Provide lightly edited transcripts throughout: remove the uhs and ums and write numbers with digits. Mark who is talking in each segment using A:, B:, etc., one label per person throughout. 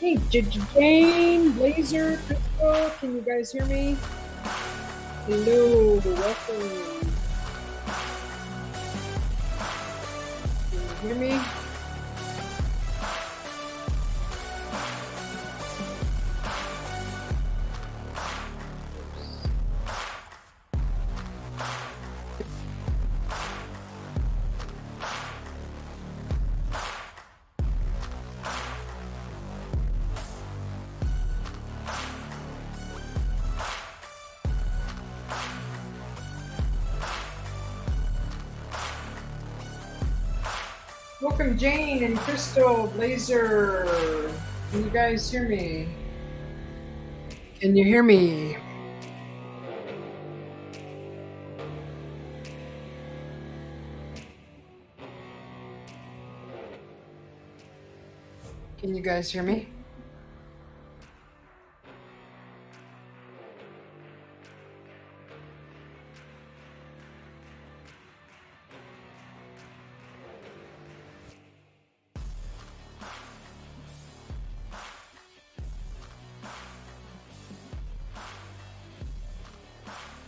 A: Hey, Jane, Blazer, Crystal, can you guys hear me? Hello, welcome. Can you hear me? Welcome, Jane and Crystal, Blazer. Can you guys hear me? Can you hear me? Can you guys hear me?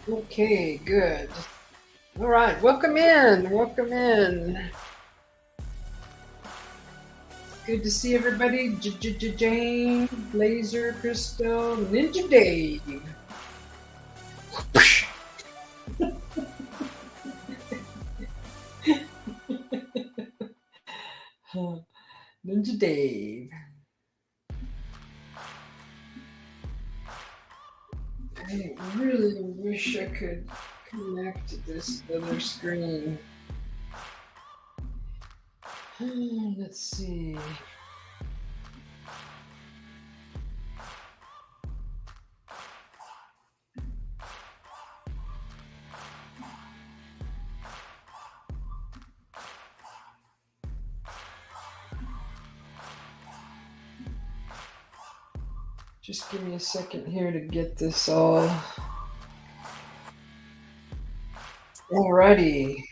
A: Okay, good. All right, welcome in. Welcome in. Good to see everybody. Jane, Blazer, Crystal, Ninja Dave. Ninja Dave. I really wish I could connect to this other screen. Let's see. Just give me a second here to get this all. Alrighty.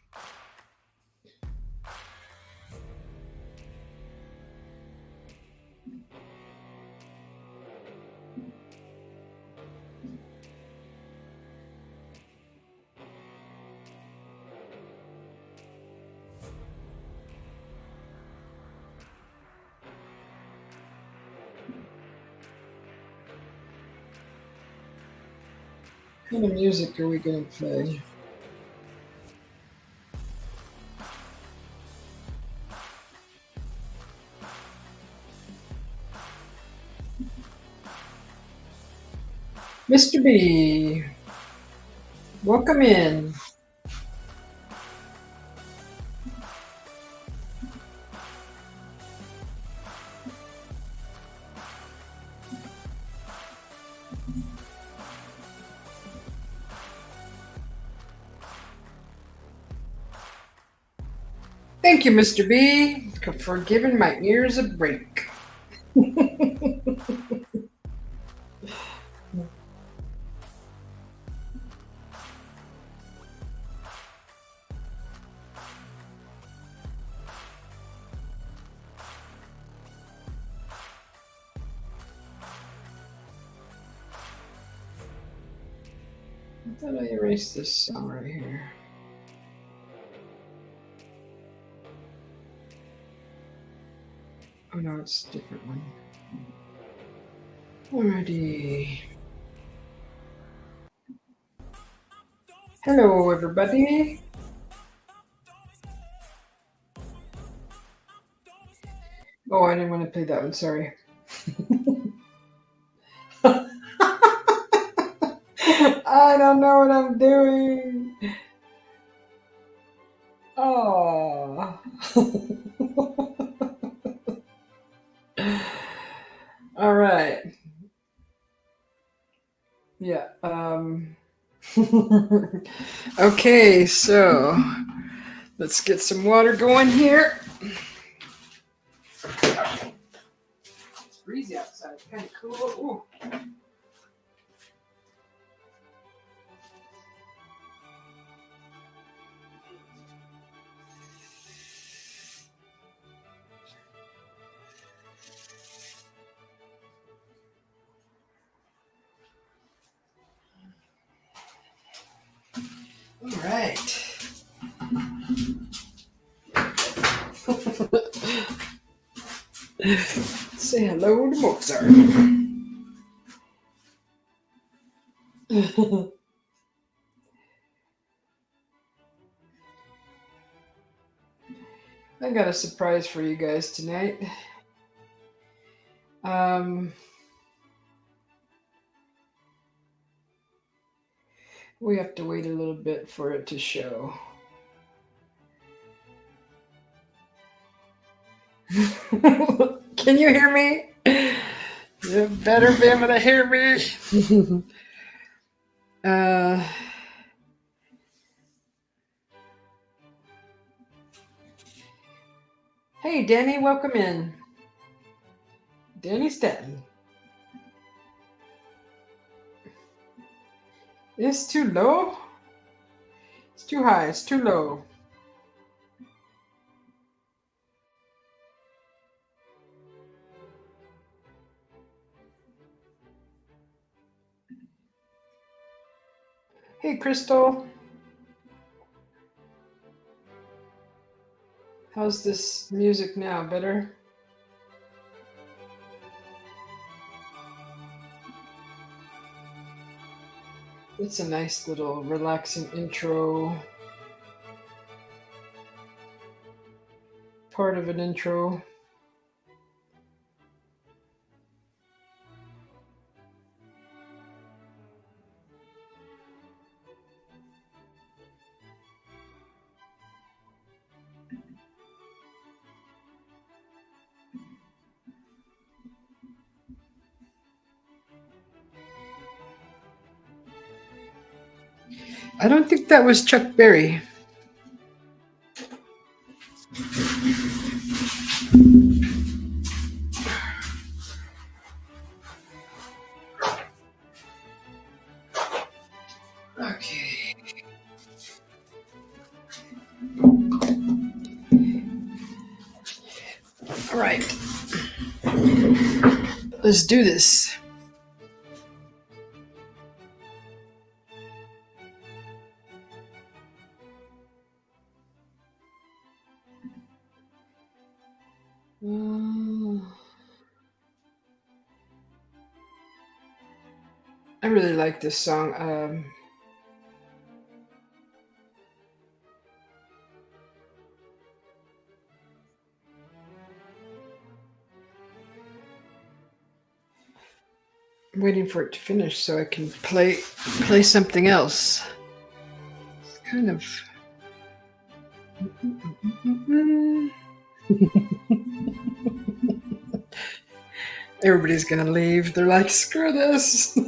A: What kind of music are we going to play? Mr. B, welcome in. Thank you, Mr. B, for giving my ears a break. I thought I erased this song right here. Oh no, it's a different one. Alrighty. Hello, everybody. Oh, I didn't want to play that one, sorry. I don't know what I'm doing. Oh. All right. Yeah. Okay, so let's get some water going here. It's breezy outside. It's kind of cool. Ooh. Say hello to Mozart. I got a surprise for you guys tonight. We have to wait a little bit for it to show. Can you hear me? You better be able to hear me. Hey, Danny, welcome in. Danny Stanton. It's too low? It's too high. It's too low. Hey, Crystal. How's this music now? Better? It's a nice little relaxing intro. Part of an intro. I don't think that was Chuck Berry. Okay. All right. Let's do this. I really like this song. I'm waiting for it to finish so I can play something else. It's kind of. Everybody's gonna leave. They're like, screw this.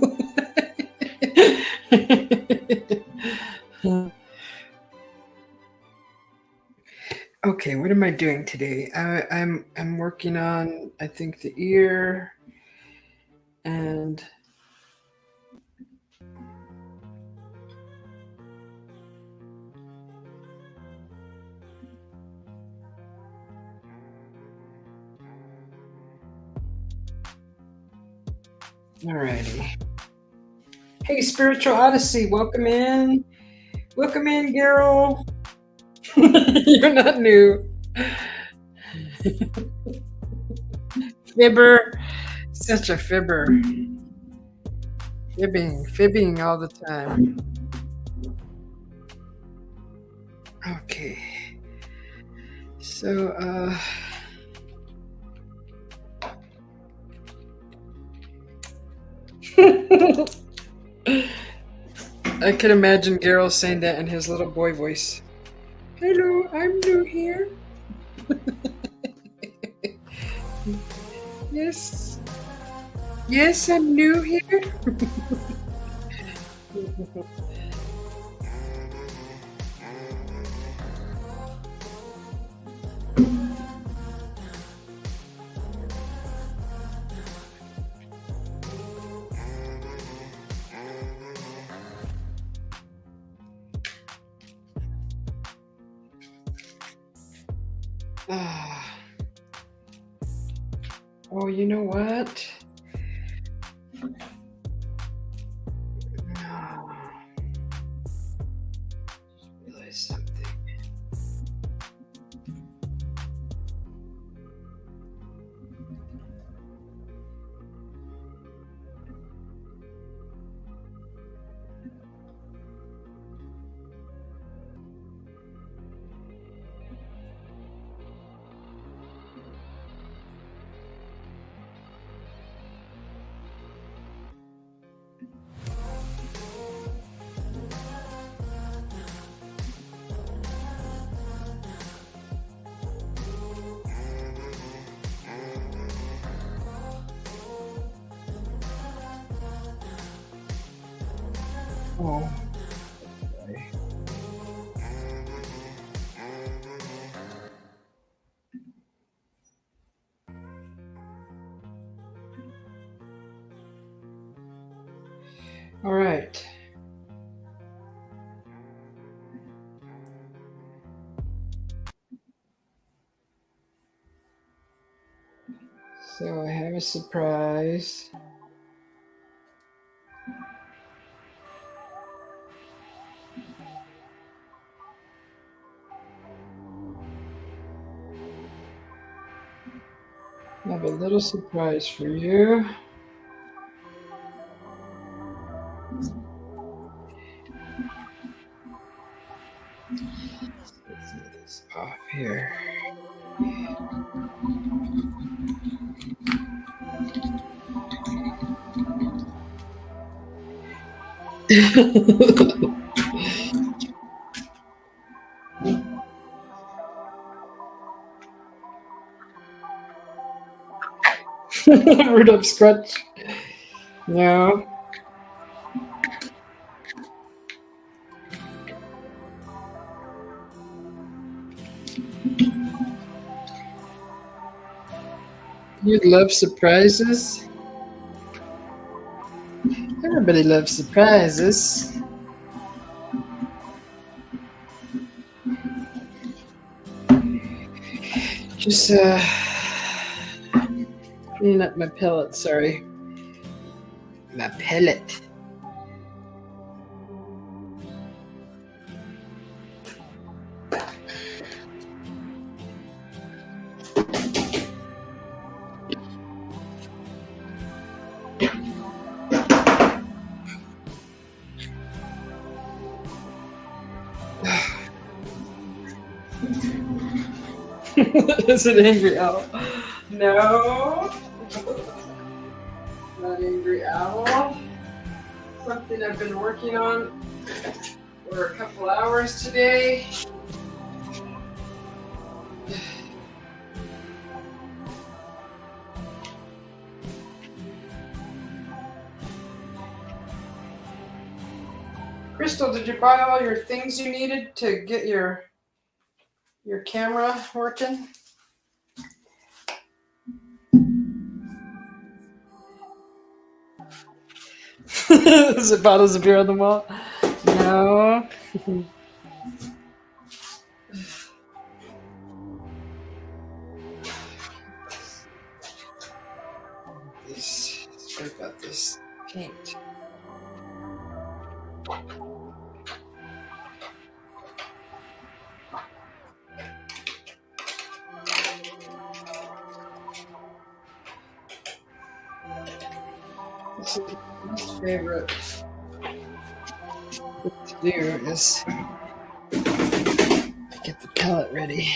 A: Okay, what am I doing today? I'm working on, I think, the ear and alrighty. Hey, Spiritual Odyssey, welcome in. Welcome in, Carol. You're not new. Fibber. Such a fibber. Fibbing all the time. Okay. So, I can imagine Geralt saying that in his little boy voice. Hello, I'm new here. Yes. Yes, I'm new here. Oh, you know what? Just realized something. Oh, boy. All right. So I have a surprise. I have a little surprise for you. Let's get this off here. Rudolph Scratch. No. You love surprises? Everybody loves surprises. Just cleaning up my pellet, sorry. My pellet. Is it angry owl? No. Not angry owl. Something I've been working on for a couple hours today. Crystal, did you buy all your things you needed to get your camera working? Is it bottles of beer on the wall? No. Sorry about this paint. This is my most favorite thing to do is get the pellet ready.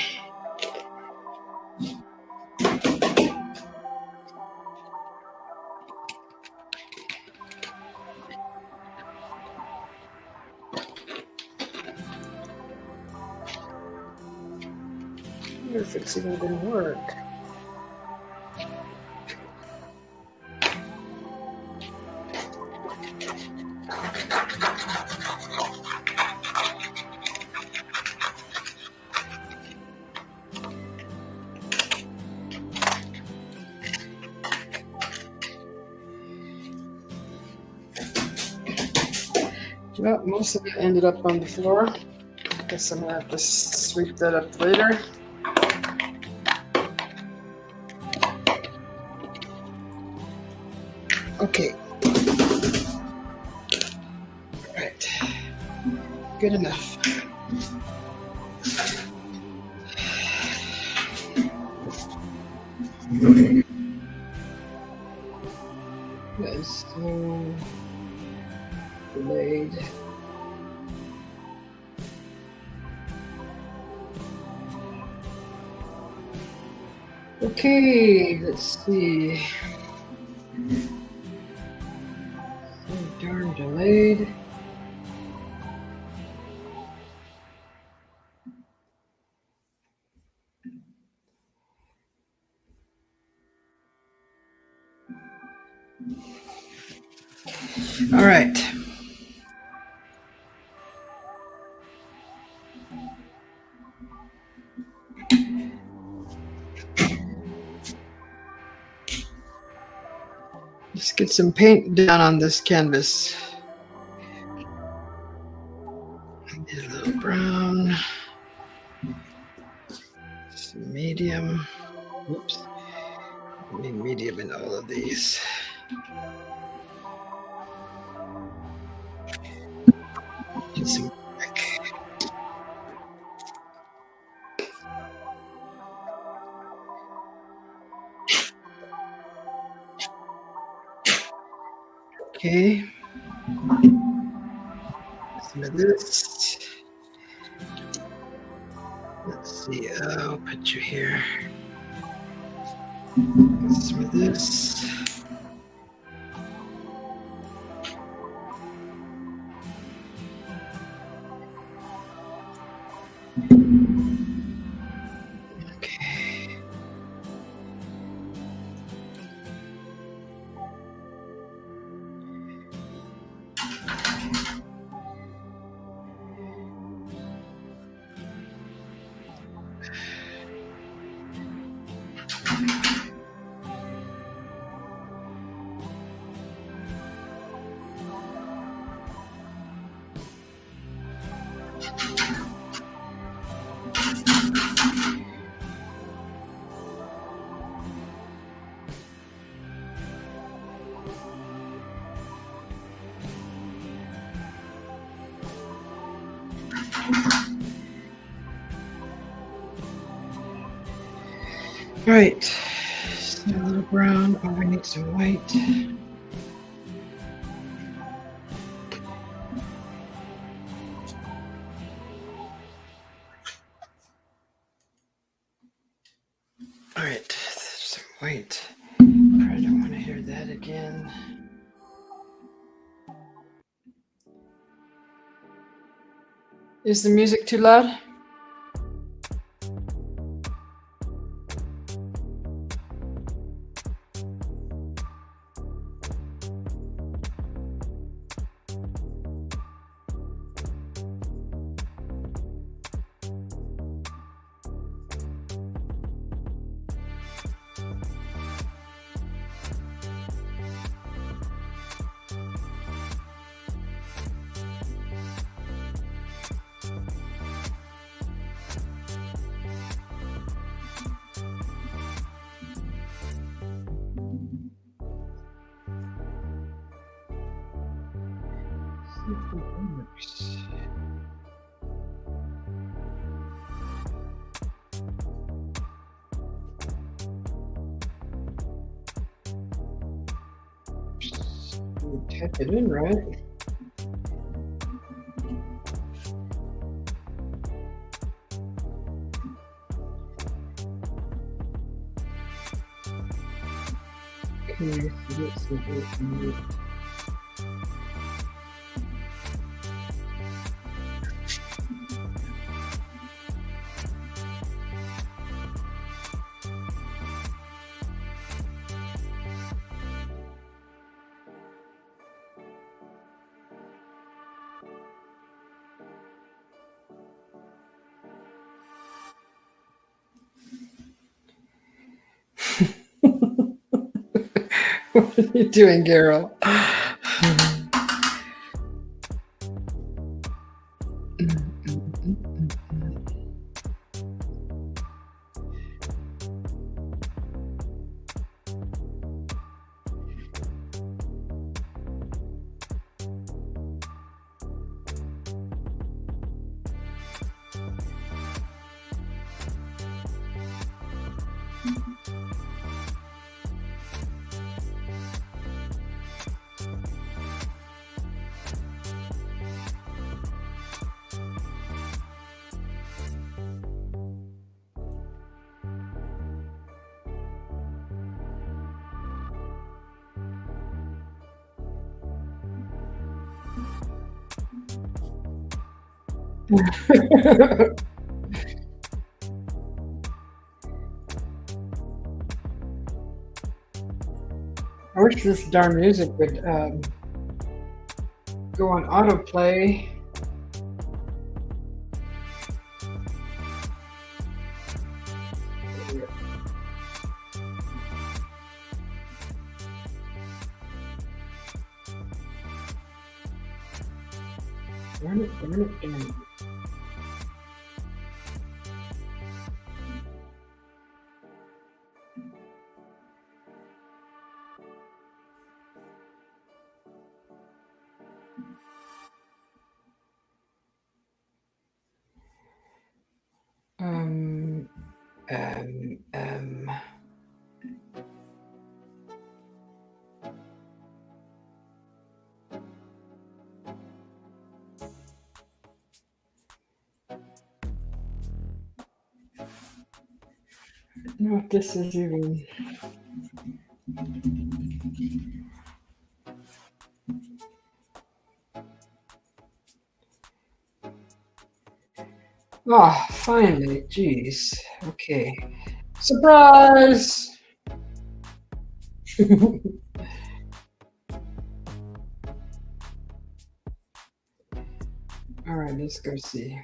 A: I wonder if it's even gonna work. Well, most of it ended up on the floor. Guess I'm gonna have to sweep that up later. Okay. All right. Good enough. That is so delayed. Okay, let's see. So darn delayed. All right. Just get some paint down on this canvas. Get a little brown. Some medium. Oops. I need medium in all of these. Get some black. Okay. Some of this. Let's see. I'll put you here. Some of this. Okay. All right. So a little brown. Oh, we need some white. All right, some white. Probably don't want to hear that again. Is the music too loud? Type it in, right? Okay, so let's see what we need. What are you doing, Carol? I wish this darn music would go on autoplay. Darn it, darn it, darn it. Um, um, um. I don't know if this is even. Oh, finally, jeez. Okay. Surprise! All right, let's go see.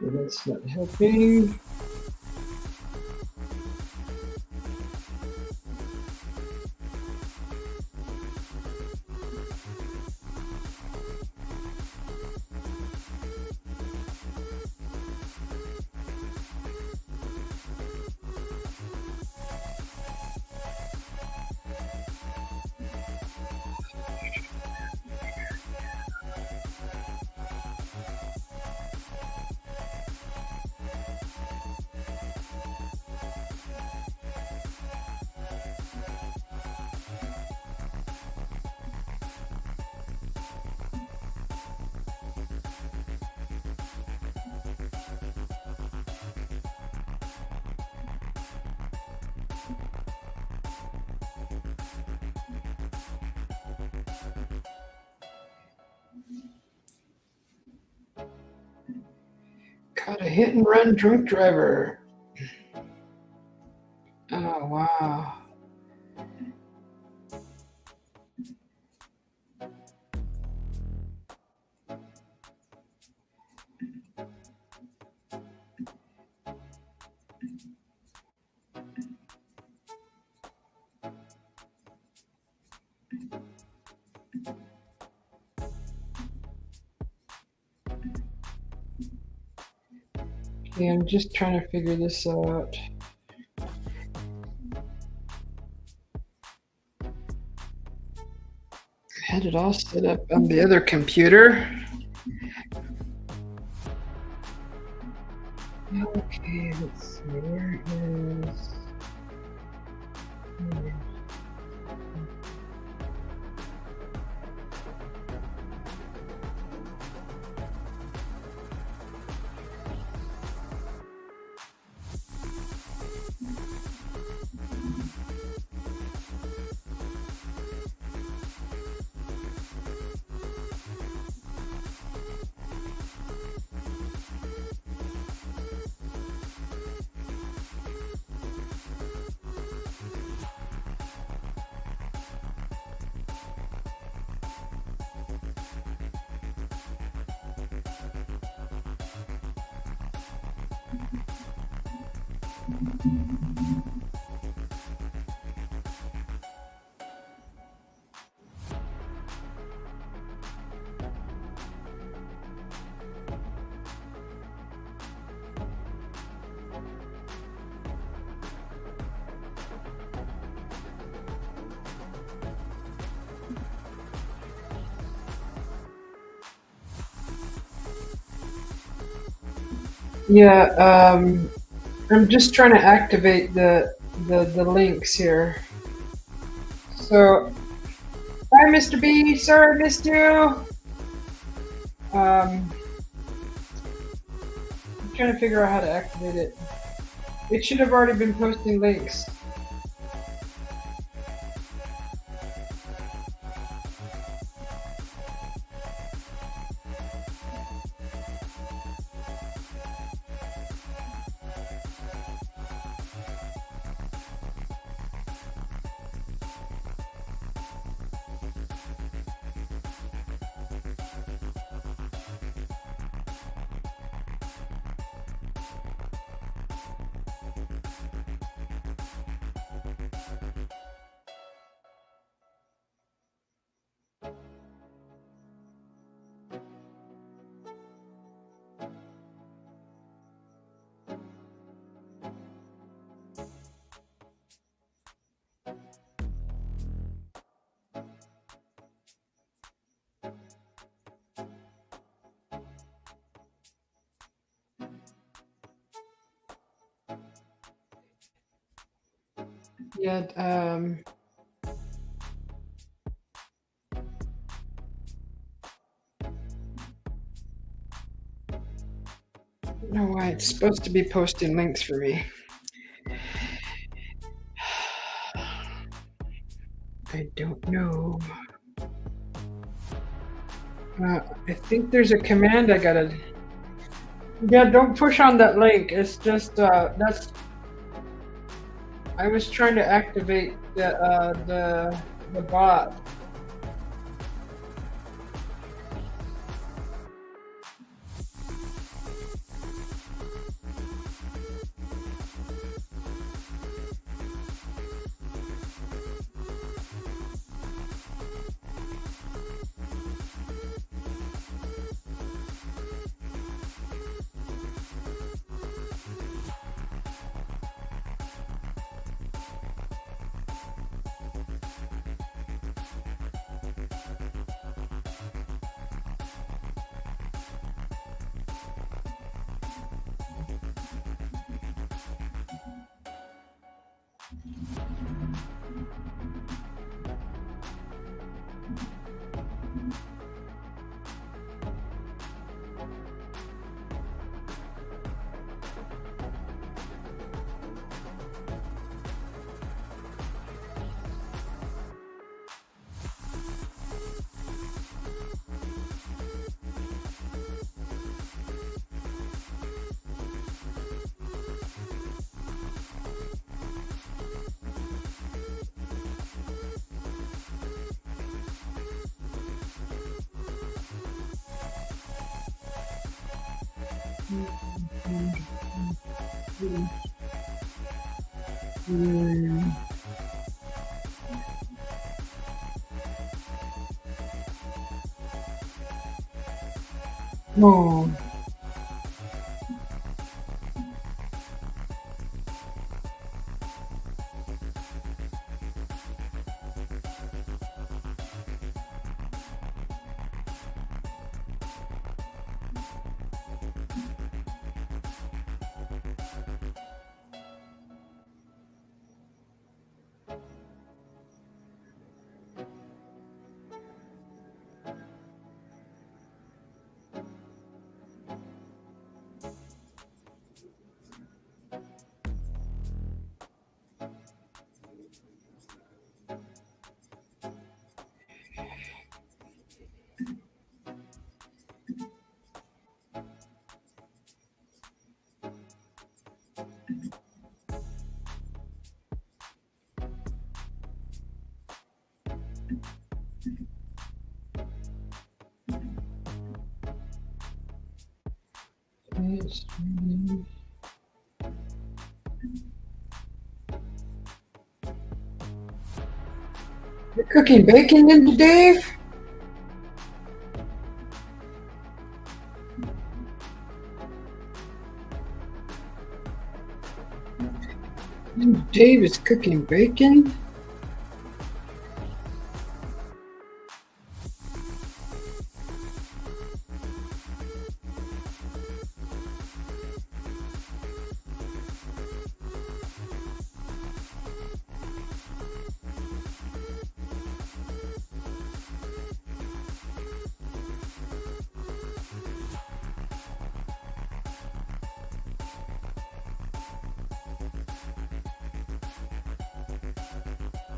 A: That's not helping. Caught a hit and run drunk driver. Oh, wow. Okay, I'm just trying to figure this out. I had it all set up on the other computer. Okay, let's see. Where is. Yeah, I'm just trying to activate the links here. So, hi, Mr. B. Sorry, I missed you. I'm trying to figure out how to activate it. It should have already been posting links. Yeah, I don't know why it's supposed to be posting links for me. I don't know. I think there's a command I gotta. Yeah, don't push on that link. It's just that's. I was trying to activate the bot. Oh. You're cooking bacon into Dave? Dave is cooking bacon?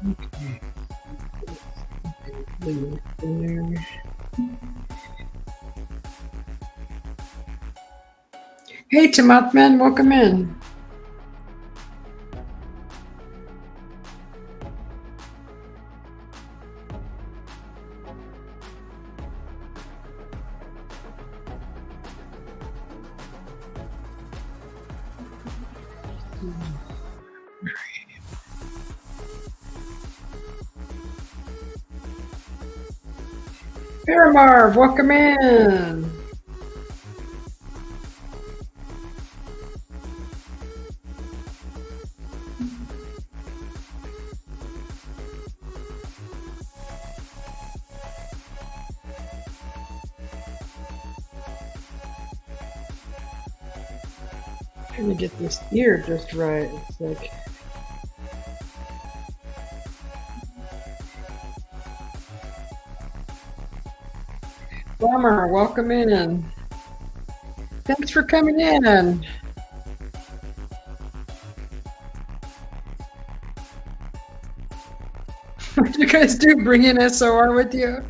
A: Okay. Hey, Tomathman, welcome in. Paramar, welcome in. Trying to get this ear just right. It's like Bummer, welcome in. Thanks for coming in. What you guys do? Bring in SOR with you?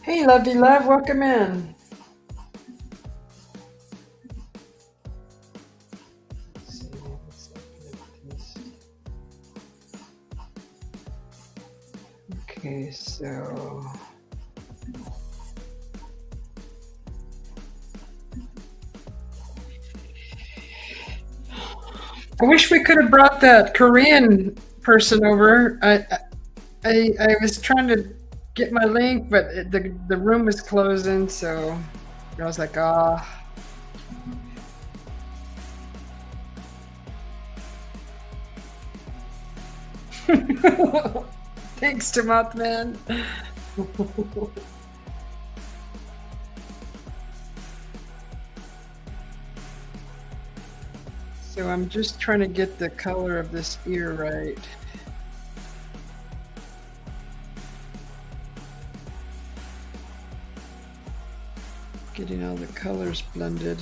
A: Hey, lovely love, welcome in. Okay, so I wish we could have brought that Korean person over. I was trying to get my link, but the room was closing, so I was like, ah. Thanks, Tomathman. So I'm just trying to get the color of this ear right. Getting all the colors blended.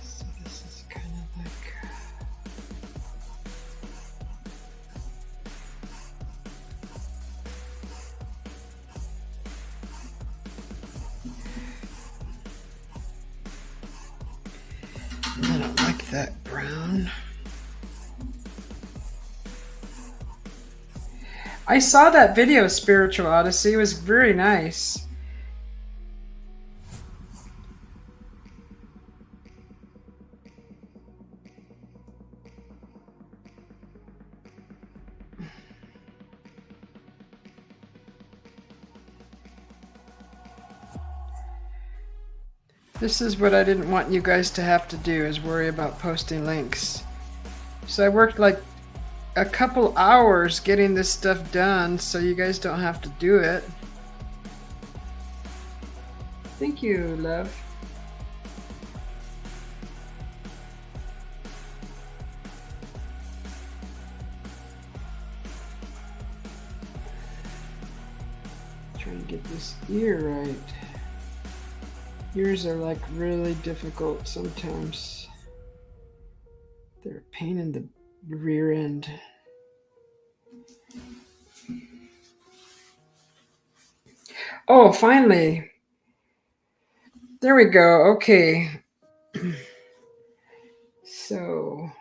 A: So this is kind of like... I don't like that brown. I saw that video, Spiritual Odyssey. It was very nice. This is what I didn't want you guys to have to do, is worry about posting links. So I worked like a couple hours getting this stuff done so you guys don't have to do it. Thank you, love. Trying to get this ear right. Ears are like really difficult sometimes. They're a pain in the rear end. Oh, finally. There we go. Okay. So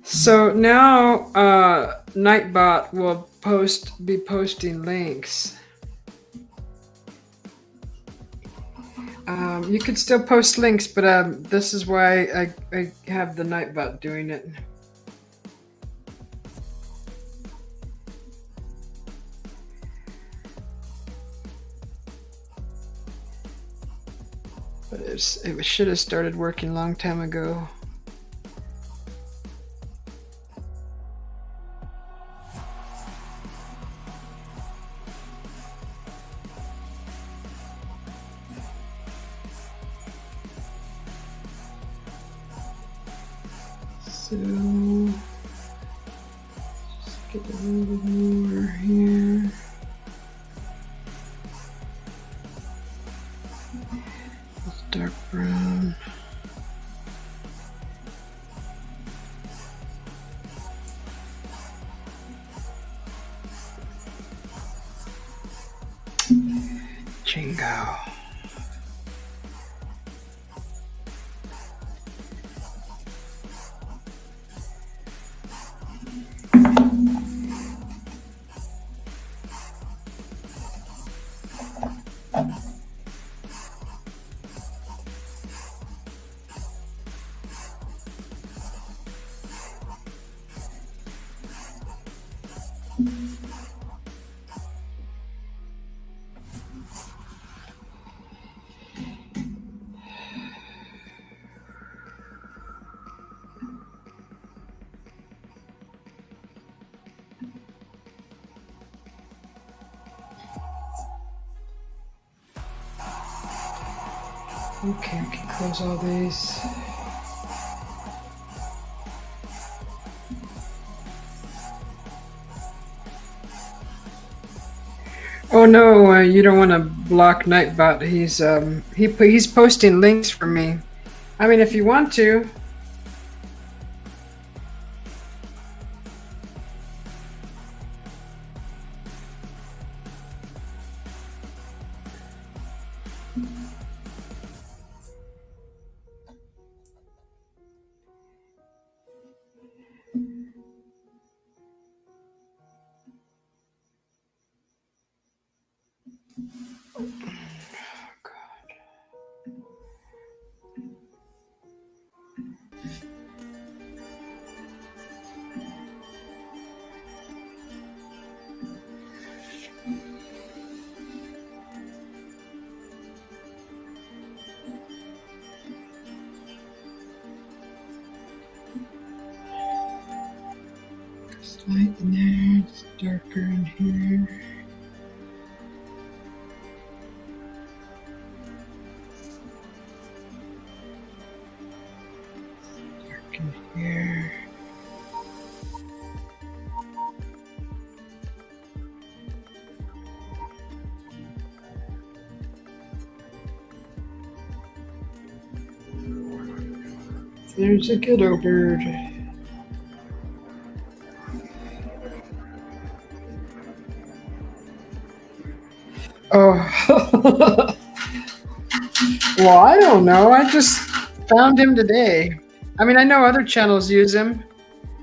A: now Nightbot will be posting links. You could still post links, but this is why I have the Nightbot doing it. But it should have started working a long time ago. So just get a little bit more here. It's dark brown. Jingo. Okay, we can close all these. Oh no, you don't want to block Nightbot. He's posting links for me. I mean, if you want to. It's light in there, it's darker in here. Dark in here. There's a ghetto bird. Oh. Well, I don't know. I just found him today. I mean, I know other channels use him.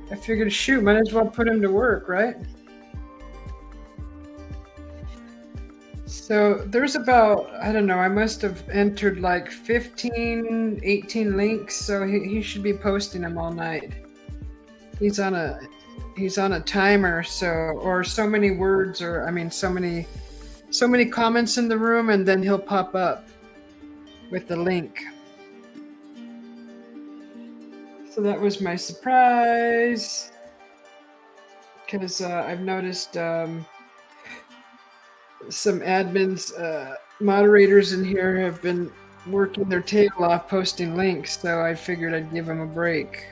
A: I figured, shoot, might as well put him to work, right? So there's about, I don't know, I must have entered like 15, 18 links, so he should be posting them all night. He's on a timer, or so many words, or I mean so many comments in the room, and then he'll pop up with the link. So that was my surprise, because I've noticed some admins, moderators in here have been working their tail off posting links, so I figured I'd give them a break.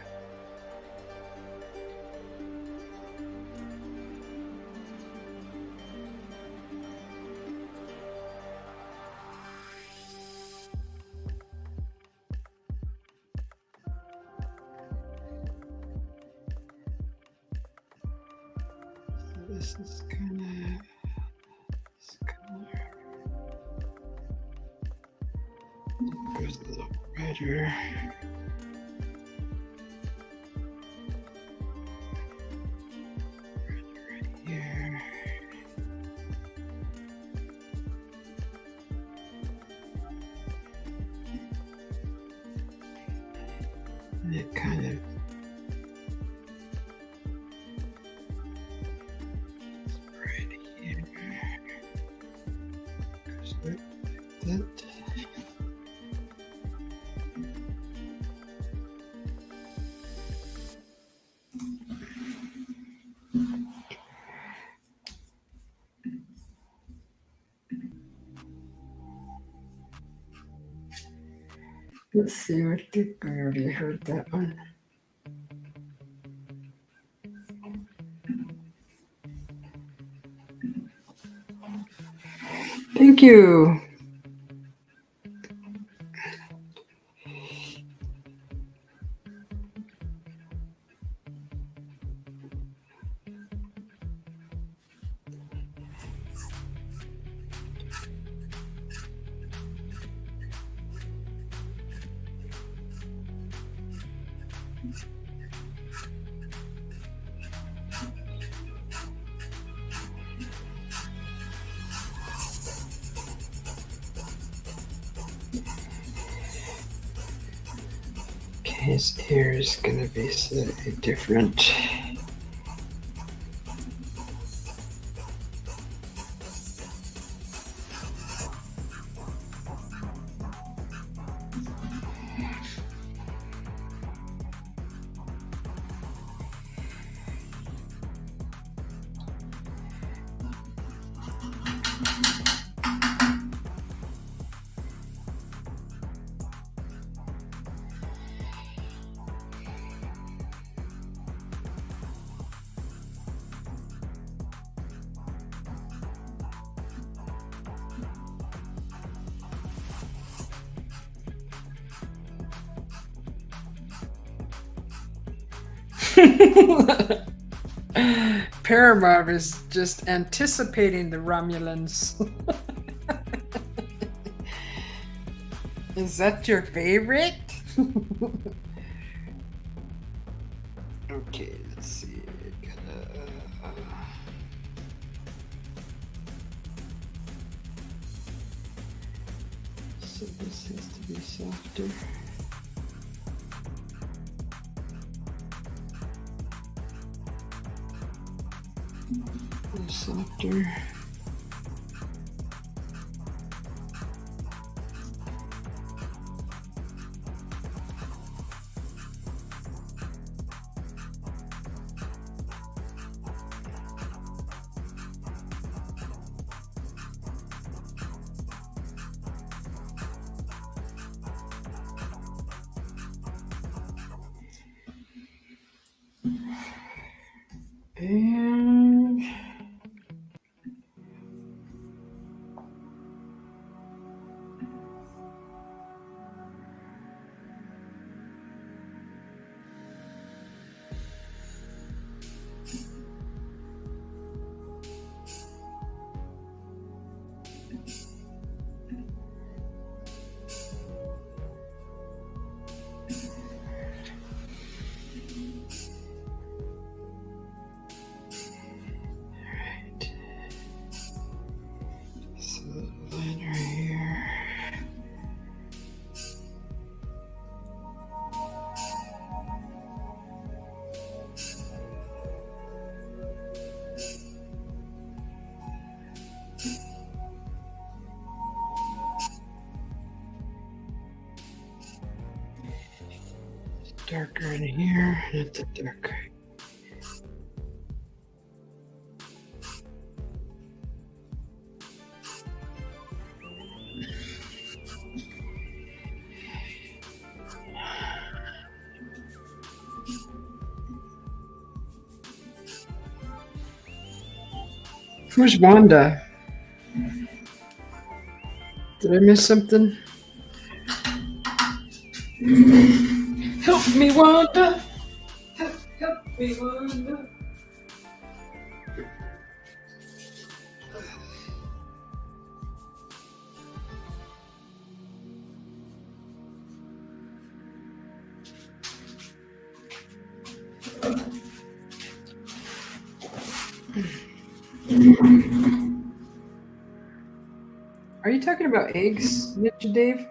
A: So this is kind of this color. Goes a little brighter. Right here. And it kind of right here. Goes like that. Let's see, I think I already heard that one. Thank you. His ear is going to be slightly different. Paramount is just anticipating the Romulans. Is that your favorite? Okay, let's see. So this has to be softer. Softer. And darker in here, not the darker. Where's Wanda? Did I miss something? Help me, Wanda! Help me, Wanda! Are you talking about eggs, Ninja Dave?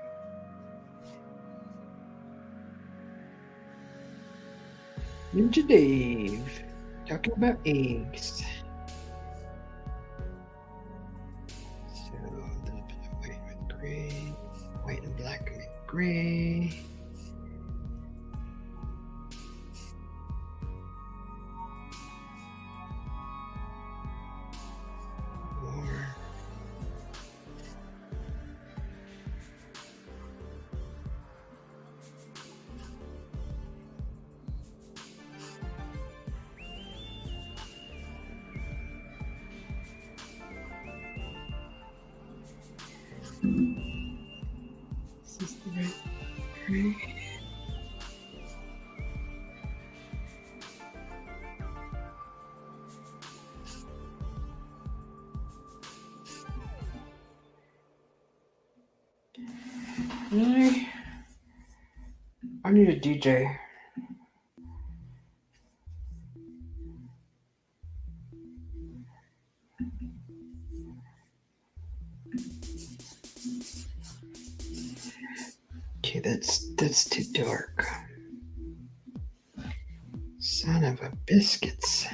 A: Ninja Dave, talking about eggs. So a little bit of white and gray, white and black and gray. This is the right gray. Really? I need a DJ. Okay, that's too dark. Son of a biscuits.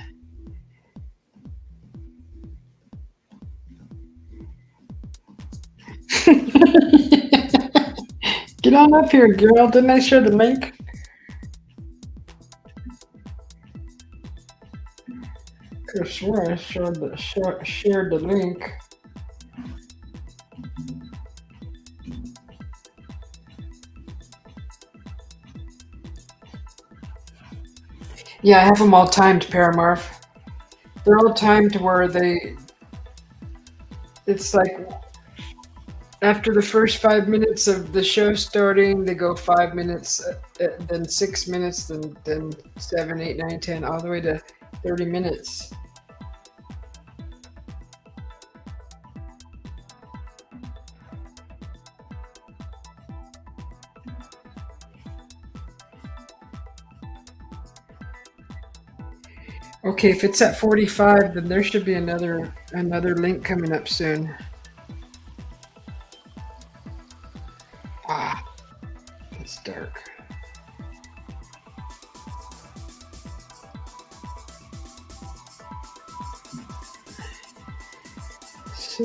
A: Get on up here, girl. Didn't I share the link? Could have sworn I shared the link. Yeah, I have them all timed, Paramarth. They're all timed to where it's like after the first 5 minutes of the show starting, they go 5 minutes, then 6 minutes, then 7, 8, 9, 10, all the way to 30 minutes. Okay, if it's at 45, then there should be another link coming up soon. Ah, it's dark. So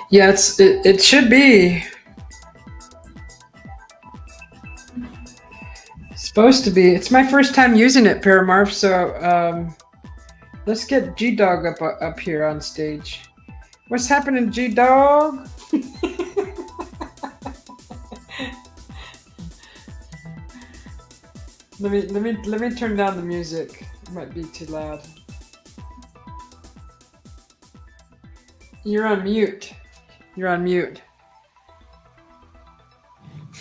A: yeah, it should be supposed to be. It's my first time using it, Paramarth. So let's get G-Dog up here on stage. What's happening, G-Dog? Let me turn down the music. It might be too loud. You're on mute. You're on mute.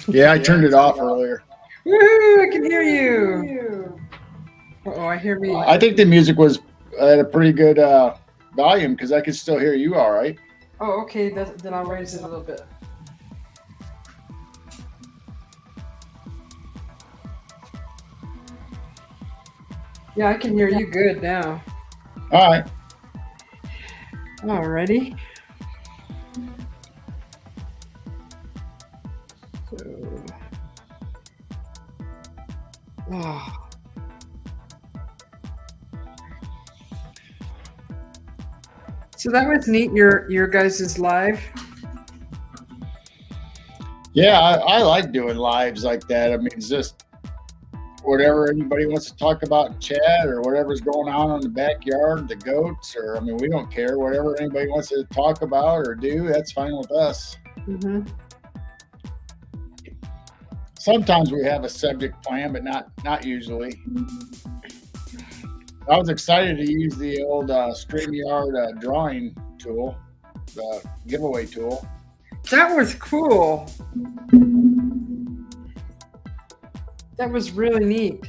B: Yeah, I turned it off earlier.
A: Woohoo! I can hear you. Uh-oh, I hear me.
B: I think the music was at a pretty good volume because I could still hear you all right.
A: Oh, okay. Then I'll raise it a little bit. Yeah, I can hear you good now.
B: All right.
A: Alrighty. So, so that was neat. Your guys' live.
B: Yeah, I like doing lives like that. I mean, it's just whatever anybody wants to talk about in chat or whatever's going on in the backyard, the goats, or I mean, we don't care. Whatever anybody wants to talk about or do, that's fine with us.
A: Mm-hmm.
B: Sometimes we have a subject plan, but not usually. I was excited to use the old StreamYard drawing tool, the giveaway tool.
A: That was cool. That was really neat.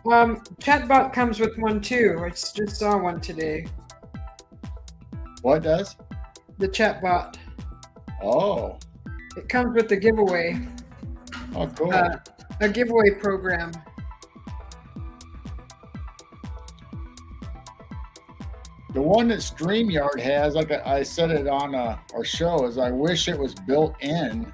A: Chatbot comes with one too. I just saw one today.
B: What does?
A: The chatbot.
B: Oh.
A: It comes with the giveaway.
B: Oh, cool.
A: A giveaway program.
B: The one that StreamYard has, like I said it on our show, is I wish it was built in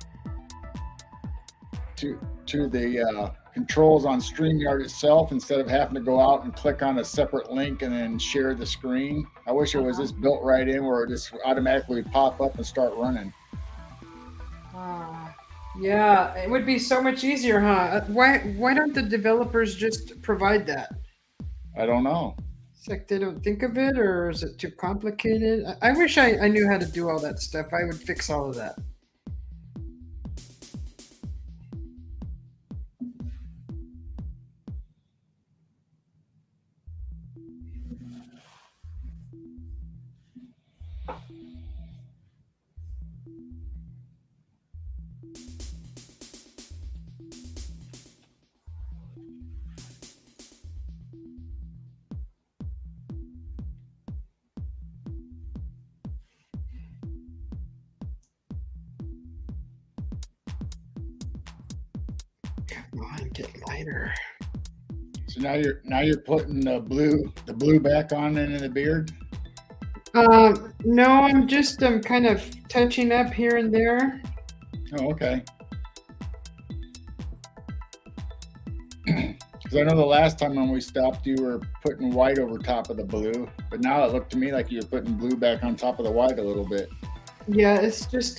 B: to the controls on StreamYard itself instead of having to go out and click on a separate link and then share the screen. I wish it was just built right in where it just automatically pop up and start running.
A: Ah, yeah, it would be so much easier, huh? Why don't the developers just provide that?
B: I don't know.
A: It's like they don't think of it, or is it too complicated? I wish I knew how to do all that stuff. I would fix all of that. Come on, get lighter.
B: So now you're putting the blue back on into the beard.
A: No, I'm just kind of touching up here and there.
B: Oh, okay. Because I know the last time when we stopped, you were putting white over top of the blue, but now it looked to me like you were putting blue back on top of the white a little bit.
A: Yeah, it's just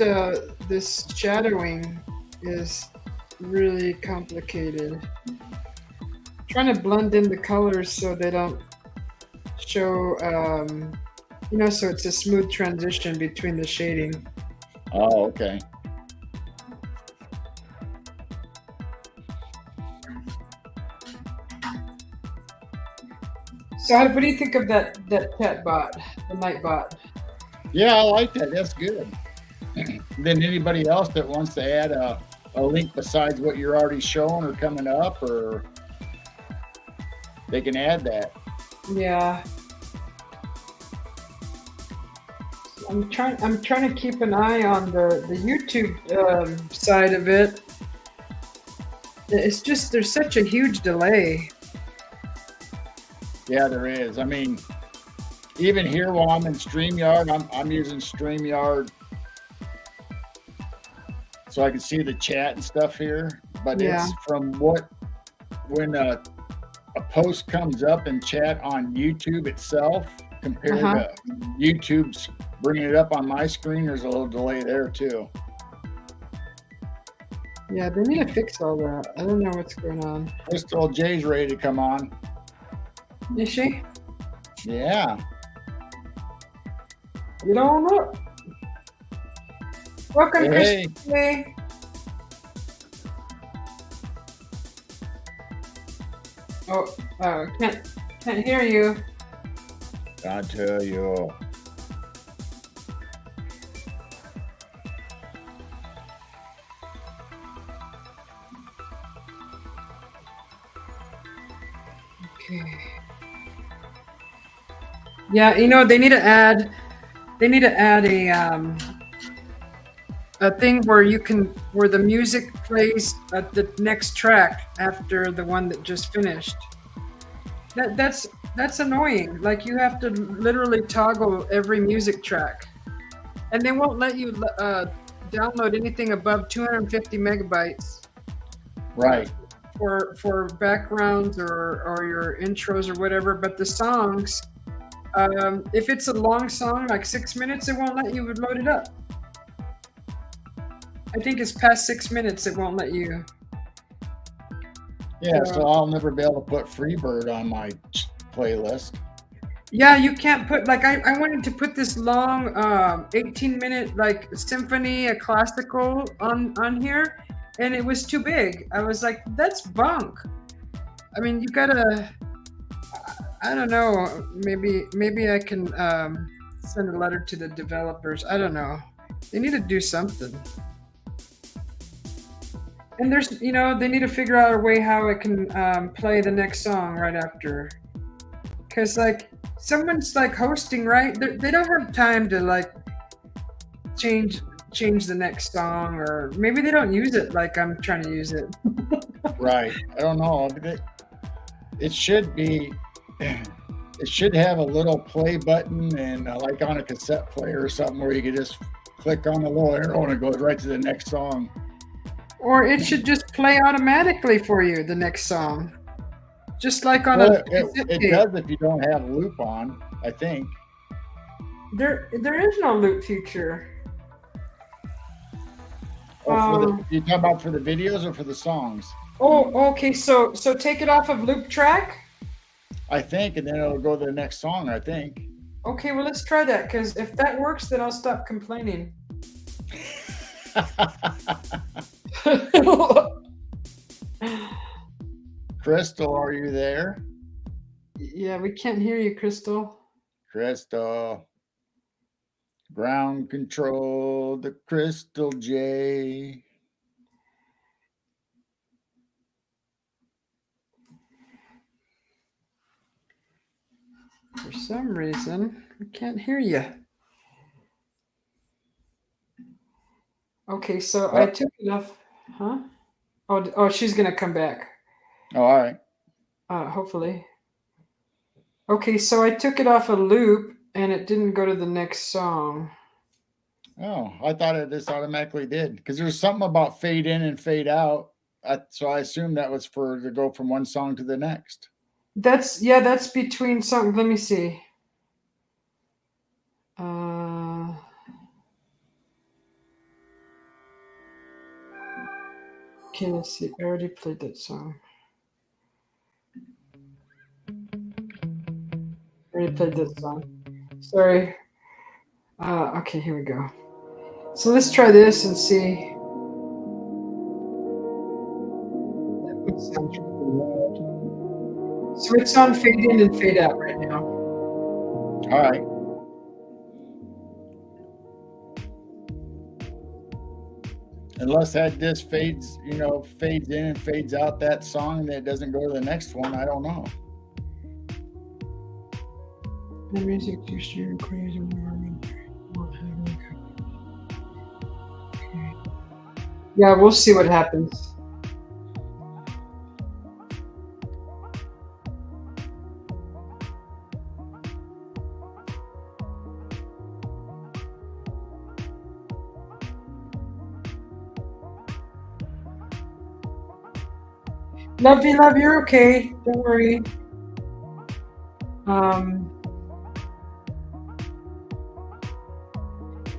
A: this shadowing is really complicated. Trying to blend in the colors so they don't show, so it's a smooth transition between the shading.
B: Oh, okay.
A: So, what do you think of that cat bot, the night bot?
B: Yeah, I like that. That's good. Then anybody else that wants to add a link besides what you're already showing or coming up, or they can add that.
A: Yeah, I'm trying to keep an eye on the YouTube side of it. It's just there's such a huge delay.
B: Yeah, there is. I mean, even here while I'm in StreamYard, I'm using StreamYard so I can see the chat and stuff here. But
A: Yeah.
B: it's from when a post comes up in chat on YouTube itself compared
A: Uh-huh.
B: to YouTube's bringing it up on my screen. There's a little delay there too.
A: Yeah, they need to fix all that. I don't know what's going on.
B: Crystal J's ready to come on.
A: Is she?
B: Yeah.
A: Get on up. Welcome,
B: Hey.
A: Christy. Oh, can't hear you.
B: I tell you.
A: Okay. Yeah, they need to add a thing where where the music plays at the next track after the one that just finished. That's annoying. Like you have to literally toggle every music track, and they won't let you download anything above 250 megabytes
B: Right.
A: for backgrounds or your intros or whatever. But the songs, if it's a long song like 6 minutes, it won't let you load it up. I think it's past 6 minutes. It won't let you.
B: Yeah, so I'll never be able to put Freebird on my playlist.
A: Yeah, you can't put I wanted to put this long 18-minute like symphony, a classical on here, and it was too big. I was like, that's bunk. I mean, you gotta. I don't know. Maybe I can send a letter to the developers. I don't know. They need to do something. And there's, they need to figure out a way how it can play the next song right after. Because, someone's, hosting, right? They don't have time to, change the next song. Or maybe they don't use it like I'm trying to use it.
B: Right. I don't know. It should be... It should have a little play button and like on a cassette player or something where you can just click on the little arrow and it goes right to the next song.
A: Or it should just play automatically for you, the next song. Just like on
B: it does if you don't have loop on, I think.
A: There is no loop feature.
B: Oh, for the
A: Um,
B: you talking about for the videos or for the songs?
A: oh, okay. So take it off of loop track.
B: I think, and then it'll go to the next song. I think.
A: Okay, well let's try that because if that works, then I'll stop complaining.
B: Crystal, are you there?
A: Yeah, we can't hear you, Crystal.
B: Crystal, ground control, the Crystal J.
A: For some reason, we can't hear you. Okay, so I
B: Oh,
A: took it off. Huh? Oh, she's gonna come back.
B: oh, all right.
A: Hopefully. Okay, so I took it off a loop and it didn't go to the next song.
B: Oh, I thought it just automatically did because there's something about fade in and fade out. So I assumed that was for to go from one song to the next.
A: That's between songs. Let me see. Uh, okay, let's see. I already played that song. Already played that song. Sorry. Okay, here we go. So let's try this and see. That one sounds really loud. So it's on fade in and fade out right now.
B: All right. Unless that disc fades, fades in and fades out that song that doesn't go to the next one. I don't know.
A: The music used to crazy. Yeah, we'll see what happens. Love, you're okay. Don't worry.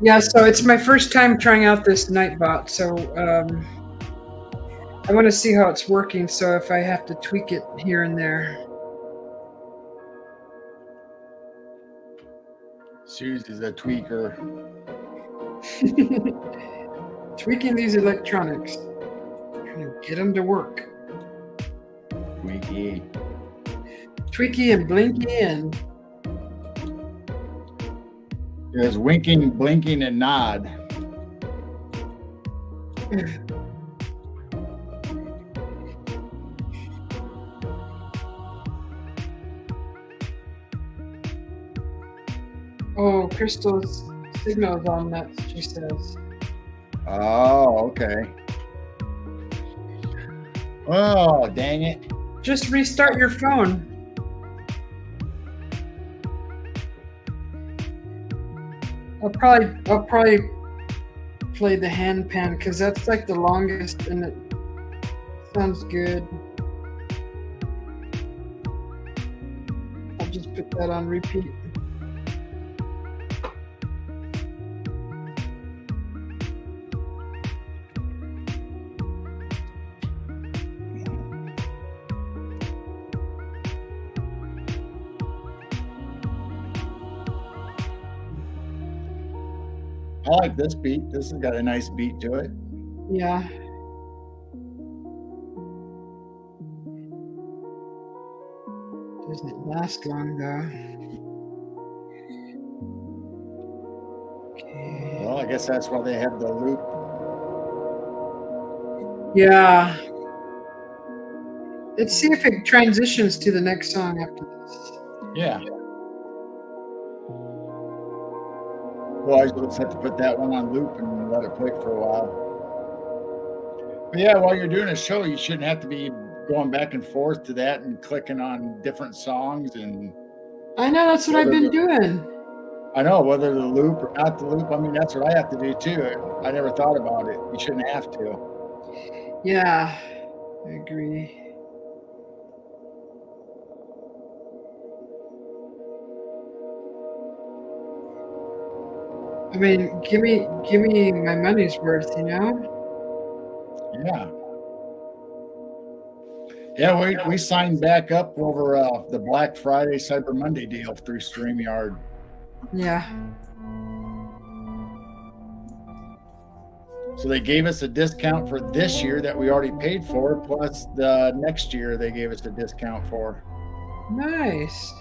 A: Yeah, so it's my first time trying out this Nightbot, so I want to see how it's working. So if I have to tweak it here and there.
B: Susie's a tweaker.
A: Tweaking these electronics. Trying to get them to work.
B: Tweaky.
A: Tweaky and blinky and.
B: There's winking, blinking, and nod.
A: Oh, Crystal's signal's on that, she says.
B: Oh, okay. Oh, dang it.
A: Just restart your phone. I'll probably play the handpan because that's like the longest and it sounds good. I'll just put that on repeat.
B: I like this beat. This has got a nice beat to it.
A: Yeah. Doesn't last long though. Okay.
B: Well, I guess that's why they have the loop.
A: Yeah. Let's see if it transitions to the next song after this.
B: Yeah. Well, I just have to put that one on loop and let it play for a while. But yeah, while you're doing a show, you shouldn't have to be going back and forth to that and clicking on different songs. And
A: I know, that's what I've been doing.
B: I know, whether the loop or not the loop. I mean, that's what I have to do too. I never thought about it. You shouldn't have to.
A: Yeah, I agree. I mean, give me my money's worth, you know?
B: Yeah. Yeah, we signed back up over the Black Friday Cyber Monday deal through StreamYard.
A: Yeah.
B: So they gave us a discount for this year that we already paid for, plus the next year they gave us a discount for.
A: Nice.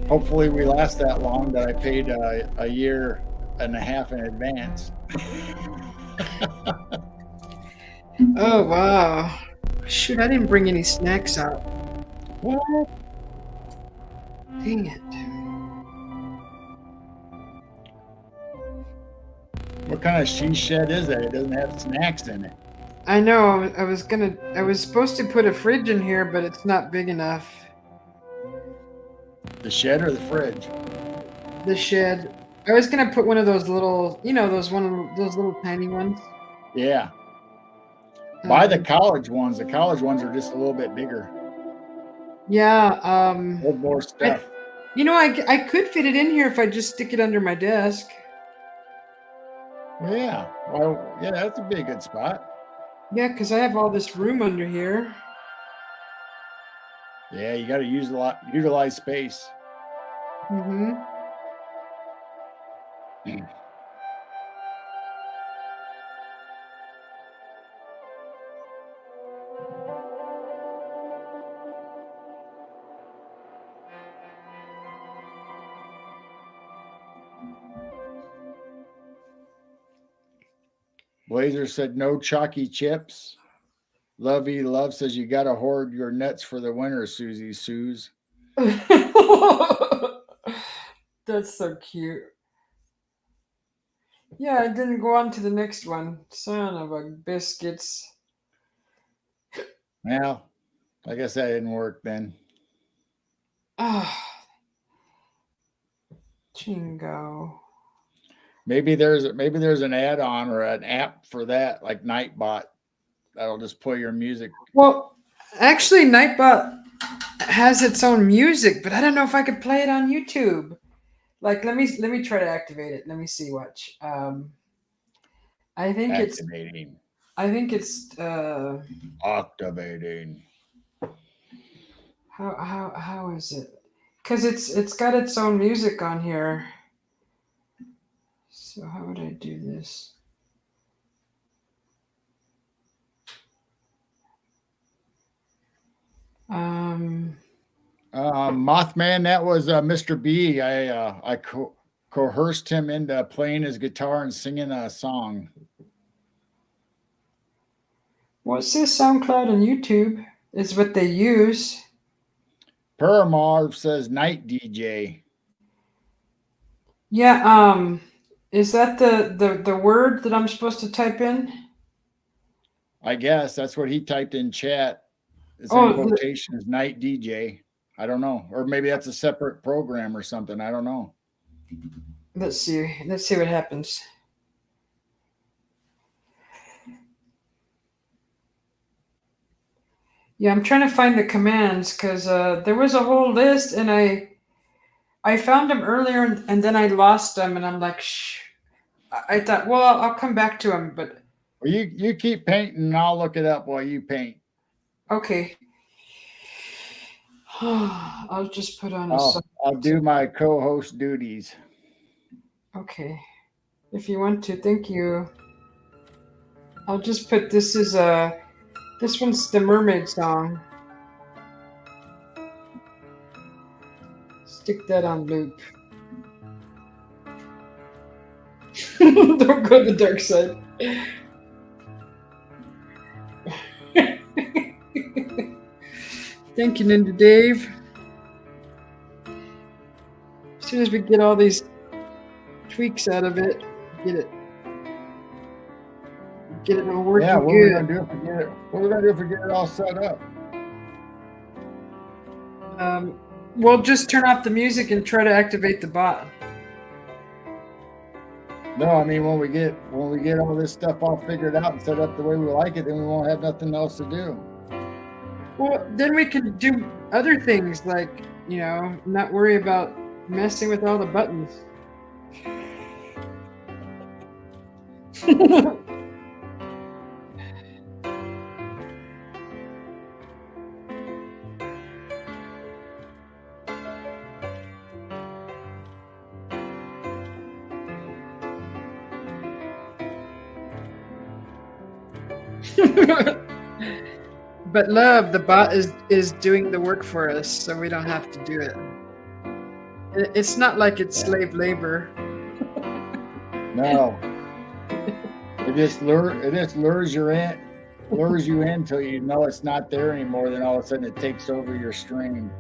B: Hopefully we last that long that I paid a year and a half in advance.
A: Oh, wow. Shoot, I didn't bring any snacks out.
B: What?
A: Dang it.
B: What kind of she shed is that? It doesn't have snacks in it.
A: I know, I was supposed to put a fridge in here, but it's not big enough.
B: The shed or the fridge?
A: The shed. I was gonna put one of those little, those little tiny ones.
B: Yeah. Buy the college ones. The college ones are just a little bit bigger.
A: Yeah.
B: A little more stuff.
A: I could fit it in here if I just stick it under my desk.
B: Yeah. Well, yeah, that's a big good spot.
A: Yeah, because I have all this room under here.
B: Yeah, you got to utilize space.
A: Mm-hmm.
B: Blazer said no chalky chips. Lovey Love says you got to hoard your nuts for the winter, Susie Suze.
A: That's so cute. Yeah, I didn't go on to the next one. Son of a biscuits.
B: Well, I guess that didn't work then.
A: Ah, Chingo.
B: Maybe there's an add-on or an app for that, like Nightbot, that'll just play your music.
A: Well, actually, Nightbot has its own music, but I don't know if I could play it on YouTube. Like, let me try to activate it. Let me see. Watch. I think
B: Activating.
A: it's.
B: Activating.
A: How is it? Because it's got its own music on here. So how would I do this?
B: Mothman, that was Mr. B. I coerced him into playing his guitar and singing a song.
A: What's this? SoundCloud and YouTube is what they use.
B: Paramarv says night DJ.
A: Yeah. Is that the word that I'm supposed to type in?
B: I guess that's what he typed in chat. It's in quotations, night DJ. I don't know. Or maybe that's a separate program or something. I don't know.
A: Let's see. Let's see what happens. Yeah, I'm trying to find the commands because there was a whole list and I found them earlier and then I lost them and I'm like, shh. I thought, well, I'll come back to them, but.
B: Well, you keep painting and I'll look it up while you paint.
A: Okay. I'll just put on
B: I'll do my co-host duties.
A: Okay. If you want to, thank you. I'll just put this one's the mermaid song. Stick that on loop. Don't go to the dark side. Thank you, Ninja Dave. As soon as we get all these tweaks out of it, get it all working
B: yeah, what
A: good.
B: What are we gonna do if we get it all set up?
A: We'll just turn off the music and try to activate the bot.
B: No, I mean when we get all this stuff all figured out and set up the way we like it, then we won't have nothing else to do.
A: Well, then we can do other things like, not worry about messing with all the buttons. But love, the bot is doing the work for us, so we don't have to do it. It's not like it's slave labor.
B: No. It just lures you in until you know it's not there anymore. Then all of a sudden it takes over your stream.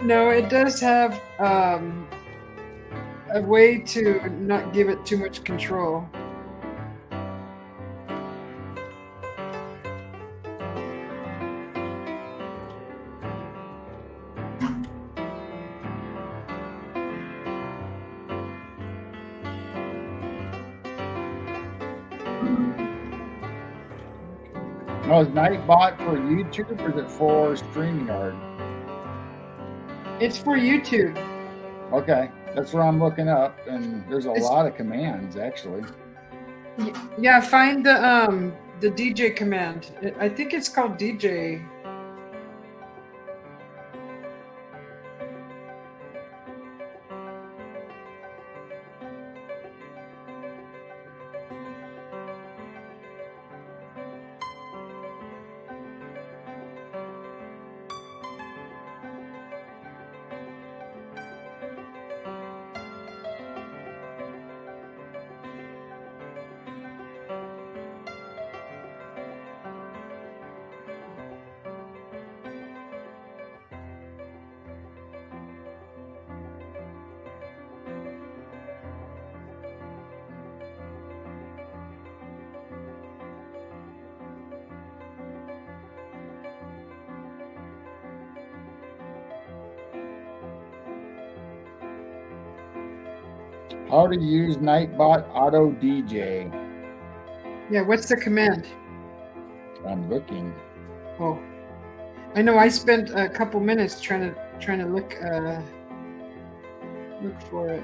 A: No, it does have a way to not give it too much control.
B: Now, is Nightbot for YouTube or is it for StreamYard?
A: It's for YouTube.
B: Okay, that's what I'm looking up, and there's a lot of commands actually.
A: Yeah, find the DJ command. I think it's called DJ.
B: How to use Nightbot Auto DJ.
A: Yeah, what's the command?
B: I'm looking.
A: Oh, I know. I spent a couple minutes trying to look for it.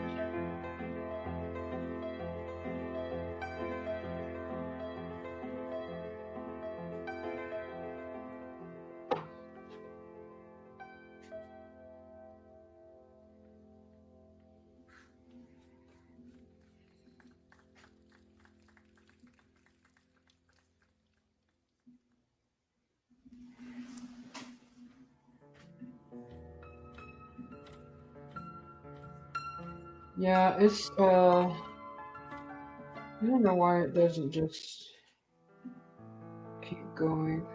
A: Yeah, it's I don't know why it doesn't just keep going.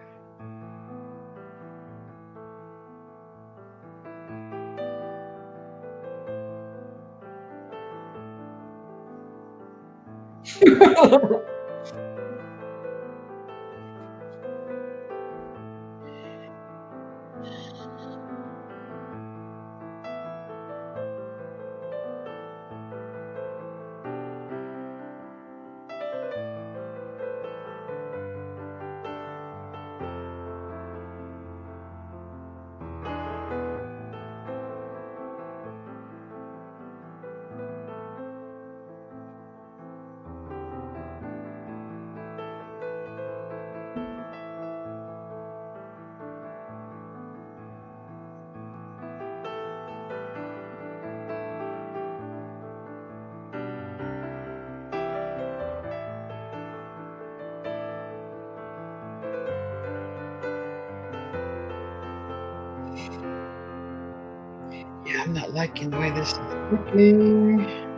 A: Yeah, I'm not liking the way this is looking.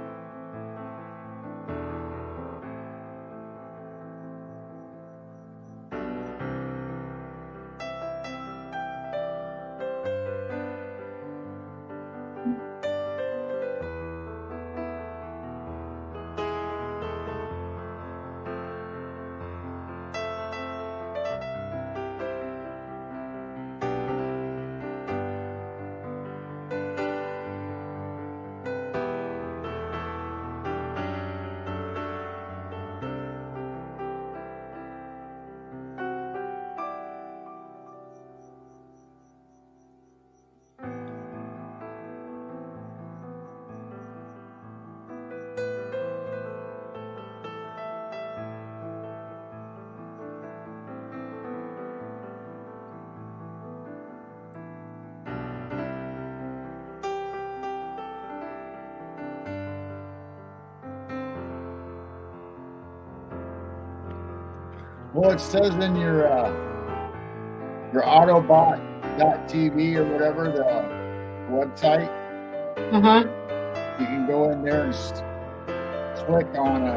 B: Well, it says in your Autobot.tv or whatever, the website, you can go in there and click on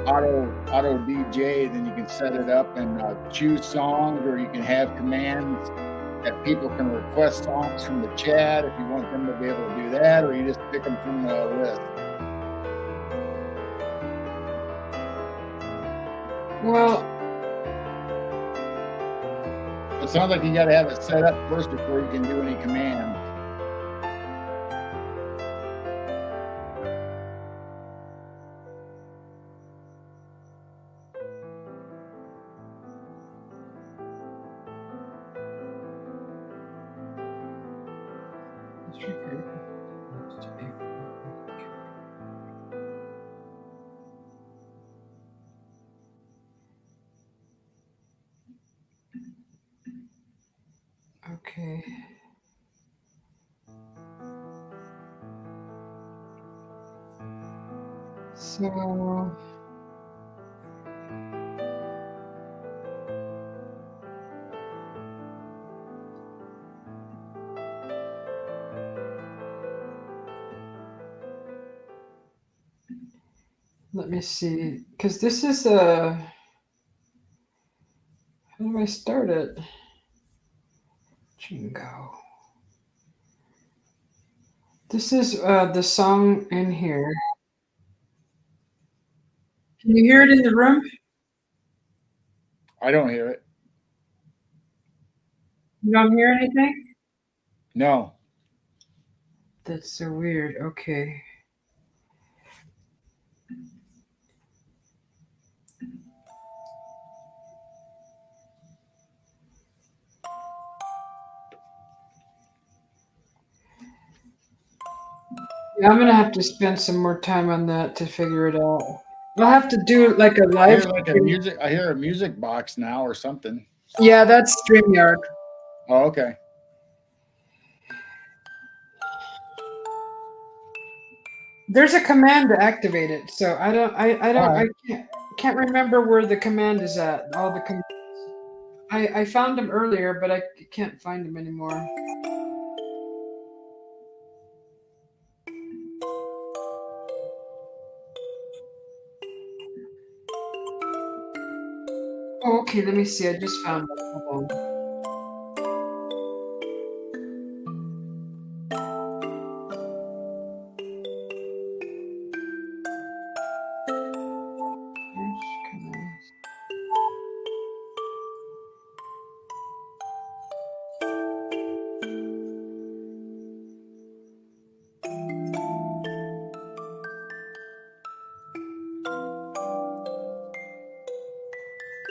B: auto DJ, then you can set it up and choose songs, or you can have commands that people can request songs from the chat if you want them to be able to do that, or you just pick them from the list.
A: Well,
B: it sounds like you got to have it set up first before you can do any commands.
A: okay. So let me see, because this is how do I start it? Jingo. This is the song in here. Can you hear it in the room?
B: I don't hear it.
A: You don't hear anything?
B: No.
A: That's so weird. Okay. Yeah, I'm gonna have to spend some more time on that to figure it out. I'll have to do like a
B: I
A: live.
B: hear I hear a music box now or something.
A: Yeah, that's StreamYard.
B: Oh, okay.
A: There's a command to activate it, so I can't remember where the command is at. All the I found them earlier, but I can't find them anymore. Oh, okay. Let me see. I just found it. Hold on. Here's commands.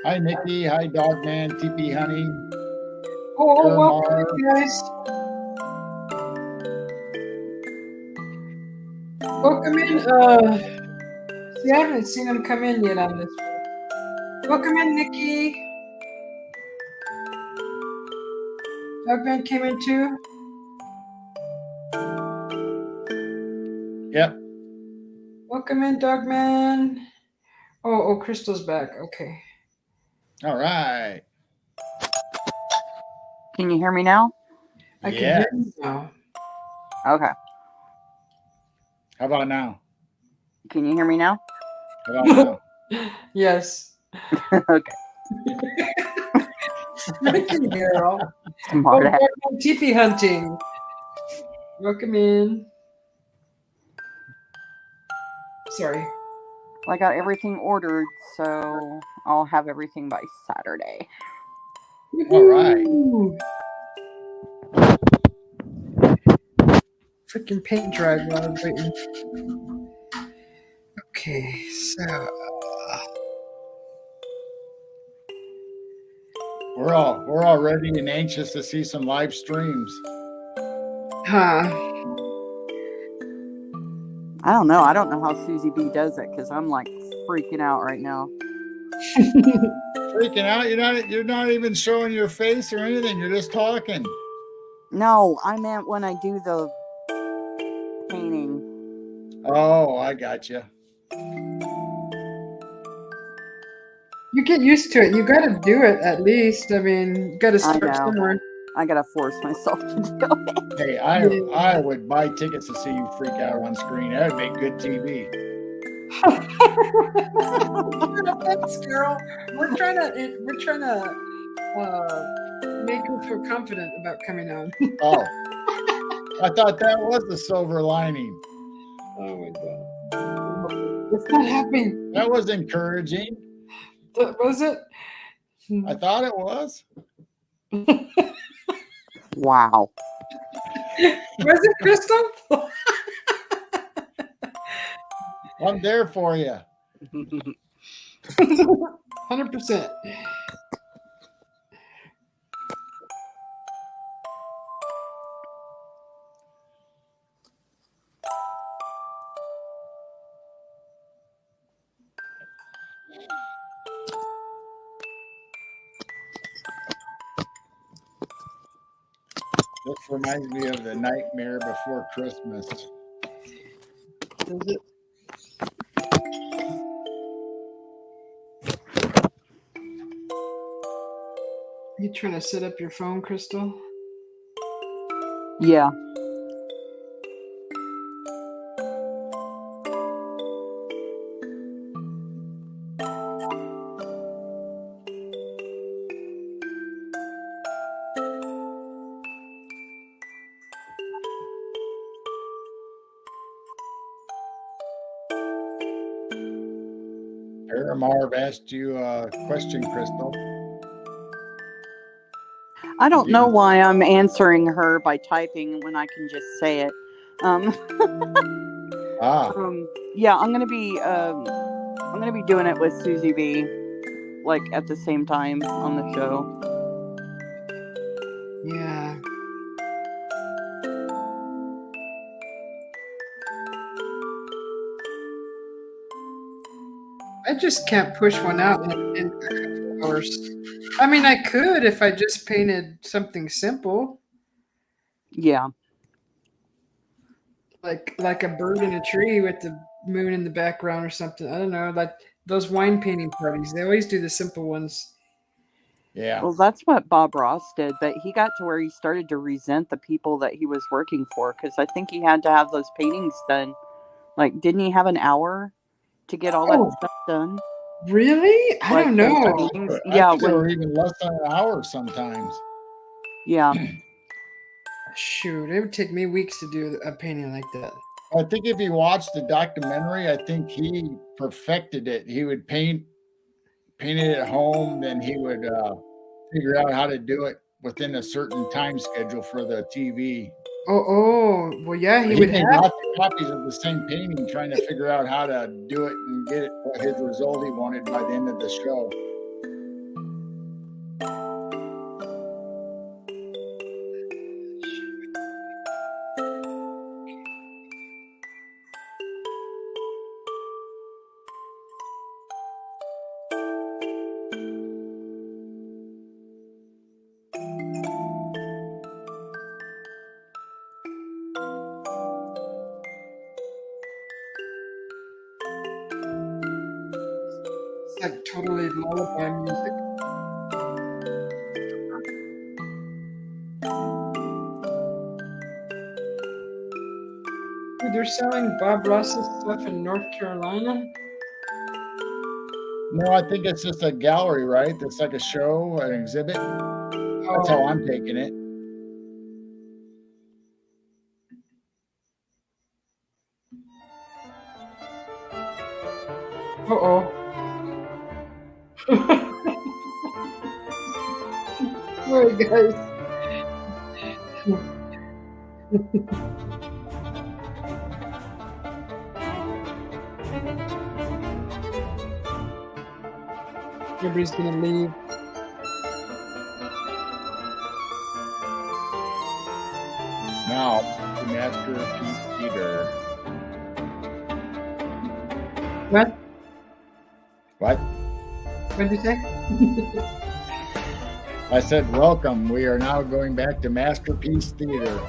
B: Hi, Nikki. Hi, Dogman. TP Honey.
A: Oh, welcome, guys. Welcome in. See, I haven't seen them come in yet on this one. Welcome in, Nikki. Dogman came in too.
B: Yep.
A: Welcome in, Dogman. Oh, Crystal's back. Okay.
B: All right.
C: Can you hear me now?
A: I can hear you now.
C: Okay.
B: How about now?
C: Can you hear me now?
B: How about now?
A: Yes.
C: Okay.
A: I can hear all.
C: Smart ass.
A: TP hunting. Welcome in. Sorry.
C: Well, I got everything ordered, so I'll have everything by Saturday.
B: All right.
A: Freaking paint drive while I was waiting. Okay, so
B: we're all ready and anxious to see some live streams.
C: I don't know. I don't know how Susie B does it because I'm like freaking out right now.
B: Freaking out? You're not even showing your face or anything. You're just talking.
C: No, I meant when I do the painting.
B: Oh, I got you.
A: You get used to it. You got to do it at least. I mean, you got to start
C: know.
A: somewhere.
C: I gotta force myself to do it.
B: Hey, I would buy tickets to see you freak out on screen. That would make good TV.
A: Thanks, girl. We're trying to make you feel confident about coming on.
B: Oh, I thought that was the silver lining.
A: Oh my god, it's not happening.
B: That was encouraging.
A: Was it?
B: I thought it was.
C: Wow.
A: Was it, Crystal?
B: I'm there for you.
A: 100%.
B: This reminds me of the Nightmare Before Christmas.
A: Is it? You trying to set up your phone, Crystal?
C: Yeah.
B: Paramarv asked you a question, Crystal.
C: I don't know why I'm answering her by typing when I can just say it. Yeah, I'm gonna be doing it with Susie B, like at the same time on the show.
A: Yeah. I just can't push one out in a couple hours. I mean, I could if I just painted something simple,
C: Yeah.
A: like a bird in a tree with the moon in the background or something. I don't know, like those wine painting parties. They always do the simple ones.
B: Yeah.
C: Well, that's what Bob Ross did, but he got to where he started to resent the people that he was working for, because I think he had to have those paintings done. Like, didn't he have an hour to get all that stuff done?
A: Really? I don't know.
C: Yeah,
B: I think they were even less than an hour sometimes.
C: Yeah.
A: Shoot, it would take me weeks to do a painting like that.
B: I think if you watch the documentary, I think he perfected it. He would paint it at home, then he would figure out how to do it within a certain time schedule for the TV.
A: Oh, well, yeah, he would
B: made
A: have
B: lots of copies of the same painting, trying to figure out how to do it and get it what his result he wanted by the end of the show.
A: like totally lullaby music. Dude, they're selling Bob Ross's stuff in North Carolina.
B: No, I think it's just a gallery, right? It's like a show, an exhibit. That's how I'm taking it.
A: Uh-oh. Sorry, guys. Everybody's gonna leave.
B: Now, the Masterpiece Theater.
A: What?
B: What?
A: What did you say?
B: I said, welcome. We are now going back to Masterpiece Theater.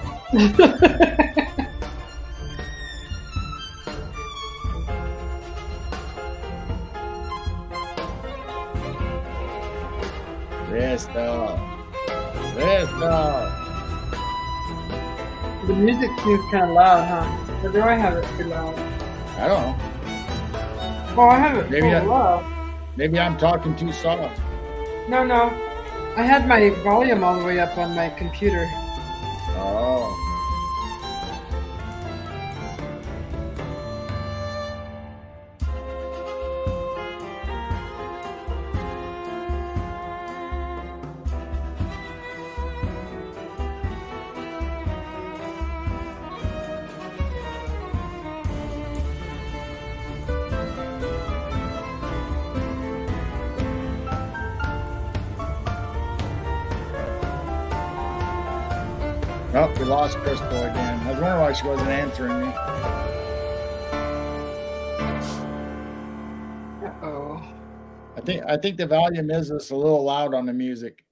B: Resta. Resta.
A: The music seems kind of loud, huh? Or do I have it too loud?
B: I don't know.
A: Oh, I have it
B: Maybe
A: full loud.
B: Maybe I'm talking too soft.
A: No, no. I had my volume all the way up on my computer.
B: Oh. Oh, we lost Crystal again. I was wondering why she wasn't answering me.
A: Uh-oh.
B: I think the volume is just a little loud on the music.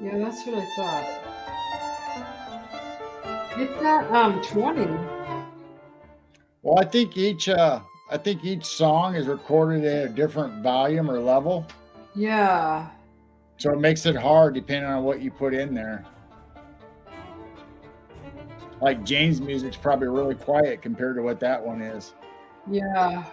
A: Yeah, that's what I thought. It's at 20.
B: Well, I think each song is recorded at a different volume or level,
A: Yeah.
B: so it makes it hard depending on what you put in there. Like Jane's music's probably really quiet compared to what that one is.
A: Yeah.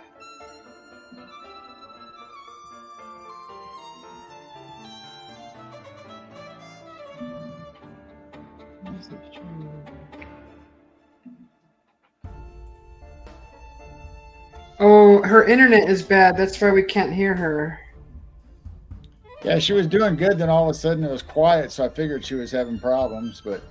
A: Oh, her internet is bad. That's why we can't hear her.
B: Yeah, she was doing good, then all of a sudden it was quiet, so I figured she was having problems, but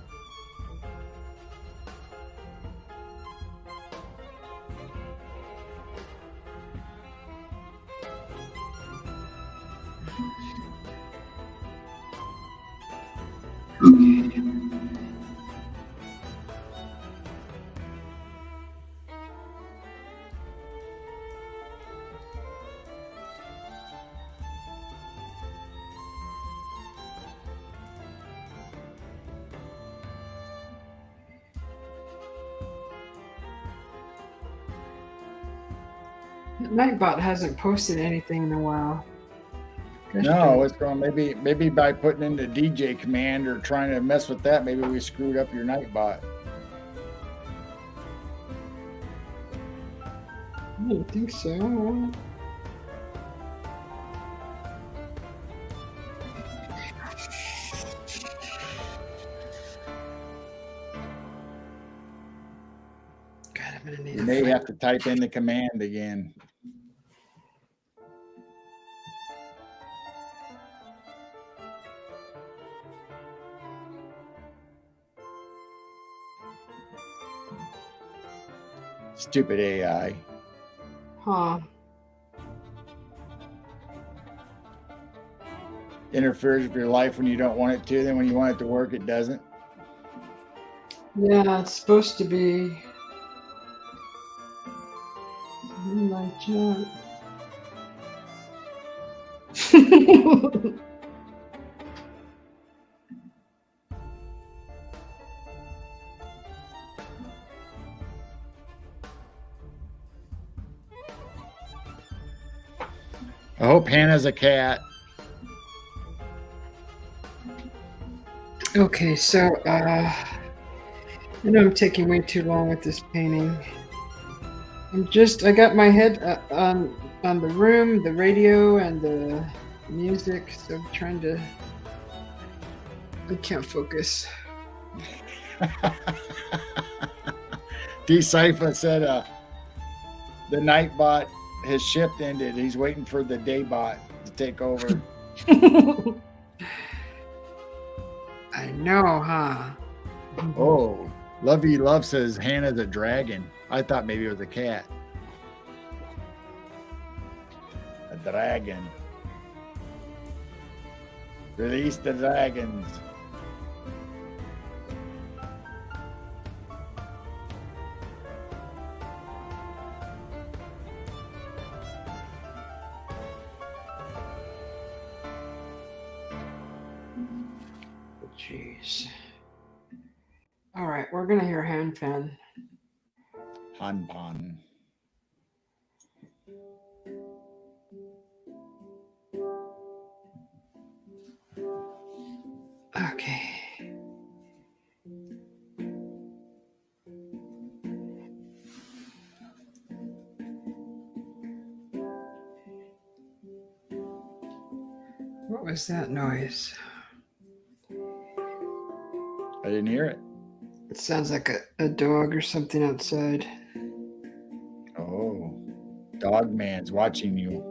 A: Nightbot hasn't posted anything in a while.
B: no, it's going maybe by putting in the DJ command or trying to mess with that, maybe we screwed up your Nightbot.
A: I don't think so. God, I'm gonna need
B: You may have to type in the command again. Stupid AI.
A: Huh.
B: Interferes with your life when you don't want it to, then when you want it to work, it doesn't.
A: Yeah, it's supposed to be. My job.
B: I hope Hannah's a cat.
A: Okay, so I know I'm taking way too long with this painting. I got my head on the room, the radio, and the music, so I'm trying to. I can't focus.
B: D-Cypher said the Nightbot, his shift ended. He's waiting for the Daybot to take over.
A: I know, huh?
B: Oh, Lovey Love says Hannah's a dragon. I thought maybe it was a cat. A dragon. Release the dragons.
A: Jeez. All right, we're gonna hear hand fan.
B: Hanpan.
A: What was that noise?
B: I didn't hear it.
A: It sounds like a dog or something outside.
B: Oh, dog man's watching you.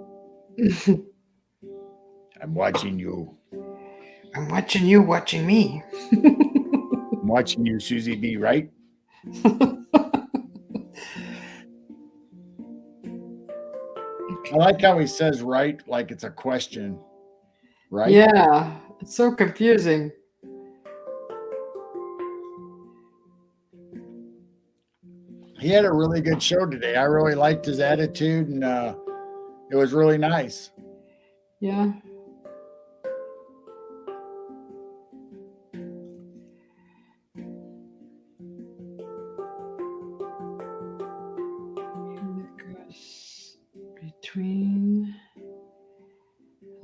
B: I'm watching you.
A: I'm watching you watching me.
B: I'm watching you, Susie B. Right? I like how he says right like it's a question. Right?
A: Yeah, it's so confusing.
B: He had a really good show today. I really liked his attitude, and it was really nice.
A: Yeah. Between.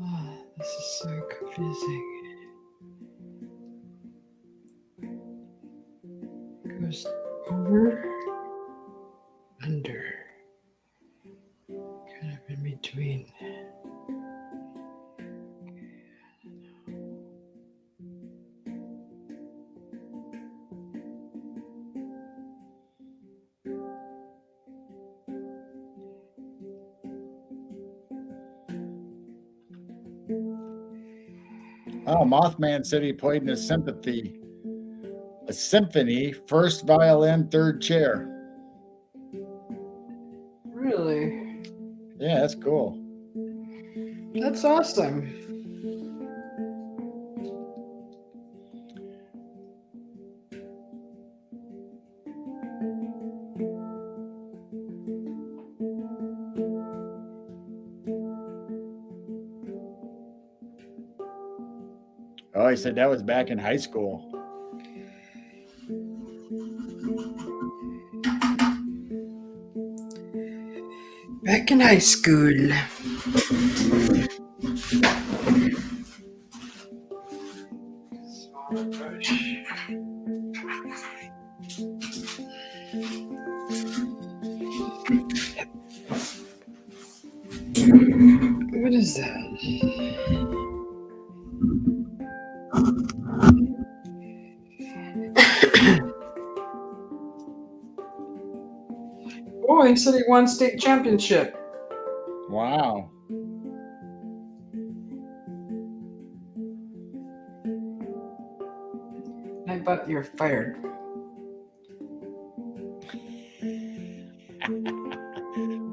A: Oh, this is so confusing. Goes over, under, kind of in between.
B: Oh, Mothman said he played in a symphony, first violin, third chair.
A: Really?
B: Yeah, that's cool.
A: That's awesome.
B: Oh, he said that was back in high school.
A: Back in high school. What is that? Oh, he said he won state championship.
B: Wow.
A: I bet you're fired.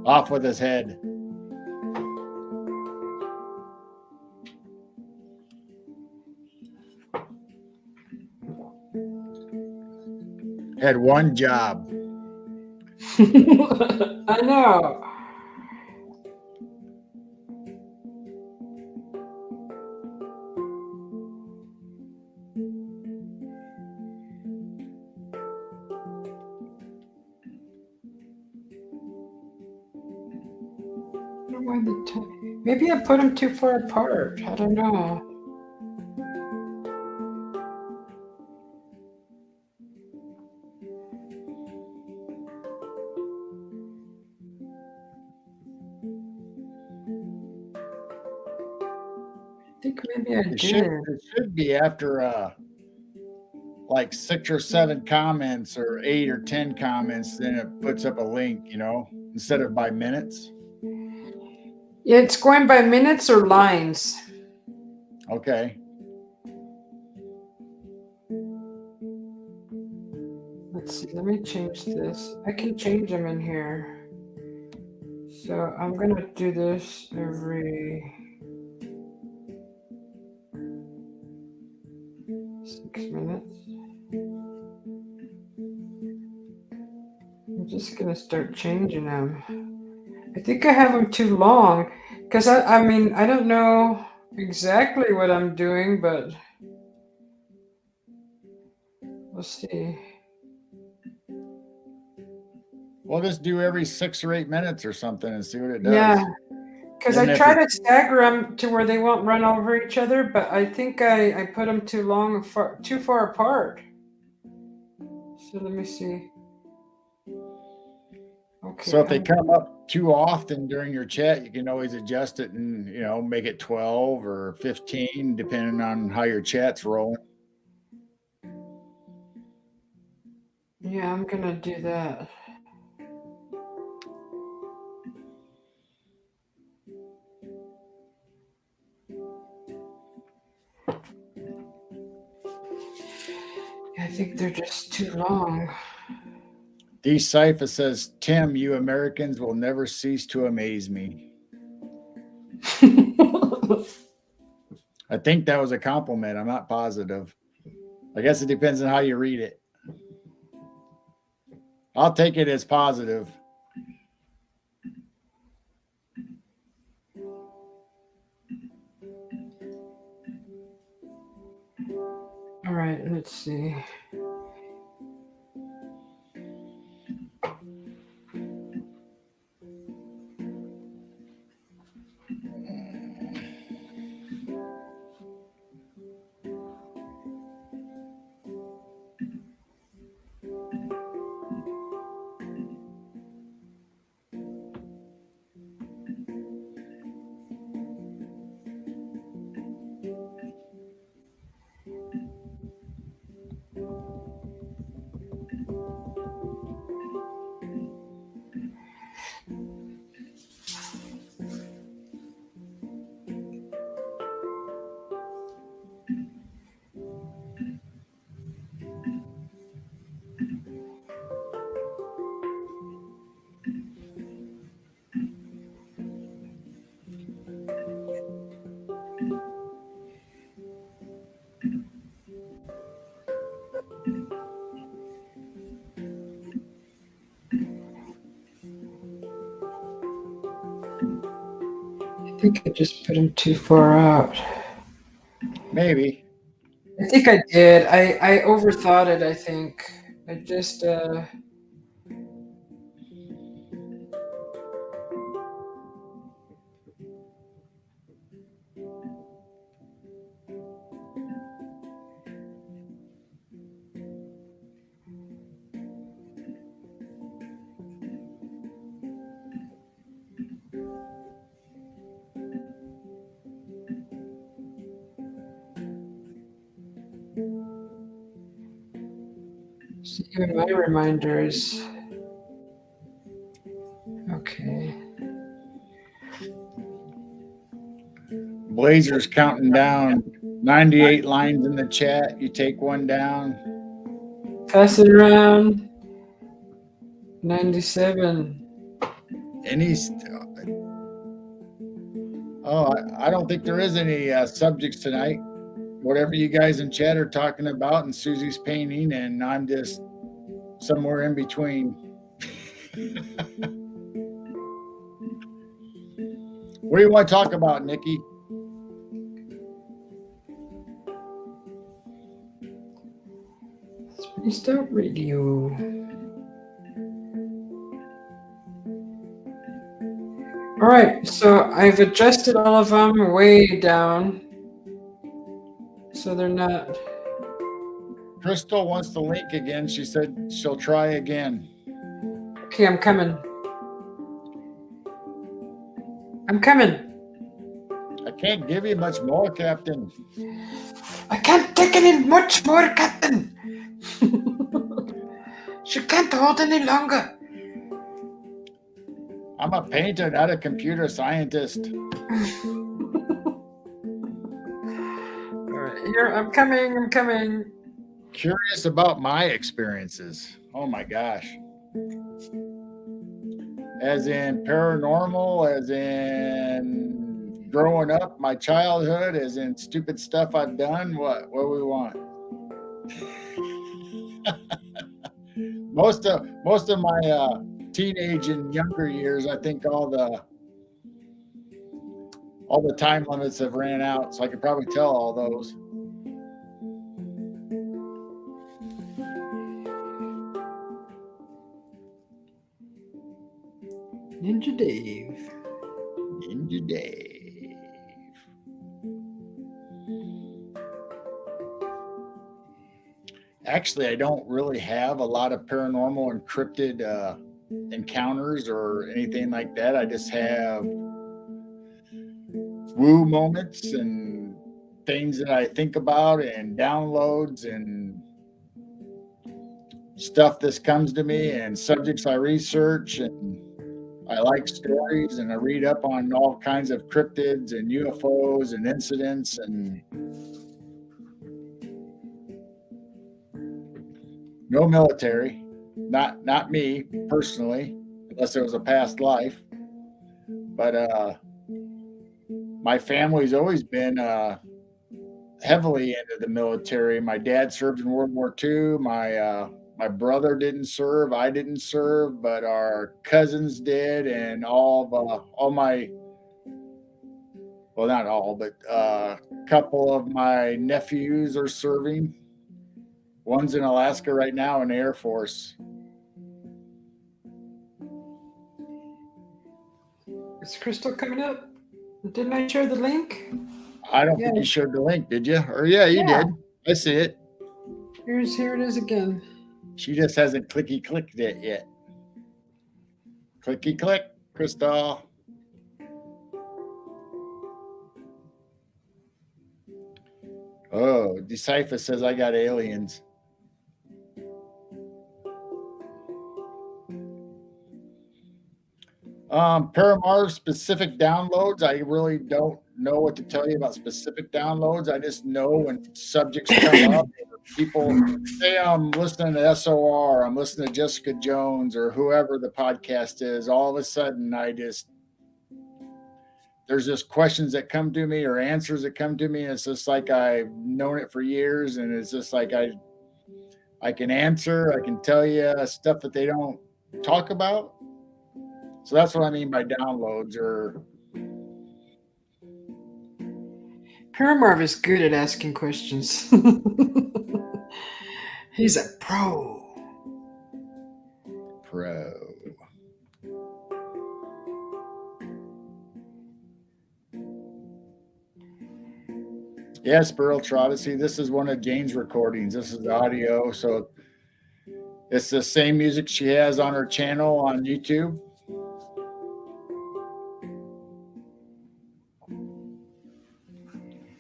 B: Off with his head. Had one job.
A: I know. Maybe I put them too far apart. I don't know. I think maybe I did.
B: It should be after like 6 or 7 comments or 8 or 10 comments, then it puts up a link, instead of by minutes.
A: Yeah, it's going by minutes or lines.
B: Okay.
A: Let's see, let me change this. I can change them in here. So I'm gonna do this every 6 minutes. I'm just gonna start changing them. I think I have them too long because I mean, I don't know exactly what I'm doing, but we'll see.
B: We'll just do every 6 or 8 minutes or something and see what it does.
A: Yeah, because I try to stagger them to where they won't run over each other, but I think I put them too far apart. So let me see. Okay.
B: So if they come up too often during your chat, you can always adjust it and, make it 12 or 15, depending on how your chat's rolling.
A: Yeah, I'm gonna do that. I think they're just too long.
B: D Cypher says, Tim, you Americans will never cease to amaze me. I think that was a compliment. I'm not positive. I guess it depends on how you read it. I'll take it as positive.
A: All right, let's see. I think I just put him too far out.
B: Maybe.
A: I think I did. I overthought it, I think. I just see even my reminders. Okay.
B: Blazer's counting down 98 lines in the chat. You take one down.
A: Pass it around. 97.
B: And he's. I don't think there is any subjects tonight. Whatever you guys in chat are talking about, and Susie's painting, and I'm just somewhere in between. What do you want to talk about, Nikki?
A: Spaced out radio. All right, so I've adjusted all of them way down, so they're not.
B: Crystal wants the link again. She said she'll try again.
A: Okay, I'm coming. I'm coming.
B: I can't give you much more, Captain.
A: I can't take any much more, Captain. She can't hold any longer.
B: I'm a painter, not a computer scientist.
A: All right, here, I'm coming.
B: Curious about my experiences. Oh my gosh. As in paranormal, as in growing up, my childhood, as in stupid stuff I've done. What do we want? Most of my teenage and younger years, I think all the time limits have ran out, so I could probably tell all those.
A: Ninja Dave.
B: Actually, I don't really have a lot of paranormal encrypted encounters or anything like that. I just have woo moments and things that I think about and downloads and stuff that comes to me and subjects I research, and I like stories and I read up on all kinds of cryptids and UFOs and incidents, and no military, not me personally, unless it was a past life. But my family's always been heavily into the military. My dad served in World War II. My brother didn't serve. I didn't serve, but our cousins did, and all my, well, not all, but a couple of my nephews are serving. One's in Alaska right now in the Air Force.
A: Is Crystal coming up? Didn't I share the link?
B: I don't think you shared the link, did you? Or yeah, you did. I see it.
A: Here it is again.
B: She just hasn't clicked it yet. Clicky click, Crystal. Oh, Decipher says I got aliens. Paramar specific downloads. I really don't know what to tell you about specific downloads. I just know when subjects come up, people say I'm listening to SOR, I'm listening to Jessica Jones or whoever the podcast is. All of a sudden, there's just questions that come to me or answers that come to me. And it's just like I've known it for years, and it's just like I can answer, I can tell you stuff that they don't talk about. So that's what I mean by downloads. Or
A: Paramarv is good at asking questions. He's a pro.
B: Yes, Burl Trotta. See, this is one of Jane's recordings. This is the audio. So it's the same music she has on her channel on YouTube.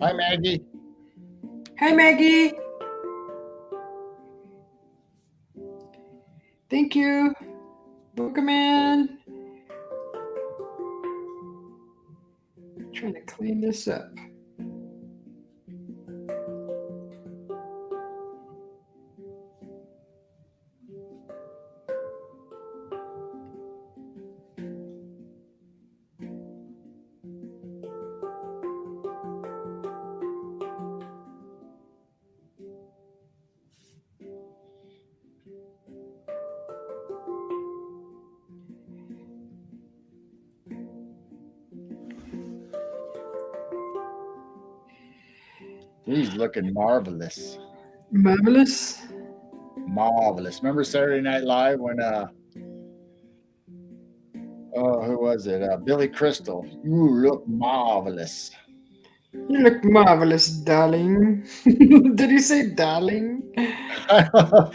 B: Hi, Maggie.
A: Hi, Maggie. Thank you. Welcome in. Trying to clean this up.
B: He's looking marvelous.
A: Marvelous.
B: Marvelous. Remember Saturday Night Live when who was it? Billy Crystal. You look marvelous.
A: You look marvelous, darling. Did he say darling?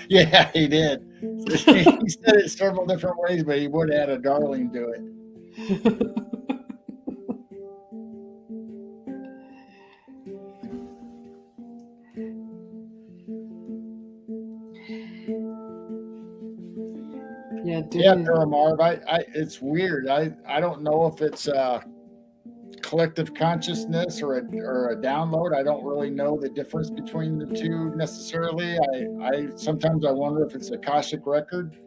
B: Yeah, he did. He said it several different ways, but he would add a darling to it. Yeah, Paramarv. It's weird. I don't know if it's collective consciousness or a download. I don't really know the difference between the two necessarily. I sometimes I wonder if it's a Akashic record,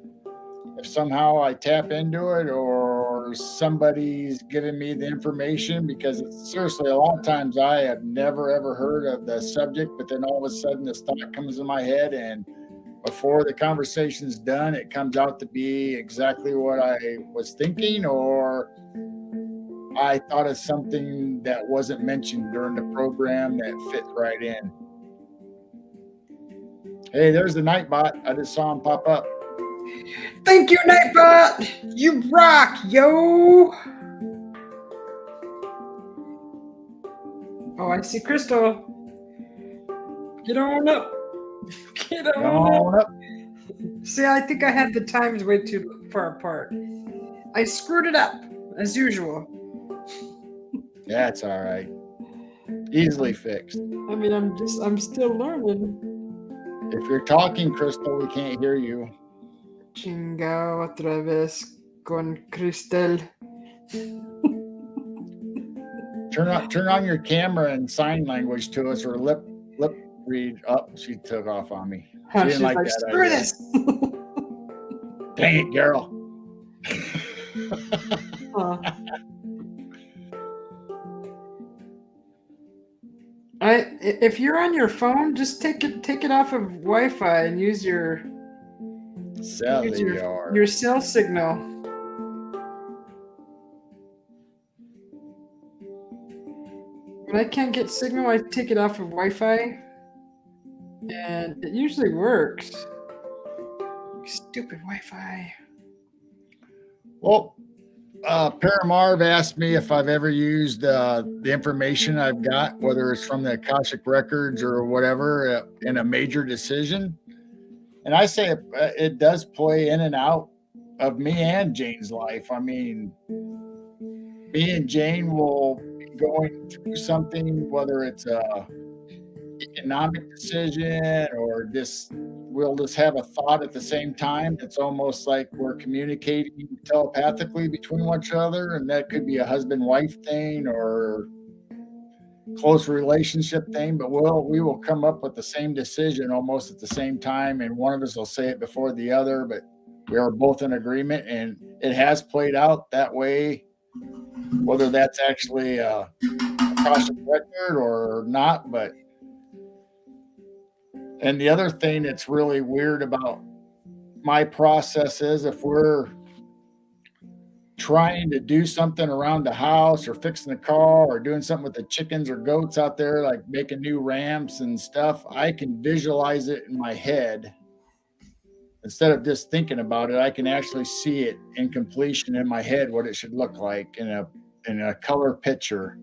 B: if somehow I tap into it, or somebody's giving me the information, because seriously, a lot of times I have never ever heard of the subject, but then all of a sudden this thought comes in my head, and before the conversation's done, it comes out to be exactly what I was thinking, or I thought of something that wasn't mentioned during the program that fit right in. Hey, there's the Nightbot. I just saw him pop up.
A: Thank you, Nightbot. You rock, yo. Oh, I see Crystal. Get on up. Get on up. See, I think I had the times way too far apart. I screwed it up as usual.
B: That's all right. Easily fixed.
A: I mean, I'm still learning.
B: If you're talking, Crystal, we can't hear you.
A: Chinga otra vez con Cristel.
B: Turn on your camera and sign language to us, or lip read. Oh, she took off on me. She didn't
A: She's
B: like
A: like,
B: that
A: screw
B: idea.
A: this.
B: Dang it, Carol.
A: If you're on your phone, just take it off of Wi-Fi and use your cell signal. When I can't get signal, I take it off of Wi-Fi, and it usually works. Stupid Wi-Fi.
B: Well, Paramarv asked me if I've ever used the information I've got, whether it's from the Akashic Records or whatever, in a major decision. And I say it does play in and out of me and Jane's life. I mean, me and Jane will be going through something, whether it's a economic decision or we'll just have a thought at the same time. It's almost like we're communicating telepathically between each other, and that could be a husband-wife thing or close relationship thing, but we will come up with the same decision almost at the same time, and one of us will say it before the other, but we are both in agreement, and it has played out that way, whether that's actually a Akashic record or not. And the other thing that's really weird about my process is if we're trying to do something around the house or fixing the car or doing something with the chickens or goats out there, like making new ramps and stuff, I can visualize it in my head. Instead of just thinking about it, I can actually see it in completion in my head, what it should look like in a color picture.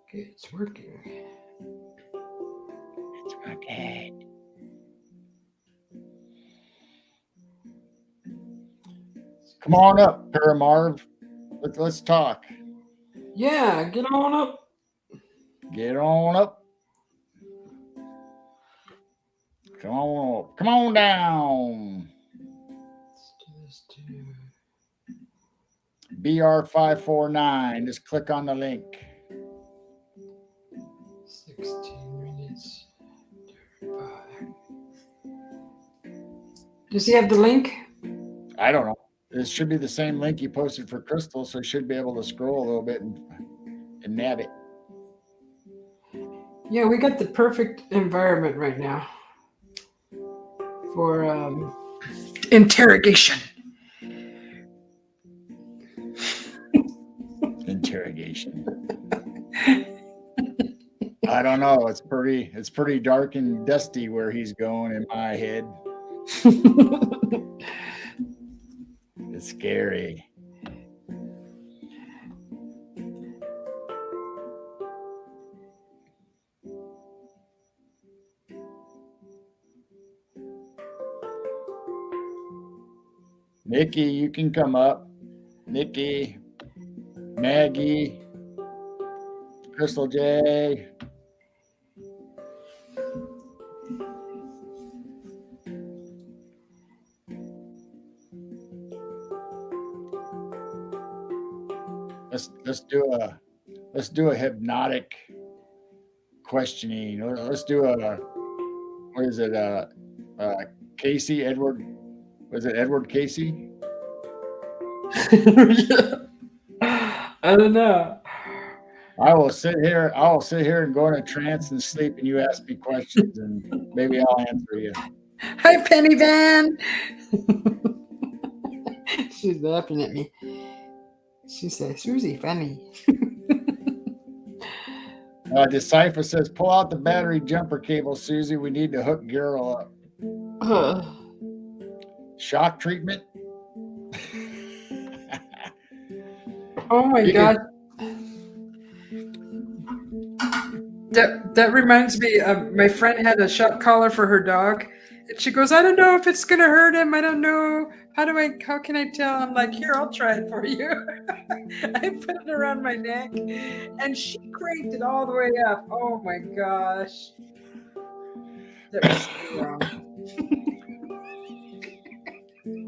A: Okay, it's working.
B: It's working. Come on up, Paramarv. Let's talk.
A: Yeah, get on up.
B: Get on up. Come on up. Come on down.
A: Let's do this too.
B: BR549. Just click on the link.
A: 16 minutes. 35. Does he have the link?
B: I don't know. This should be the same link you posted for Crystal, so you should be able to scroll a little bit and nab it.
A: Yeah, we got the perfect environment right now for interrogation.
B: Interrogation. I don't know. It's pretty dark and dusty where he's going in my head. It's scary. Nikki, you can come up. Nikki, Maggie, Crystal J. Let's do a hypnotic questioning. Let's do what is it? Casey Edward. Was it Edward Casey?
A: I don't know.
B: I will sit here and go in a trance and sleep, and you ask me questions, and maybe I'll answer you.
A: Hi, Penny Van. She's laughing at me. She says, Susie, funny.
B: Decipher says, pull out the battery jumper cable, Susie. We need to hook Gerald up. Shock treatment?
A: Oh my God. That reminds me. My friend had a shock collar for her dog, and she goes, "I don't know if it's gonna hurt him. I don't know. How can I tell?" I'm like, "Here, I'll try it for you." I put it around my neck, and she cranked it all the way up. Oh my gosh, that was so wrong.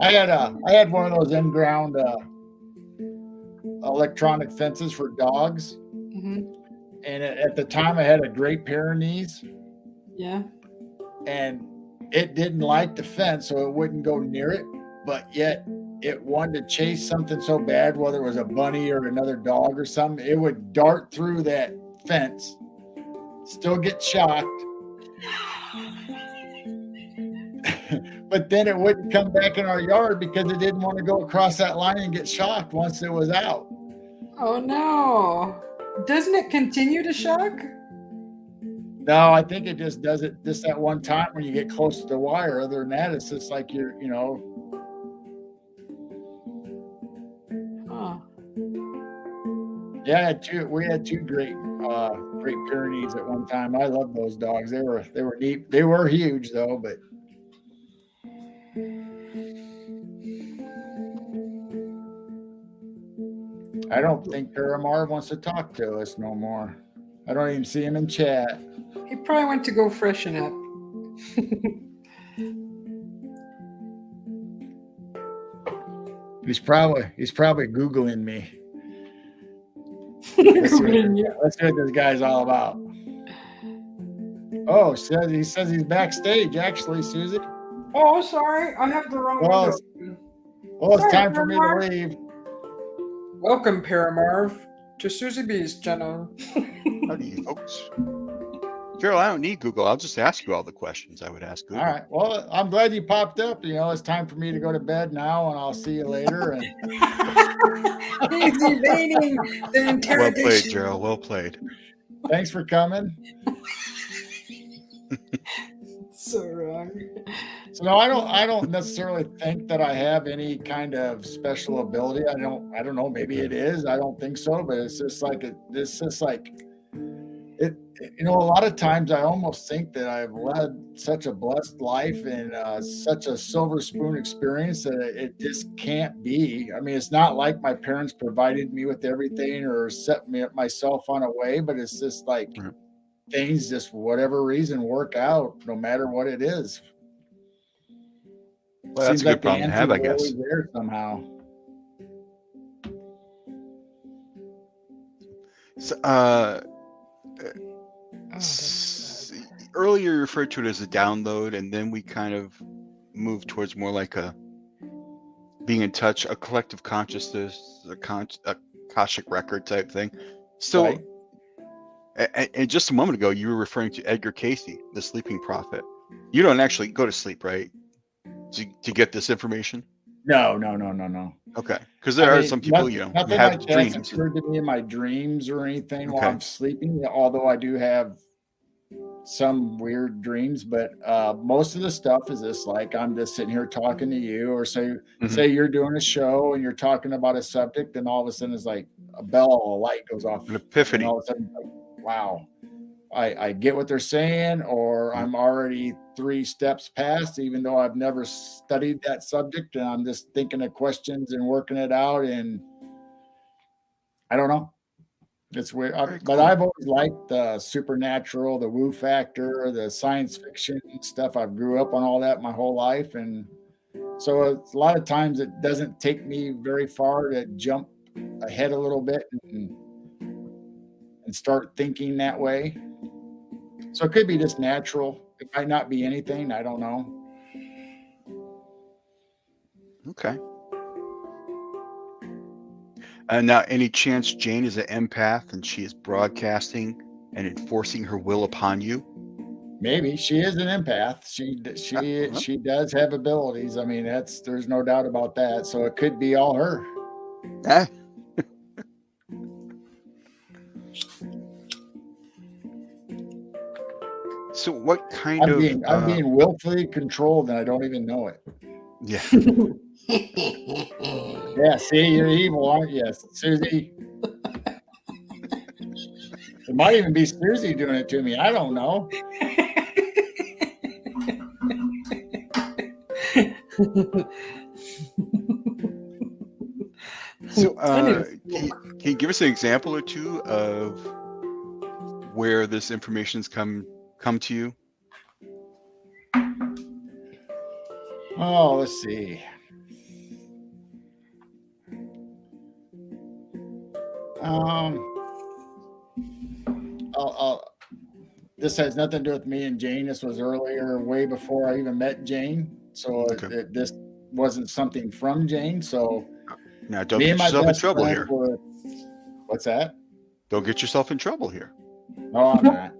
B: I had one of those in-ground electronic fences for dogs,
A: Hmm.
B: and at the time I had a Great Pyrenees,
A: Yeah.
B: and it didn't like the fence, so it wouldn't go near it. But yet it wanted to chase something so bad, whether it was a bunny or another dog or something, it would dart through that fence, still get shocked, but then it wouldn't come back in our yard because it didn't want to go across that line and get shocked once it was out.
A: Oh no! Doesn't it continue to shock?
B: No, I think it just does it just that one time when you get close to the wire. Other than that, it's just like you're,
A: Huh.
B: yeah, we had two Great Pyrenees at one time. I loved those dogs. They were neat. They were huge though, but I don't think Paramar wants to talk to us no more. I don't even see him in chat.
A: He probably went to go freshen up.
B: He's probably Googling me.
A: Yeah.
B: Let's see what this guy's all about. Oh, he says he's backstage, actually, Susie.
A: Oh, sorry, I have the wrong
B: Well,
A: window.
B: It's
A: Sorry,
B: time for me to
A: Paramar.
B: leave.
A: Welcome, Paramarv, to Susie B's channel.
D: Howdy, you folks. Carol, I don't need Google. I'll just ask you all the questions I would ask Google.
B: All right. Well, I'm glad you popped up. It's time for me to go to bed now, and I'll see you later. And
A: He's evading the
D: Well
A: interrogation.
D: played, Gerald. Well played.
B: thanks for coming.
A: So wrong.
B: So no, I don't necessarily think that I have any kind of special ability. I don't know. Maybe it is. I don't think so. But it's just like it. A lot of times I almost think that I've led such a blessed life and such a silver spoon experience that it just can't be. I mean, it's not like my parents provided me with everything or set me up myself on a way, but it's just like things just for whatever reason work out no matter what it is.
D: Well, that's
B: Seems
D: a good
B: like the
D: problem to have,
B: answer's
D: I guess.
B: always there somehow.
D: So, earlier you referred to it as a download, and then we kind of moved towards more like a being in touch, a collective consciousness, a Akashic record type thing. So,
B: Right.
D: and just a moment ago, you were referring to Edgar Casey, the sleeping prophet. You don't actually go to sleep, right? To get this information?
B: No.
D: Okay, because there are some people, who
B: nothing
D: have
B: like that's
D: dreams.
B: occurred to me in my dreams or anything while
D: Okay.
B: I'm sleeping. Although I do have some weird dreams, but most of the stuff is just like I'm just sitting here talking to you, or say you're doing a show and you're talking about a subject, and all of a sudden it's like a bell, a light goes off,
D: An epiphany.
B: and all of a sudden, like, wow. I get what they're saying, or I'm already 3 steps past, even though I've never studied that subject, and I'm just thinking of questions and working it out. And I don't know. It's weird.
D: Very
B: But
D: cool.
B: I've always liked the supernatural, the woo factor, the science fiction stuff. I grew up on all that my whole life. And so a lot of times it doesn't take me very far to jump ahead a little bit and start thinking that way. So it could be just natural. It might not be anything. I don't know.
D: Okay. Now, any chance Jane is an empath and she is broadcasting and enforcing her will upon you?
B: Maybe she is an empath. She does have abilities. I mean, there's no doubt about that. So it could be all her.
D: Eh? So what kind
B: I'm
D: of
B: being willfully controlled, and I don't even know it.
D: yeah.
B: Yeah, see, you're evil, aren't you, Susie? The might even be Susie doing it to me. I don't know.
D: So,
A: Anyway,
D: can you give us an example or two of where this information's come to you?
B: Oh, let's see. This has nothing to do with me and Jane. This was earlier, way before I even met Jane. So
D: Okay.
B: this wasn't something from Jane. So
D: Now, don't
B: me
D: get
B: and my
D: yourself in
B: best
D: trouble
B: friend
D: here.
B: were. What's that?
D: Don't get yourself in trouble here.
B: No, I'm not.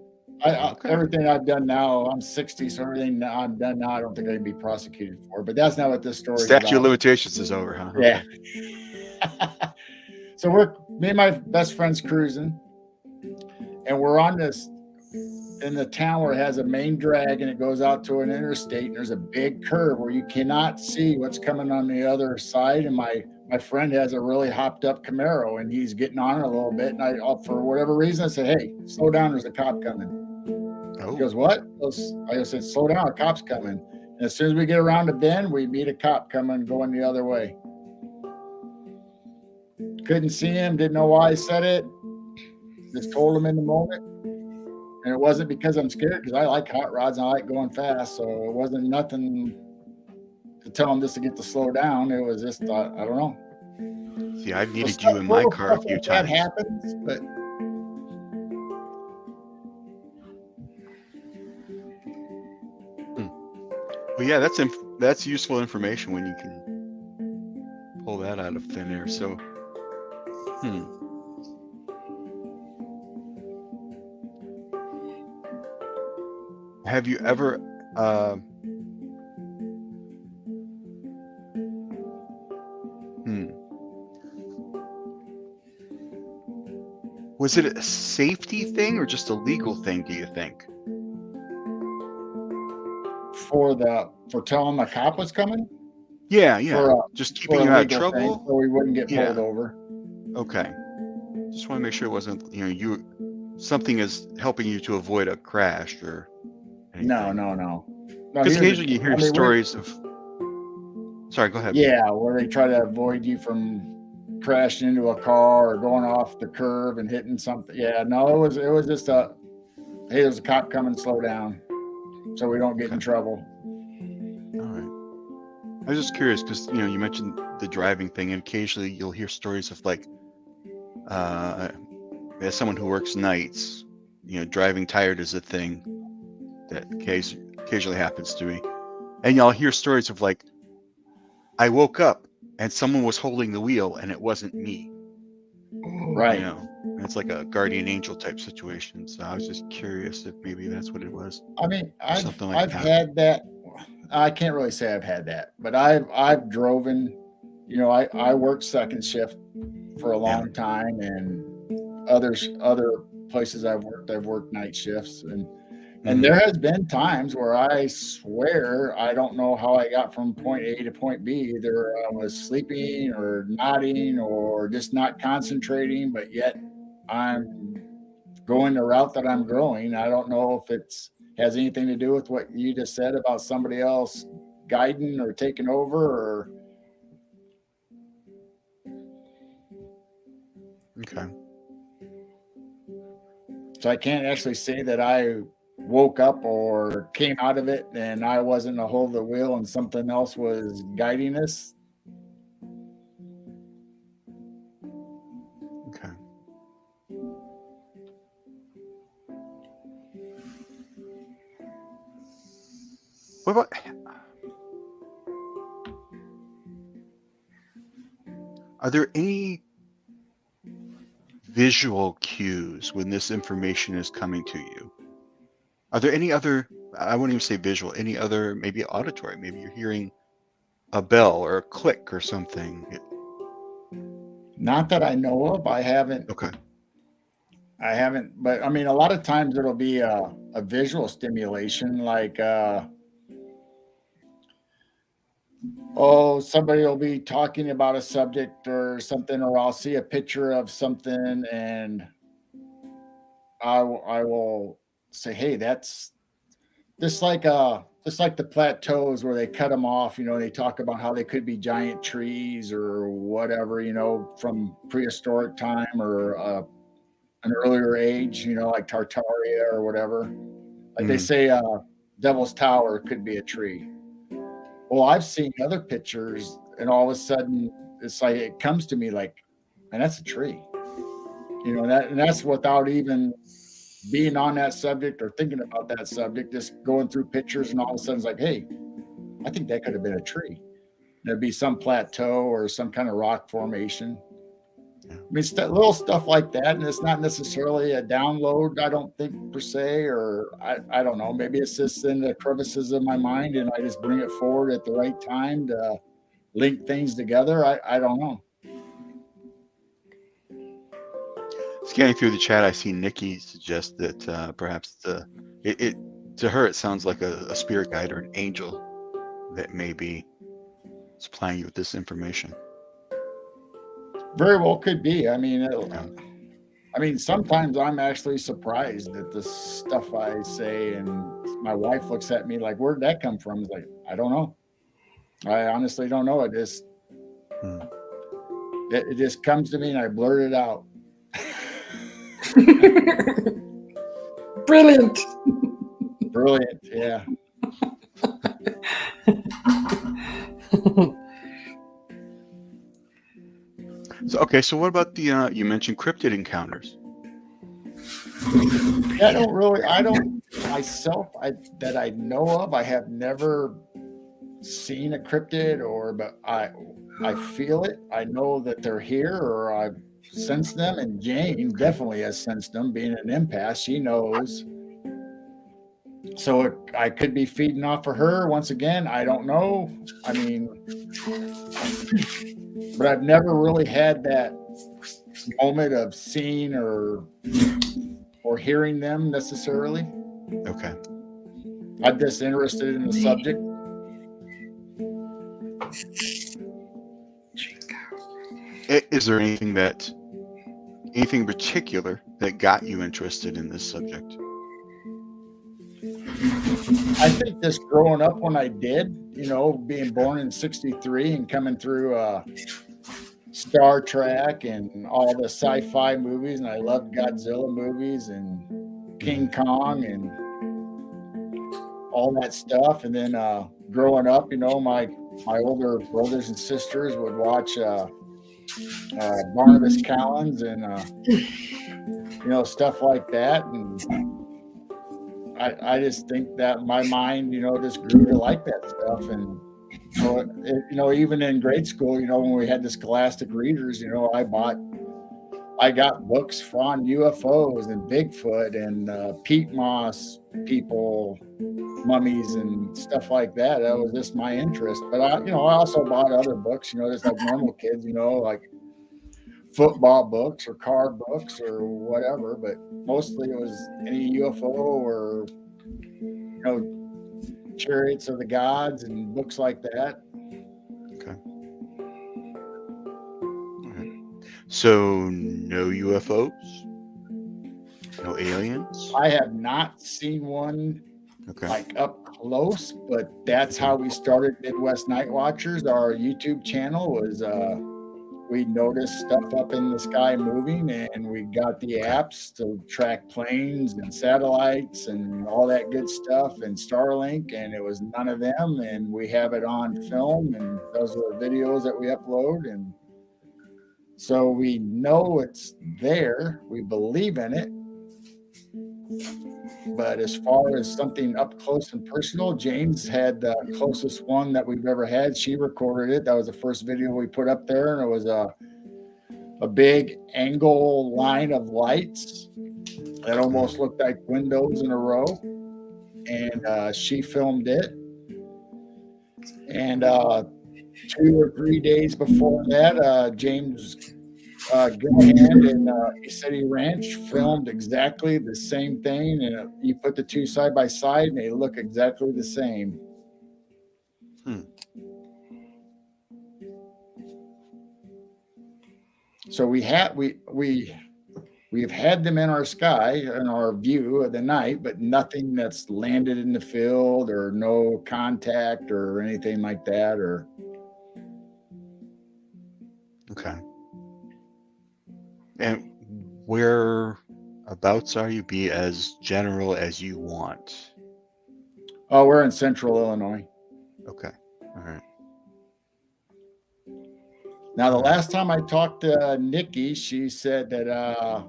D: Okay.
B: Everything I've done now, I'm 60, so everything I've done now, I don't think I can be prosecuted for. But that's not what this story is
D: Statute of
B: about.
D: limitations is over, huh?
B: Yeah. So me and my best friend's cruising, and we're on this in the town where it has a main drag and it goes out to an interstate, and there's a big curve where you cannot see what's coming on the other side. And my friend has a really hopped up Camaro, and he's getting on it a little bit. And I, for whatever reason, I said, "Hey, slow down. There's a cop coming."
D: Oh.
B: He goes, "What?" I said, "Slow down. A cop's coming." And as soon as we get around the bend, we meet a cop coming, going the other way. Couldn't see him. Didn't know why I said it. Just told him in the moment. And it wasn't because I'm scared, because I like hot rods and I like going fast. So it wasn't nothing to tell him just to get to slow down. It was just, I don't know.
D: See, I've needed you in my car a few
B: That
D: times.
B: happens, but
D: Well, yeah, that's useful information when you can pull that out of thin air. So, have you ever was it a safety thing or just a legal thing, do you think?
B: for telling the cop was coming,
D: Yeah. Just
B: for
D: keeping
B: a
D: you out of
B: legal thing,
D: trouble?
B: so we wouldn't get
D: Yeah.
B: pulled over.
D: Okay. Just want to make sure it wasn't, something is helping you to avoid a crash or anything.
B: No.
D: Because occasionally you hear stories of. Sorry, go ahead.
B: Yeah, where they try to avoid you from crashing into a car or going off the curb and hitting something. Yeah, no, it was just hey, there's a cop coming, slow down, so we don't get in trouble.
D: All right. I was just curious because you mentioned the driving thing, and occasionally you'll hear stories of like, as someone who works nights, driving tired is a thing that occasionally happens to me, and y'all hear stories of like, I woke up and someone was holding the wheel and it wasn't me.
B: Right.
D: And it's like a guardian angel type situation. So I was just curious if maybe that's what it was.
B: I mean,
D: Something like
B: I've
D: that.
B: had that. I can't really say I've had that, but I've driven. I worked second shift for a long time, and other places I've worked night shifts, and there has been times where I swear I don't know how I got from point A to point B. Either I was sleeping or nodding or just not concentrating, but yet I'm going the route that I'm going. I don't know if has anything to do with what you just said about somebody else guiding or taking over, or.
D: Okay.
B: So I can't actually say that I woke up or came out of it and I wasn't a hold of the wheel and something else was guiding us.
D: Okay. What about? Are there any visual cues when this information is coming to you? Are there any other, I wouldn't even say visual, any other, maybe auditory, maybe you're hearing a bell or a click or something?
B: Not that I know of. I haven't.
D: Okay.
B: I haven't, but I mean, a lot of times it'll be a visual stimulation, like, somebody will be talking about a subject or something, or I'll see a picture of something and I will say, hey, that's just like the plateaus where they cut them off. They talk about how they could be giant trees or whatever. From prehistoric time or an earlier age. Like Tartaria or whatever. Like they
D: Mm.
B: say, Devil's Tower could be a tree. Well, I've seen other pictures, and all of a sudden, it's like it comes to me like, man, that's a tree. And that's without even being on that subject or thinking about that subject, just going through pictures, and all of a sudden it's like, hey, I think that could have been a tree. There'd be some plateau or some kind of rock formation.
D: Yeah.
B: I mean, little stuff like that, and it's not necessarily a download, I don't think, per se, or I don't know. Maybe it's just in the crevices of my mind, and I just bring it forward at the right time to link things together. I don't know.
D: Scanning through the chat, I see Nikki suggest that perhaps it to her it sounds like a spirit guide or an angel that may be supplying you with this information.
B: Very well could be. I mean,
D: Yeah.
B: sometimes I'm actually surprised at the stuff I say, and my wife looks at me like, "Where'd that come from?" It's like, I don't know. I honestly don't know. It just comes to me, and I blurt it out.
A: Brilliant.
B: Brilliant, yeah.
D: So what about the you mentioned cryptid encounters?
B: I don't myself, that I know of, I have never seen a cryptid, but I feel it. I know that they're here, or I've sensed them, and Jane definitely has sensed them. Being an empath, she knows. So I could be feeding off of her once again. I don't know. I mean, but I've never really had that moment of seeing or hearing them necessarily.
D: Okay.
B: I'm just interested in the subject.
D: Is there anything in particular that got you interested in this subject?
B: I think just growing up when I did, being born in '63 and coming through Star Trek and all the sci-fi movies, and I loved Godzilla movies and King Kong and all that stuff. And then growing up, my older brothers and sisters would watch Barnabas Collins and stuff like that. And I just think that my mind, just grew to like that stuff. And even in grade school, when we had the Scholastic readers, I got books on UFOs and Bigfoot and Pete Moss people, mummies and stuff like that. That was just my interest. But I also bought other books, just like normal kids, like football books or car books or whatever. But mostly it was any UFO or Chariots of the Gods and books like that.
D: Okay. All right. So no UFOs, no aliens.
B: I have not seen one like up close, but that's how we started Midwest Night Watchers. Our YouTube channel was we noticed stuff up in the sky moving, and we got the apps to track planes and satellites and all that good stuff, and Starlink, and it was none of them. And we have it on film, and those are the videos that we upload. And so we know it's there. We believe in it. But as far as something up close and personal, Jane's had the closest one that we've ever had. She recorded it. That was the first video we put up there, and it was a big angle line of lights that almost looked like windows in a row. And she filmed it. And 2 or 3 days before that, James Gilhand and City Ranch filmed exactly the same thing, and you put the two side by side, and they look exactly the same. So we we've had them in our sky, in our view of the night, but nothing that's landed in the field or no contact or anything like that. Or
D: Okay. And whereabouts are you? Be as general as you want.
B: oh, we're in Central Illinois.
D: Okay. All right.
B: Now, the
D: All right.
B: last time I talked to Nikki, she said that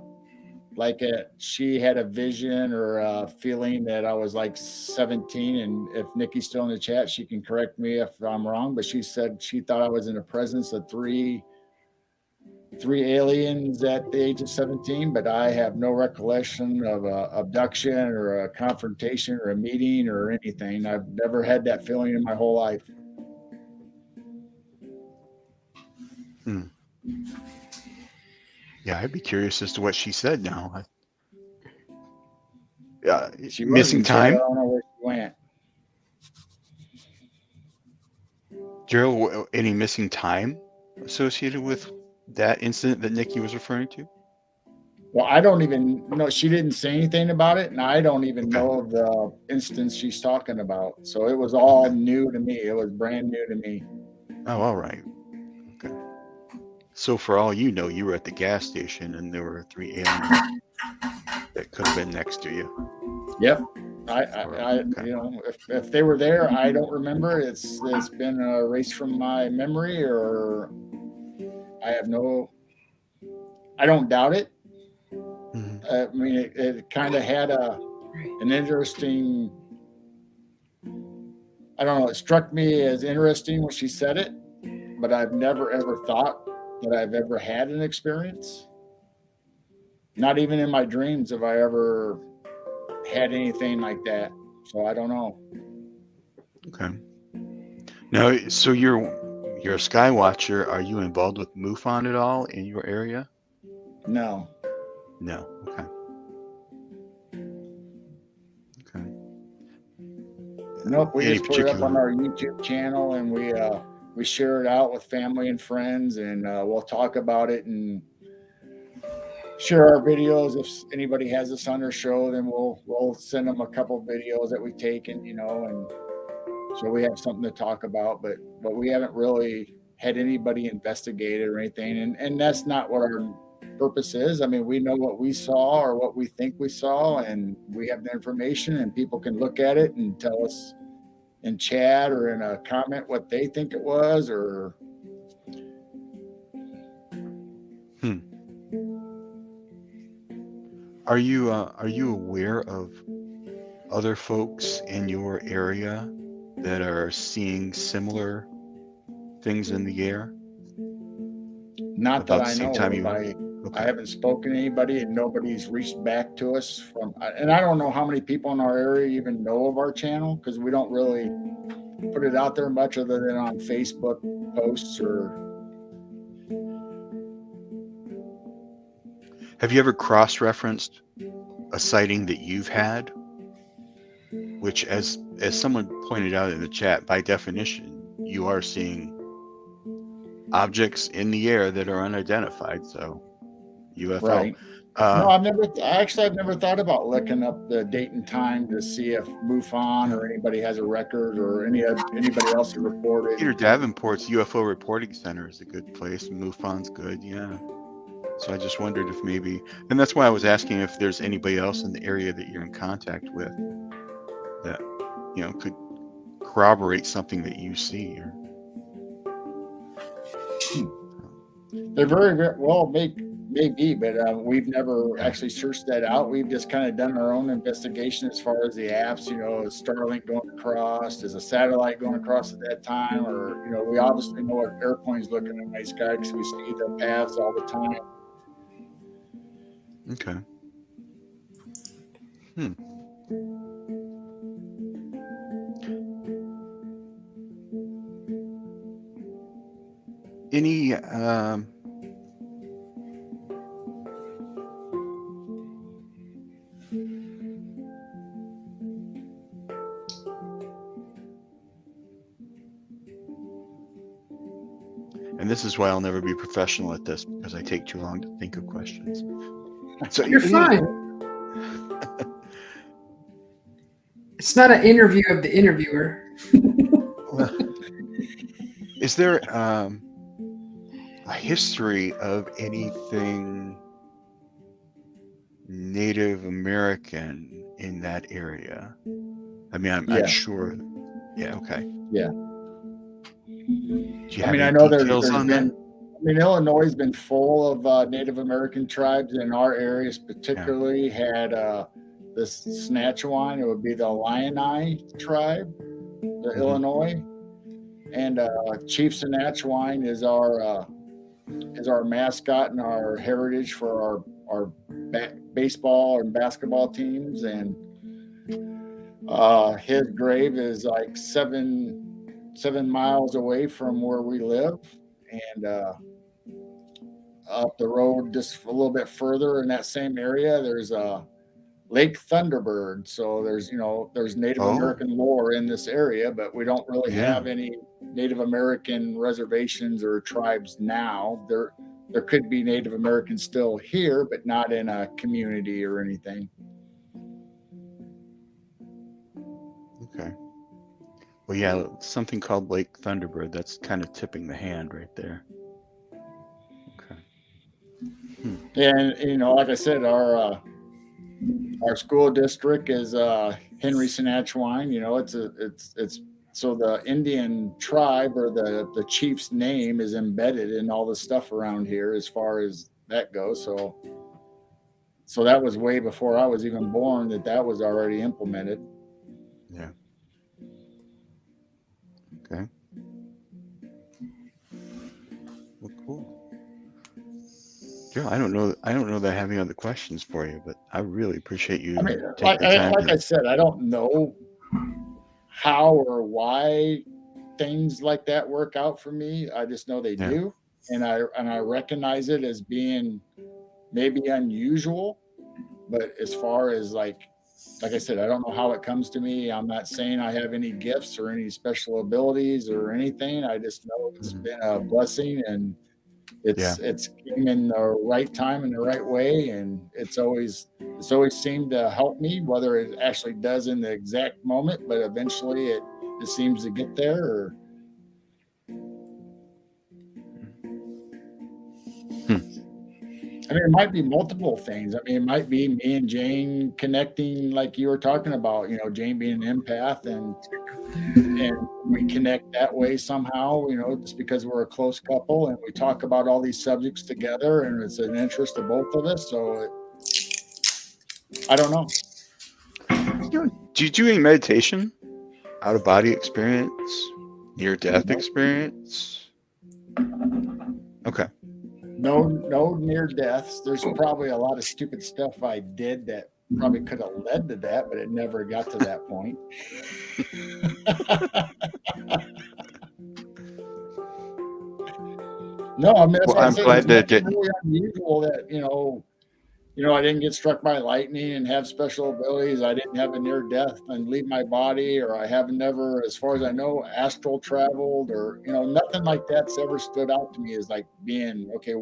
B: she had a vision or a feeling that I was like 17. And if Nikki's still in the chat, she can correct me if I'm wrong. But she said she thought I was in the presence of three aliens at the age of 17. But I have no recollection of a abduction or a confrontation or a meeting or anything. I've never had that feeling in my whole life.
D: Yeah, I'd be curious as to what she said now.
B: She was
D: Missing
B: in chat. I
D: time?
B: don't know where she went.
D: Gerald, any missing time associated with that incident that Nikki was referring to?
B: Well, I don't even know. She didn't say anything about it, and I don't even
D: Okay.
B: know of the instance she's talking about. So it was all
D: Okay.
B: new to me. It was brand new to me.
D: Oh, all right. Okay. So for all you know, you were at the gas station and there were 3 aliens that could have been next to you.
B: Yep.
D: Okay.
B: You know, if they were there, I don't remember. It's been erased from my memory, or I have no. I don't doubt it.
D: Mhm.
B: I mean, it kind of had an interesting. I don't know. It struck me as interesting when she said it, but I've never ever thought that I've ever had an experience. Not even in my dreams have I ever had anything like that. So I don't know.
D: Okay. Now, so you're a sky watcher. Are you involved with MUFON at all in your area?
B: No.
D: No. Okay. Okay.
B: Nope. We
D: Any
B: just put it up on
D: particular?
B: our YouTube channel, and we share it out with family and friends, and we'll talk about it and share our videos. If anybody has us on their show, then we'll send them a couple videos that we've taken, you know, and so we have something to talk about. But we haven't really had anybody investigate it or anything, and that's not what our purpose is. I mean, we know what we saw or what we think we saw, and we have the information, and people can look at it and tell us in chat or in a comment what they think it was. Or
D: Are you aware of other folks in your area that are seeing similar things in the air?
B: not that
D: About the
B: I
D: same
B: know
D: time
B: of.
D: you.
B: I
D: Okay.
B: haven't spoken to anybody, and nobody's reached back to us from. And I don't know how many people in our area even know of our channel, because we don't really put it out there much other than on Facebook posts. Or
D: Have you ever cross-referenced a sighting that you've had, which, as someone pointed out in the chat, by definition, you are seeing objects in the air that are unidentified, so UFO.
B: right? No, I've never thought about looking up the date and time to see if MUFON or anybody has a record, or anybody else who reported.
D: Peter Davenport's UFO Reporting Center is a good place. MUFON's good, yeah. So I just wondered if maybe, and that's why I was asking if there's anybody else in the area that you're in contact with that, you know, could corroborate something that you see. Or
B: They're very, very well, maybe, but we've never actually searched that out. We've just kind of done our own investigation as far as the apps. You know, is Starlink going across? Is a satellite going across at that time? Or, you know, we obviously know what airplanes look in the night sky because we see their paths all the time.
D: Okay. Any and this is why I'll never be professional at this, because I take too long to think of questions. So
A: You're fine. It's not an interview of the interviewer.
D: Is there a history of anything Native American in that area? I mean, I'm
B: Yeah.
D: sure. Yeah. Okay.
B: Yeah.
D: Do you
B: I
D: have
B: mean,
D: any
B: I know
D: details
B: there's
D: on
B: been.
D: that?
B: I mean, Illinois has been full of Native American tribes. In our areas, particularly, had this Snatchawan. It would be the Illini tribe, the Illinois, and Chief Snatchawan is our mascot and our heritage for our baseball and basketball teams. And his grave is like 7 miles away from where we live, and up the road just a little bit further in that same area, there's a Lake Thunderbird. So there's Native American lore in this area, but we don't really have any Native American reservations or tribes now. There could be Native Americans still here, but not in a community or anything.
D: Okay. Well, yeah, something called Lake Thunderbird. That's kind of tipping the hand right there. Okay.
B: And like I said, our school district is Henry Senachwine. It's so the Indian tribe or the chief's name is embedded in all the stuff around here as far as that goes. So that was way before I was even born that was already implemented.
D: Yeah. Okay. Well, cool. Joe, I don't know that I have any other questions for you, but I really appreciate you taking the time.
B: Like I said, I don't know how or why things like that work out for me. I just know they do, and I recognize it as being maybe unusual. But as far as like I said, I don't know how it comes to me. I'm not saying I have any gifts or any special abilities or anything. I just know it's been a blessing, and it's came in the right time in the right way, and it's always seemed to help me, whether it actually does in the exact moment, but eventually it seems to get there. I mean, it might be multiple things. I mean, it might be me and Jane connecting, like you were talking about. Jane being an empath, and we connect that way somehow. Just because we're a close couple and we talk about all these subjects together, and it's an interest of both of us. So I don't know.
D: Do you do any meditation? Out of body experience? Near death experience? Okay.
B: No near deaths. There's probably a lot of stupid stuff I did that probably could have led to that, but it never got to that point. No, I mean, I'm glad that it didn't. Really unusual that I didn't get struck by lightning and have special abilities. I didn't have a near death and leave my body, or I have never, as far as I know, astral traveled, or nothing like that's ever stood out to me as like being okay.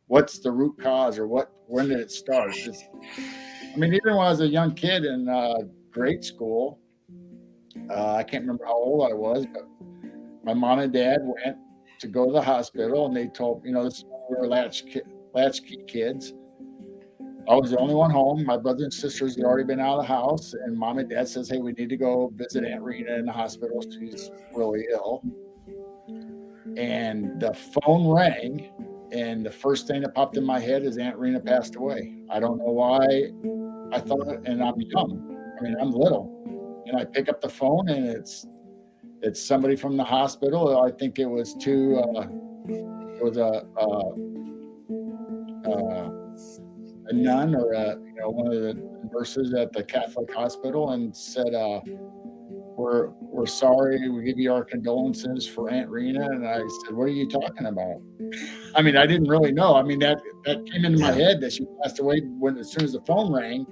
B: What's the root cause, or when did it start? I mean, even when I was a young kid in grade school, I can't remember how old I was, but my mom and dad went to go to the hospital, and they told this is when we were latchkey kids. I was the only one home. My brothers and sisters had already been out of the house, and mom and dad says, "Hey, we need to go visit Aunt Rena in the hospital. She's really ill." And the phone rang, and the first thing that popped in my head is Aunt Rena passed away. I don't know why I thought it, and I'm young. I mean, I'm little, and I pick up the phone, and it's somebody from the hospital. I think it was a nun or one of the nurses at the Catholic hospital, and said, we're sorry, we give you our condolences for Aunt Rena. And I said, what are you talking about? I mean, I didn't really know. I mean, that came into my head that she passed away as soon as the phone rang,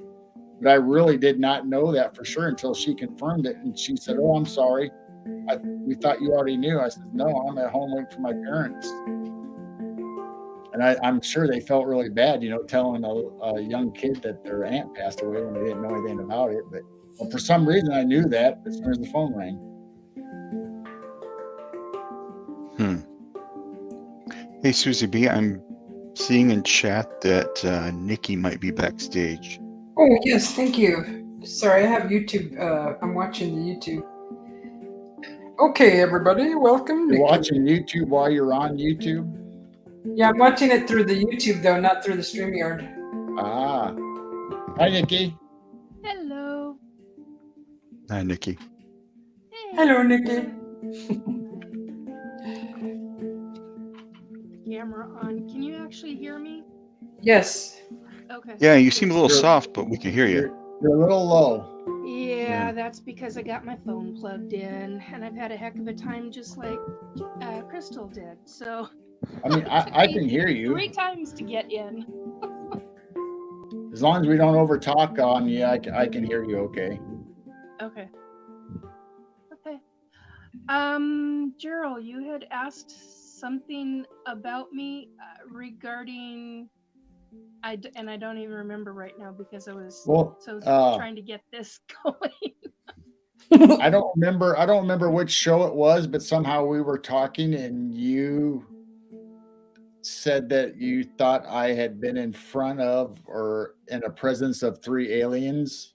B: but I really did not know that for sure until she confirmed it. And she said, "Oh, I'm sorry, we thought you already knew." I said, "No, I'm at home waiting for my parents." And I'm sure they felt really bad, telling a young kid that their aunt passed away when they didn't know anything about it. But well, for some reason, I knew that as soon as the phone rang.
D: Hey, Susie B, I'm seeing in chat that Nikki might be backstage.
A: Oh, yes, thank you. Sorry, I have YouTube. I'm watching the YouTube. Okay, everybody, welcome.
B: You're
A: Nikki.
B: watching YouTube while you're on YouTube?
A: Yeah, I'm watching it through the YouTube, though, not through the StreamYard.
B: Ah. Hi, Nikki.
E: Hello.
D: Hi, Nikki.
E: Hey.
A: Hello, Nikki.
E: Camera on. Can you actually hear me?
A: Yes.
E: Okay.
D: Yeah, you seem a little
B: You're-
D: soft, but we can hear you.
B: You're a little low.
E: Yeah, that's because I got my phone plugged in, and I've had a heck of a time, just like Crystal did. So.
B: I mean, I can hear you.
E: 3 times to get in.
B: As long as we don't over talk on you, I can hear you okay.
E: Okay. Gerald, you had asked something about me regarding. I don't even remember right now because I was trying to get this going.
B: I don't remember which show it was, but somehow we were talking and you said that you thought I had been in front of or in a presence of 3 aliens,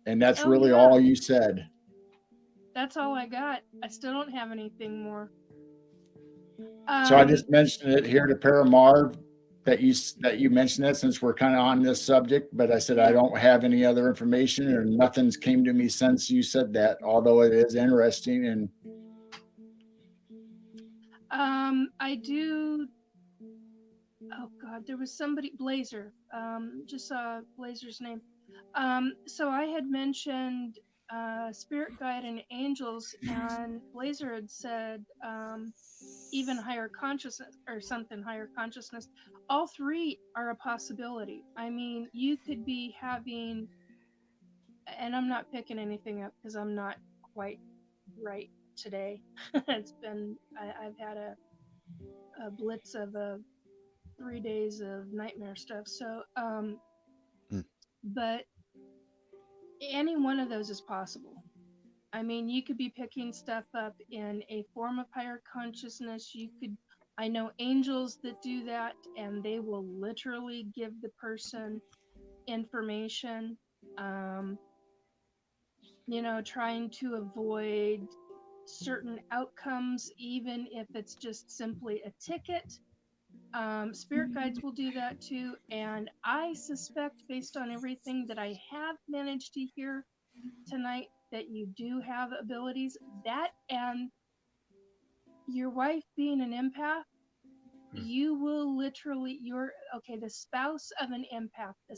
B: and that's really all you said.
E: That's all I got. I still don't have anything more.
B: So I just mentioned it here to Paramarv that you mentioned it since we're kind of on this subject, but I said I don't have any other information or nothing's came to me since you said that, although it is interesting. And
E: I do. Oh God, there was somebody, Blazer. Just saw Blazer's name. So I had mentioned spirit guide and angels, and Blazer had said even higher consciousness or something higher consciousness. All 3 are a possibility. I mean, you could be having, and I'm not picking anything up because I'm not quite right today. It's been I've had a blitz of 3 days of nightmare stuff. So but any one of those is possible. I mean, you could be picking stuff up in a form of higher consciousness. I know angels that do that, and they will literally give the person information, trying to avoid certain outcomes, even if it's just simply a ticket. Spirit guides will do that too, and I suspect, based on everything that I have managed to hear tonight, that you do have abilities. That and your wife being an empath, you will literally, the spouse of an empath, the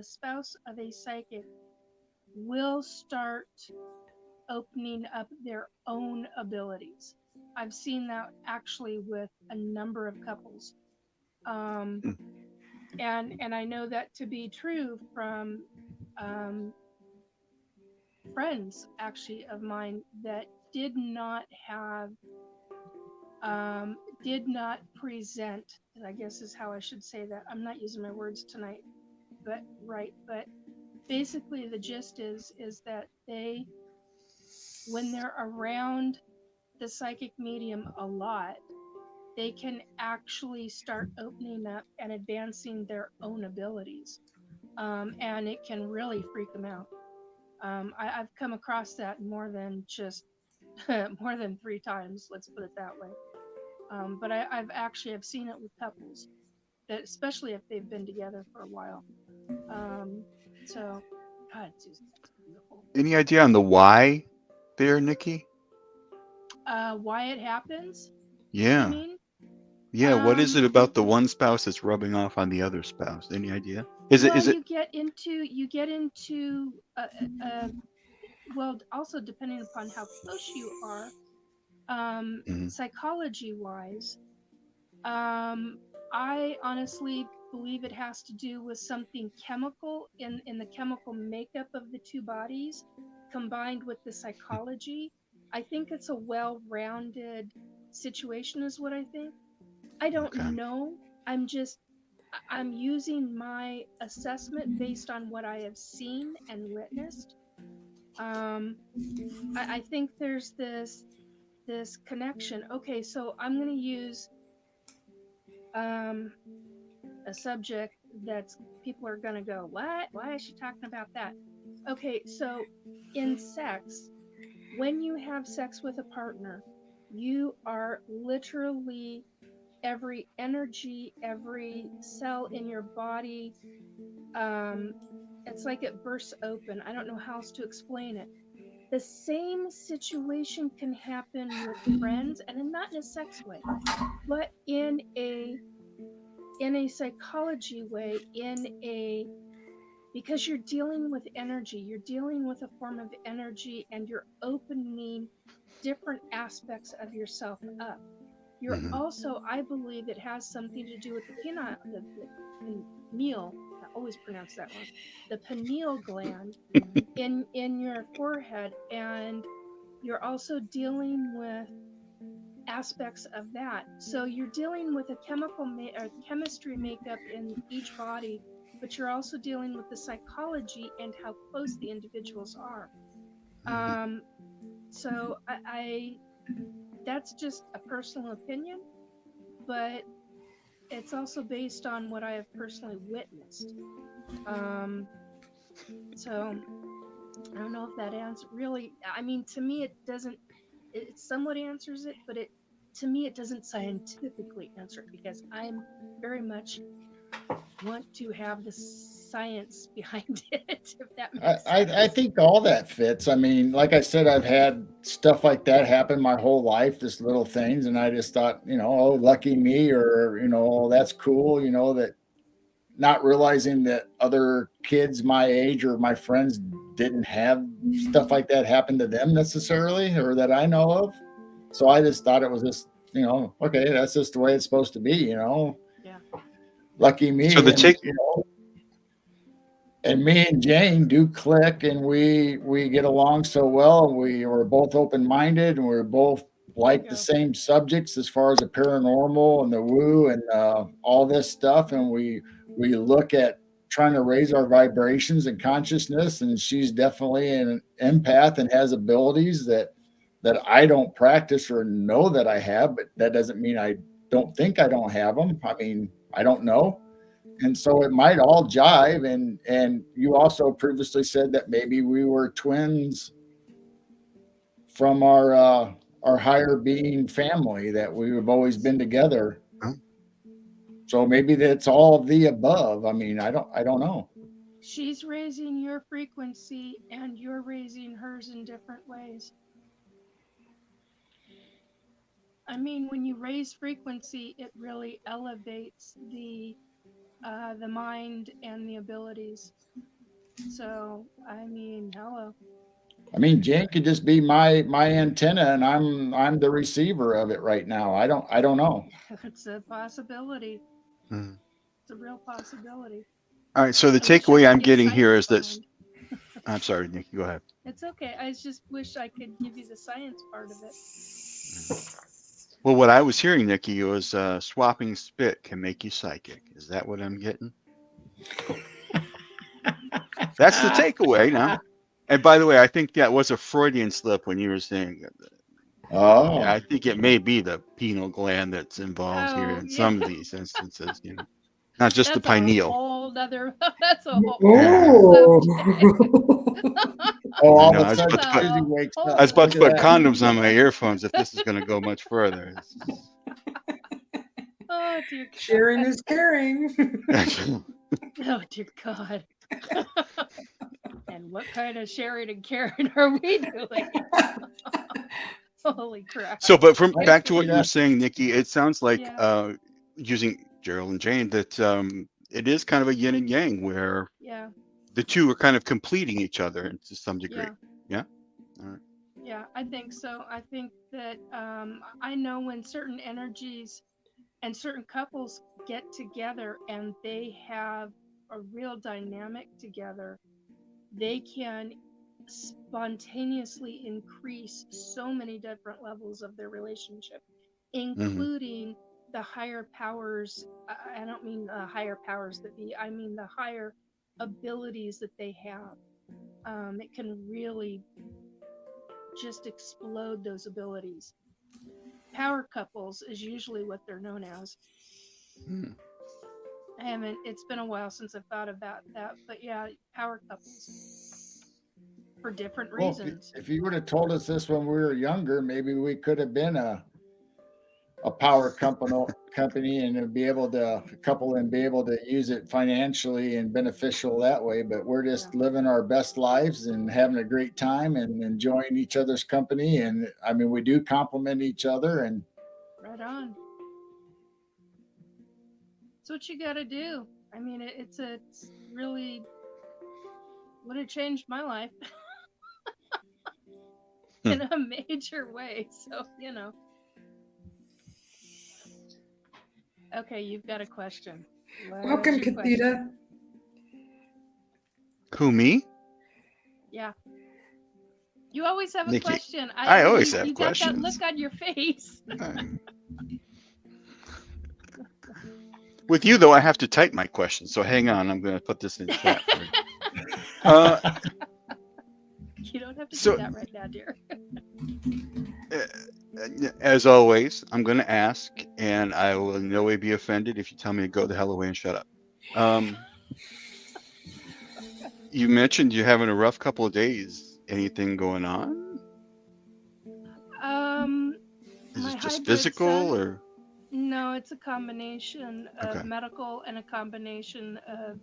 E: spouse of a psychic will start opening up their own abilities. I've seen that actually with a number of couples. And I know that to be true from friends actually of mine that did not present, I guess is how I should say that. I'm not using my words tonight, but basically the gist is that they, when they're around the psychic medium a lot, they can actually start opening up and advancing their own abilities. And it can really freak them out. I've come across that more than just more than 3 times, let's put it that way. But I've seen it with couples, that especially if they've been together for a while. So, God, Susan, that's beautiful.
D: Any idea on the why there, Nikki?
E: Why it happens?
D: Yeah.
E: You mean?
D: Yeah, what is it about the one spouse that's rubbing off on the other spouse? Any idea? Is it
E: you get into well, also depending upon how close you are, psychology wise, I honestly believe it has to do with something chemical in the chemical makeup of the 2 bodies combined with the psychology. I think it's a well-rounded situation is what I think. I don't know I'm using my assessment based on what I have seen and witnessed. I think there's this connection. Okay, so I'm going to use a subject that's people are going to go, what? Why is she talking about that? Okay, so in sex, when you have sex with a partner, you are literally every energy, every cell in your body, it's like it bursts open. I don't know how else to explain it. The same situation can happen with friends, and not in a sex way, but in a psychology way, because you're dealing with energy, you're dealing with a form of energy, and you're opening different aspects of yourself up. You're
D: Mhm.
E: also, I believe it has something to do with the pineal, I always pronounce that wrong, the pineal gland in your forehead, and you're also dealing with aspects of that. So you're dealing with a or chemistry makeup in each body, but you're also dealing with the psychology and how close the individuals are.
D: Mhm.
E: So I that's just a personal opinion, but it's also based on what I have personally witnessed. So I don't know if that answer really. I mean, to me, it doesn't. It somewhat answers it, but to me it doesn't scientifically answer it because I'm very much want to have the science behind it, if that makes
B: I
E: sense.
B: think all that fits. I mean, like I said, I've had stuff like that happen my whole life, just little things, and I just thought, oh, lucky me, or oh, that's cool, that not realizing that other kids my age or my friends didn't have stuff like that happen to them necessarily, or that I know of. So I just thought it was just, okay, that's just the way it's supposed to be.
E: Yeah.
B: Lucky
D: So
B: me,
D: the
B: and
D: take.
B: me and Jane do click, and we get along so well. We were both open minded, and we're both
E: There you
B: like the
E: go.
B: same subjects as far as the paranormal and the woo and all this stuff. And we look at trying to raise our vibrations and consciousness. And she's definitely an empath and has abilities that I don't practice or know that I have, but that doesn't mean I don't think I don't have them. I mean, I don't know, and so it might all jive. And you also previously said that maybe we were twins from our higher being family, that we've always been together.
D: Huh?
B: So maybe that's all of the above. I mean, I don't know.
E: She's raising your frequency and you're raising hers in different ways. I mean, when you raise frequency, it really elevates the mind and the abilities. So, I mean, hello.
B: I mean, Jane could just be my antenna, and I'm the receiver of it right now. I don't know.
E: It's a possibility.
D: Mhm.
E: It's a real possibility.
D: All right. So the
E: I wish I
D: takeaway
E: could
D: I'm
E: give
D: getting here
E: science
D: is this.
E: behind.
D: I'm sorry, Nikki. Go ahead.
E: It's okay. I just wish I could give you the science part of it.
D: Well, what I was hearing, Nikki, was swapping spit can make you psychic. Is that what I'm getting? That's the takeaway now. And by the way, I think that was a Freudian slip when you were saying that. Yeah,
B: Oh,
D: I think it may be the pineal gland that's involved here
E: Oh,
D: in
E: yeah.
D: some of these instances, not just the
E: That's a
D: pineal.
E: whole nother that's a whole other
A: Oh.
E: subject.
B: oh,
D: I
B: all
D: know.
B: of
D: I
B: a
D: was
B: sudden
D: about to put.
E: That's
B: Susie
E: a
B: wakes
D: I
B: up.
D: was
E: whole
D: about
B: Look
D: to
B: at
D: put
B: that.
D: condoms on my earphones if this is going to go much further.
E: oh dear
A: Sharing
E: God.
A: is caring.
E: Oh dear God. And what kind of sharing and caring are we doing? Holy crap.
D: So, but from
B: Right?
D: back to
B: See
D: what you were
B: that?
D: saying, Nikki, it sounds like
E: Yeah,
D: using Gerald and Jane that it is kind of a yin and yang where
E: yeah,
D: the two are kind of completing each other to some degree.
E: yeah,
D: Yeah. All right.
E: yeah. I think so. I think that I know when certain energies and certain couples get together and they have a real dynamic together, they can spontaneously increase so many different levels of their relationship,
D: Mm-hmm.
E: including the higher powers, I don't mean higher powers that be, I mean the higher abilities that they have. It can really just explode those abilities. Power couples is usually what they're known as.
D: Hmm.
E: I haven't, it's been a while since I've thought about that, but yeah, power couples for different
B: Well,
E: reasons.
B: if you would have told us this when we were younger, maybe we could have been a power company and be able to couple and be able to use it financially and beneficial that way. But we're just living our best lives and having a great time and enjoying each other's company. And I mean, we do complement each other. And
E: Right on. It's what you got to do. I mean, it's really would have changed my life in a major way. So, Okay, you've got a question.
A: Welcome,
E: What's your question?
A: Katita.
D: Who, me?
E: Yeah. You always have a
D: Nikki,
E: question.
D: I always have
E: you got that
D: questions.
E: look on your face.
D: With you, though, I have to type my questions. So hang on. I'm going to put this in chat for you.
E: You don't have to
D: So-
E: do that right now, dear.
D: As always, I'm going to ask, and I will in no way be offended if you tell me to go the hell away and shut up. You mentioned you're having a rough couple of days. Anything going on? Is
E: My
D: it just
E: hybrid
D: physical
E: son-
D: or?
E: No, it's a combination of
D: Okay.
E: medical and a combination of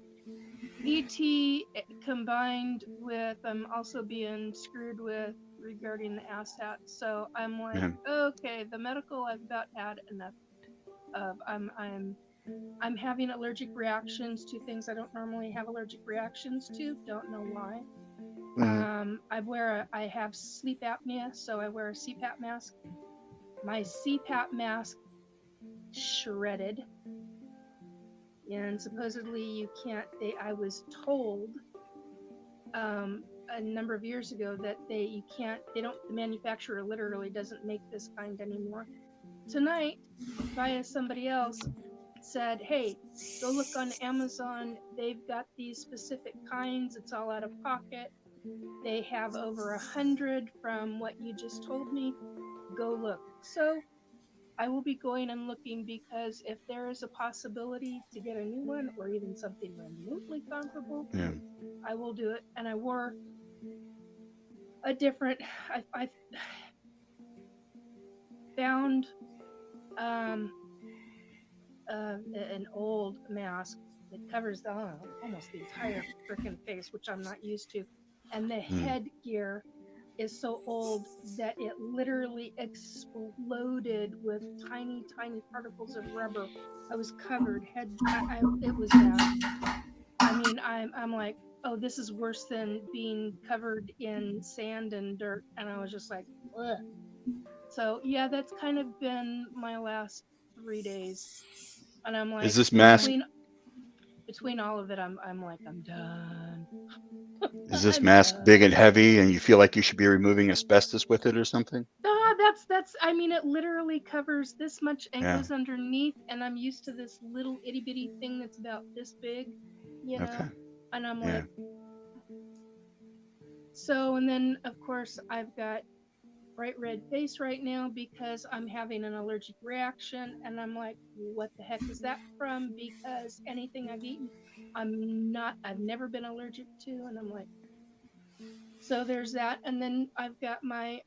E: ET combined with I'm also being screwed with regarding the ASAT. So I'm like,
D: Man.
E: okay, the medical I've about had enough of. I'm having allergic reactions to things I don't normally have allergic reactions to. Don't know why. I have sleep apnea, so I wear a CPAP mask. My CPAP mask shredded, and supposedly you can't. I was told a number of years ago that you can't. They don't. The manufacturer literally doesn't make this kind anymore. Tonight, via somebody else, said, hey, go look on Amazon. They've got these specific kinds. It's all out of pocket. They have over 100 from what you just told me. Go look. So I will be going and looking because if there is a possibility to get a new one or even something remotely comparable,
D: Yeah.
E: I will do it. And I wore a different. I found an old mask that covers almost the entire frickin' face, which I'm not used to. And the headgear is so old that it literally exploded with tiny, tiny particles of rubber. I was covered. It was bad. I mean, I'm like, oh, this is worse than being covered in sand and dirt. And I was just like, ugh. So yeah, that's kind of been my last 3 days. And I'm like,
D: Is this mask?
E: Between all of it, I'm like, I'm done.
D: Is this
E: I'm
D: mask
E: done.
D: big and heavy, and you feel like you should be removing asbestos with it or something?
E: That's. I mean, it literally covers this much and
D: Yeah.
E: goes underneath, and I'm used to this little itty bitty thing that's about this big,
D: Okay.
E: And I'm
D: Yeah.
E: like, so, and then of course I've got bright red face right now because I'm having an allergic reaction, and I'm like, what the heck is that from? Because anything I've eaten, I've never been allergic to, and I'm like, so there's that, and then I've got my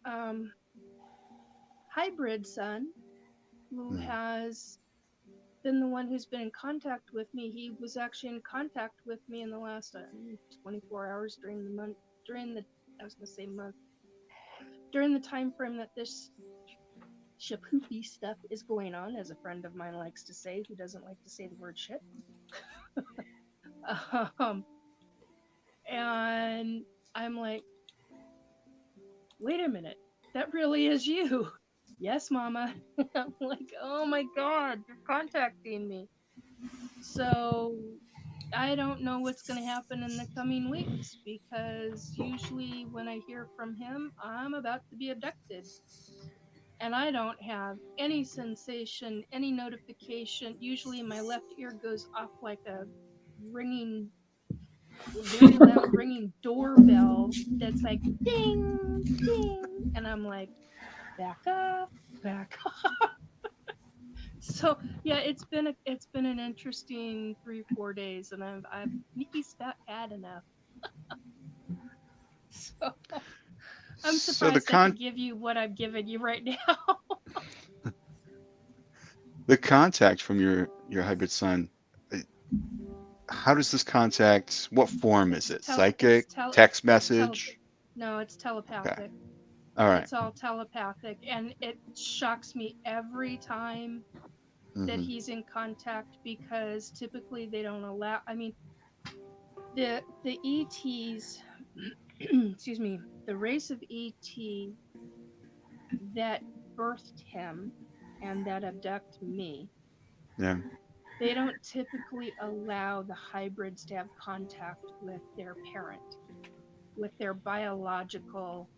E: hybrid son who has been the one who's been in contact with me. He was actually in contact with me in the last 24 hours during the month, I was gonna say month, during the time frame that this shapoopy stuff is going on, as a friend of mine likes to say, who doesn't like to say the word shit. And I'm like, wait a minute, that really is you. Yes, mama. I'm like, oh my god, you're contacting me. So I don't know what's going to happen in the coming weeks because usually when I hear from him, I'm about to be abducted. and I don't have any sensation, any notification. Usually my left ear goes off like a ringing, very loud ringing doorbell that's like ding, ding. And I'm like, back off, back off. So yeah, it's been an interesting 3-4 days, and I've Nikki's not had enough. So I'm
D: So
E: surprised I could give you what I've given you right now.
D: the contact from your hybrid son, uh, how does this contact? What form is it? Psychic, text message?
E: No, it's
D: Okay.
E: telepathic.
D: All right.
E: It's all telepathic, and it shocks me every time that
D: Mm-hmm.
E: he's in contact, because typically they don't allow. I mean, the ETs, excuse me, the race of ET that birthed him and that abduct me,
D: Yeah.
E: they don't typically allow the hybrids to have contact with their parent, with their biological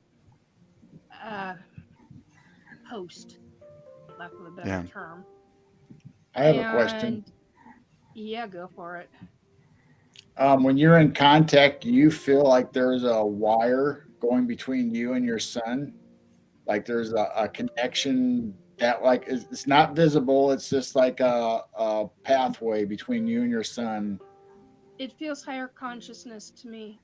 E: uh, host, lack of a better
D: Yeah.
E: term.
B: I have a question.
E: And yeah, go for it.
B: When you're in contact, do you feel like there's a wire going between you and your son? Like there's a connection that like it's not visible. It's just like a pathway between you and your son.
E: It feels higher consciousness to me.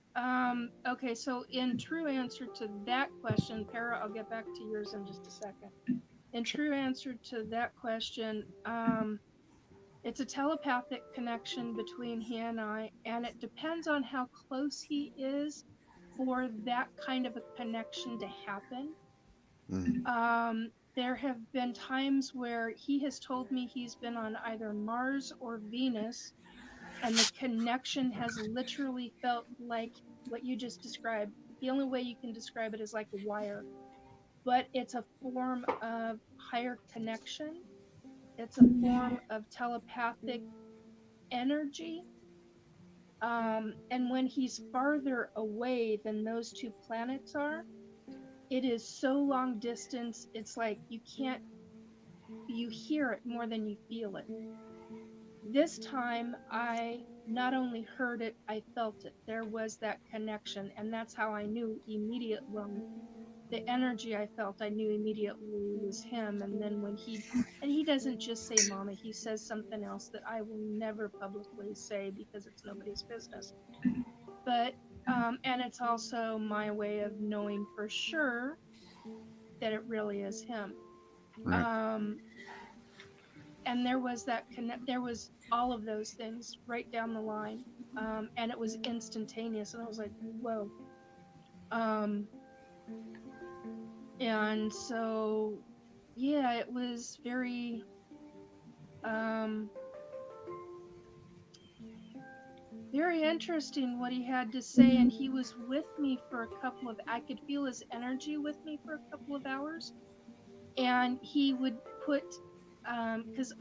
E: Okay, so in true answer to that question, Para, I'll get back to yours in just a second. In true answer to that question, it's a telepathic connection between he and I, and it depends on how close he is for that kind of a connection to happen.
D: Mm.
E: There have been times where he has told me he's been on either Mars or Venus, and the connection has literally felt like what you just described. The only way you can describe it is like a wire, but it's a form of higher connection. It's a form of telepathic energy. And when he's farther away than those two planets are, it is so long distance, it's like you hear it more than you feel it. This time, I not only heard it, I felt it. There was that connection, and that's how I knew immediately. Well, the energy I felt, I knew immediately was him. And then and he doesn't just say mama, he says something else that I will never publicly say because it's nobody's business. But, and it's also my way of knowing for sure that it really is him.
D: Right.
E: And there was there was all of those things right down the line. And it was instantaneous, and I was like, whoa. And so, yeah, it was very, very interesting what he had to say. And he was with me for I could feel his energy with me for a couple of hours. And he would put, because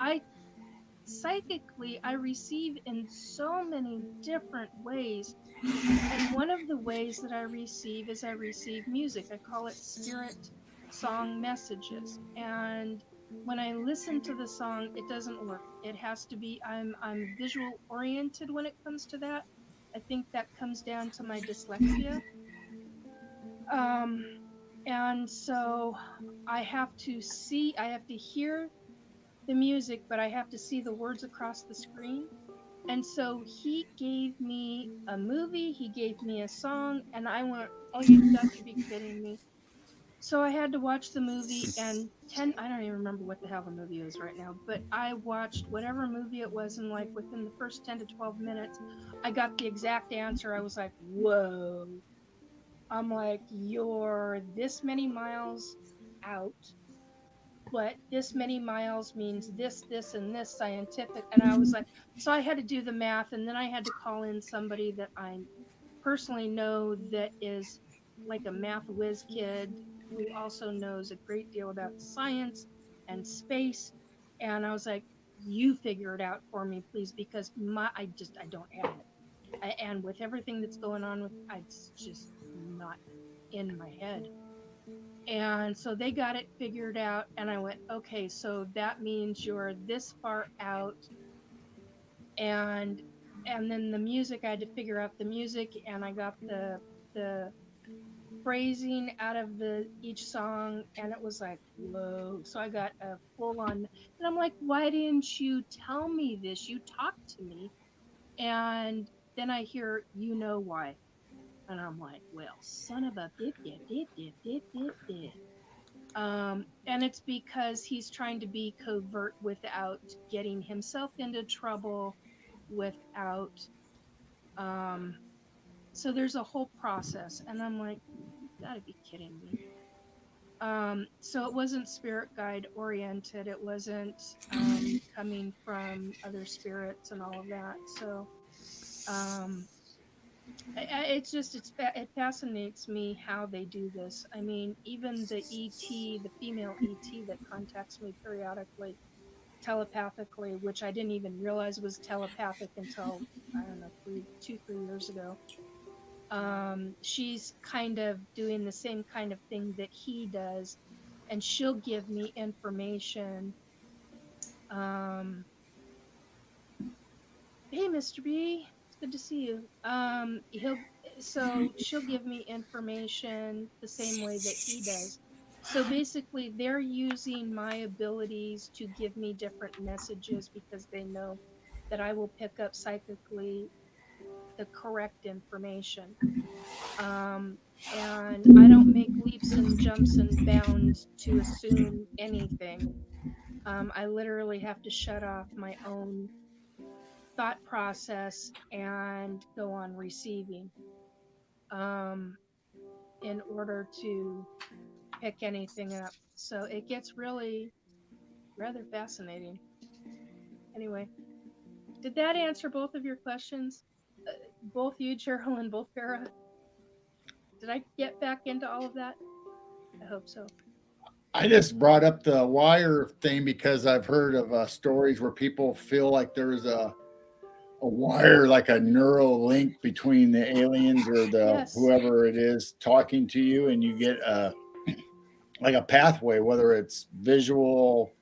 E: psychically, I receive in so many different ways. And one of the ways that I receive is I receive music. I call it spirit song messages. And when I listen to the song, it doesn't work. It has to be, I'm visual oriented when it comes to that. I think that comes down to my dyslexia. And so I have to hear the music, but I have to see the words across the screen. And so he gave me a movie, he gave me a song, and I went, oh, you've got to be kidding me. So I had to watch the movie, and I don't even remember what the hell the movie is right now, but I watched whatever movie it was, and like within the first 10 to 12 minutes, I got the exact answer. I was like, whoa. I'm like, you're this many miles out, but this many miles means this, and this scientific. And I was like, so I had to do the math, and then I had to call in somebody that I personally know that is like a math whiz kid who also knows a great deal about science and space. And I was like, you figure it out for me, please, because I don't have it. And with everything that's going on it's just not in my head. And so they got it figured out, and I went, okay, so that means you're this far out. And then the music, I had to figure out the music, and I got the phrasing out of the each song, and it was like, whoa. So I got a full on, and I'm like, why didn't you tell me this? You talked to me. And then I hear, you know why. And I'm like, well, son of a bip, dip, dip, dip, dip, dip, dip. And it's because he's trying to be covert without getting himself into trouble, without, um, so there's a whole process. And I'm like, you gotta be kidding me. So it wasn't spirit guide oriented. It wasn't coming from other spirits and all of that. So it's just it fascinates me how they do this. I mean, even the ET, the female ET that contacts me periodically, telepathically, which I didn't even realize was telepathic until I don't know, 3 years ago. She's kind of doing the same kind of thing that he does, and she'll give me information. Um, hey, Mr. B, it's good to see you. She'll give me information the same way that he does. So basically, they're using my abilities to give me different messages because they know that I will pick up psychically the correct information. And I don't make leaps and jumps and bounds to assume anything. I literally have to shut off my own thought process and go on receiving in order to pick anything up. So it gets really rather fascinating. Anyway, did that answer both of your questions? Both you, Cheryl, and both Farah? Did I get back into all of that? I hope so.
B: I just brought up the wire thing because I've heard of stories where people feel like there's a wire, like a neural link between the aliens or the
E: Yes.
B: whoever it is talking to you, and you get like a pathway, whether it's visual,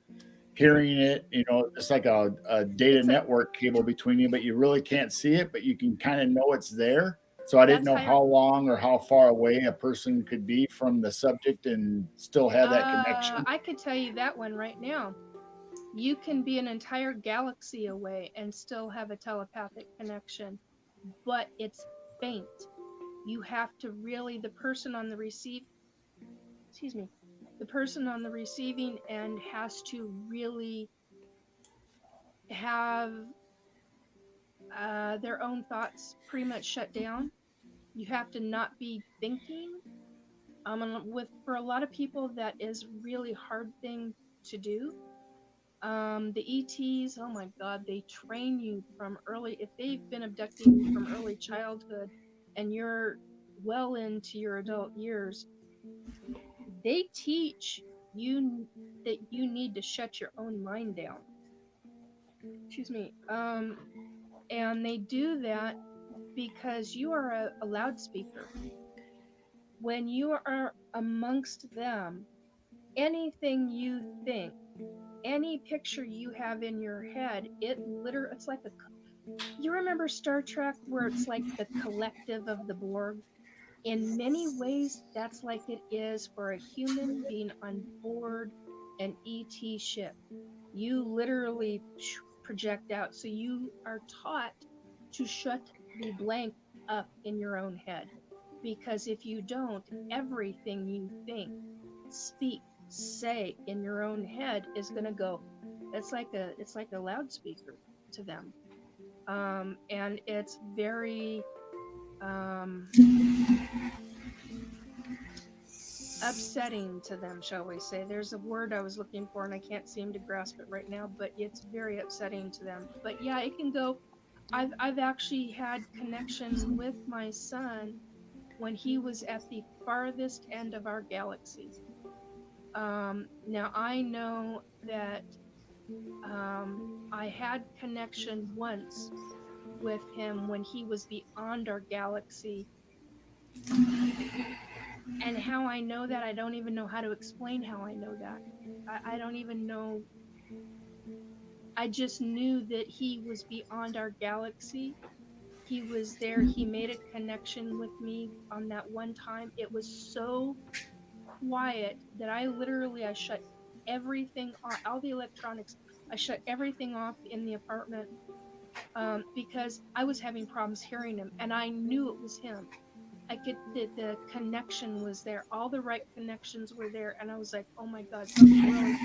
B: hearing it, it's like a data
E: It's a
B: network cable between you, but you really can't see it, but you can kind of know it's there. So I didn't
E: that's
B: know
E: higher.
B: how long or how far away a person could be from the subject and still have that connection.
E: I could tell you that one right now. You can be an entire galaxy away and still have a telepathic connection, but it's faint. You have to really, the person on the receiving end has to really have their own thoughts pretty much shut down. You have to not be thinking. And for a lot of people, that is really hard thing to do. The ETs, oh my God, they train you from early. If they've been abducting you from early childhood and you're well into your adult years, they teach you that you need to shut your own mind down. Excuse me. And they do that because you are a loudspeaker. When you are amongst them, anything you think, any picture you have in your head, it's like you remember Star Trek where it's like the collective of the Borg? In many ways, that's like it is for a human being on board an ET ship. You literally project out. So you are taught to shut the blank up in your own head. Because if you don't, everything you think, speak, say in your own head is going to go. It's like a loudspeaker to them. And it's very upsetting to them, shall we say. There's a word I was looking for and I can't seem to grasp it right now, but it's very upsetting to them. But yeah, it can go. I've actually had connection with my son when he was at the farthest end of our galaxy. Now I know that I had connection once with him when he was beyond our galaxy And how I know that, I don't even know how to explain how I know that. I don't even know. I just knew that he was beyond our galaxy. He was there. He made a connection with me on that one time. It was so quiet that I shut everything off, all the electronics. I shut everything off in the apartment, because I was having problems hearing him, and I knew it was him. I could the connection was there. All the right connections were there, and I was like, "Oh my God, something really."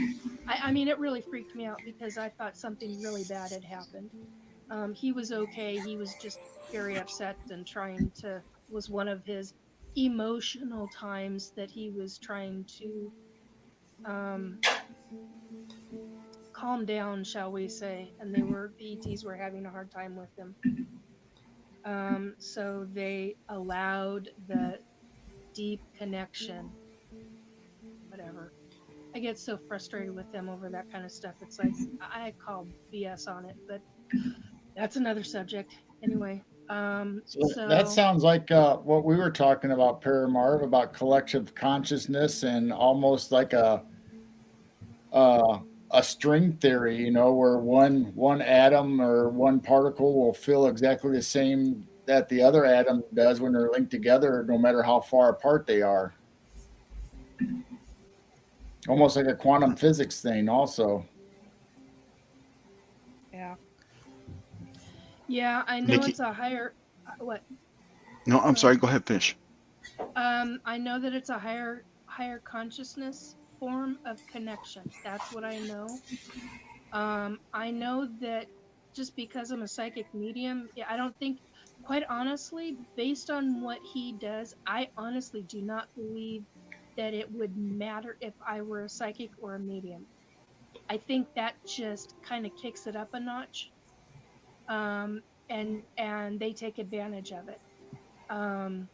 E: I mean, it really freaked me out because I thought something really bad had happened. He was okay. He was just very upset and trying to, was one of his emotional times that he was trying to um, calm down, shall we say. And the ETs were having a hard time with him. So they allowed the deep connection, whatever. I get so frustrated with them over that kind of stuff. It's like I call BS on it, but that's another subject. Anyway,
B: So that
E: so
B: sounds like what we were talking about, Paramarv, about collective consciousness and almost like uh, a string theory, where one atom or one particle will feel exactly the same that the other atom does when they're linked together, no matter how far apart they are. Almost like a quantum physics thing, also.
E: yeah, yeah, I know
D: Nikki,
E: it's a higher what?
D: no, I'm
E: Go ahead.
D: sorry. Go ahead, finish.
E: I know that it's a higher consciousness form of connection. That's what I know. I know that just because I'm a psychic medium, yeah, I don't think, quite honestly, based on what he does, I honestly do not believe that it would matter if I were a psychic or a medium. I think that just kind of kicks it up a notch, um, and they take advantage of it. Um,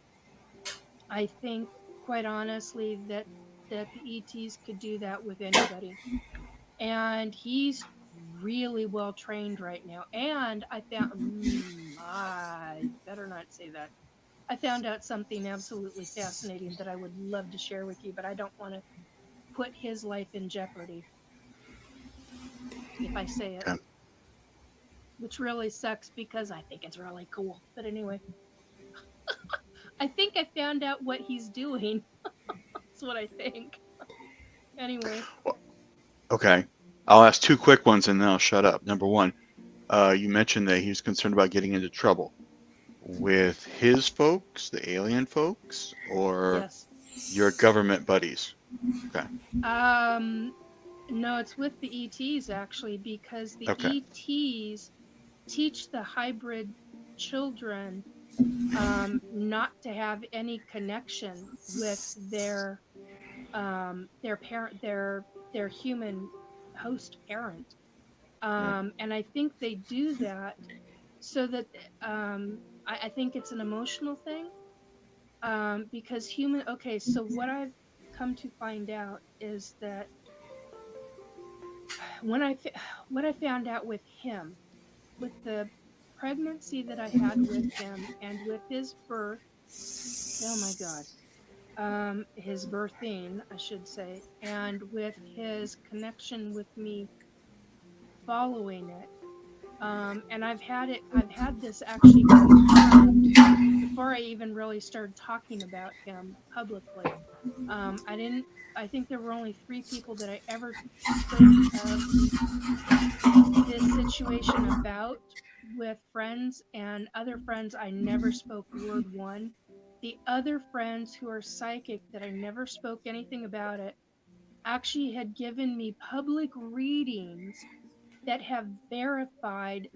E: I think, quite honestly, that the ETs could do that with anybody, and he's really well trained right now. And I better not say that. I found out something absolutely fascinating that I would love to share with you, but I don't want to put his life in jeopardy if I say it,
D: Okay.
E: which really sucks because I think it's really cool. But anyway, I think I found out what he's doing. That's what I think. Anyway,
D: Well, okay. I'll ask two quick ones and then I'll shut up. Number one, you mentioned that he was concerned about getting into trouble with his folks, the alien folks, or
E: yes.
D: your government buddies. Okay.
E: Um, no, it's with the ETs actually, because the
D: Okay.
E: ETs teach the hybrid children not to have any connection with their parent, their human host parent.
D: Yeah.
E: And I think they do that so that I think it's an emotional thing, because human. Okay, so what I've come to find out is that when what I found out with him, with the pregnancy that I had with him, and with his birth. Oh my God. His birthing, I should say, and with his connection with me following it. And I've had this actually confirmed before I even really started talking about him publicly. I didn't, I think there were only 3 people that I ever spoke of this situation about, with friends, and other friends I never spoke word one. The other friends who are psychic that I never spoke anything about it actually had given me public readings that have verified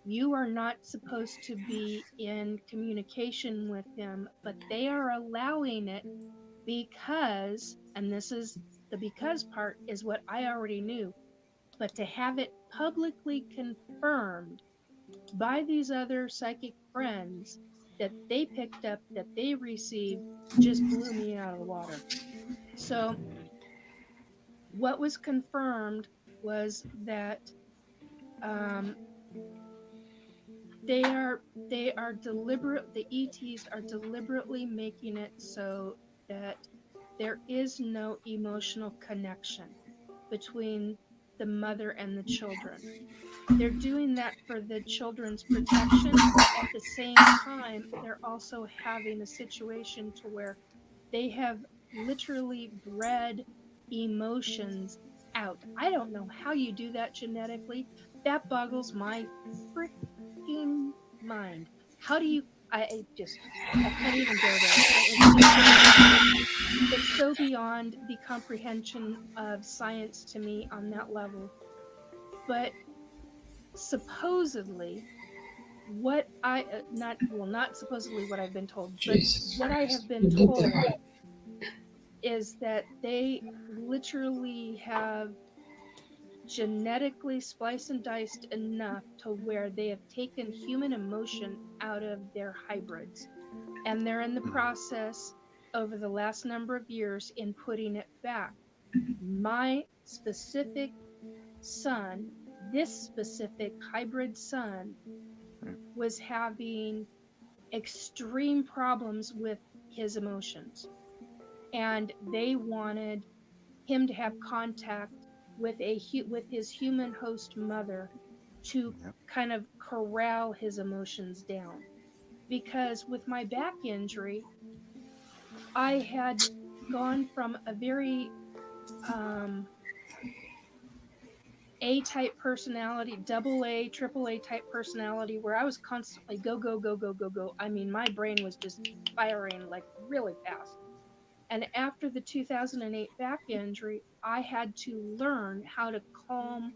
E: you are not supposed to be in communication with him, but they are allowing it because, and this is the because part, is what I already knew, but to have it publicly confirmed by these other psychic friends that they picked up, that they received, just blew me out of the water. So, what was confirmed was that um, they are deliberate. The ETs are deliberately making it so that there is no emotional connection between the mother and the children. They're doing that for the children's protection, but at the same time, they're also having a situation to where they have literally bred emotions out. I don't know how you do that genetically. That boggles my freaking mind. How do you? I can't even go there. It's so beyond the comprehension of science to me on that level. But supposedly, what I not supposedly what I've been told, but
A: Jesus
E: what I
A: Christ.
E: have been told is that they literally have genetically spliced and diced enough to where they have taken human emotion out of their hybrids. And they're in the process over the last number of years in putting it back. My specific son, this specific hybrid son, was having extreme problems with his emotions. And they wanted him to have contact with with his human host mother to
D: Yep.
E: kind of corral his emotions down. Because with my back injury, I had gone from a very A type personality, double A, triple A type personality, where I was constantly go, go, go, go, go, go. I mean, my brain was just firing like really fast. And after the 2008 back injury, I had to learn how to calm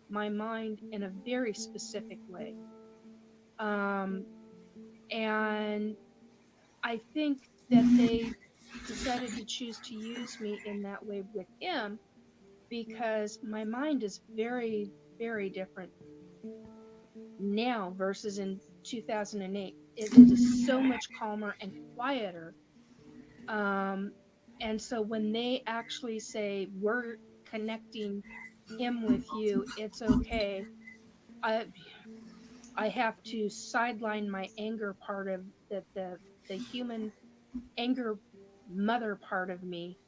E: my mind in a very specific way. And I think that they decided to choose to use me in that way with him because my mind is very, very different now versus in 2008. It is so much calmer and quieter. And so when they actually say we're connecting him with you, it's okay. I I have to sideline my anger part of the human anger mother part of me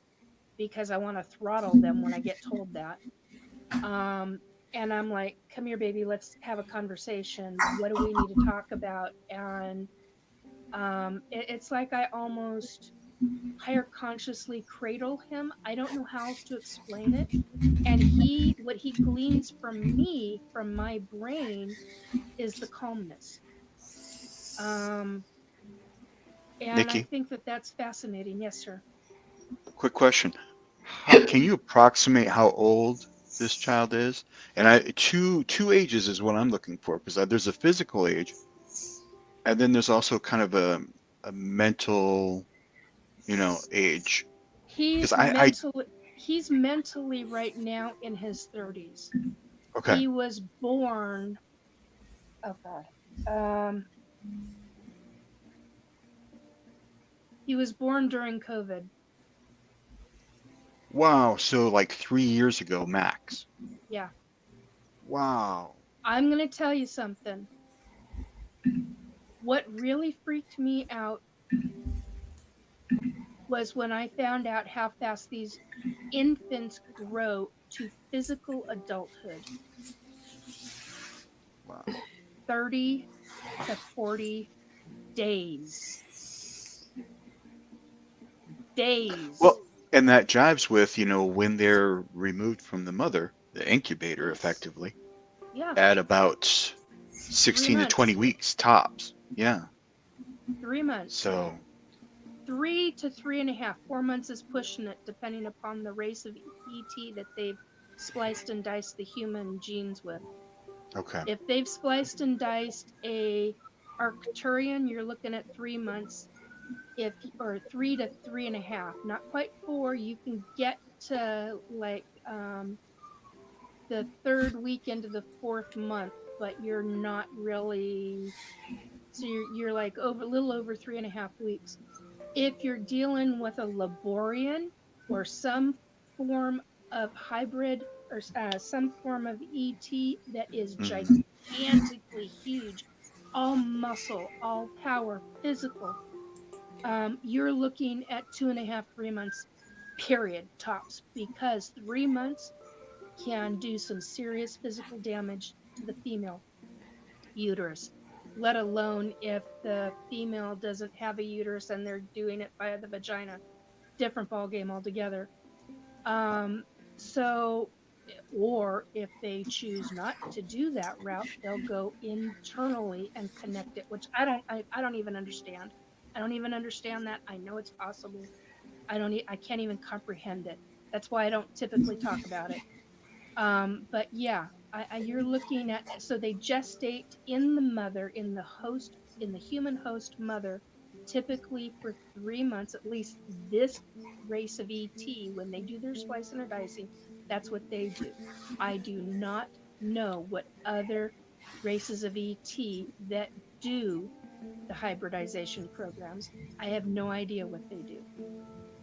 E: because I want to throttle them when I get told that. Um, and I'm like, come here, baby, let's have a conversation. What do we need to talk about? And it's like I almost higher consciously cradle him. I don't know how else to explain it. And what he gleans from me, from my brain, is the calmness. Um, and I
D: Nikki,
E: think that that's fascinating. Yes, sir.
D: quick question. Can you approximate how old this child is? And two ages is what I'm looking for because there's a physical age, and then there's also kind of a mental, age. Because
E: He's mentally right now in his 30s.
D: Okay.
E: He was born. Oh God. Um, he was born during COVID.
D: Wow. So like 3 years ago, max.
E: Yeah.
D: Wow.
E: I'm gonna tell you something. What really freaked me out was when I found out how fast these infants grow to physical adulthood.
D: Wow.
E: 30 to 40 days. Days.
D: Well, and that jives with, when they're removed from the mother, the incubator
E: Yes.
D: effectively,
E: Yeah.
D: at about
E: 3
D: 16 to
E: months.
D: 20 weeks tops. Yeah.
E: 3 months.
D: So,
E: 3 to 3.5. 4 months is pushing it, depending upon the race of ET that they've spliced and diced the human genes with.
D: okay.
E: If they've spliced and diced a Arcturian, you're looking at 3 months. Or 3 to 3.5, not quite 4. You can get to like the third week into the fourth month, but you're not really. So you're like a little over 3.5 weeks. If you're dealing with a Laborian or some form of hybrid or some form of ET that is
D: Hmm.
E: gigantically huge, all muscle, all power, physical, you're looking at 2.5, 3 months, period, tops, because 3 months can do some serious physical damage to the female uterus, let alone if the female doesn't have a uterus and they're doing it via the vagina. Different ball game altogether. Um, so, or if they choose not to do that route, they'll go internally and connect it, which I don't even understand. I don't even understand that. I know it's possible. I can't even comprehend it. That's why I don't typically talk about it. But yeah, you're looking at, so they gestate in the mother, in the host, in the human host mother, typically for 3 months, at least this race of ET, when they do their splicing or dicing, that's what they do. I do not know what other races of ET that do the hybridization programs. I have no idea what they do.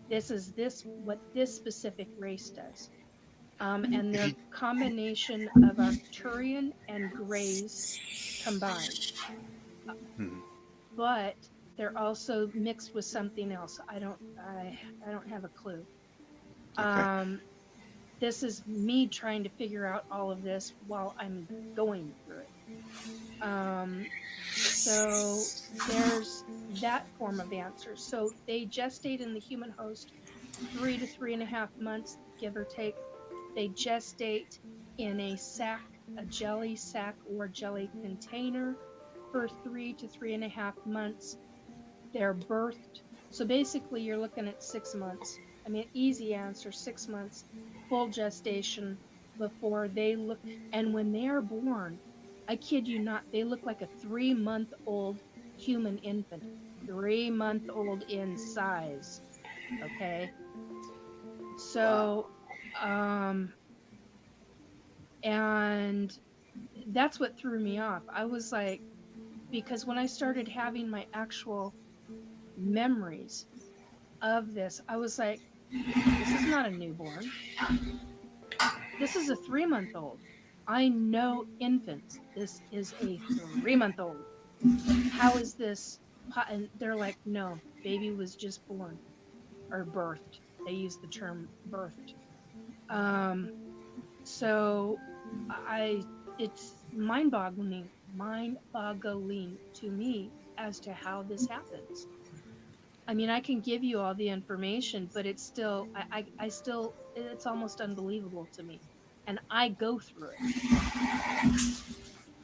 E: This what this specific race does. And
D: If
E: they're
D: you,
E: combination of Arcturian and Greys combined,
D: Mhm.
E: but they're also mixed with something else. I don't have a clue.
D: Okay.
E: Um, this is me trying to figure out all of this while I'm going through it. So there's that form of answer. So they gestate in the human host 3 to 3.5 months, give or take. They gestate in a sac, a jelly sac or jelly container for 3 to 3.5 months. They're birthed. So basically, you're looking at 6 months. I mean, easy answer, 6 months, full gestation before they look. And when they are born, I kid you not, they look like a 3 month old human infant, 3 month old in size. Okay.
A: Wow.
E: So, and that's what threw me off. I was like, because when I started having my actual memories of this, I was like, this is not a newborn. This is a 3 month old. I know infants. This is a 3 month old. How is this? And they're like, no, baby was just born or birthed. They use the term birthed. Um, so I, it's mind boggling to me as to how this happens. I mean, I can give you all the information, but it's still, I still, it's almost unbelievable to me. And I go through it.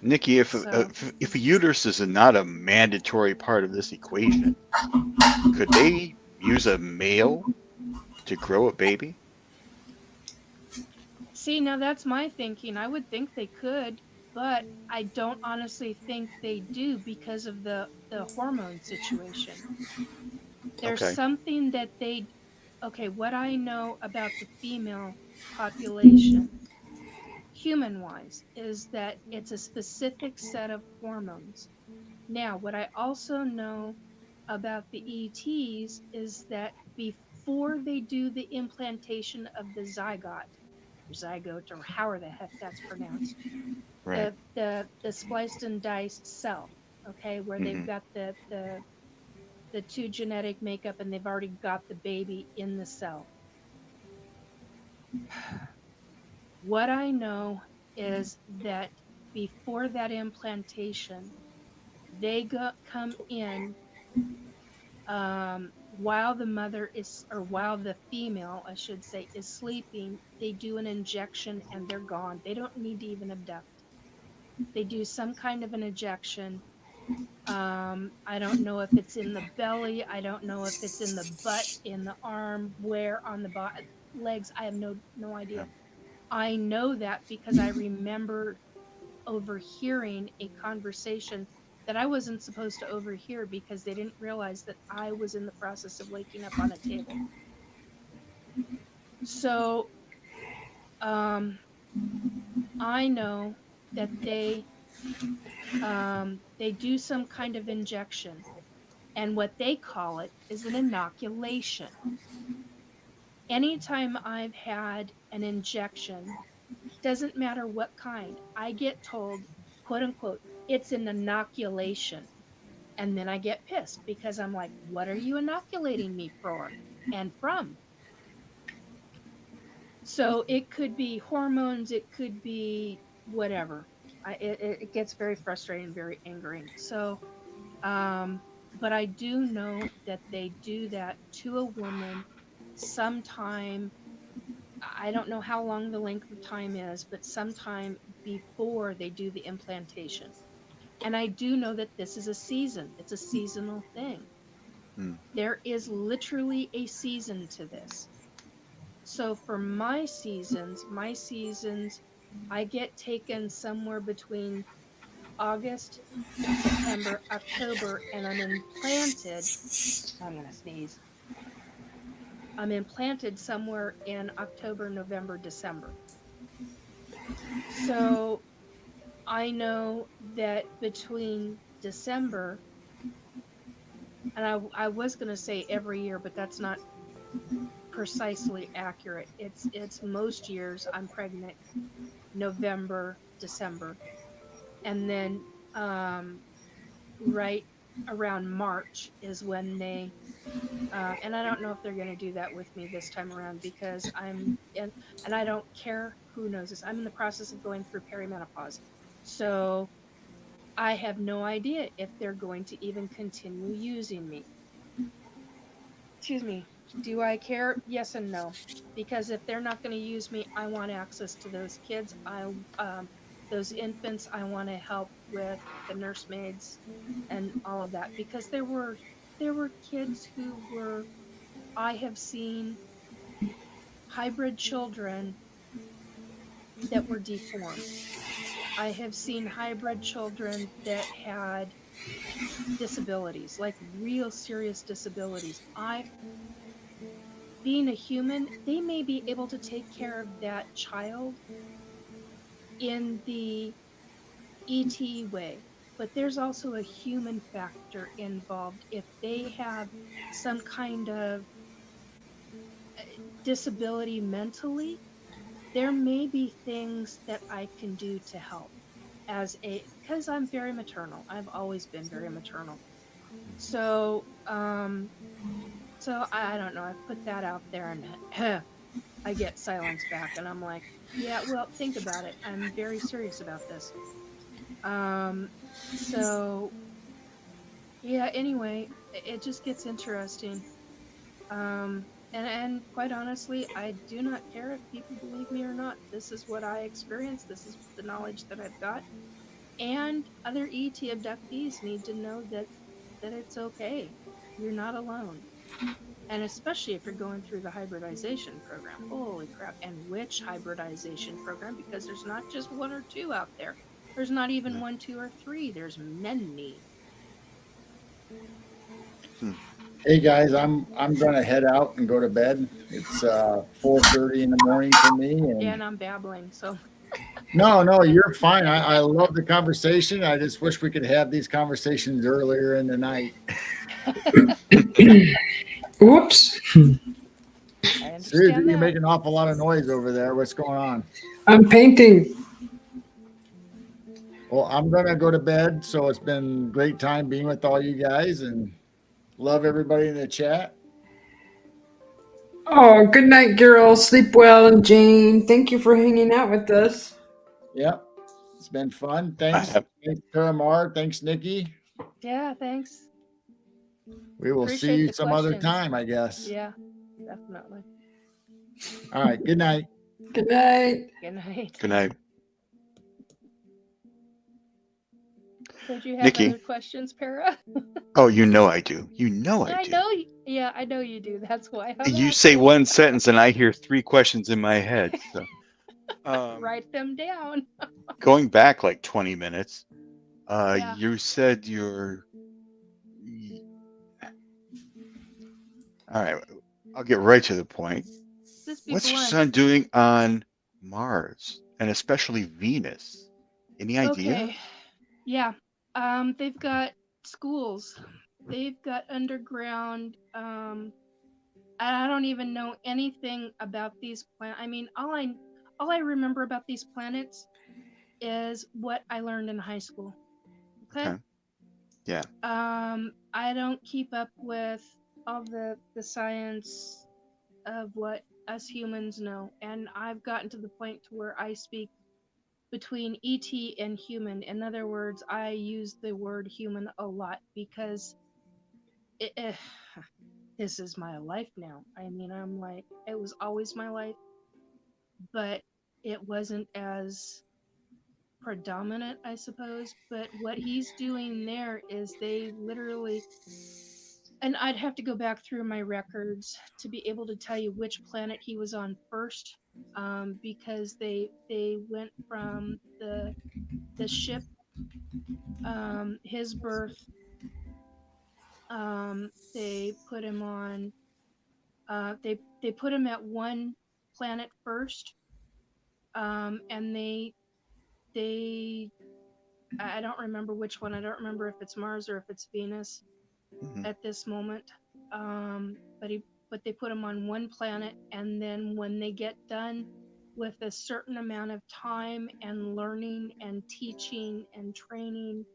D: Nikki,
E: So,
D: if a uterus is not a mandatory part of this equation, could they use a male to grow a baby?
E: see, now that's my thinking. I would think they could, but I don't honestly think they do because of the hormone situation. There's
D: Okay.
E: something that they, okay, what I know about the female population, human wise, is that it's a specific set of hormones. Now, what I also know about the ETs is that before they do the implantation of the zygote, or zygote, or however the heck that's pronounced,
D: Right.
E: the spliced and diced cell, okay, where they've
D: Hmm.
E: got the two genetic makeup and they've already got the baby in the cell. What I know is that before that implantation, come in, while the mother is, or while the female, I should say, is sleeping. They do an injection and they're gone. They don't need to even abduct. They do some kind of an injection. I don't know if it's in the belly. I don't know if it's in the butt, in the arm, where on the legs. I have no
D: Yeah.
E: idea. I know that because I remember overhearing a conversation that I wasn't supposed to overhear because they didn't realize that I was in the process of waking up on a table. So, um, I know that they do some kind of injection, and what they call it is an inoculation. Anytime I've had an injection, doesn't matter what kind, I get told, quote unquote, it's an inoculation. And then I get pissed because I'm like, what are you inoculating me for and from? So it could be hormones, it could be whatever. It gets very frustrating, very angering. So, but I do know that they do that to a woman sometime. I don't know how long the length of time is, but sometime before they do the implantation. And I do know that this is a season, it's a seasonal thing.
D: Hmm.
E: There is literally a season to this. So for my seasons, I get taken somewhere between August, September, October, and I'm going to sneeze. I'm implanted somewhere in October, November, December. So I know that between December, and I was going to say every year, but that's not precisely accurate. It's most years I'm pregnant November, December, and then right around March is when they and I don't know if they're going to do that with me this time around because and I don't care who knows this. I'm in the process of going through perimenopause. So I have no idea if they're going to even continue using me. Excuse me. Do I care? Yes and no. Because if they're not going to use me, I want access to those kids. Those infants. I want to help with the nursemaids and all of that because there were kids who were I have seen hybrid children that were deformed. I have seen hybrid children that had disabilities, like real serious disabilities. Being a human, they may be able to take care of that child in the ET way, but there's also a human factor involved. If they have some kind of disability mentally, there may be things that I can do to help because I'm very maternal. I've always been very maternal. So, I don't know. I put that out there and I get silence back and I'm like, yeah, well, think about it. I'm very serious about this. Um, so yeah, anyway, it just gets interesting. And quite honestly, I do not care if people believe me or not. This is what I experienced. This is the knowledge that I've got. And other ET abductees need to know that it's okay. You're not alone. And especially if you're going through the hybridization program. Holy crap. And which hybridization program? Because there's not just one or two out there. There's not even
D: Yeah.
E: one, two, or three. There's many.
B: Hey guys, I'm gonna head out and go to bed. It's 4:30 in the morning for me,
E: Yeah,
B: and
E: and I'm babbling. So,
B: no, you're fine. I love the conversation. I just wish we could have these conversations earlier in the night.
A: Oops.
E: I
B: Seriously,
E: understand
B: you
E: that.
B: make an awful lot of noise over there. What's going on?
A: I'm painting.
B: Well, I'm gonna go to bed. So it's been great time being with all you guys, and love everybody in the chat.
A: Oh, good night, girls. Sleep well. And Jane, thank you for hanging out with us.
B: Yep, it's been fun.
D: I
B: Thanks,
D: have
B: thanks Paramar. Thanks, Nikki.
E: Yeah, thanks.
B: We will see
E: Appreciate
B: you
E: the
B: some other
E: questions.
B: time, I guess.
E: Yeah, definitely.
B: All right. Good night.
A: Good night.
E: Good night.
D: good night,
E: Did you have
D: Nikki.
E: other questions, Para?
D: Oh, you know I do. You know I
E: I
D: do.
E: know. Yeah, I know you do. That's why I'm
D: You say
E: asking.
D: one sentence and I hear three questions in my head. So,
E: Write them down.
D: going back like 20 minutes,
E: Yeah.
D: you said all right. I'll get right to the point.
E: Just be
D: What's your
E: blunt.
D: son doing on Mars and especially Venus? Any idea?
E: Okay. Yeah. They've got schools. They've got underground. I don't even know anything about these planets. I mean, all I remember about these planets is what I learned in high school. Okay.
D: Okay. Yeah.
E: I don't keep up with all the science of what us humans know, and I've gotten to the point to where I speak between ET and human. In other words, I use the word human a lot because it, this is my life now. I mean, I'm like, it was always my life, but it wasn't as predominant, I suppose. But what he's doing there is they literally, and I'd have to go back through my records to be able to tell you which planet he was on first, because they went from the ship, his birth. They put him on. They put him at one planet first, and they I don't remember which one. I don't remember if it's Mars or if it's Venus
D: Hmm.
E: at this moment. But they put him on one planet, and then when they get done with a certain amount of time and learning and teaching and training,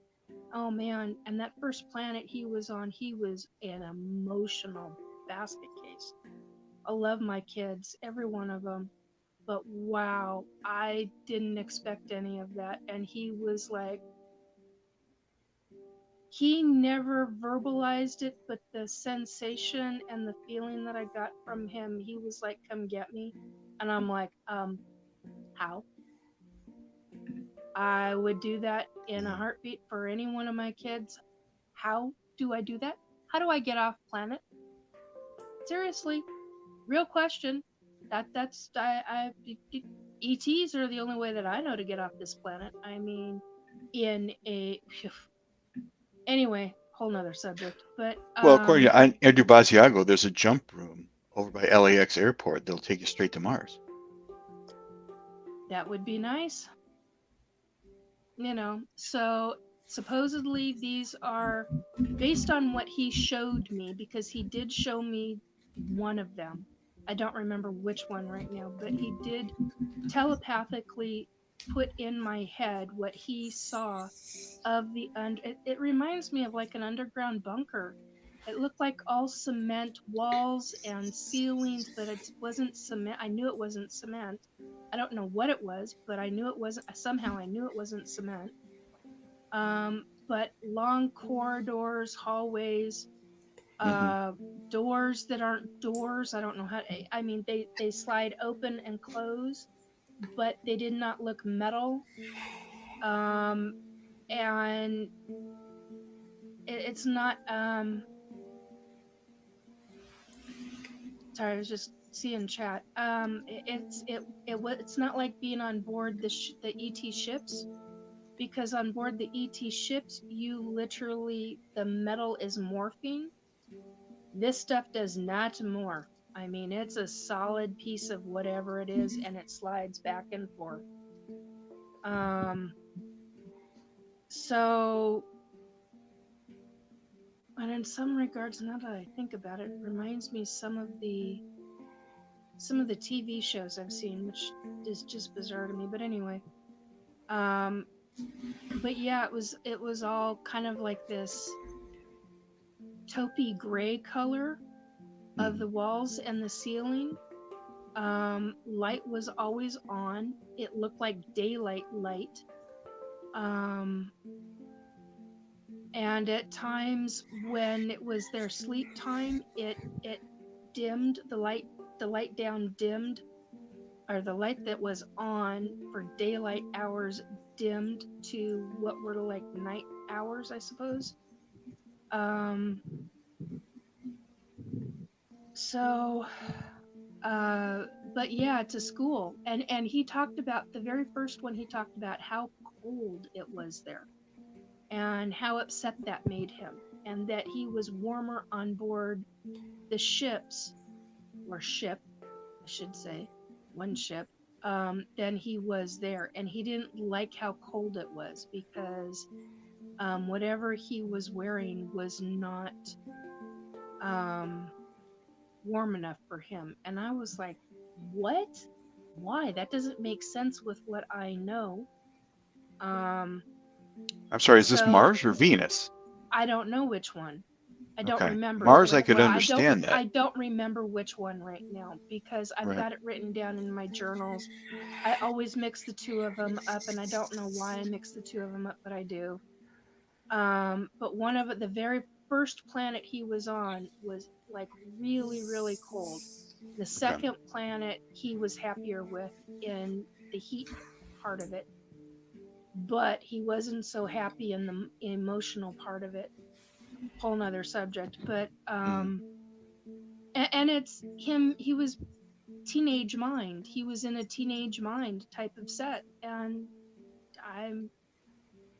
E: oh man! And that first planet he was on, he was an emotional basket case. I love my kids, every one of them. But wow, I didn't expect any of that. And he was like, he never verbalized it, but the sensation and the feeling that I got from him, he was like, come get me. And I'm like, how? I would do that in a heartbeat for any one of my kids. How do I do that? How do I get off planet? Seriously, real question. That's ETs are the only way that I know to get off this planet. I mean, in a anyway, whole nother subject. But
D: Well, according to Andrew Basiago, there's a jump room over by LAX airport that'll take you straight to Mars.
E: that would be nice. So supposedly these are based on what he showed me, because he did show me one of them. I don't remember which one right now, but he did telepathically put in my head what he saw of it reminds me of like an underground bunker. It looked like all cement walls and ceilings, but it wasn't cement. I knew it wasn't cement. I don't know what it was, but I knew it wasn't. Somehow I knew it wasn't cement. But long corridors, hallways, doors that aren't doors. I don't know how. I mean, they slide open and close, but they did not look metal. And it's not. Sorry, I was just seeing chat. It's not like being on board the ET ships, because on board the ET ships, you literally, the metal is morphing. This stuff does not morph. I mean, it's a solid piece of whatever it is, and it slides back and forth. So, and in some regards, now that I think about it, it reminds me some of the TV shows I've seen, which is just bizarre to me. But anyway, but yeah, it was all kind of like this taupey gray color of the walls and the ceiling. Light was always on. It looked like daylight light. And at times when it was their sleep time, it dimmed the light down dimmed, or the light that was on for daylight hours dimmed to what were like night hours, I suppose. But yeah, to school, and he talked about the very first one. He talked about how cold it was there, and how upset that made him, and that he was warmer on board the ships, or ship, I should say, one ship, than he was there, and he didn't like how cold it was, because whatever he was wearing was not warm enough for him. And I was like, what? Why? That doesn't make sense with what I know.
D: I'm sorry, is this Mars or Venus?
E: I don't know which one. I don't
D: Okay.
E: remember.
D: Mars, I could
E: Well,
D: understand that.
E: I don't remember which one right now because I've
D: Right.
E: got it written down in my journals. I always mix the two of them up, and I don't know why I mix the two of them up, but I do. But one of the very first planet he was on was like really, really cold. The second planet he was happier with in the heat part of it, but he wasn't so happy in the emotional part of it. Whole nother subject, but and it's him. He was teenage mind. He was in a teenage mind type of set, and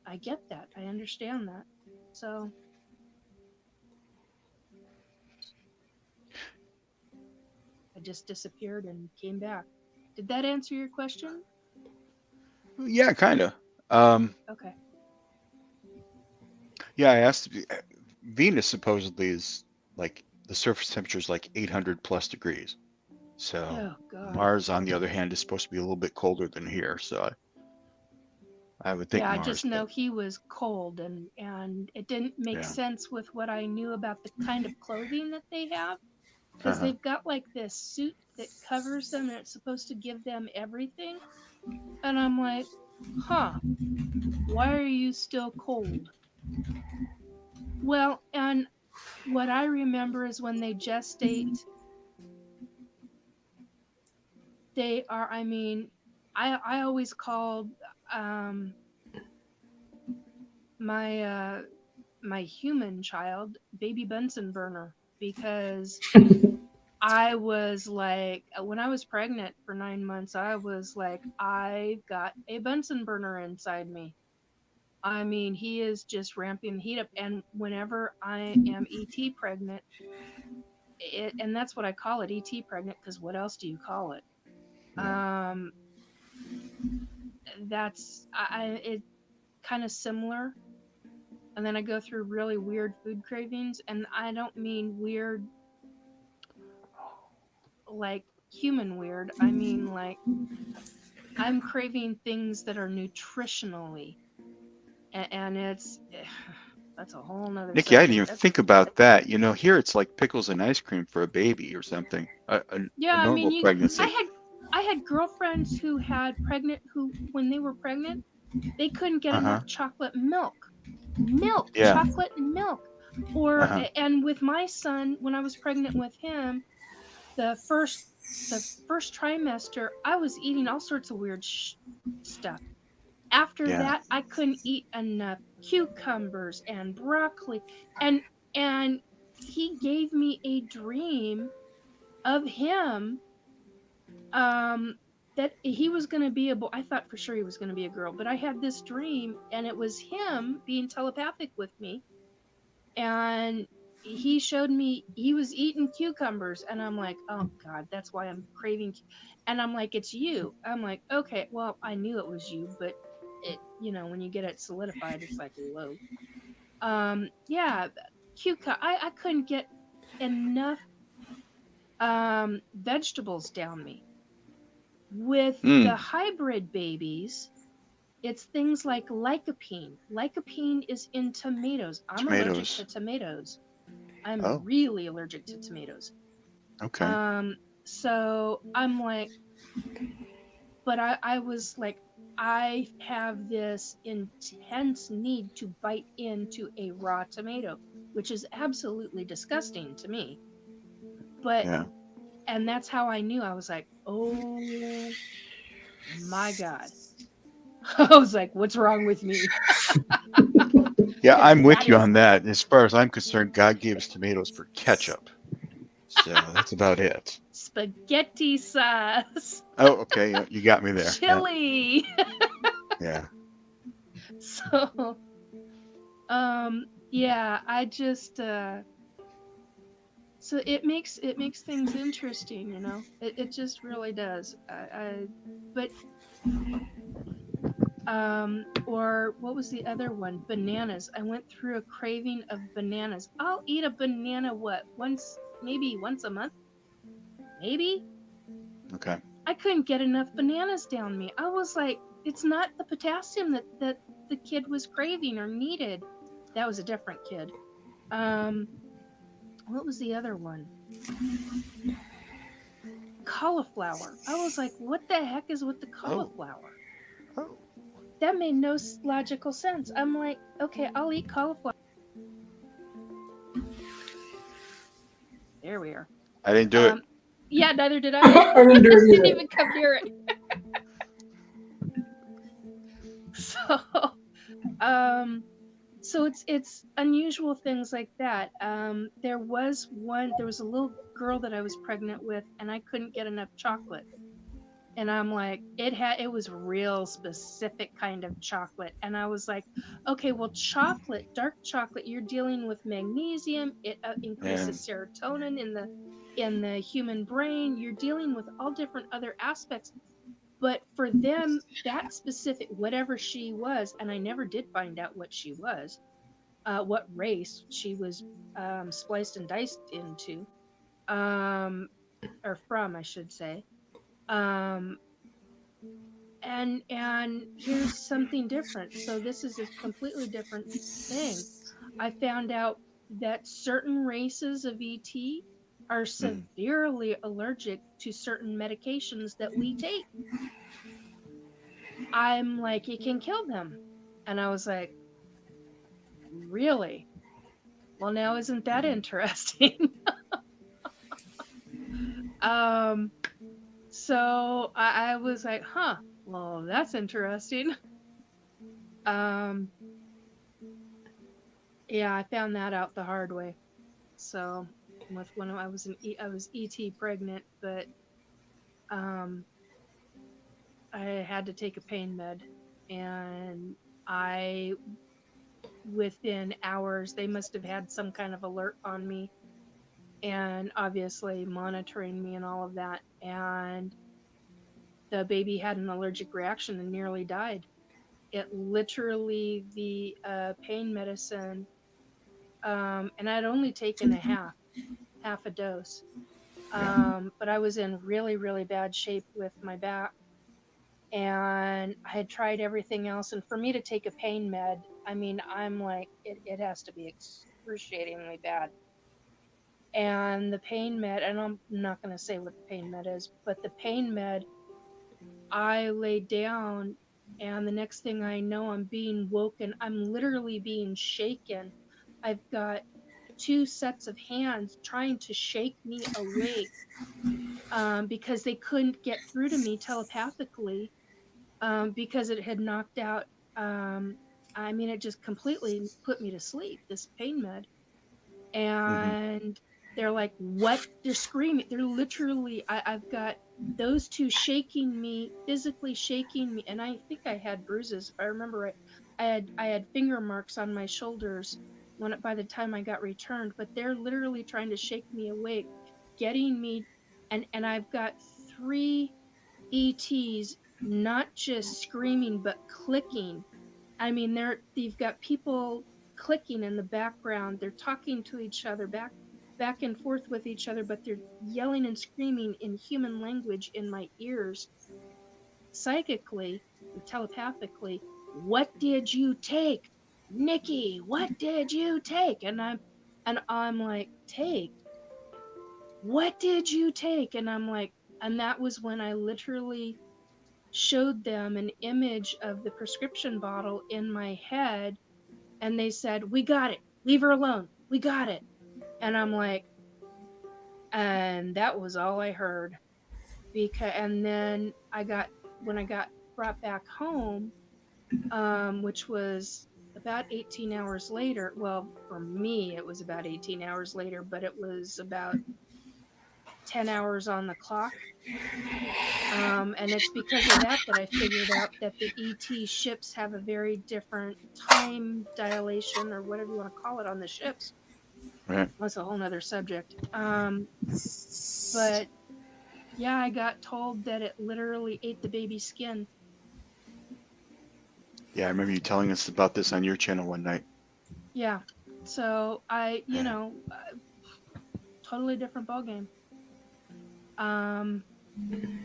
E: I get that. I understand that. So I just disappeared and came back. Did that answer your question?
D: Yeah, kind of. Um,
E: Okay.
D: yeah, I asked. Venus supposedly is like the surface temperature is like 800 plus degrees. So
E: Oh God.
D: Mars, on the other hand, is supposed to be a little bit colder than here. So I would think
E: Yeah, I
D: Mars,
E: just know he was cold, and it didn't make
D: yeah.
E: sense with what I knew about the kind of clothing that they have, because
D: Uh-huh.
E: they've got like this suit that covers them, and it's supposed to give them everything. And I'm like, huh, why are you still cold? Well, and what I remember is when they gestate, they are, I mean, I always called um, my my human child baby Bunsen burner, because I was like, when I was pregnant for 9 months, I was like, I've got a Bunsen burner inside me. I mean, he is just ramping the heat up. And whenever I am ET pregnant, and that's what I call it, ET pregnant, because what else do you call it?
D: Yeah.
E: That's it kind of similar. And then I go through really weird food cravings, and I don't mean weird like human weird. I mean like I'm craving things that are nutritionally, and it's that's a whole nother
D: Nikki, I didn't
E: subject.
D: even think about that. You know, here it's like pickles and ice cream for a baby or something. A
E: Yeah, I mean,
D: normal pregnancy.
E: I had girlfriends who had pregnant who when they were pregnant, they couldn't get
D: Uh-huh.
E: enough chocolate milk.
D: Yeah.
E: Chocolate and milk. Or
D: Uh-huh.
E: and with my son when I was pregnant with him, the first trimester, I was eating all sorts of weird stuff. After
D: Yeah.
E: that, I couldn't eat enough cucumbers and broccoli, and and he gave me a dream of him, that he was going to be a boy. I thought for sure he was going to be a girl, but I had this dream, and it was him being telepathic with me, and he showed me he was eating cucumbers, and I'm like, oh God, that's why I'm craving. And I'm like, it's you. I'm like, okay, well, I knew it was you, but it, when you get it solidified, it's like, whoa. Yeah, I couldn't get enough vegetables down me. With the hybrid babies, it's things like lycopene. Lycopene is in tomatoes. I'm allergic to
D: Tomatoes.
E: tomatoes. I'm
D: Oh,
E: really allergic to tomatoes.
D: okay.
E: So I'm like, but I was like, I have this intense need to bite into a raw tomato, which is absolutely disgusting to me. But,
D: Yeah.
E: and that's how I knew. I was like, oh my God. I was like, what's wrong with me?
D: Yeah, I'm with
E: That
D: you
E: is
D: on that. As far as I'm concerned, God gave us tomatoes for ketchup. So that's about it.
E: spaghetti sauce,
D: Oh, okay. Yeah, you got me there.
E: chili.
D: Yeah.
E: So, yeah, I just, so it makes things interesting, it just really does. But, or what was the other one? Bananas. I went through a craving of bananas. I'll eat a banana, maybe once a month? Maybe?
D: Okay.
E: I couldn't get enough bananas down me. I was like, it's not the potassium that the kid was craving or needed. That was a different kid. What was the other one? Cauliflower. I was like, what the heck is with the cauliflower?
D: Oh.
E: That made no logical sense. I'm like, okay, I'll eat cauliflower. There we are.
D: I didn't do it.
E: Yeah, neither did I.
A: I
E: I
A: didn't do
E: just
A: it
E: didn't
A: either.
E: even come near it. So, so it's unusual things like that. There was a little girl that I was pregnant with, and I couldn't get enough chocolate. And I'm like, it was real specific kind of chocolate. And I was like, okay, well, dark chocolate, you're dealing with magnesium. It increases serotonin in the human brain. You're dealing with all different other aspects. But for them, that specific, whatever she was, and I never did find out what she was, what race she was spliced and diced into, or from, I should say. And here's something different. So this is a completely different thing. I found out that certain races of ET are severely allergic to certain medications that we take. I'm like, it can kill them. And I was like, really? Well, now isn't that interesting? So I was like, huh, well, that's interesting. Yeah, I found that out the hard way. So with when I was ET pregnant, but I had to take a pain med, and within hours they must have had some kind of alert on me, and obviously monitoring me and all of that, and the baby had an allergic reaction and nearly died. It literally, the pain medicine, and I'd only taken a half a dose. But I was in really, really bad shape with my back, and I had tried everything else. And for me to take a pain med, I mean, I'm like, it has to be excruciatingly bad. And the pain med, and I'm not going to say what the pain med is, but the pain med, I laid down, and the next thing I know, I'm being woken. I'm literally being shaken. I've got two sets of hands trying to shake me awake, because they couldn't get through to me telepathically, because it had knocked out. I mean, it just completely put me to sleep, this pain med. And they're like, what? They're screaming. They're literally, I've got those two shaking me, physically shaking me. And I think I had bruises, if I remember right. I had finger marks on my shoulders by the time I got returned, but they're literally trying to shake me awake, getting me. And I've got three ETs, not just screaming, but clicking. I mean, you've got people clicking in the background. They're talking to each other, back and forth with each other, but they're yelling and screaming in human language in my ears, psychically and telepathically. What did you take, Nikki? What did you take? And I'm like, take? What did you take? And I'm like, and that was when I literally showed them an image of the prescription bottle in my head, and they said, we got it, leave her alone, we got it. And I'm like, and that was all I heard. And then when I got brought back home, which was about 18 hours later. Well, for me it was about 18 hours later, but it was about 10 hours on the clock. And it's because of that I figured out that the ET ships have a very different time dilation, or whatever you want to call it, on the ships.
D: Right.
E: That's a whole nother subject. But yeah, I got told that it literally ate the baby's skin.
D: Yeah, I remember you telling us about this on your channel one night.
E: Yeah. So totally different ballgame.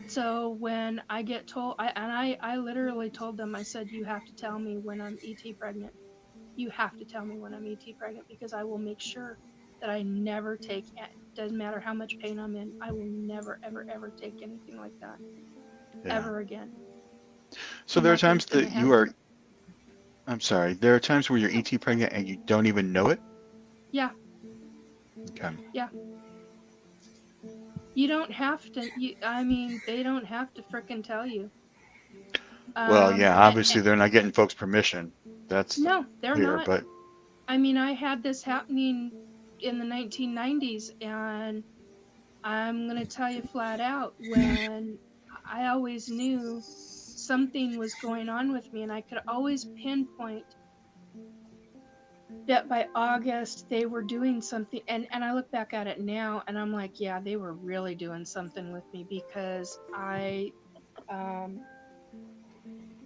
E: So when I get told, I literally told them, I said, you have to tell me when I'm ET pregnant. you have to tell me when I'm ET pregnant, because I will make sure that I never take, doesn't matter how much pain I'm in, I will never, ever, ever take anything like that
D: Yeah.
E: ever again.
D: So there are
E: Nothing's
D: times
E: gonna
D: that you are,
E: happen.
D: I'm sorry, there are times where you're ET pregnant and you don't even know it?
E: Yeah,
D: Okay.
E: yeah. You don't have to. I mean, they don't have to frickin' tell you.
D: Well, yeah,
E: And,
D: obviously they're not getting folks' permission. That's
E: no, they're
D: clear,
E: not.
D: but
E: I mean, I had this happening in the 1990s, and I'm gonna tell you flat out, when I always knew something was going on with me, and I could always pinpoint that by August they were doing something, and I look back at it now and I'm like, yeah, they were really doing something with me, because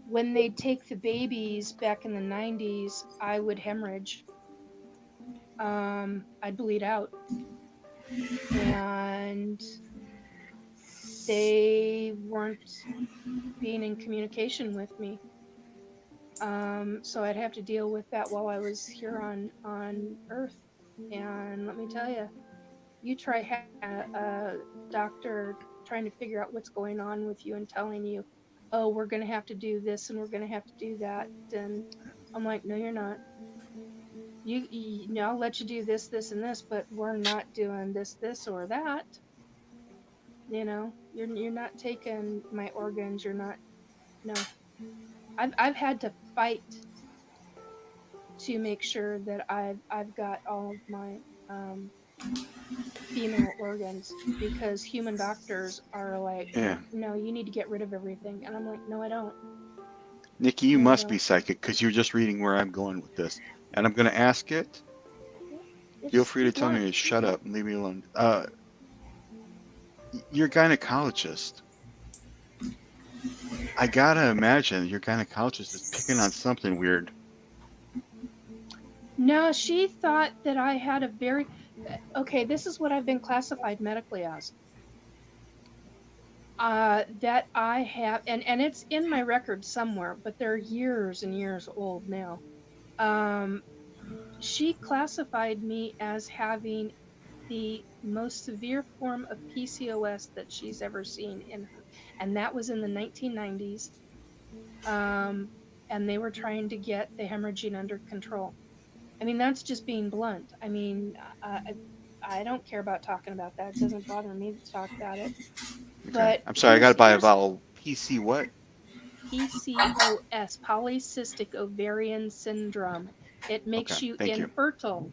E: when they'd take the babies back in the 90s, I would hemorrhage. I'd bleed out, and they weren't being in communication with me. So I'd have to deal with that while I was here on Earth. And let me tell you, you try a doctor trying to figure out what's going on with you and telling you, oh, we're going to have to do this and we're going to have to do that. And I'm like, no, you're not. I'll let you do this, this, and this, but we're not doing this, this, or that. You're not taking my organs. You're not. No, I've had to fight to make sure that I've got all of my female organs, because human doctors are like,
D: yeah.
E: no, you need to get rid of everything, and I'm like, no, I don't.
D: Nikki, you
E: No, I
D: must be
E: don't.
D: psychic because you're just reading where I'm going with this. And I'm going to ask it. Feel
E: It's
D: free to
E: be
D: tell me
E: blunt.
D: to shut up and leave me alone. You're a gynecologist. I gotta imagine your gynecologist is picking on something weird.
E: No, she thought that I had a very okay. This is what I've been classified medically as. That I have, and it's in my record somewhere, but they're years and years old now. Um, she classified me as having the most severe form of PCOS that she's ever seen in her, and that was in the 1990s. And they were trying to get the hemorrhaging under control. I mean, that's just being blunt. I mean, I don't care about talking about that. It doesn't bother me to talk about it.
D: Okay.
E: But
D: I'm sorry, I
E: here's
D: gotta buy a
E: here's
D: vowel. PC what?
E: PCOS, polycystic ovarian syndrome. It
D: Okay,
E: makes you
D: thank you.
E: infertile,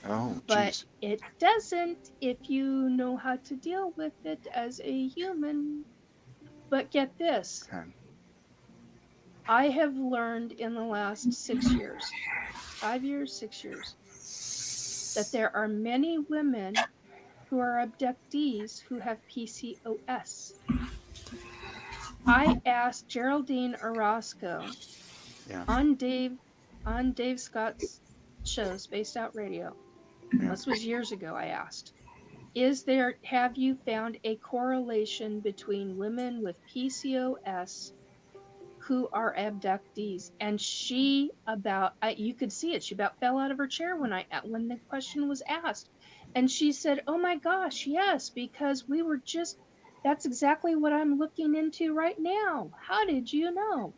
D: Oh,
E: but
D: geez.
E: it doesn't if you know how to deal with it as a human. But get this,
D: Okay.
E: I have learned in the last 6 years, 5 years, 6 years, that there are many women who are abductees who have PCOS. I asked Geraldine Orozco
D: Yeah.
E: on Dave Scott's show, Spaced Out Radio.
D: Yeah.
E: This was years ago. I asked, have you found a correlation between women with PCOS who are abductees? And she you could see it. She about fell out of her chair when the question was asked. And she said, oh my gosh, yes, because that's exactly what I'm looking into right now. How did you know?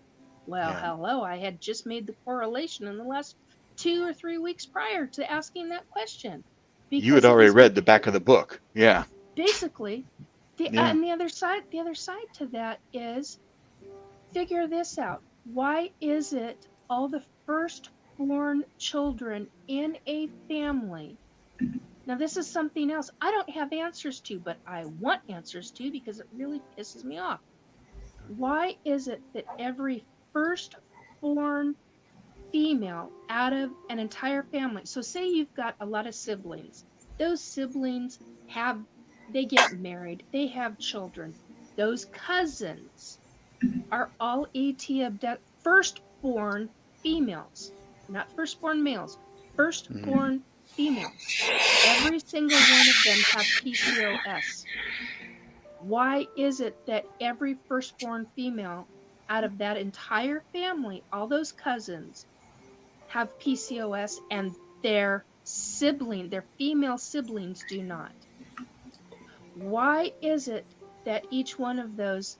E: Well,
D: Yeah.
E: hello, I had just made the correlation in the last 2 or 3 weeks prior to asking that question,
D: You had
E: because it
D: already
E: was
D: read the back of the book. Yeah.
E: basically
D: Yeah.
E: and the other side to that is, figure this out. Why is it all the firstborn children in a family? Now, this is something else I don't have answers to, but I want answers to, because it really pisses me off. Why is it that every firstborn female out of an entire family, so say you've got a lot of siblings, those siblings they get married, they have children, those cousins are all firstborn females, not firstborn males,
D: Mhm.
E: firstborn females. Every single one of them have PCOS. Why is it that every firstborn female out of that entire family, all those cousins, have PCOS and their female siblings do not. Why is it that each one of those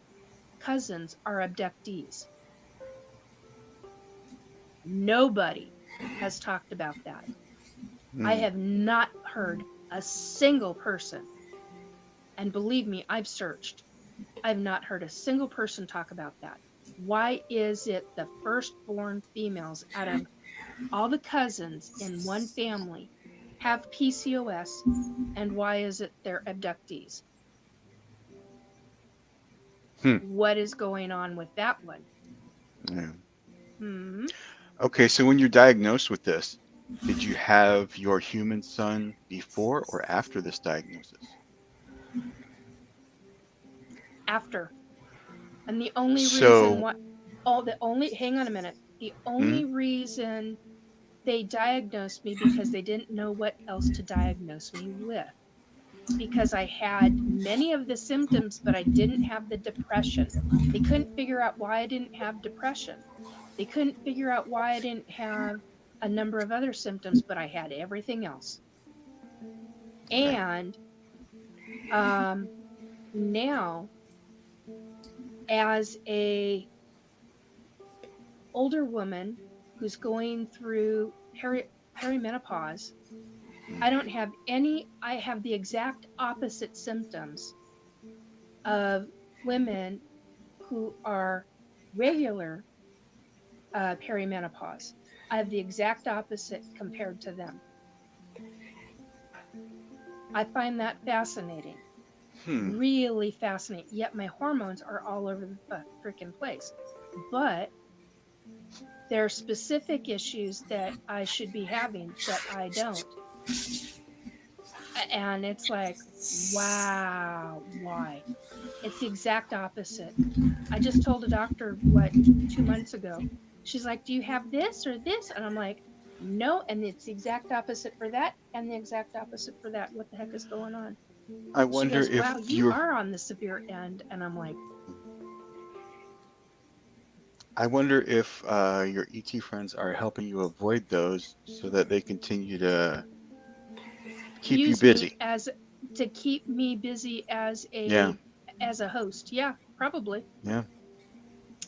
E: cousins are abductees? Nobody has talked about that. I
D: Hmm.
E: have not heard a single person, and believe me, I've searched. I've not heard a single person talk about that. Why is it the firstborn females out of all the cousins in one family have PCOS, and why is it they're abductees?
D: Hmm.
E: What is going on with that one?
D: Yeah.
E: Hmm.
D: Okay, so when you're diagnosed with this, did you have your human son before or after this diagnosis?
E: After. And the only reason
D: So,
E: why, hang on a minute. The
D: mhm,
E: only reason they diagnosed me because they didn't know what else to diagnose me with. Because I had many of the symptoms, but I didn't have the depression. They couldn't figure out why I didn't have depression. They couldn't figure out why I didn't have a number of other symptoms, but I had everything else.
D: okay.
E: And now, as a older woman who's going through perimenopause, I don't have I have the exact opposite symptoms of women who are regular perimenopause. I have the exact opposite compared to them. I find that fascinating,
D: Hmm.
E: really fascinating. Yet my hormones are all over the freaking place. But there are specific issues that I should be having that I don't. And it's like, wow, why? It's the exact opposite. I just told a doctor, 2 months ago. She's like, do you have this or this? And I'm like, no. And it's the exact opposite for that and the exact opposite for that. What the heck is going on?
D: I
E: She
D: wonder
E: goes,
D: if
E: wow, you
D: you're,
E: are on the severe end. And I'm like,
D: I wonder if your ET friends are helping you avoid those so that they continue to keep you
E: use me
D: busy.
E: as to keep me busy
D: Yeah,
E: as a host. Yeah, probably,
D: yeah.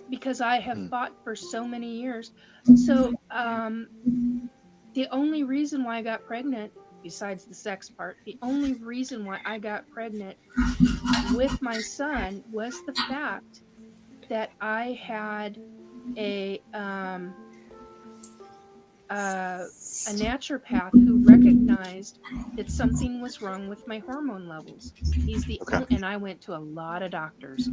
E: because I have
D: Hmm.
E: fought for so many years. So the only reason why I got pregnant, besides the sex part, the only reason why I got pregnant with my son was the fact that I had a a naturopath who recognized that something was wrong with my hormone levels. He's the
D: Okay.
E: only, and I went to a lot of doctors.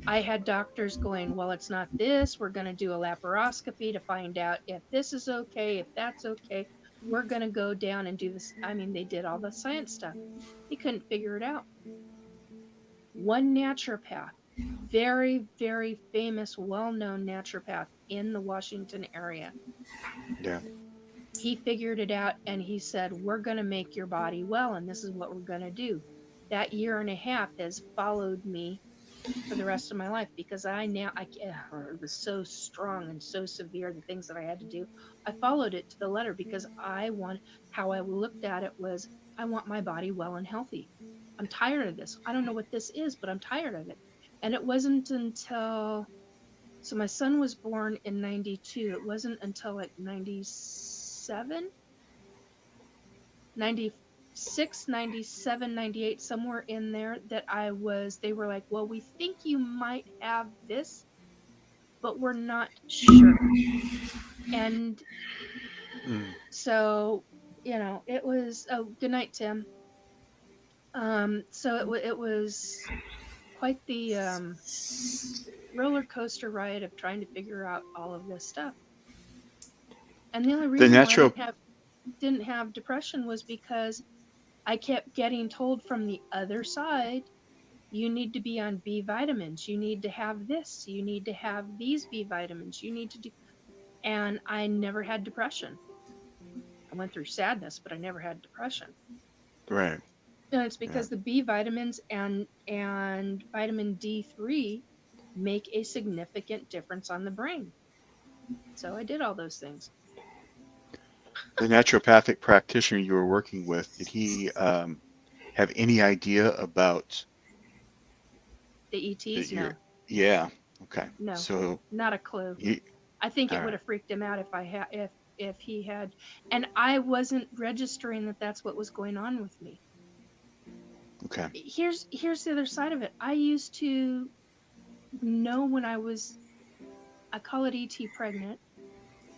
E: I had doctors going, well, it's not this. We're going to do a laparoscopy to find out if this is okay, if that's okay. We're going to go down and do this. I mean, they did all the science stuff. They couldn't figure it out. One naturopath, very, very famous, well known naturopath in the Washington area,
D: Yeah.
E: he figured it out and he said, we're going to make your body well, and this is what we're going to do. That year and a half has followed me for the rest of my life because it was so strong and so severe, the things that I had to do. I followed it to the letter because how I looked at it was, I want my body well and healthy. I'm tired of this. I don't know what this is, but I'm tired of it. And it wasn't until, so my son was born in 92. It wasn't until like 97, 96, 97, 98, somewhere in there that they were like, well, we think you might have this, but we're not sure. And
D: Hmm.
E: so, it was, oh, good night, Tim. So it was quite the roller coaster ride of trying to figure out all of this stuff. And the only
D: The
E: reason why I
D: natural,
E: didn't have depression was because I kept getting told from the other side, you need to be on B vitamins. You need to have this. You need to have these B vitamins. You need to do, and I never had depression. I went through sadness, but I never had depression.
D: right.
E: And it's
D: Yeah.
E: because the B vitamins and vitamin D3 make a significant difference on the brain. So I did all those things.
D: the naturopathic practitioner you were working with, did he have any idea about
E: The ETs,
D: your?
E: no,
D: Yeah. Okay.
E: no,
D: So
E: not a clue.
D: he.
E: I think
D: All
E: it would
D: right.
E: have freaked him out if he had, and I wasn't registering that that's what was going on with me.
D: Okay.
E: Here's the other side of it. I used to know when I call it ET pregnant.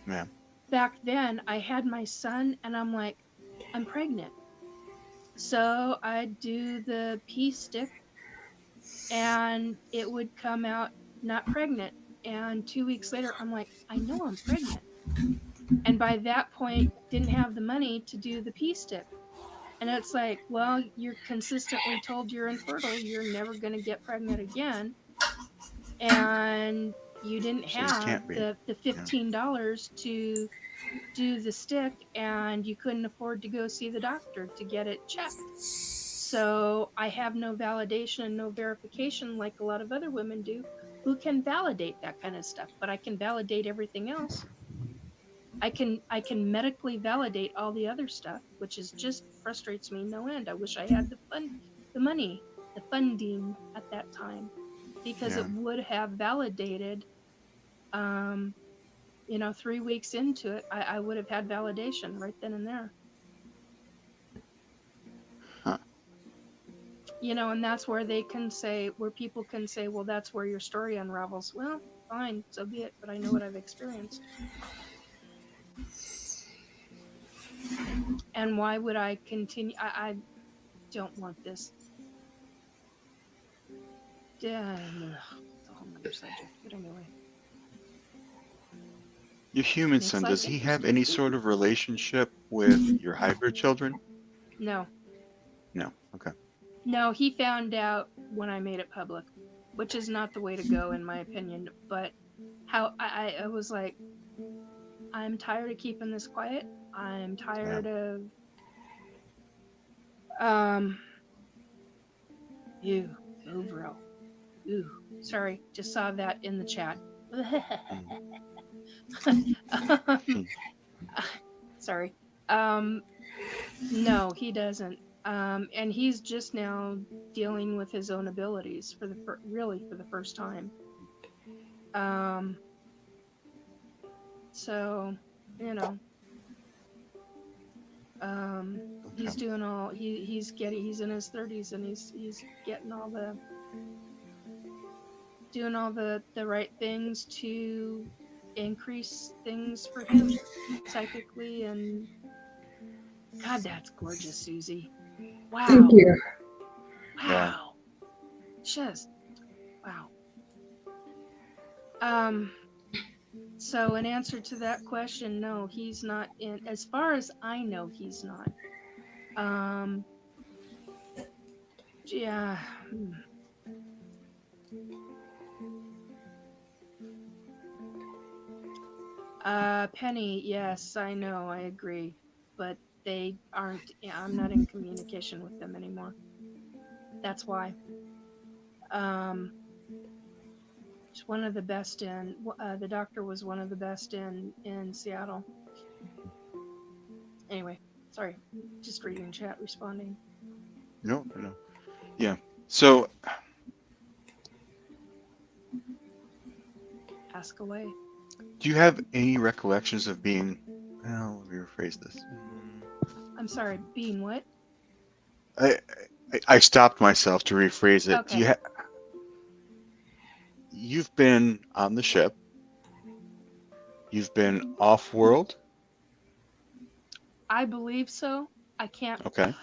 D: Yeah.
E: Back then, I had my son, and I'm like, I'm pregnant. So I'd do the pee stick, and it would come out not pregnant. And 2 weeks later, I'm like, I know I'm pregnant. And by that point, didn't have the money to do the pee stick. And it's like, well, you're consistently told you're infertile. You're never going to get pregnant again. And you didn't
D: So this
E: have
D: can't be.
E: the
D: Yeah.
E: $15 to do the stick, and you couldn't afford to go see the doctor to get it checked. So I have no validation and no verification like a lot of other women do who can validate that kind of stuff, but I can validate everything else. I can medically validate all the other stuff, which is just frustrates me no end. I wish I had the money, the funding at that time, because
D: Yeah.
E: it would have validated. 3 weeks into it, I would have had validation right then and there.
D: Huh.
E: And that's where people can say, well, that's where your story unravels. Well, fine, so be it, but I know what I've experienced. And why would I continue? I don't want this. Yeah, it's a whole other subject, but anyway.
D: Your human
E: Makes
D: son,
E: life
D: does he have
E: interesting.
D: any sort of relationship with your hybrid children?
E: No.
D: No. Okay.
E: No, he found out when I made it public, which is not the way to go, in my opinion. But how I was like, I'm tired of keeping this quiet. I'm tired of ew, overall. Ooh, sorry, just saw that in the chat.
D: Hmm.
E: Sorry. No, he doesn't. And he's just now dealing with his own abilities really for the first time. So, you know, he's
D: Okay.
E: doing all he's in his 30s, and he's getting all the doing all the right things to increase things for him psychically. And God, that's gorgeous, Susie. Wow.
A: Thank you.
D: Yeah.
E: Wow. Just wow. So in answer to that question, no, he's not in, as far as I know, he's not. Yeah. Penny, yes, I know, I agree. But they aren't, I'm not in communication with them anymore. That's why. She's one of the best the doctor was one of the best in Seattle. Anyway, sorry, just reading chat, responding.
D: No. Yeah. So,
E: Ask away.
D: do you have any recollections of being? Well, let me rephrase this.
E: I'm sorry, being what?
D: I stopped myself to rephrase it.
E: Okay.
D: Do you you've been on the ship. You've been off-world.
E: I believe so. I can't.
D: Okay.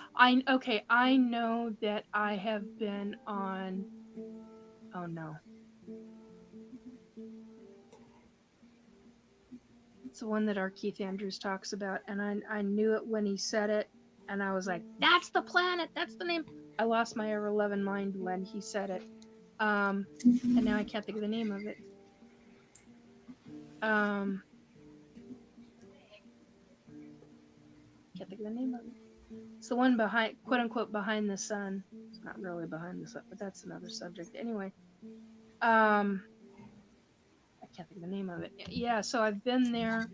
E: I know that I have been on. Oh no. It's the one that our Keith Andrews talks about, and I knew it when he said it, and I was like, "That's the planet. That's the name." I lost my ever loving mind when he said it, and now I can't think of the name of it. Can't think of the name of it. It's the one behind, quote unquote, behind the sun. It's not really behind the sun, but that's another subject. Anyway, I can't think of the name of it. Yeah, so I've been there.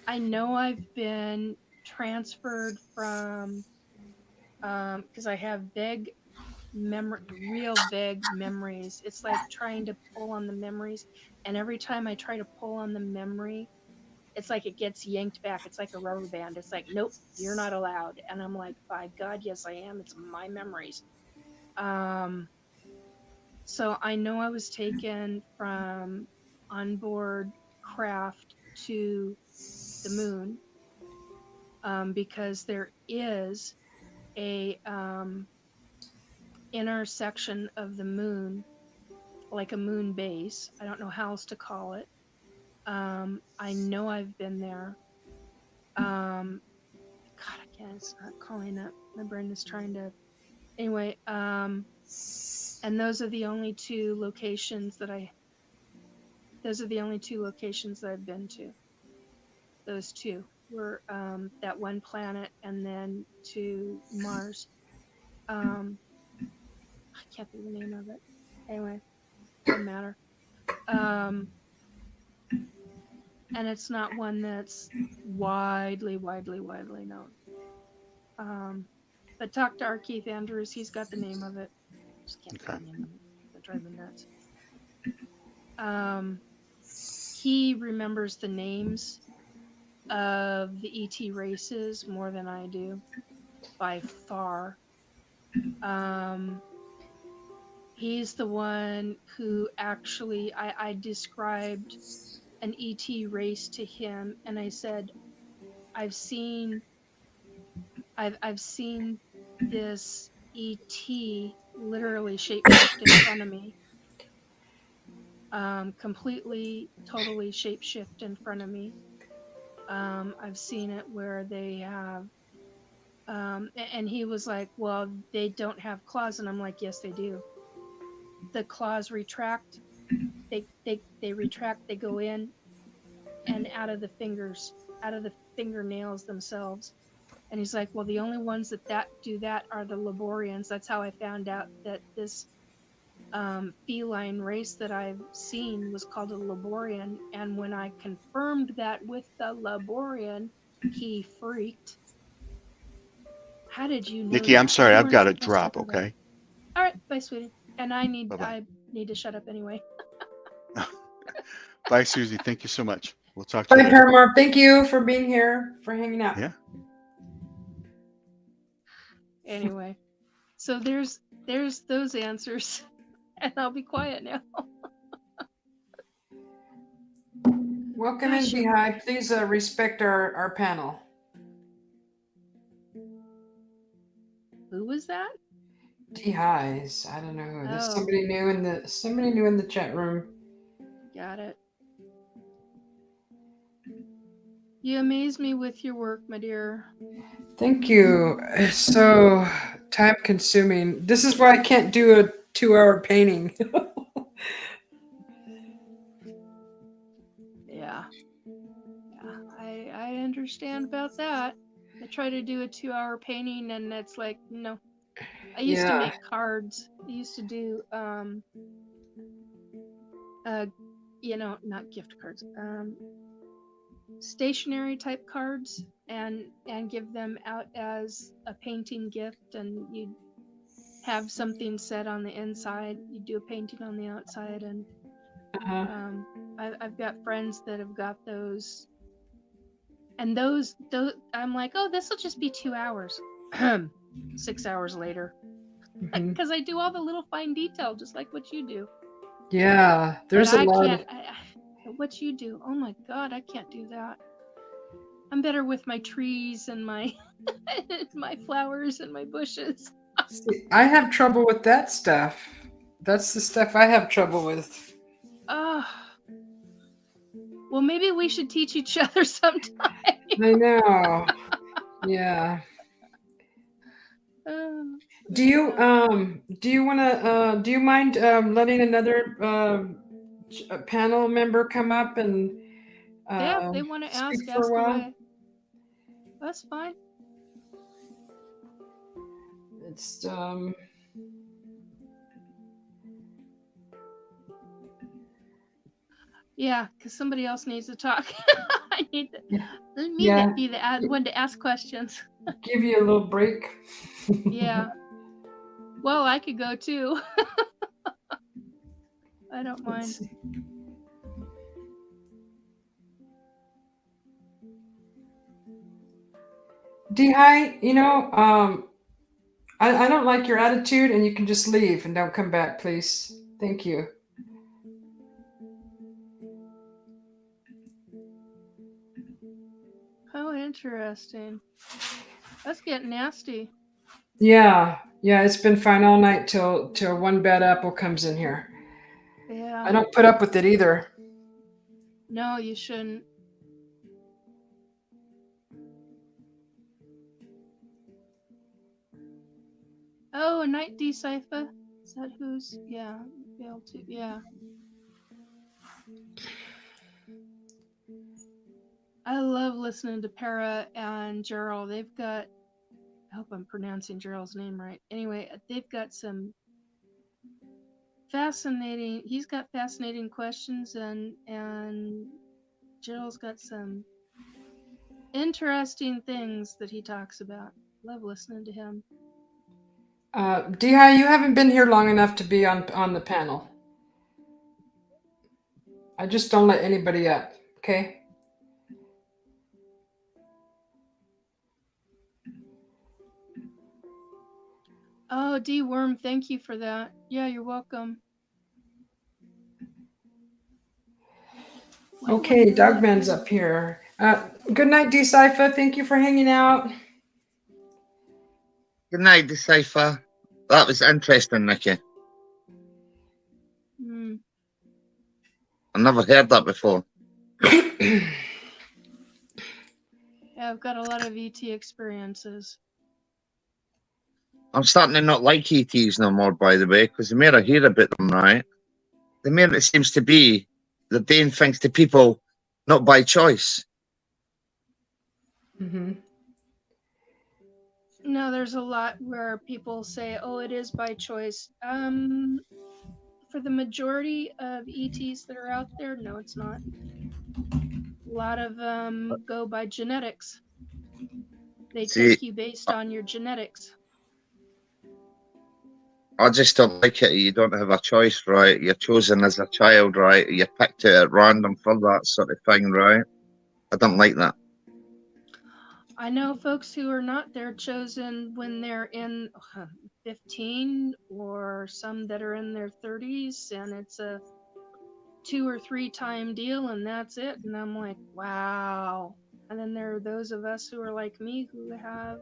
E: I know I've been transferred from because I have real vague memories. It's like trying to pull on the memories, and every time I try to pull on the memory, it's like it gets yanked back. It's like a rubber band. It's like, nope, you're not allowed. And I'm like, by God, yes, I am. It's my memories. So I know I was taken from onboard craft to the moon because there is a inner section of the moon, like a moon base. I don't know how else to call it. I know I've been there. God, I can't. It's not calling up. My brain is trying to. Anyway, and those are the only two locations that I. Those are the only two locations that I've been to. Those two were that one planet and then to Mars. I can't think of the name of it. Anyway, doesn't matter. And it's not one that's widely known. But talk to our Keith Andrews. He's got the name of it. Just can't think of the name of it. That drives me nuts. He remembers the names of the ET races more than I do, by far. He's the one who actually I described an ET race to him, and I said, I've seen this ET literally shapeshift in front of me. Completely, totally shapeshift in front of me. I've seen it where they have, and he was like, well, they don't have claws. And I'm like, yes, they do. The claws retract. They retract, they go in and out of the fingers, out of the fingernails themselves. And he's like, well, the only ones that do that are the Laborians. That's how I found out that this feline race that I've seen was called a Laborian. And when I confirmed that with the Laborian, he freaked. How did you know
D: Nikki, I'm
E: that?
D: sorry,
E: You
D: I've
E: weren't
D: got to
E: supposed
D: drop,
E: know that.
D: okay?
E: All right, bye, sweetie. And I
D: Bye-bye.
E: need to shut up anyway.
D: Bye, Susie. Thank you so much. We'll talk to
A: Bye,
D: you later.
A: Paramore. Thank you for being here, for hanging out.
D: Yeah.
E: Anyway, so there's those answers, and I'll be quiet now.
A: Welcome in, Beehive. Please respect our panel.
E: Who was that?
A: Beehives. I don't know who. There's
E: Oh.
A: somebody new in the chat room.
E: Got it. You amaze me with your work, my dear.
A: Thank you. It's so time consuming. This is why I can't do a 2-hour painting.
E: Yeah. I understand about that. I try to do a 2-hour painting and it's like, no. I used to make cards. I used to do not gift cards. Stationery type cards and give them out as a painting gift, and you'd have something set on the inside, you do a painting on the outside, and I've got friends that have got those, and those I'm like, oh, this will just be 2 hours. 6 hours later, because I do all the little fine detail just like what you do.
A: Yeah, there's a lot.
E: What you do, oh my God, I can't do that. I'm better with my trees and my my flowers and my bushes.
A: See, I have trouble with that stuff. That's the stuff I have trouble with.
E: Well, maybe we should teach each other sometime.
A: I know. Yeah. Do you mind letting another panel member come up and
E: yeah, if they want to ask away. That's fine.
A: It's
E: Yeah, because somebody else needs to talk. I need
A: Yeah.
E: me
A: Yeah.
E: to be the one to ask questions.
A: Give you a little break.
E: Yeah. Well, I could go too. I don't mind.
A: Let's see. D-High, I don't like your attitude, and you can just leave and don't come back, please. Thank you.
E: How interesting. That's getting nasty.
A: Yeah, it's been fine all night till one bad apple comes in here.
E: Yeah.
A: I don't put up with it either.
E: No, you shouldn't. Oh, a night decipher. Is that who's? Yeah, failed to. Yeah. I love listening to Para and Gerald. They've got. I hope I'm pronouncing Gerald's name right. Anyway, they've got some fascinating. He's got fascinating questions, and Gerald's got some interesting things that he talks about. Love listening to him.
A: D-High, you haven't been here long enough to be on the panel. I just don't let anybody up, okay?
E: Oh, D Worm, thank you for that. Yeah, you're welcome.
A: Okay, Dogman's up here. Good night, D-Cypher. Thank you for hanging out.
F: Good night, Decipher. That was interesting, Nikki. I've never heard that before.
E: Yeah, I've got a lot of ET experiences.
F: I'm starting to not like ETs no more, by the way, because the more I hear about them, right, the more it seems to be they're doing things to people not by choice.
A: Mm-hmm.
E: No, there's a lot where people say, "Oh, it is by choice." For the majority of ETs that are out there, no, it's not. A lot of them go by genetics. They take you based on your genetics.
F: I just don't like it. You don't have a choice, right? You're chosen as a child, right? You're picked at random for that sort of thing, right? I don't like that.
E: I know folks who are not. They're chosen when they're in 15, or some that are in their 30s, and it's a 2 or 3 time deal, and that's it. And I'm like, wow. And then there are those of us who are like me who have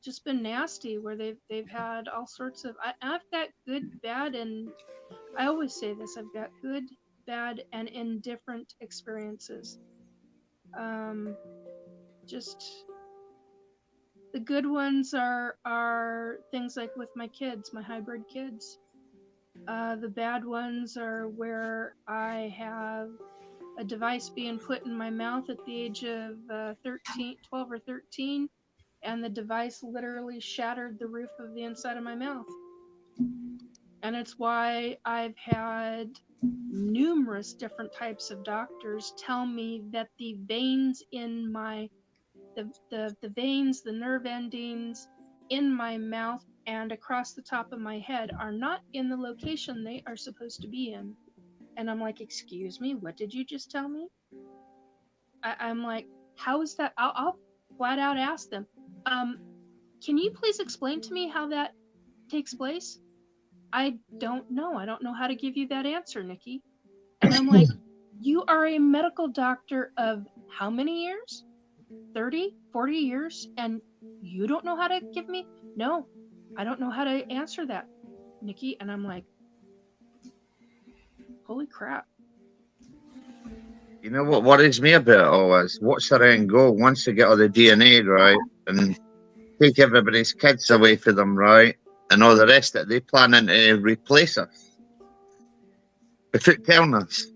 E: just been nasty, where they've had all sorts of. I've got good, bad, and I always say this: I've got good, bad, and indifferent experiences. Just the good ones are things like with my kids, my hybrid kids. The bad ones are where I have a device being put in my mouth at the age of 12 or 13, and the device literally shattered the roof of the inside of my mouth. And it's why I've had numerous different types of doctors tell me that the veins in my the veins, the nerve endings in my mouth and across the top of my head are not in the location they are supposed to be in. And I'm like, excuse me, what did you just tell me? I'm like, how is that? I'll flat out ask them, can you please explain to me how that takes place? I don't know. I don't know how to give you that answer, Nikki. And I'm like, you are a medical doctor of how many years? 30, 40 years, and you don't know how to give me? No, I don't know how to answer that, Nikki. And I'm like, holy crap.
F: You know what worries me about it all is what's their end goal once they get all the DNA, right, and take everybody's kids away from them, right, and all the rest of it, they planning to replace us without telling us,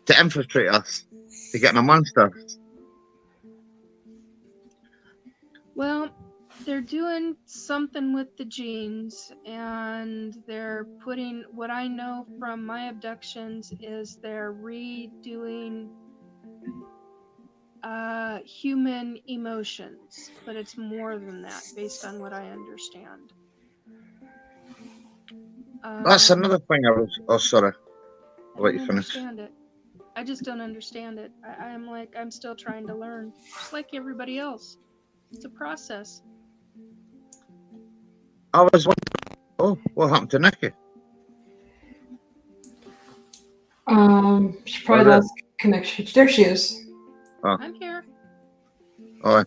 F: to infiltrate us, to get amongst us.
E: Well, they're doing something with the genes, and they're putting, what I know from my abductions is they're redoing human emotions, but it's more than that based on what I understand.
F: That's another thing I was. Oh, sorry. I'll
E: I
F: let
E: don't
F: you finish.
E: understand it. I just don't understand it. I'm like, I'm still trying to learn, just like everybody else. It's a process.
F: I was wondering. Oh, what happened to Nikki?
A: She probably
F: there.
A: lost connection. There she is.
E: I'm here.
F: Oh,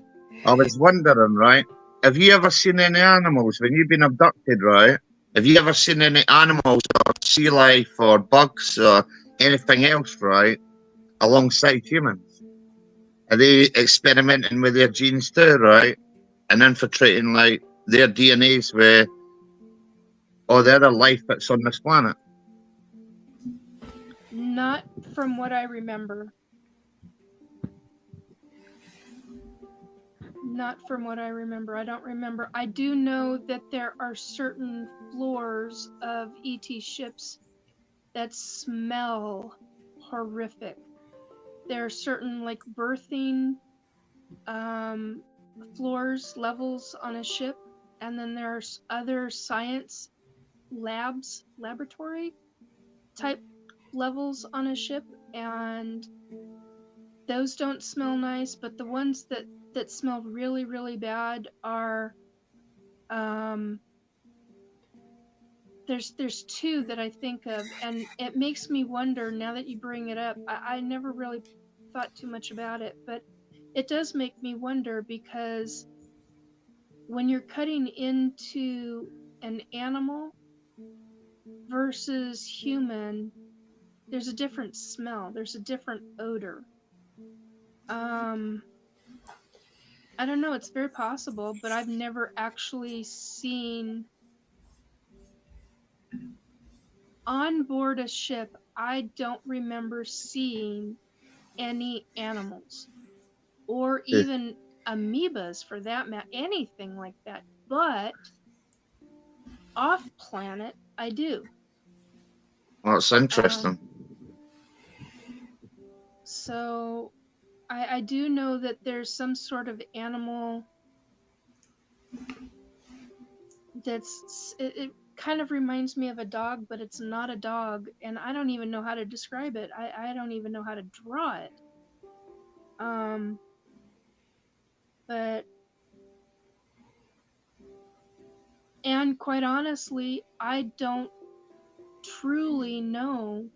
F: I was wondering, right? Have you ever seen any animals when you've been abducted, right? Have you ever seen any animals or sea life or bugs or anything else, right, alongside humans? Are they experimenting with their genes too, right? And infiltrating like their DNAs with all the other life that's on this planet?
E: Not from what I remember. Not from what I remember. I don't remember. I do know that there are certain floors of ET ships that smell horrific. There are certain like birthing floors, levels on a ship, and then there's other science laboratory type levels on a ship, and those don't smell nice, but the ones that smell really, really bad are there's two that I think of, and it makes me wonder now that you bring it up. I never really thought too much about it, but it does make me wonder, because when you're cutting into an animal versus human, there's a different smell, there's a different odor. I don't know, it's very possible, but I've never actually seen on board a ship. I don't remember seeing any animals or even amoebas for that matter, anything like that. But off planet, I do.
F: Well, that's interesting.
E: So I do know that there's some sort of animal it kind of reminds me of a dog, but it's not a dog, and I don't even know how to describe it. I don't even know how to draw it. But and quite honestly, I don't truly know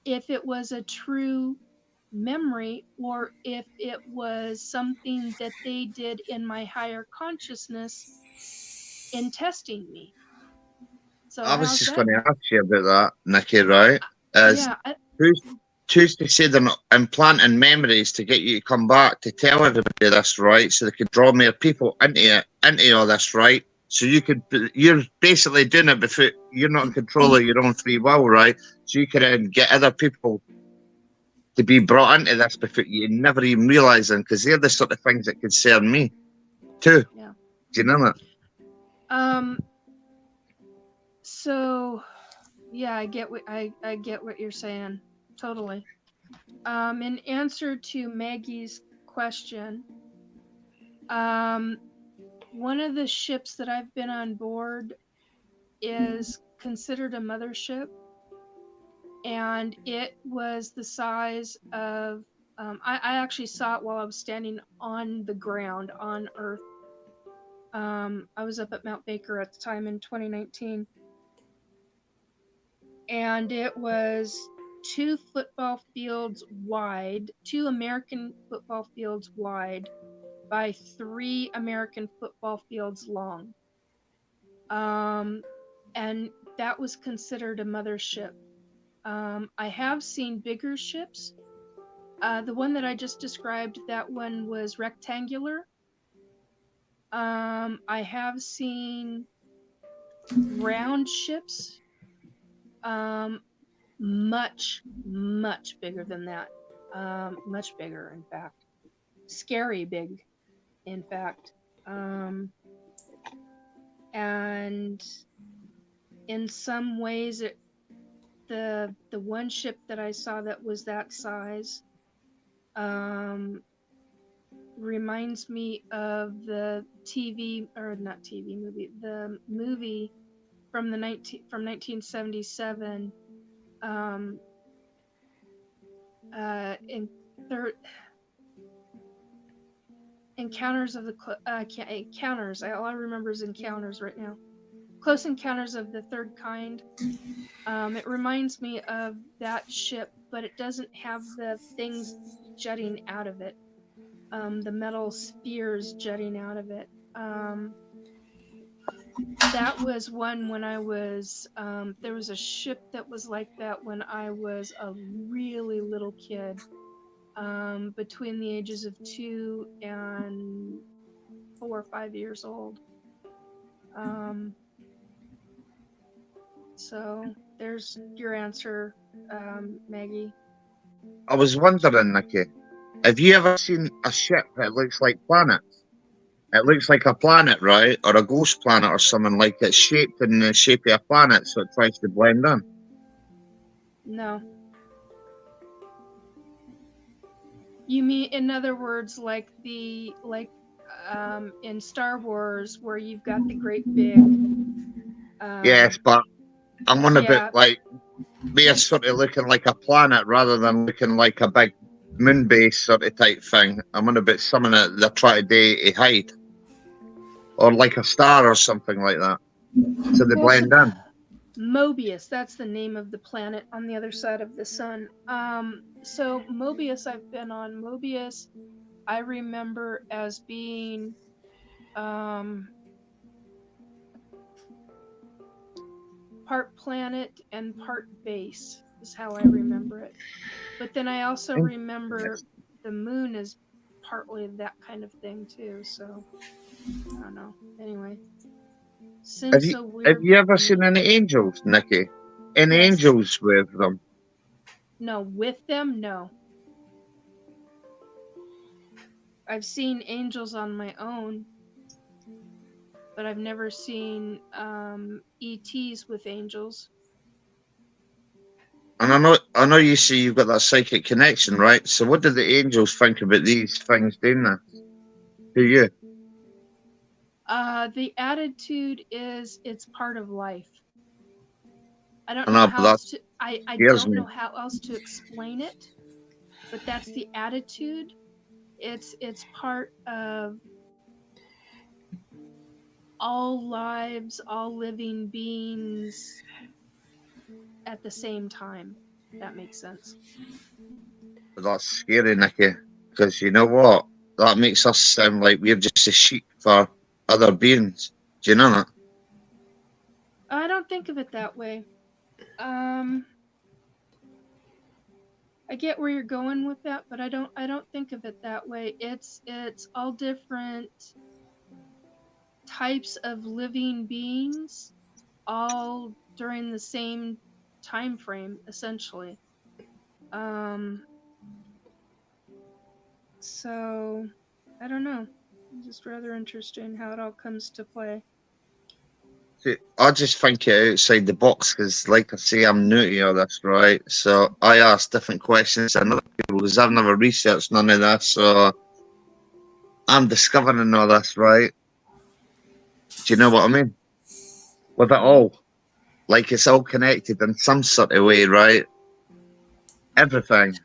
E: if it was a true memory or if it was something that they did in my higher consciousness in testing me. So
F: I was
E: how's
F: just
E: that?
F: going to ask you about that, Nikki, right?
E: Yeah.
F: Who's to say they're not implanting memories to get you to come back to tell everybody this, right? So they could draw more people into all this, right? So you're basically doing it before you're not in control of your own free will, right? So you can get other people to be brought into this before you never even realising, because they're the sort of things that concern me too.
E: Yeah.
F: Do you know that?
E: So yeah, I get what you're saying. Totally. In answer to Maggie's question, one of the ships that I've been on board is considered a mothership, and it was the size of I actually saw it while I was standing on the ground on Earth. I was up at Mount Baker at the time in 2019, and it was 2 football fields wide, 2 American football fields wide by 3 American football fields long. And that was considered a mothership. I have seen bigger ships. The one that I just described, that one was rectangular. I have seen round ships, much, much bigger than that. Much bigger, in fact. Scary big. in fact. And in some ways, the one ship that I saw that was that size reminds me of the the movie from 1977. In Encounters of the Encounters. All I remember is Encounters right now. Close Encounters of the Third Kind. It reminds me of that ship, but it doesn't have the things jutting out of it. The metal spears jutting out of it. That was one when I was, there was a ship that was like that when I was a really little kid, between the ages of 2 and 4 or 5 years old. So there's your answer, Maggie.
F: I was wondering, Nikki, have you ever seen a ship that looks like planets? It looks like a planet, right? Or a ghost planet or something, like it's shaped in the shape of a planet, so it tries to blend in.
E: No. You mean, in other words, like in Star Wars, where you've got the great big.
F: Yes, but I'm on a bit
E: Yeah.
F: like they're sort of looking like a planet rather than looking like a big moon base sort of type thing. I'm on a bit something that they're trying to hide, or like a star or something like that, so they blend in.
E: Mobius, that's the name of the planet on the other side of the sun. So Mobius, I've been on Mobius. I remember as being part planet and part base is how I remember it. But then I also remember the moon is partly that kind of thing too. So I don't know. Anyway, seems so weird.
F: Have you ever seen any angels, Nikki? Any angels with them?
E: No, with them, no. I've seen angels on my own, but I've never seen ETs with angels.
F: And I know you say you've got that psychic connection, right? So what do the angels think about these things doing that to you?
E: The attitude is it's part of life. I don't know how else to I don't know how else to explain it, but that's the attitude. It's part of all lives, all living beings at the same time. That makes sense.
F: That's scary, Nikki, because you know what? That makes us sound like we're just a sheep for other beings. Do you know that?
E: I don't think of it that way. I get where you're going with that, but I don't think of it that way. It's all different types of living beings, all during the same time frame, essentially. So I don't know. It's just rather interesting how it all comes to play.
F: See, I just think it outside the box because, like I say, I'm new to all this, right? So I ask different questions than other people because I've never researched none of this. So I'm discovering all this, right? Do you know what I mean? With it all, like it's all connected in some sort of way, right? Everything.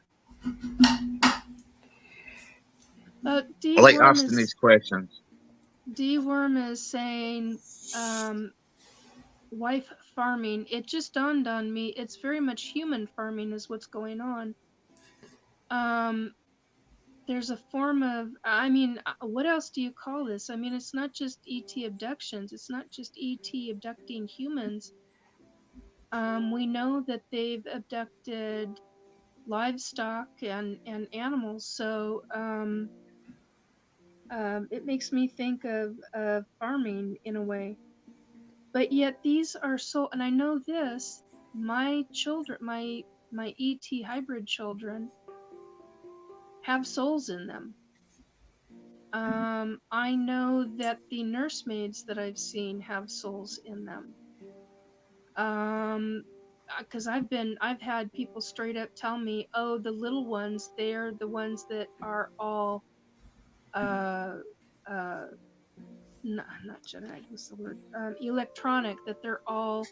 F: I like asking these questions.
E: D-Worm is saying, wife farming. It just dawned on me. It's very much human farming is what's going on. There's a form of, I mean, what else do you call this? I mean, it's not just ET abductions. It's not just ET abducting humans. We know that they've abducted livestock and animals. So it makes me think of farming in a way. But yet these are so, and I know this, my children, my ET hybrid children have souls in them. I know that the nursemaids that I've seen have souls in them. Because I've had people straight up tell me, oh, the little ones, they're the ones that are all, uh, not genetic, what's the word? Electronic, that they're all,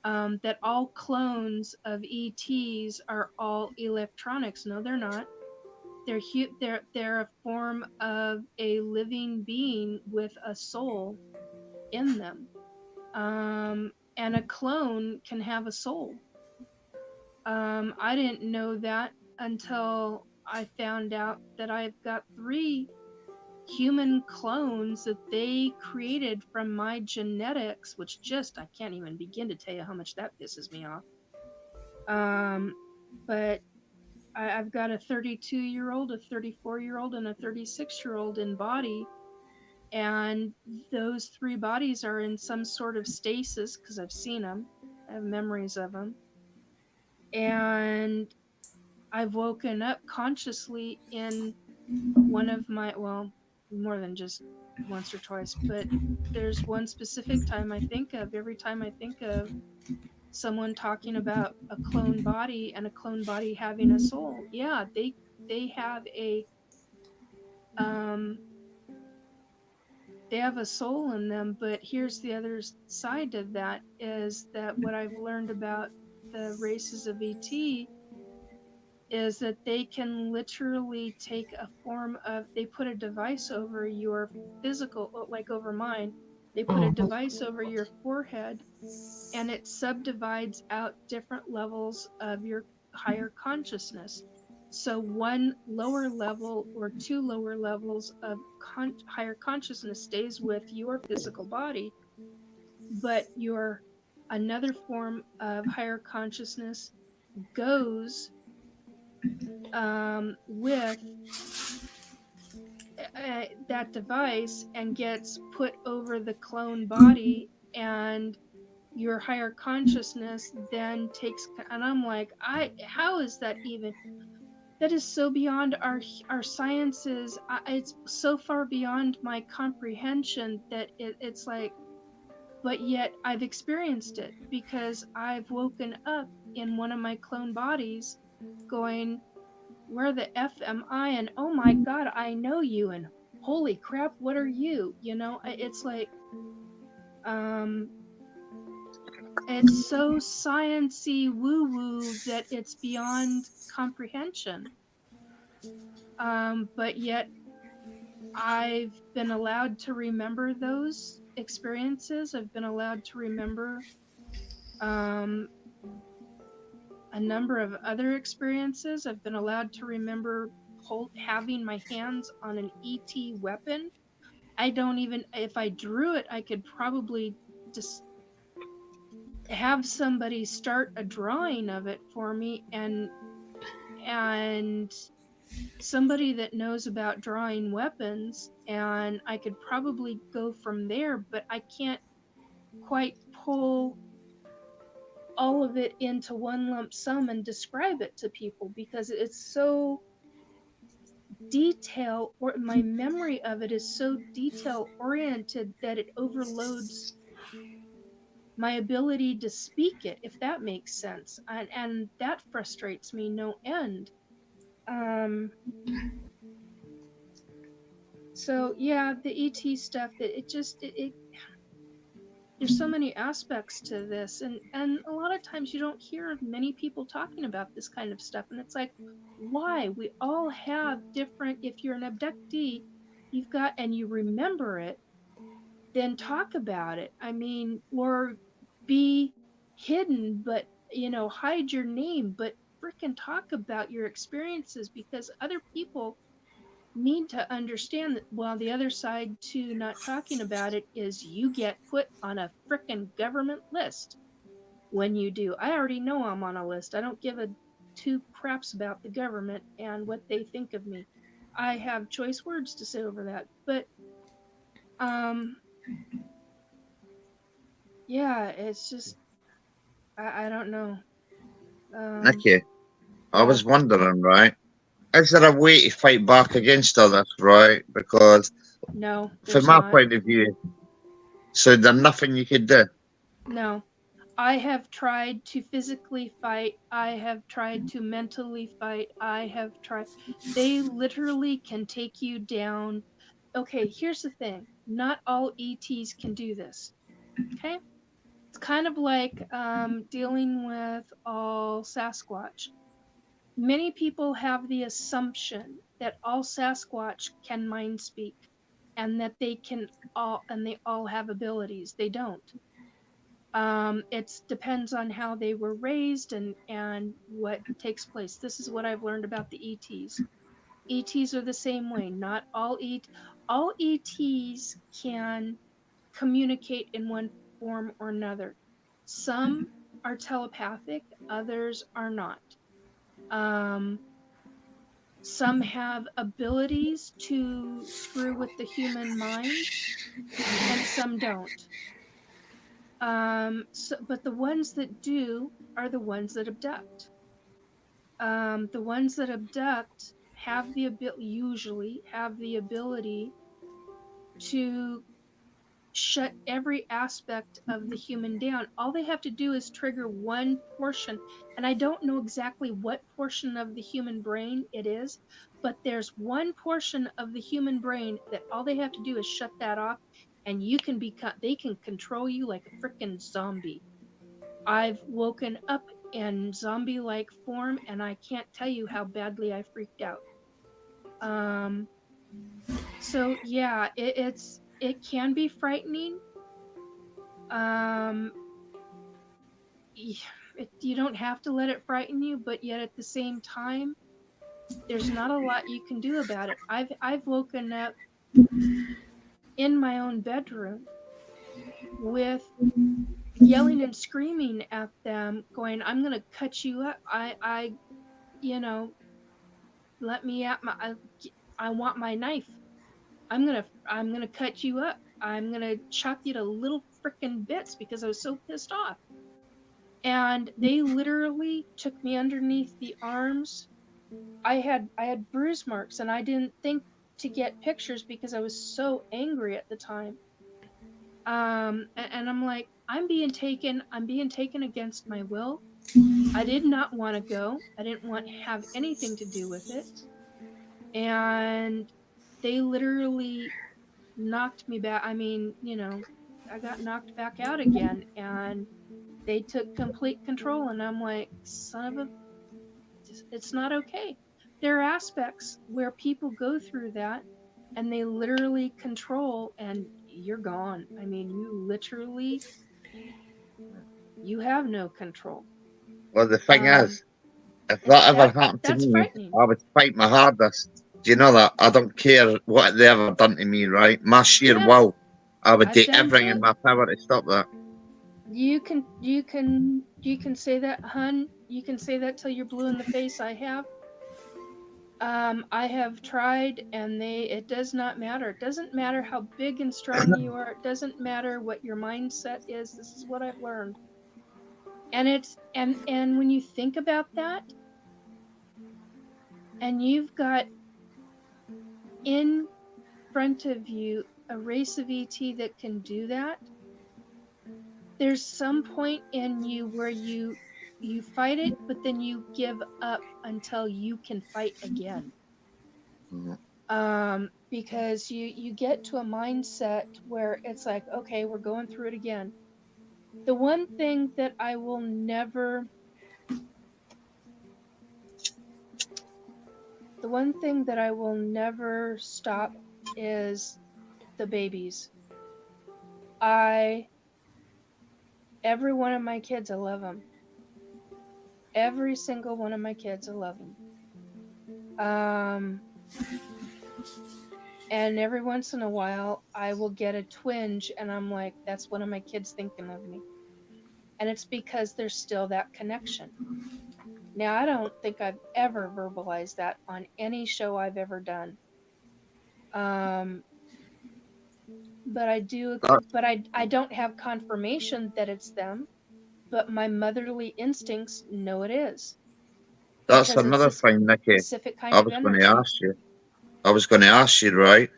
E: that all clones of ETs are all electronics. No, they're not. They're a form of a living being with a soul in them. And a clone can have a soul. I didn't know that until I found out that I've got 3 human clones that they created from my genetics, which just, I can't even begin to tell you how much that pisses me off. But I've got a 32-year-old, a 34-year-old, and a 36-year-old in body. And those 3 bodies are in some sort of stasis because I've seen them. I have memories of them. And I've woken up consciously in one of my, well, more than just once or twice, but there's one specific time I think of, every time I think of someone talking about a clone body and a clone body having a soul. Yeah, they have a they have a soul in them, but here's the other side of that, is that what I've learned about the races of ET is that they can literally take a form of, they put a device over your physical, like over mine, they put a device over your forehead, and it subdivides out different levels of your higher consciousness. So 1 lower level or 2 lower levels of higher consciousness stays with your physical body, but your another form of higher consciousness goes with that device and gets put over the clone body, and your higher consciousness then takes, and I'm like, how is that even, that is so beyond our sciences. It's so far beyond my comprehension that it's like, but yet I've experienced it because I've woken up in one of my clone bodies going, where the F am I? And oh my God, I know you. And holy crap, what are you? You know, it's like, it's so sciencey woo-woo that it's beyond comprehension. But yet I've been allowed to remember those experiences. I've been allowed to remember a number of other experiences. I've been allowed to remember having my hands on an ET weapon. I don't even, if I drew it, I could probably just have somebody start a drawing of it for me, and somebody that knows about drawing weapons, and I could probably go from there, but I can't quite pull all of it into one lump sum and describe it to people because it's so detail, or my memory of it is so detail oriented that it overloads my ability to speak it, if that makes sense. And that frustrates me no end. So yeah, the ET stuff, there's so many aspects to this, and a lot of times you don't hear many people talking about this kind of stuff, and it's like, why? We all have different, if you're an abductee, you've got, and you remember it, then talk about it. I mean, or be hidden, but hide your name, but freaking talk about your experiences, because other people need to understand that, while the other side to not talking about it is you get put on a frickin' government list when you do. I already know I'm on a list. I don't give a 2 craps about the government and what they think of me. I have choice words to say over that. But yeah, it's just, I don't know.
F: Nikki, I
E: Yeah.
F: was wondering, right? is there a way to fight back against all this, right? Because
E: No,
F: from
E: there's
F: my
E: not.
F: point of view, so there's nothing you could do.
E: No. I have tried to physically fight. I have tried to mentally fight. I have tried. They literally can take you down. Okay, here's the thing. Not all ETs can do this. Okay? It's kind of like dealing with all Sasquatch. Many people have the assumption that all Sasquatch can mind speak and that they all have abilities. They don't. It depends on how they were raised and what takes place. This is what I've learned about the ETs. ETs are the same way. Not all all ETs can communicate in one form or another. Some are telepathic, others are not. Some have abilities to screw with the human mind, and some don't. But the ones that do are the ones that abduct. The ones that abduct have the usually have the ability to shut every aspect of the human down. All they have to do is trigger one portion, and I don't know exactly what portion of the human brain it is, but there's one portion of the human brain that all they have to do is shut that off, and they can control you like a freaking zombie. I've woken up in zombie-like form, and I can't tell you how badly I freaked out. So yeah, it can be frightening. You don't have to let it frighten you, but yet at the same time, there's not a lot you can do about it. I've woken up in my own bedroom with yelling and screaming at them, going, "I'm gonna cut you up! You know, let me at I want my knife. I'm gonna cut you up. I'm gonna chop you to little frickin' bits," because I was so pissed off. And they literally took me underneath the arms. I had bruise marks, and I didn't think to get pictures because I was so angry at the time. And I'm like, I'm being taken against my will. I did not want to go. I didn't want to have anything to do with it. And they literally knocked me back. I mean, I got knocked back out again, and they took complete control, and I'm like, son of a, it's not okay. There are aspects where people go through that and they literally control, and you're gone. I mean, you have no control.
F: Well, the thing is, if
E: Yeah,
F: that ever happened to
E: that's
F: me,
E: frightening.
F: I would fight my hardest. Do you know that? I don't care what they ever done to me, right? My sheer
E: Yeah,
F: will, I would
E: I've
F: do
E: done
F: everything in
E: good.
F: my power to stop that.
E: You can say that, hun. You can say that till you're blue in the face. I have. I have tried, and it does not matter. It doesn't matter how big and strong you are. It doesn't matter what your mindset is. This is what I've learned. And and when you think about that, and you've got in front of you a race of ET that can do that, there's some point in you where you fight it, but then you give up until you can fight again. Because you get to a mindset where it's like, okay, we're going through it again. The one thing that I will never stop is the babies. Every one of my kids, I love them. Every single one of my kids, I love them. And every once in a while, I will get a twinge, and I'm like, that's one of my kids thinking of me. And it's because there's still that connection. Now, I don't think I've ever verbalized that on any show I've ever done. But I do, but I don't have confirmation that it's them, but my motherly instincts know it is.
F: That's
E: because it's
F: another
E: a
F: thing, Nikki.
E: specific kind
F: I
E: of
F: was going
E: energy.
F: to ask you. Right?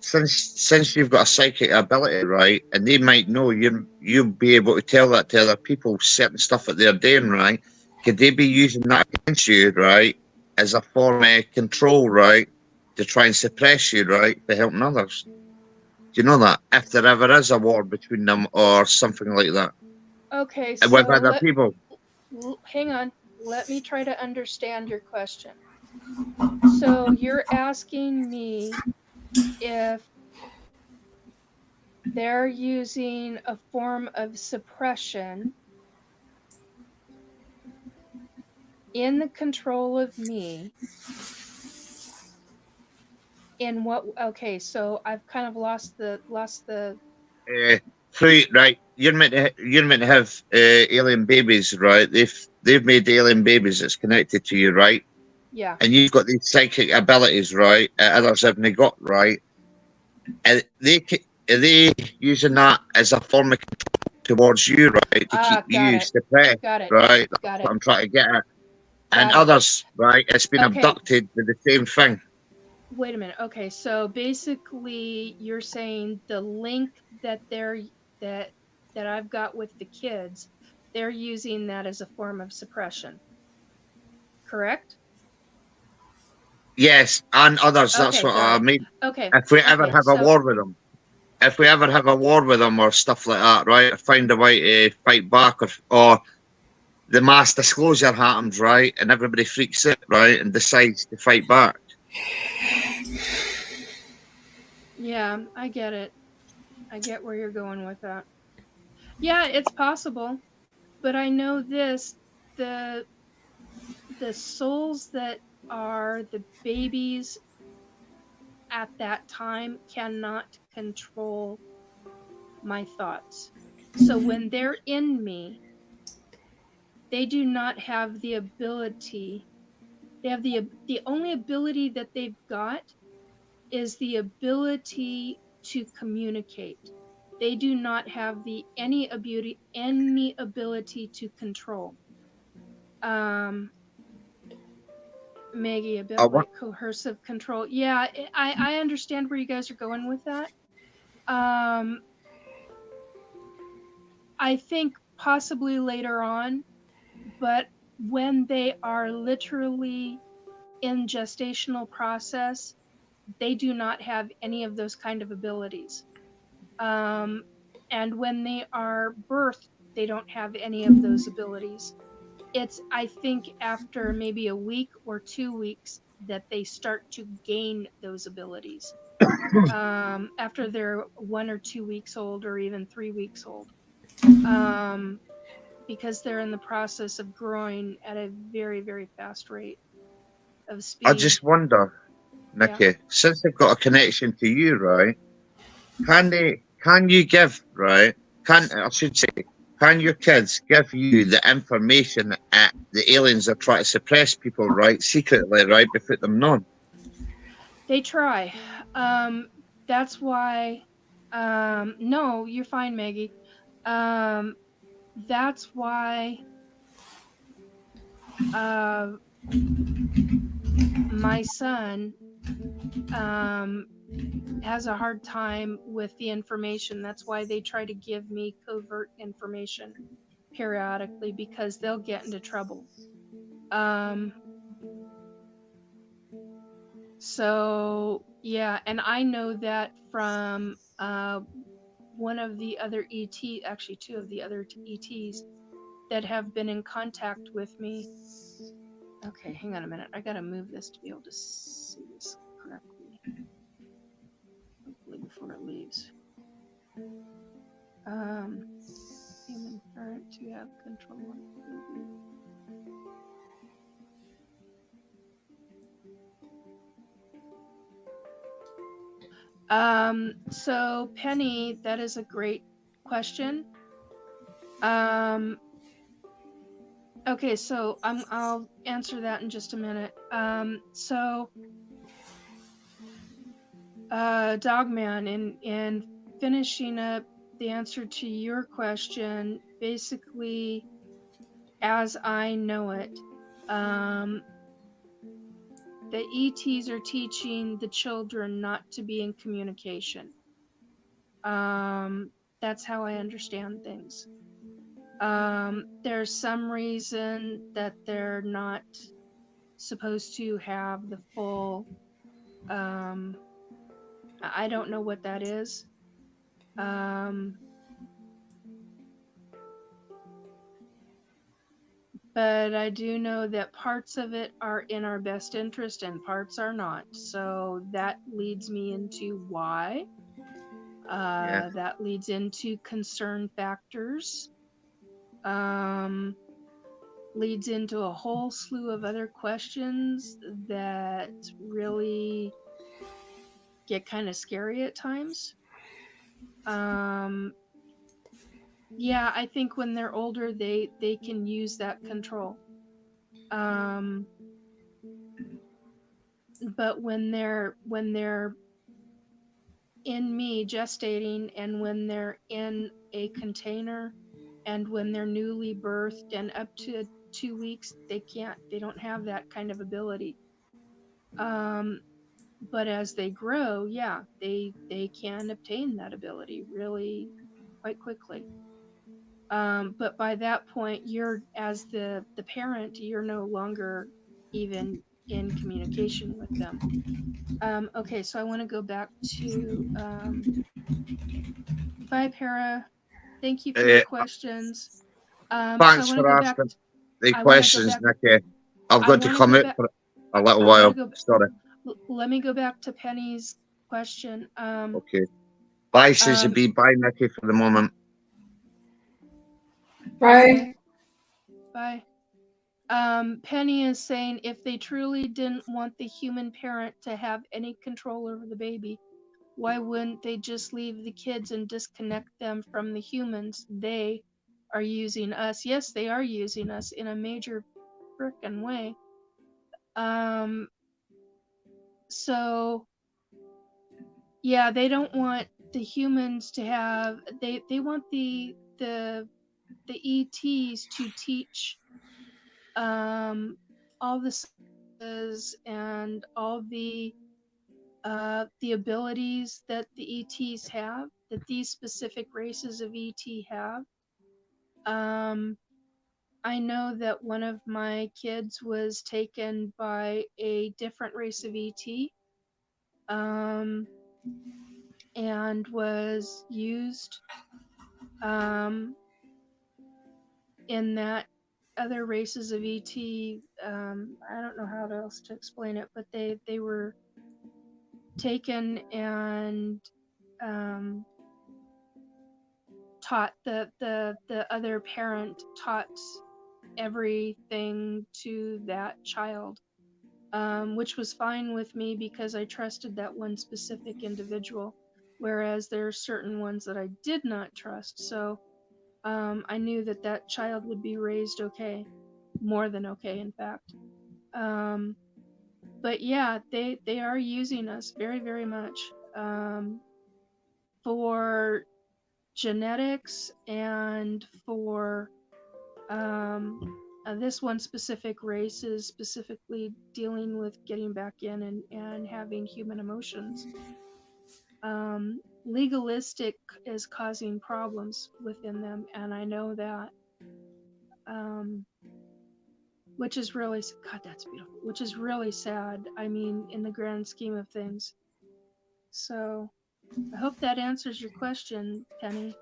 F: Since you've got a psychic ability, right, and they might know you'll be able to tell that to other people, certain stuff that they're doing, right? Could they be using that against you, right, as a form of control, right, to try and suppress you, right, for helping others? Do you know that? If there ever is a war between them or something like that,
E: Okay,
F: and with
E: so
F: other people.
E: hang on. Let me try to understand your question. So you're asking me if they're using a form of suppression in the control of me. In what? Okay, so I've kind of lost the
F: Through right, you're meant to have alien babies, right? They've made alien babies that's connected to you, right?
E: yeah.
F: And you've got these psychic abilities, right? Others haven't got, right? And are they using that as a form of control towards you, right, to keep
E: Got
F: you
E: it.
F: suppressed,
E: Got it.
F: right? That's
E: Got
F: what
E: it.
F: I'm trying to get at. And
E: Got it.
F: others, right? It's been
E: Okay.
F: abducted with the same thing.
E: Wait a minute. Okay, so basically you're saying the link that I've got with the kids, they're using that as a form of suppression. Correct?
F: Yes, and others. That's
E: Okay,
F: what
E: got
F: I
E: it.
F: mean.
E: Okay.
F: If we ever
E: Okay,
F: have a
E: so
F: war with them, or stuff like that, right? Or find a way to fight back, or the mass disclosure happens, right? And everybody freaks out, right? And decides to fight back.
E: yeah, I get it. I get where you're going with that. Yeah, it's possible. But I know this, the souls that are the babies at that time cannot control my thoughts. So when they're in me, they do not have the ability. They have the only ability that they've got is the ability to communicate. They do not have any ability to control. Maggie, a bit like coercive control. Yeah, I understand where you guys are going with that. I think possibly later on, but when they are literally in gestational process, they do not have any of those kind of abilities. And when they are birthed, they don't have any of those abilities. It's, I think, after maybe a week or 2 weeks that they start to gain those abilities. After they're 1 or 2 weeks old, or even 3 weeks old. Because they're in the process of growing at a very, very fast rate of speed.
F: I just wonder, Nikki, since they've got a connection to you, right? Can you give, right? Can your kids give you the information that the aliens are trying to suppress people, right? Secretly, right? Without them known.
E: They try. That's why. No, you're fine, Maggie. That's why my son has a hard time with the information. That's why they try to give me covert information periodically, because they'll get into trouble. So yeah, and I know that from one of the other actually 2 of the other ETs that have been in contact with me. Okay, hang on a minute. I gotta move this to be able to see this correctly. Hopefully before it leaves. Human parent to have control of baby. So Penny, that is a great question. Okay, so I'll answer that in just a minute. Dogman, in finishing up the answer to your question, basically, as I know it, The ETs are teaching the children not to be in communication. That's how I understand things. There's some reason that they're not supposed to have the full, I don't know what that is. But I do know that parts of it are in our best interest and parts are not. So that leads me into why.
F: Yeah.
E: That leads into concern factors. Leads into a whole slew of other questions that really get kind of scary at times. Yeah, I think when they're older, they can use that control. But when they're in me gestating, and when they're in a container, and when they're newly birthed and up to 2 weeks, they don't have that kind of ability. But as they grow, yeah, they can obtain that ability really quite quickly. But by that point, you're, as the parent, you're no longer even in communication with them. Okay, so I want to go back to bye, Para. Thank you for your questions. So I
F: Thanks
E: want to
F: for
E: go back.
F: asking the
E: I want to go
F: questions,
E: back.
F: Nicky. I've
E: I
F: got to
E: want to
F: come
E: go
F: out
E: back.
F: for a little
E: I
F: while.
E: want to go.
F: Sorry.
E: Let me go back to Penny's question.
F: Okay. Bye, Susie B. Bye, Nicky, for the moment.
A: Bye.
E: Okay. Bye. Penny is saying, if they truly didn't want the human parent to have any control over the baby, why wouldn't they just leave the kids and disconnect them from the humans? They are using us. Yes, they are using us in a major frickin' way. So yeah, they don't want the humans to have, they want the ETs to teach all the sciences and all the abilities that the ETs have, that these specific races of ET have. I know that one of my kids was taken by a different race of ET, and was used in that other races of ET. I don't know how else to explain it, but they were taken and taught, the other parent taught everything to that child, which was fine with me because I trusted that one specific individual, whereas there are certain ones that I did not trust. So I knew that that child would be raised okay, more than okay, in fact. But yeah, they are using us very, very much for genetics and for this one specific race is specifically dealing with getting back in and having human emotions. Legalistic is causing problems within them, and I know that. Which is really, God, that's beautiful. Which is really sad. I mean, in the grand scheme of things. So, I hope that answers your question, Penny.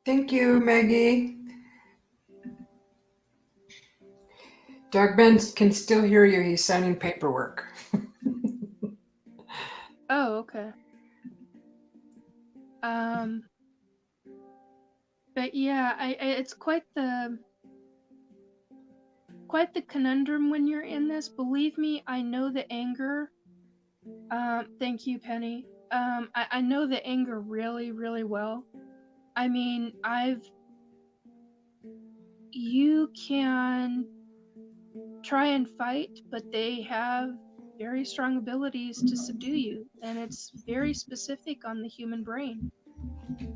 A: Thank you, Maggie. Doug Ben can still hear you. He's signing paperwork.
E: Oh, okay. But yeah, it's quite the conundrum when you're in this. Believe me, I know the anger. Thank you, Penny. I know the anger really, really well. I mean, you can try and fight, but they have very strong abilities to subdue you, and it's very specific on the human brain.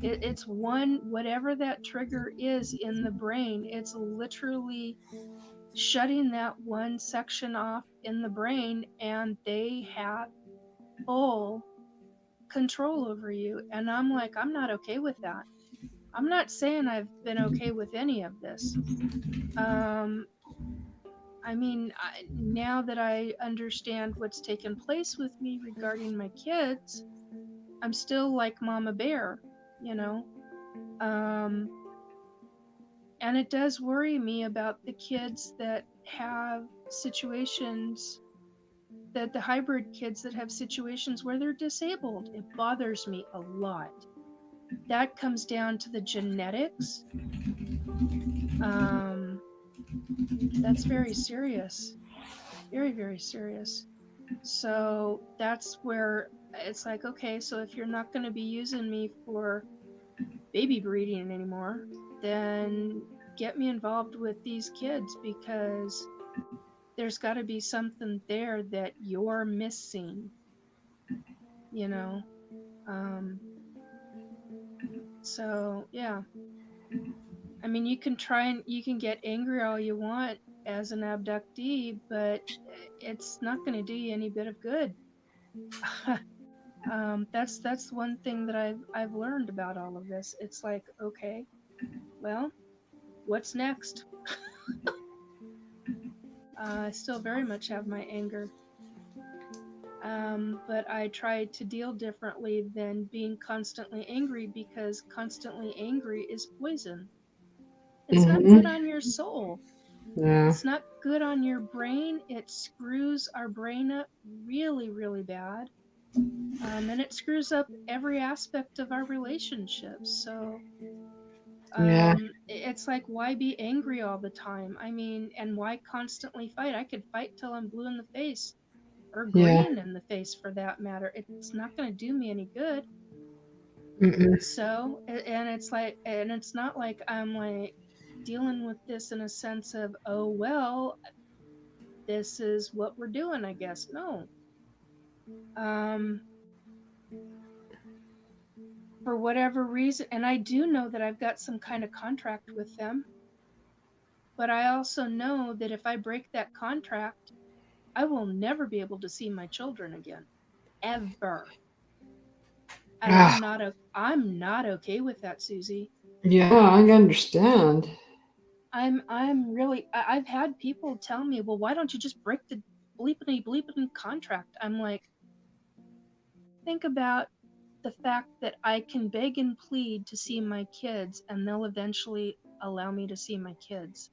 E: It's one, whatever that trigger is in the brain, it's literally shutting that one section off in the brain, and they have full control over you. And I'm like, I'm not okay with that. I'm not saying I've been okay with any of this. I mean, now that I understand what's taken place with me regarding my kids, I'm still like Mama Bear, you know? And it does worry me about the kids that have situations, that the hybrid kids that have situations where they're disabled. It bothers me a lot. That comes down to the genetics. That's very serious. Very, very serious. So that's where it's like, okay, so if you're not going to be using me for baby breeding anymore, then get me involved with these kids, because there's got to be something there that you're missing, you know? So yeah, I mean, you can get angry all you want as an abductee, but it's not going to do you any bit of good. That's one thing that I've learned about all of this. It's like, okay, well, what's next? I still very much have my anger, but I try to deal differently than being constantly angry, because constantly angry is poison. It's not good on your soul.
A: Yeah.
E: It's not good on your brain. It screws our brain up really, really bad. And it screws up every aspect of our relationships. So
A: Yeah.
E: it's like, why be angry all the time? I mean, and why constantly fight? I could fight till I'm blue in the face, or
A: Yeah.
E: green in the face for that matter. It's not going to do me any good.
A: Mm-mm.
E: So, and it's like, and it's not like I'm like dealing with this in a sense of, oh, well, this is what we're doing, I guess. No. For whatever reason, and I do know that I've got some kind of contract with them, but I also know that if I break that contract, I will never be able to see my children again, ever. And
A: Ah,
E: I'm not okay with that, Susie.
A: yeah, I understand.
E: I'm really, I've had people tell me, well, why don't you just break the bleepity contract? I'm like, think about the fact that I can beg and plead to see my kids, and they'll eventually allow me to see my kids.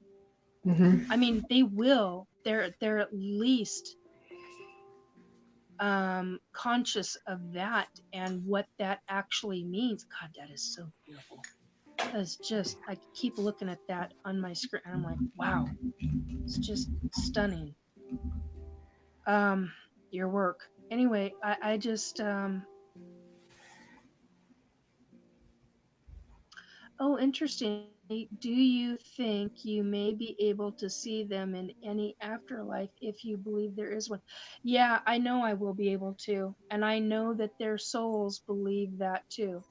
A: Hmm.
E: I mean, they will. They're at least conscious of that and what that actually means. God, that is so beautiful. That's just, I keep looking at that on my screen, and I'm like, wow, it's just stunning. Your work. Anyway, I just oh, interesting. Do you think you may be able to see them in any afterlife if you believe there is one? Yeah, I know I will be able to, and I know that their souls believe that too.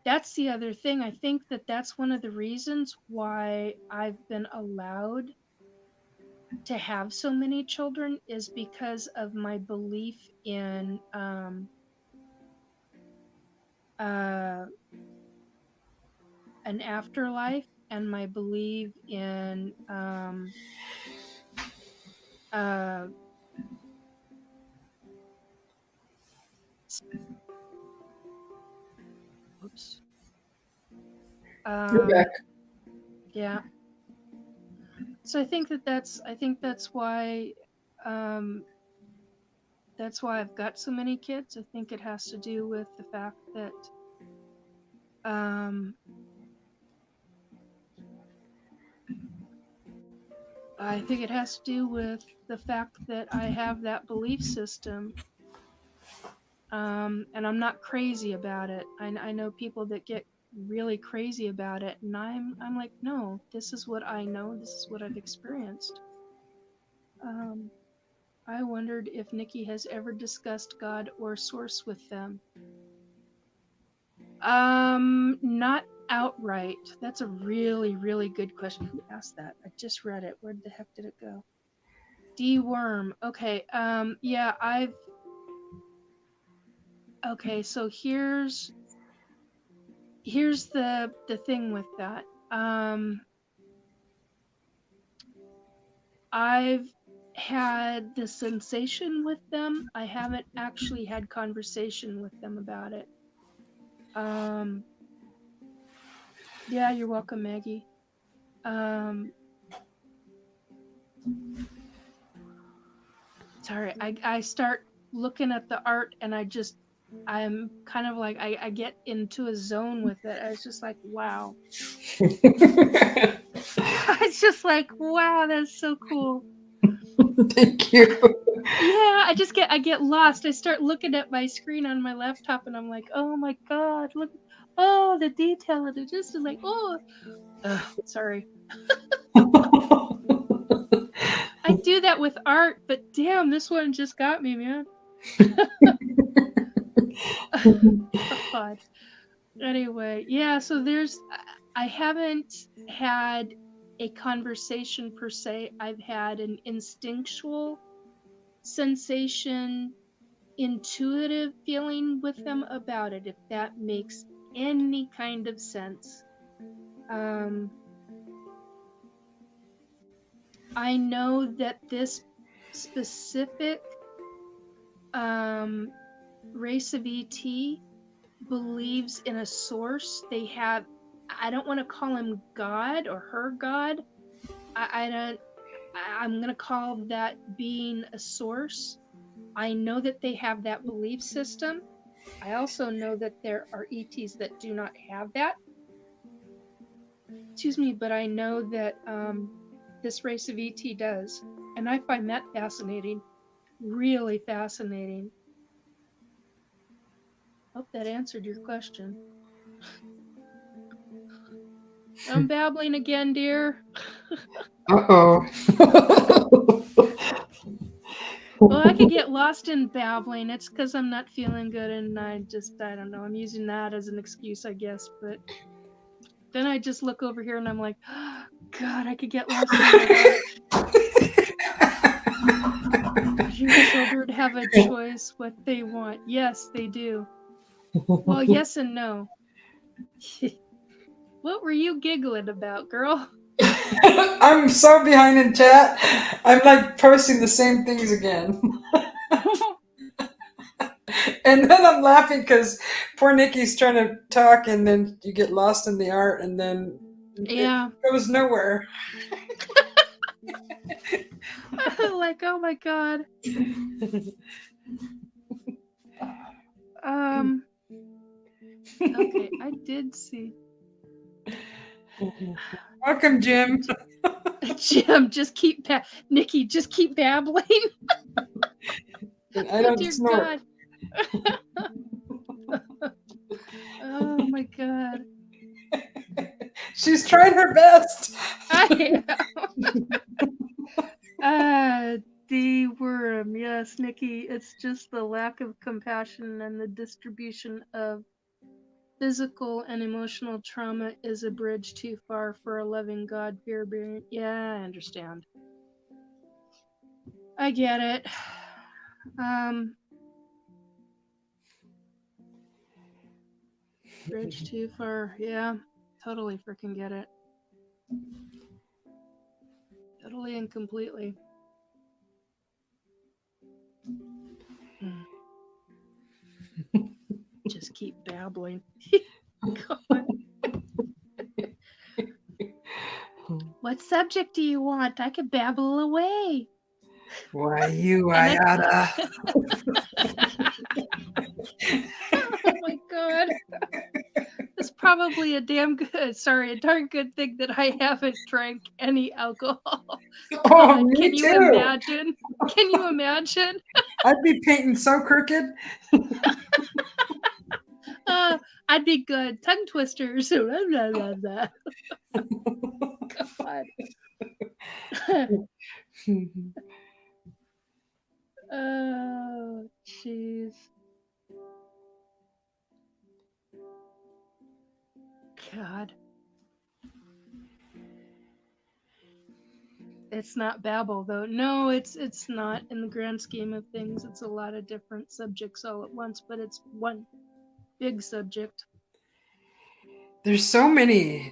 E: That's the other thing. I think that that's one of the reasons why I've been allowed to have so many children, is because of my belief in uh, an afterlife, and my belief in uh, oops,
A: You're back.
E: yeah. So I think that's why I've got so many kids. I think it has to do with the fact that I think it has to do with the fact that I have that belief system, and I'm not crazy about it. I know people that get really crazy about it, and I'm like, no, this is what I know. This is what I've experienced. I wondered if Nikki has ever discussed God or Source with them. Not outright. That's a really, really good question. Who asked that? I just read it. Where the heck did it go? D-worm. Okay. Yeah, okay, so here's the thing with that. I've had the sensation with them. I haven't actually had conversation with them about it. Yeah, you're welcome, Maggie. Sorry, I start looking at the art and I'm kind of like I get into a zone with it. I was just like, wow. It's just like, wow, that's so cool.
A: Thank you.
E: Yeah, I get lost. I start looking at my screen on my laptop and I'm like, oh my god, look, oh, the detail of it. Just like, oh, sorry. I do that with art, but damn, this one just got me, man. God. Anyway, yeah, so I haven't had a conversation per se. I've had an instinctual sensation, intuitive feeling with them about it, if that makes any kind of sense. I know that this specific race of ET believes in a source. They have, I don't want to call him God or her God. I'm going to call that being a source. I know that they have that belief system. I also know that there are ETs that do not have that. Excuse me, but I know that this race of ET does. And I find that fascinating. Really fascinating. Hope that answered your question. I'm babbling again, dear.
A: Uh-oh.
E: Well, I could get lost in babbling. It's because I'm not feeling good and I don't know. I'm using that as an excuse, I guess. But then I just look over here and I'm like, oh, God, I could get lost in my art. Your children have a choice what they want. Yes, they do. Well, yes and no. What were you giggling about, girl?
A: I'm so behind in chat. I'm like posting the same things again. And then I'm laughing because poor Nikki's trying to talk and then you get lost in the art and then
E: Yeah.
A: it goes nowhere.
E: Like, oh my God. Okay, I did see.
A: Welcome, Jim.
E: Jim, Nikki, just keep babbling.
A: I don't
E: Dear
A: snort.
E: God. Oh my God.
A: She's trying her best.
E: I am. The worm. Yes, Nikki, it's just the lack of compassion and the distribution of physical and emotional trauma is a bridge too far for a loving God fear bearing. Yeah, I understand. I get it. Bridge too far. Yeah, totally freaking get it. Totally and completely. Just keep babbling. God. What subject do you want? I could babble away.
A: Why you, Ayada?
E: Oh my God. It's probably a darn good thing that I haven't drank any alcohol.
A: Oh,
E: God,
A: me
E: can you
A: too.
E: imagine? Can you imagine?
A: I'd be painting so crooked.
E: I'd be good. Tongue twisters. Blah, blah, blah, blah. God. Oh, jeez. God. It's not Babel, though. No, it's not. In the grand scheme of things, it's a lot of different subjects all at once, but it's one big subject.
A: There's so many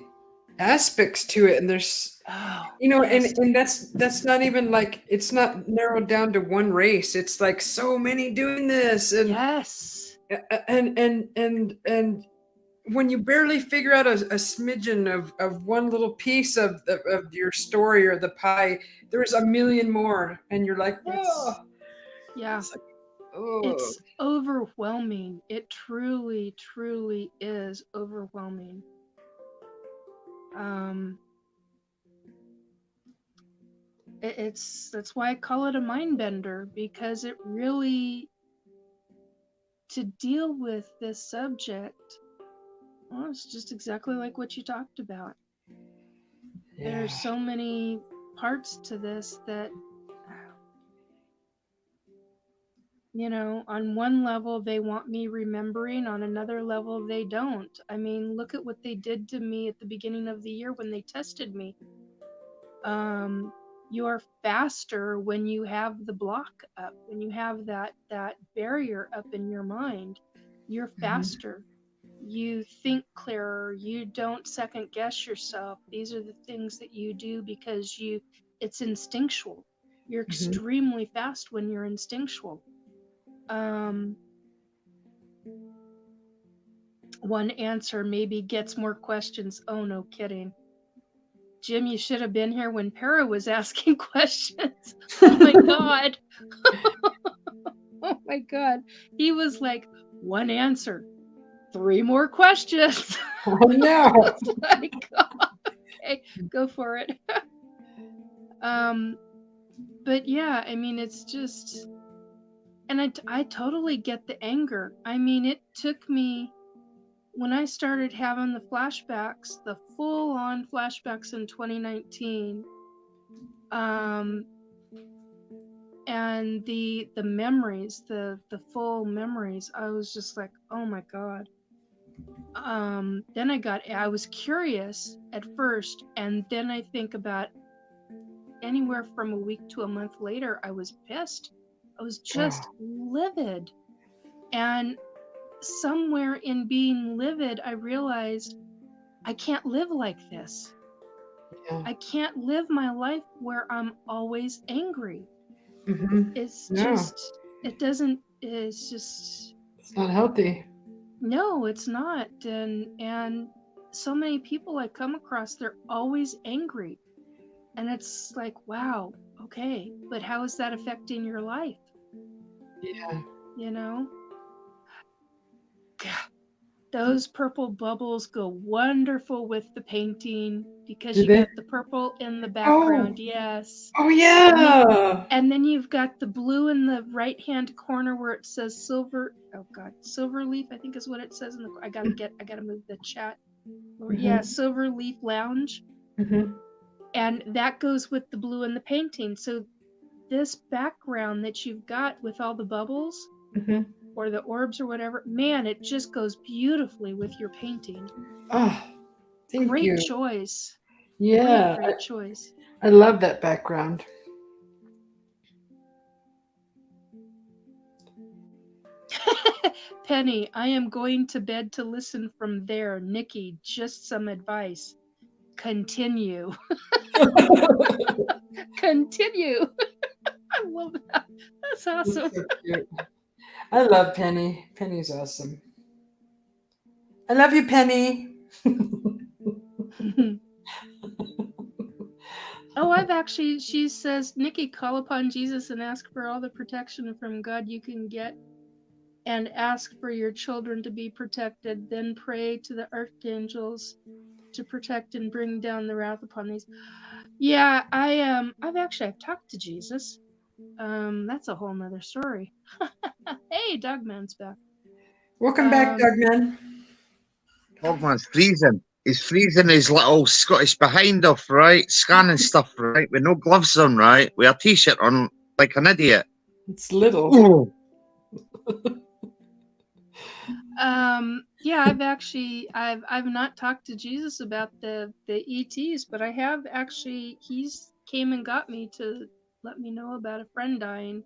A: aspects to it, and there's,
E: Oh,
A: you know,
E: yes.
A: and that's not even like, it's not narrowed down to one race. It's like so many doing this, and
E: Yes.
A: and when you barely figure out a smidgen of one little piece of your story or the pie, there's a million more, and you're like, whoa.
E: Yeah.
A: It's like, oh.
E: It's overwhelming. It truly, truly is overwhelming. That's why I call it a mind bender, because it really, to deal with this subject, well, it's just exactly like what you talked about.
A: Yeah.
E: There's so many parts to this that, you know, on one level they want me remembering, on another level they don't. I mean, look at what they did to me at the beginning of the year when they tested me. You are faster when you have the block up, when you have that barrier up in your mind. You're faster. You think clearer. You don't second guess yourself. These are the things that you do because it's instinctual. You're extremely fast when you're instinctual. One answer maybe gets more questions. Oh, no kidding. Jim, you should have been here when Para was asking questions. Oh my God. Oh my God. He was like, one answer, 3 more questions.
A: Oh no.
E: It's like, oh, okay, go for it. But yeah, I mean, it's just, and I totally get the anger. I mean, it took me, when I started having the flashbacks, the full-on flashbacks in 2019, and the memories, the full memories, I was just like, oh my God. Then I was curious at first, and then I think about anywhere from a week to a month later, I was pissed. I was just livid. And somewhere in being livid, I realized I can't live like this.
A: Yeah.
E: I can't live my life where I'm always angry. It's just, it's
A: not healthy.
E: No, it's not. And so many people I come across, they're always angry. And it's like, wow, okay, but how is that affecting your life?
A: Yeah.
E: You know? Those purple bubbles go wonderful with the painting because you got the purple in the background. Yes.
A: Oh yeah.
E: And then you've got the blue in the right-hand corner where it says Silverleaf, I think is what it says in the, I gotta move the chat. Yeah, Silverleaf Lounge. And that goes with the blue in the painting. So this background that you've got with all the bubbles, or the orbs or whatever, man, it just goes beautifully with your painting.
A: Oh, thank you.
E: Great choice.
A: Yeah.
E: Great choice.
A: I love that background.
E: Penny, I am going to bed to listen from there. Nikki, just some advice. Continue. Continue. I love that. That's awesome.
A: That's so cute. I love Penny. Penny's awesome. I love you, Penny.
E: Oh, she says, Nikki, call upon Jesus and ask for all the protection from God you can get, and ask for your children to be protected. Then pray to the archangels to protect and bring down the wrath upon these. Yeah, I've talked to Jesus. That's a whole nother story. Hey, Dogman's back.
A: Welcome back, Dogman.
F: Dogman's freezing. He's freezing his little Scottish behind off, right? Scanning stuff, right? With no gloves on, right? With a t-shirt on, like an idiot.
A: It's little.
E: Yeah, I've not talked to Jesus about the ETs, but I have actually. He's came and got me to let me know about a friend dying.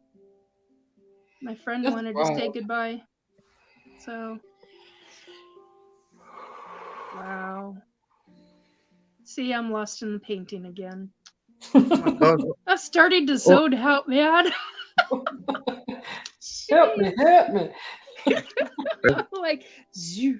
E: My friend
A: That's
E: wanted to say
A: wild.
E: goodbye. So, wow. See, I'm lost in the painting again.
F: Oh my God.
E: I'm starting to
F: Oh,
E: zone out, man.
A: Help me, help me.
E: Like, zoo.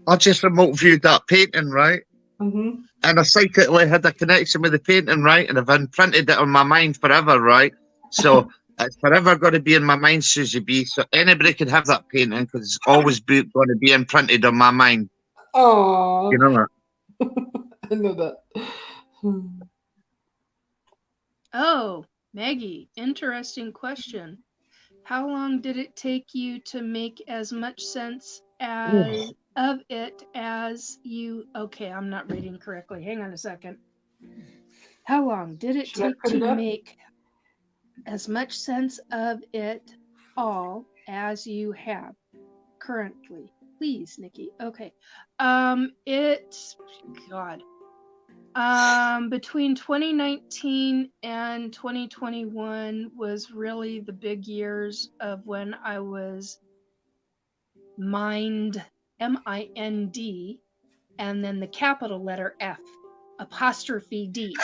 F: I just remote viewed that painting, right?
A: Mm-hmm.
F: And I psychically had a connection with the painting, right? And I've imprinted it on my mind forever, right? So it's forever going to be in my mind, Susie B. So anybody can have that painting because it's always going to be imprinted on my mind. You
A: Oh,
F: know that?
A: I know that.
E: Oh, Maggie, interesting question. How long did it take you to make as much sense as of it as you? Okay, I'm not reading correctly. Hang on a second. How long did it
A: Should I
E: take
A: put
E: to
A: it up?
E: make as much sense of it all as you have currently? Please, Nikki. Okay. It's God. Between 2019 and 2021 was really the big years of when I was mind, M-I-N-D, and then the capital letter F, apostrophe D.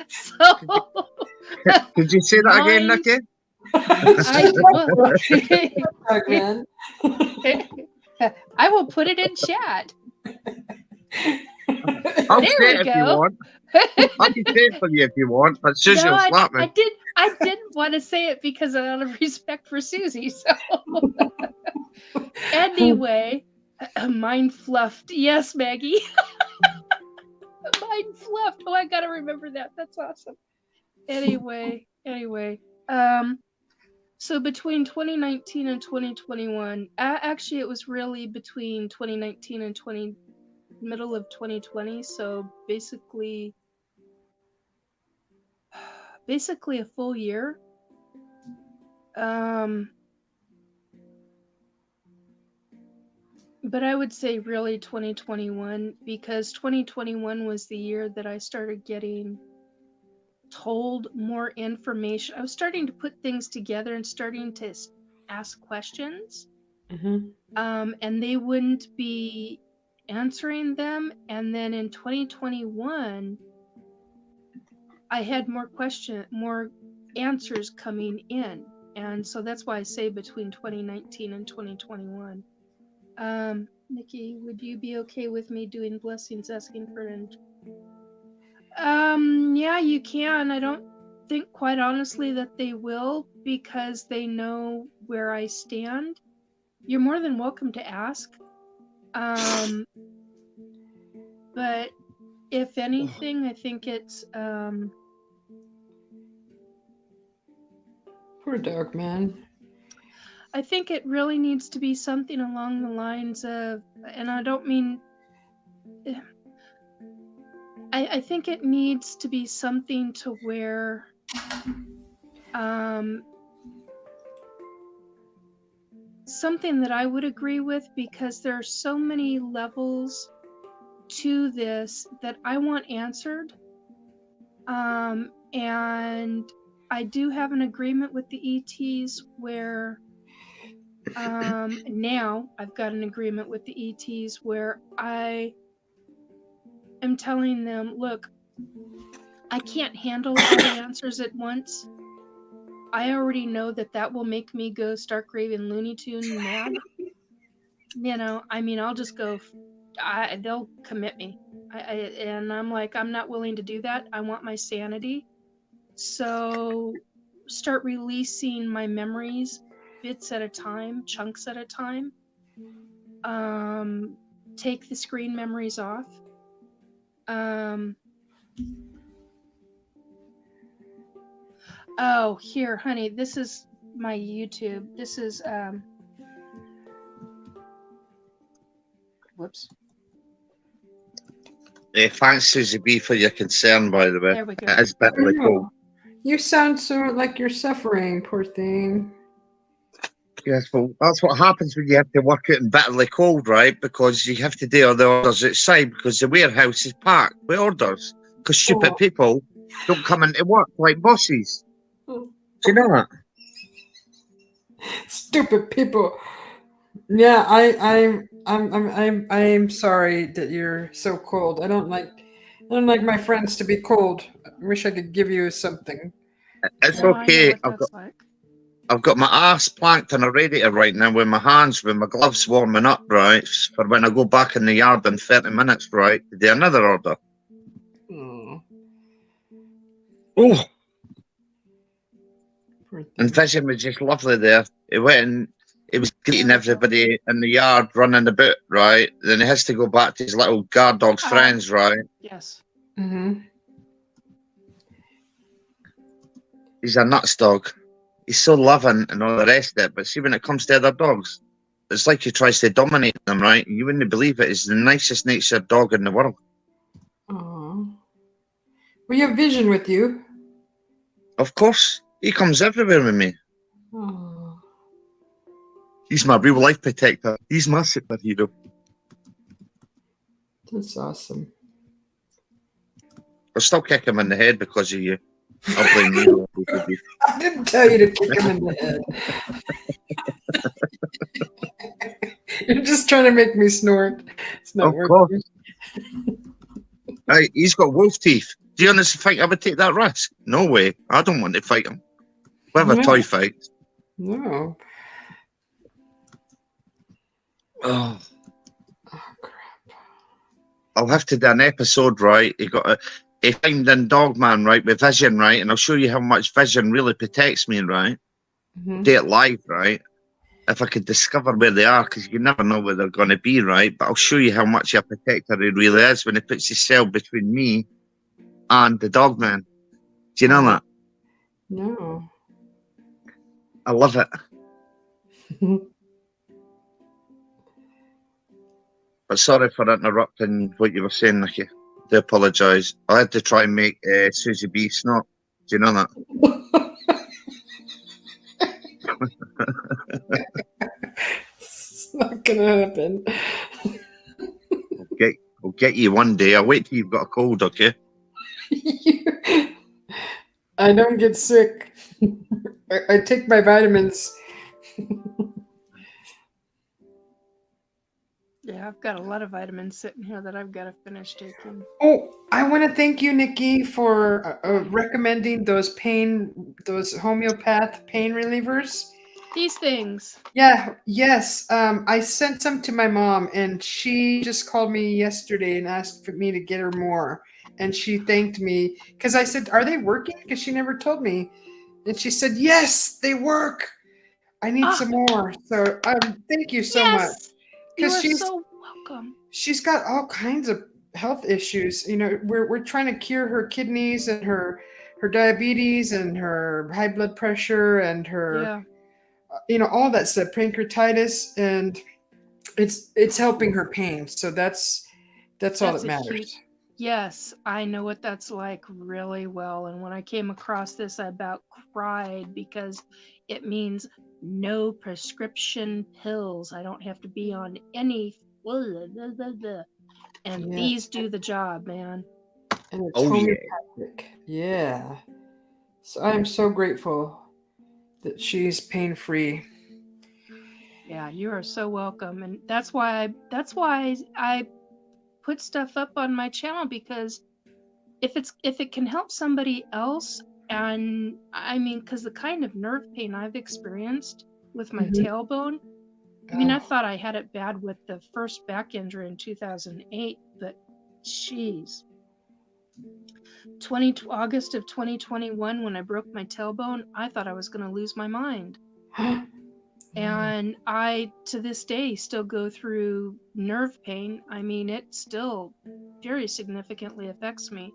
E: So,
F: Could you say that again,
E: mind,
F: Nikki?
A: Again.
E: I will put it in chat.
F: I'll
E: There
F: say
E: we
F: it if you
E: go.
F: want. I can say it for you if you want, but Susie
E: No,
F: will slap me.
E: I didn't want to say it because out of respect for Susie. So anyway, mind fluffed. Yes, Maggie. Mind fluffed. Oh, I gotta remember that. That's awesome. Anyway. So between 2019 and 2021, actually, it was really between 2019 and middle of 2020. So basically a full year. But I would say really 2021, because 2021 was the year that I started getting told more information. I was starting to put things together and starting to ask questions.
A: Mm-hmm.
E: And they wouldn't be answering them. And then in 2021, I had more answers coming in. And so that's why I say between 2019 and 2021. Nikki, would you be okay with me doing blessings asking for an? Yeah, you can. I don't think quite honestly that they will, because they know where I stand. You're more than welcome to ask. But if anything, I think it's
A: Poor dog, man.
E: I think it really needs to be something along the lines of, and I don't mean, I think it needs to be something to where something that I would agree with, because there are so many levels to this that I want answered. And I do have an agreement with the ETs where now I've got an agreement with the ETs where I am telling them, look, I can't handle all the answers at once. I already know that will make me go stark raving Looney Tune mad. You know, I mean, I'll just go, they'll commit me. And I'm like, I'm not willing to do that. I want my sanity. So start releasing my memories bits at a time, chunks at a time. Take the screen memories off. Oh, here, honey, this is my YouTube. This is whoops.
F: Thanks, Susie B, for your concern, by the way.
E: There we go.
F: It is bitterly cold.
A: You sound so like you're suffering, poor thing.
F: Yes, well, that's what happens when you have to work out in bitterly cold, right? Because you have to do all the orders outside because the warehouse is packed with orders. Because stupid
A: Oh.
F: people don't come into work like bosses. Do you know that?
A: Stupid people. Yeah, I'm sorry that you're so cold. I don't like my friends to be cold. I wish I could give you something.
F: It's
E: Oh, I know
F: okay.
E: what that's like.
F: I've got my ass planked on a radiator right now with my hands, with my gloves warming up, right? For when I go back in the yard in 30 minutes, right? To do another order.
A: Oh,
F: Oh,
A: poor thing.
F: and Vision was just lovely there. He went and he was greeting everybody in the yard, running about, right? Then he has to go back to his little guard dog's friends, right?
E: Yes.
A: Mm-hmm.
F: He's a nuts dog. He's so loving and all the rest of it. But see, when it comes to other dogs, it's like he tries to dominate them, right? You wouldn't believe it. He's the nicest natured dog in the world.
A: Oh. Well, you have Vision with you.
F: Of course, he comes everywhere with me.
A: Oh.
F: He's my real life protector. He's my superhero.
A: That's awesome.
F: I'll still kick him in the head because of you. I'll blame you.
A: I didn't tell you to kick him in the head. You're just trying to make me snort. It's not
F: Of
A: working.
F: course. Hey, he's got wolf teeth. Do you honestly think I would take that risk? No way. I don't want to fight him. We'll have a
A: No.
F: toy fight.
A: No.
F: Oh,
A: Oh, crap.
F: I'll have to do an episode, right? He got a finding dog man, right, with Vision, right? And I'll show you how much Vision really protects me, right?
A: Mhm.
F: Do it live, right? If I could discover where they are, because you never know where they're going to be, right? But I'll show you how much a protector he really is when he puts himself between me and the dog man. Do you know that?
A: No.
F: I love it. But sorry for interrupting what you were saying, Nikki. I do apologise. I had to try and make Susie B snort. Do you know that?
A: It's not gonna happen.
F: I'll get you one day. I'll wait till you've got a cold, okay?
A: I don't get sick. I take my vitamins.
E: Yeah, I've got a lot of vitamins sitting here that I've got to finish taking.
A: Oh, I want to thank you, Nikki, for recommending those homeopath pain relievers.
E: These things.
A: Yeah, yes. I sent some to my mom, and she just called me yesterday and asked for me to get her more. And she thanked me because I said, "Are they working?" Because she never told me, and she said, "Yes, they work. I need some more." So, thank you so much.
E: You are
A: she's
E: so welcome.
A: she's got all kinds of health issues. You know, we're trying to cure her kidneys and her diabetes and her high blood pressure and her all that stuff, pancreatitis, and it's helping her pain. So that's all that matters.
E: Yes, I know what that's like really well. And when I came across this, I about cried because it means no prescription pills. I don't have to be on any. And these do the job, man.
A: And it's homeopathic. Yeah. So I'm so grateful that she's pain-free.
E: Yeah, you are so welcome. And that's why I put stuff up on my channel, because if it can help somebody else, and I mean, because the kind of nerve pain I've experienced with my tailbone, I mean, I thought I had it bad with the first back injury in 2008, but jeez, August of 2021, when I broke my tailbone, I thought I was going to lose my mind. And I, to this day, still go through nerve pain. I mean, it still very significantly affects me.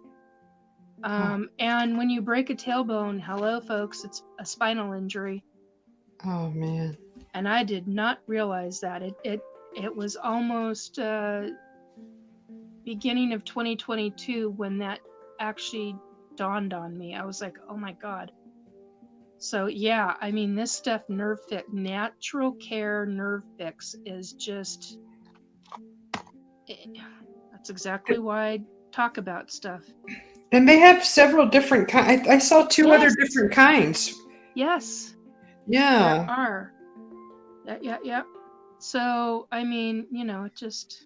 E: And when you break a tailbone, hello, folks, it's a spinal injury.
A: Oh, man.
E: And I did not realize that. It was almost beginning of 2022 when that actually dawned on me. I was like, oh my God. So yeah, I mean, this stuff, Nerve Fix, Natural Care Nerve Fix is just, that's exactly why I talk about stuff.
A: And they have several different kinds. I saw two other
E: Yes.
A: different kinds.
E: Yes,
A: Yeah.
E: there are. Yeah. So, I mean, you know, it just,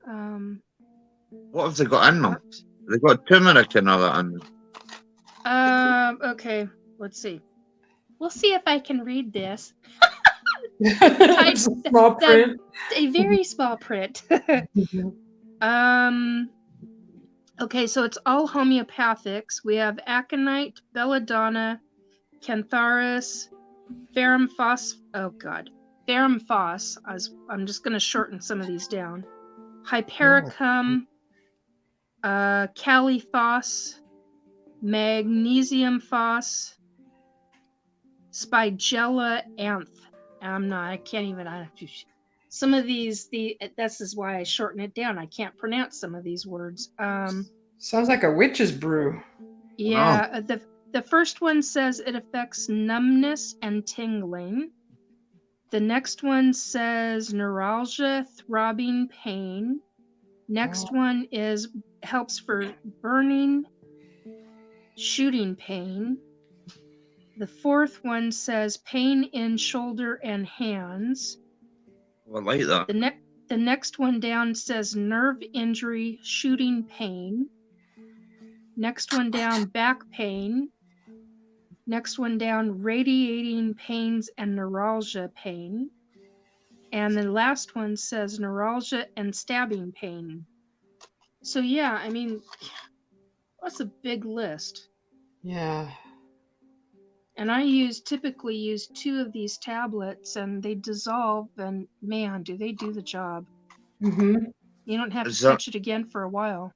F: What have they got in them? They got turmeric and all that in them.
E: okay, let's see. We'll see if I can read this.
A: It's a small print.
E: A very small print. Okay, so it's all homeopathics. We have aconite, belladonna, cantharis, ferrum phos. Oh God, ferrum phos. I'm just going to shorten some of these down. Hypericum, kali phos, magnesium phos, spigella anth. I can't even. Some of these, this is why I shorten it down. I can't pronounce some of these words.
A: Sounds like a witch's brew.
E: Yeah, the first one says it affects numbness and tingling. The next one says neuralgia, throbbing pain. Next one helps for burning, shooting pain. The fourth one says pain in shoulder and hands.
F: I like that.
E: The next one down says nerve injury, shooting pain. Next one down, back pain. Next one down, radiating pains and neuralgia pain. And the last one says neuralgia and stabbing pain. So yeah, I mean, that's a big list.
A: Yeah.
E: And I typically use 2 of these tablets, and they dissolve, and man, do they do the job.
A: Mm-hmm.
E: You don't have to touch it again for a while.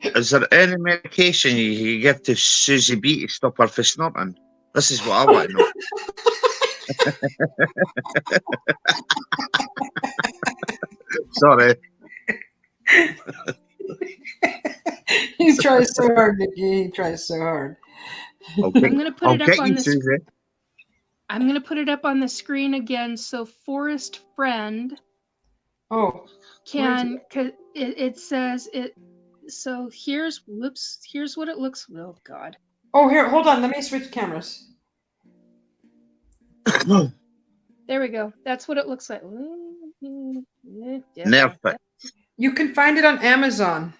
F: Is there any medication you can give to Susie B to stop her from snorting? This is what I want to know. Sorry.
A: He tries so hard, Nikki. He tries so hard.
E: I'm going to put it up on the
F: Susie.
E: I'm going to put it up on the screen again so Forest Friend can, cause it says it. So here's what it looks. Oh God.
A: Oh, here, hold on. Let me switch cameras.
E: There we go. That's what it looks like.
F: Nerve Fix.
A: You can find it on Amazon.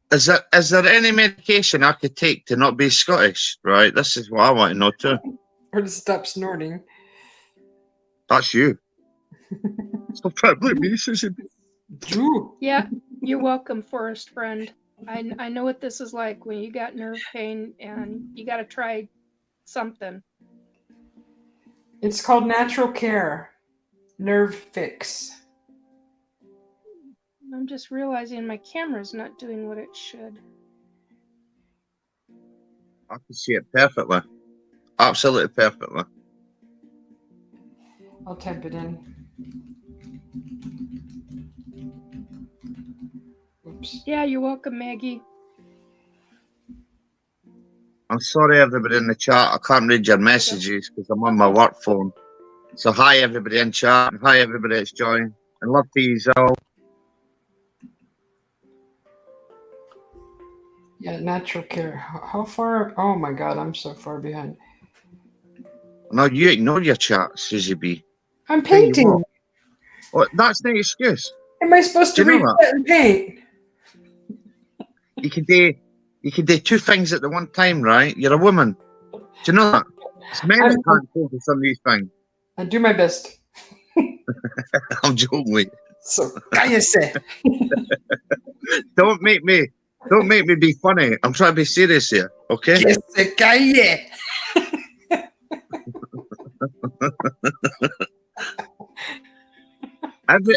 F: Is there any medication I could take to not be Scottish? Right, this is what I want to know too.
A: Or to stop snorting.
F: That's you. Stop trying to blame me, Susie.
E: Yeah, you're welcome, Forest Friend. I know what this is like when you got nerve pain and you got to try something.
A: It's called Natural Care Nerve Fix.
E: I'm just realizing my camera's not doing what it should.
F: I can see it perfectly. Absolutely perfectly.
A: I'll type it in. Oops.
E: Yeah, you're welcome, Maggie.
F: I'm sorry, everybody in the chat. I can't read your messages because I'm on my work phone. So hi, everybody in chat. And hi, everybody that's joined. And love to you all.
A: Yeah, Natural Care. How far? Oh my God, I'm so far behind.
F: No, you ignore your chat, Susie B.
A: I'm painting.
F: Oh, that's no excuse.
A: Am I supposed to read that and paint?
F: You can do 2 things at the one time, right? You're a woman. Do you know that? It's men that can't focus on these things.
A: I do my best.
F: I'm joking.
A: So, cállese.
F: Don't make me be funny. I'm trying to be serious here, okay?
A: Que se calle.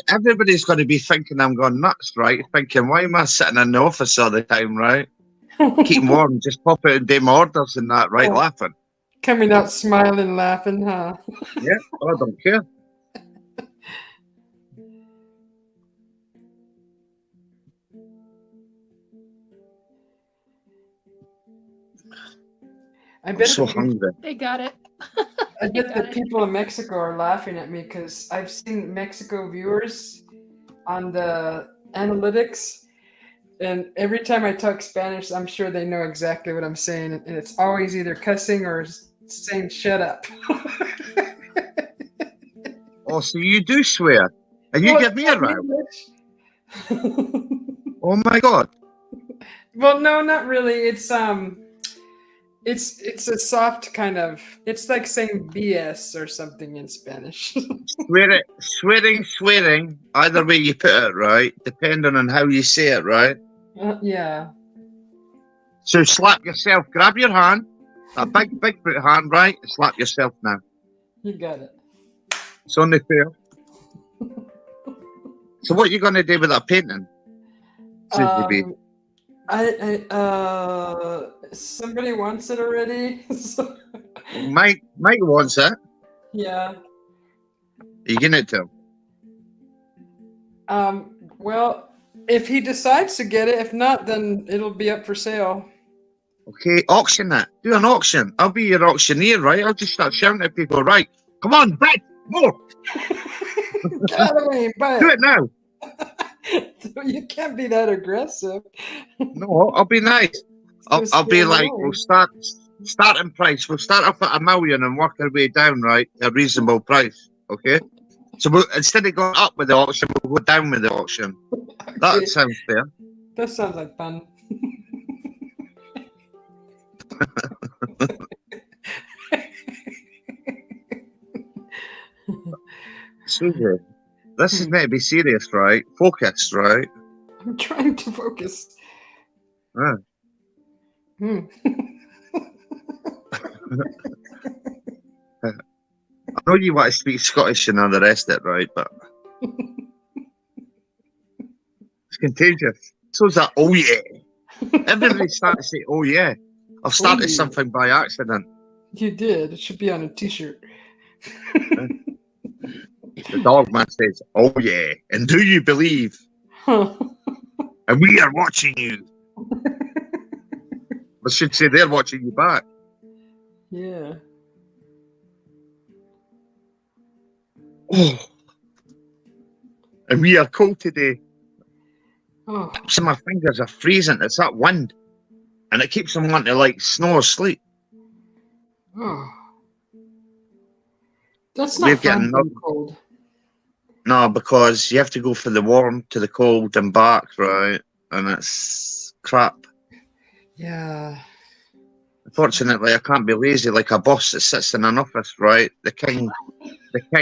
F: Everybody's going to be thinking I'm going nuts, right? Thinking, why am I sitting in the office all the time, right? Keeping warm, just pop out and do my orders and that, right? Laughing.
A: Coming out smiling, laughing, huh?
F: Yeah, I don't care.
A: I
F: I'm
A: bet
F: so
A: the people,
F: hungry.
E: They got it.
A: I
E: They
A: bet the
E: got it.
A: people in Mexico are laughing at me because I've seen Mexico viewers on the analytics, and every time I talk Spanish, I'm sure they know exactly what I'm saying, and it's always either cussing or saying "shut up."
F: Oh, so you do swear, and you
A: Well,
F: give me a
A: it's not
F: row.
A: English.
F: Oh my God!
A: Well, no, not really. It's a soft kind of. It's like saying BS or something in Spanish.
F: Swearing. Either way you put it, right? Depending on how you say it, right?
A: Yeah.
F: So slap yourself. Grab your hand, that big hand, right? And slap yourself now.
A: You got it.
F: It's only fair. So what are you gonna do with that painting? Susie B?
A: Somebody wants it already. So,
F: Mike wants it.
A: yeah.
F: Are you giving it to him?
A: Well, if he decides to get it, if not, then it'll be up for sale.
F: Okay, auction it. Do an auction. I'll be your auctioneer, right? I'll just start shouting at people, right? Come on, bid more.
A: Get out of the way,
F: Do it now.
A: You can't be that aggressive.
F: No, I'll be nice. I'll be like, we'll starting price. We'll start off at $1 million and work our way down, right? A reasonable price, okay? So instead of going up with the auction, we'll go down with the auction.
A: Okay.
F: That sounds fair.
A: That sounds like fun.
F: Susie, this is meant to be serious, right? Focused, right?
A: I'm trying to focus.
F: Yeah.
A: Hmm.
F: I know you want to speak Scottish and all the rest of it, right? But it's contagious. So is that, oh yeah. Everybody's starting to say, oh yeah. I've started
A: yeah.
F: something by accident.
A: You did. It should be on a t-shirt.
F: The dog man says, oh yeah. And do you believe?
A: Huh.
F: And we are watching you. I should say they're watching you back.
A: Yeah.
F: Oh. And we are cold today.
A: Oh.
F: So my fingers are freezing. It's that wind. And it keeps them wanting to like snore or sleep.
A: Oh. That's
F: We're
A: not fun
F: getting
A: being cold.
F: No, because you have to go from the warm to the cold and back, right? And it's crap.
A: Yeah.
F: Unfortunately, I can't be lazy like a boss that sits in an office, right? The king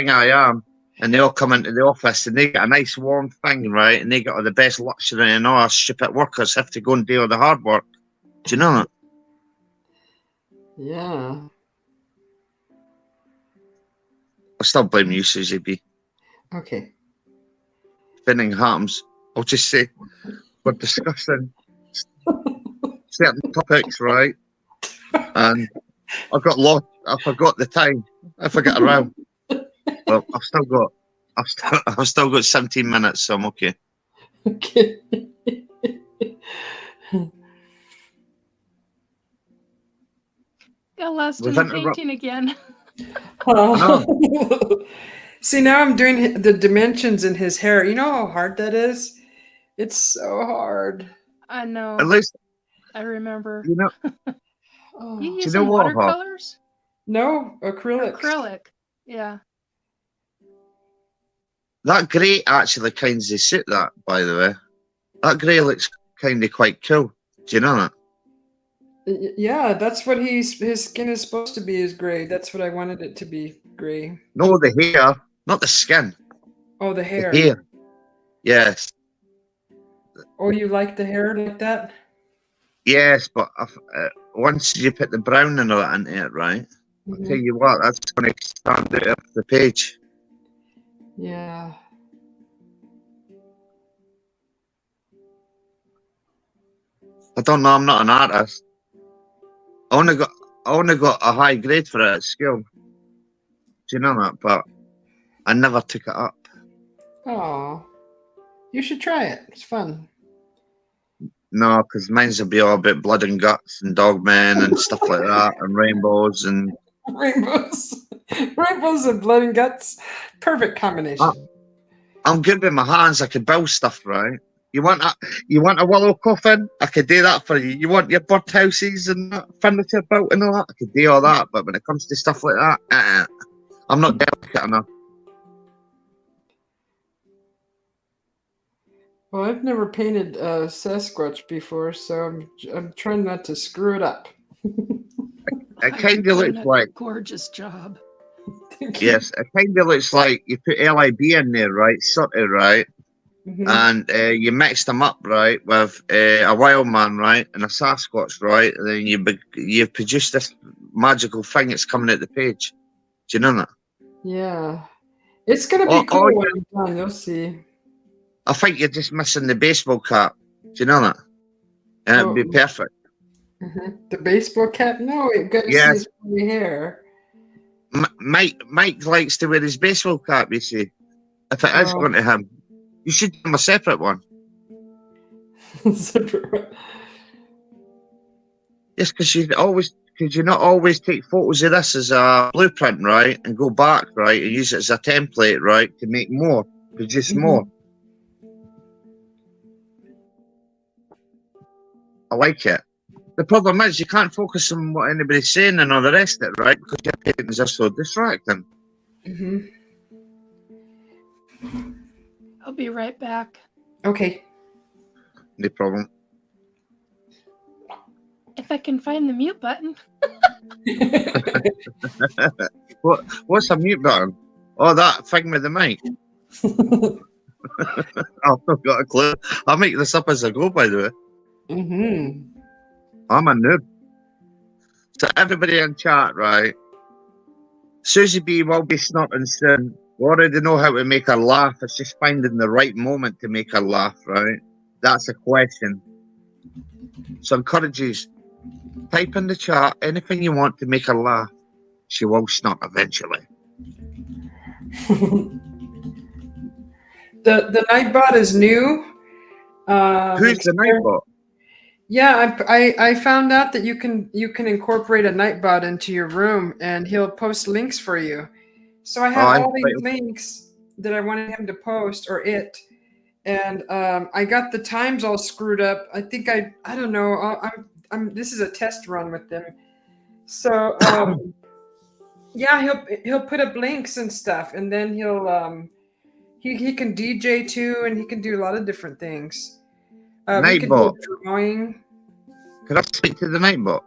F: I am. And they all come into the office and they get a nice warm thing, right? And they get all the best luxury, and all our stupid workers have to go and do all the hard work. Do you know that?
A: Yeah.
F: I still blame you, Susie B.
A: Okay.
F: If anything happens, I'll just say we're discussing certain topics, right? And I got lost. I forgot the time. I forgot around. Well, I've still got 17 minutes, so I'm okay.
A: Okay.
E: Got lost
F: We've
E: in the
F: interrupt-
E: painting again.
A: See, now I'm doing the dimensions in his hair. You know how hard that is? It's so hard.
E: I know.
F: At least,
E: I remember.
F: you know,
A: Oh.
E: You
F: you
E: using
F: know what, Bob?
E: watercolors?
A: No, acrylic.
E: Acrylic. Yeah.
F: That grey actually kind of suit that, by the way. That grey looks kind of quite cool. Do you know that?
A: Yeah, that's what his skin is supposed to be, is gray. That's what I wanted it to be, gray.
F: No, the hair, not the skin.
A: Oh, the hair.
F: The hair. Yes.
A: Oh, you like the hair like that?
F: Yes, but once you put the brown and all that into it, right? I'll tell you what, that's going to stand out off the page.
A: Yeah.
F: I don't know, I'm not an artist. I only got a high grade for it at school. Do you know that? But I never took it up.
A: Oh, you should try it. It's fun.
F: No, because mine's will be all about blood and guts and dogmen and stuff like that, and rainbows and.
A: Rainbows, rainbows and blood and guts. Perfect combination.
F: I'm good with my hands. I can build stuff, right? You want a willow coffin? I could do that for you. You want your birdhouses and that furniture built and all that? I could do all that. But when it comes to stuff like that, I'm not delicate enough.
A: Well, I've never painted Sasquatch before, so I'm trying not to screw it up.
F: It kind of looks like
E: gorgeous job.
F: Yes, it kind of looks like you put LIB in there, right? Sort of, right?
A: Mm-hmm.
F: And you mix them up, right, with a wild man, right, and a Sasquatch, right, and then you've produced this magical thing that's coming out the page. Do you know that?
A: Yeah, it's gonna be cool when I'm done. You'll see.
F: I think you're just missing the baseball cap. Do you know that? And it'd be perfect.
A: Mm-hmm. The baseball cap? No, you got to see his funny hair.
F: Mike likes to wear his baseball cap. You see, if it is going to him. You should give him a separate one.
A: Separate one.
F: Yes, because you not always take photos of this as a blueprint, right, and go back, right, and use it as a template, right, to make more, produce more. I like it. The problem is you can't focus on what anybody's saying and all the rest of it, right, because your paintings are so distracting.
A: Mm-hmm.
E: I'll be right back.
A: Okay.
F: No problem.
E: If I can find the mute button.
F: What's a mute button? Oh, that thing with the mic. I've not got a clue. I'll make this up as I go, by the way.
A: Mm-hmm.
F: I'm a noob. So everybody in chat, right? Susie B will be snorting soon. We already know how to make her laugh. It's just finding the right moment to make her laugh, right? That's a question. So encourage you. Type in the chat anything you want to make her laugh. She will snort eventually.
A: The Nightbot is new.
F: Who's the Nightbot?
A: Yeah, I found out that you can incorporate a Nightbot into your room, and he'll post links for you. So I have all these links that I wanted him to post, or it, and I got the times all screwed up. I think I don't know. This is a test run with them. So yeah, he'll put up links and stuff, and then he'll he can DJ too, and he can do a lot of different things. We can do drawing.
F: Could I speak to the Nightbot?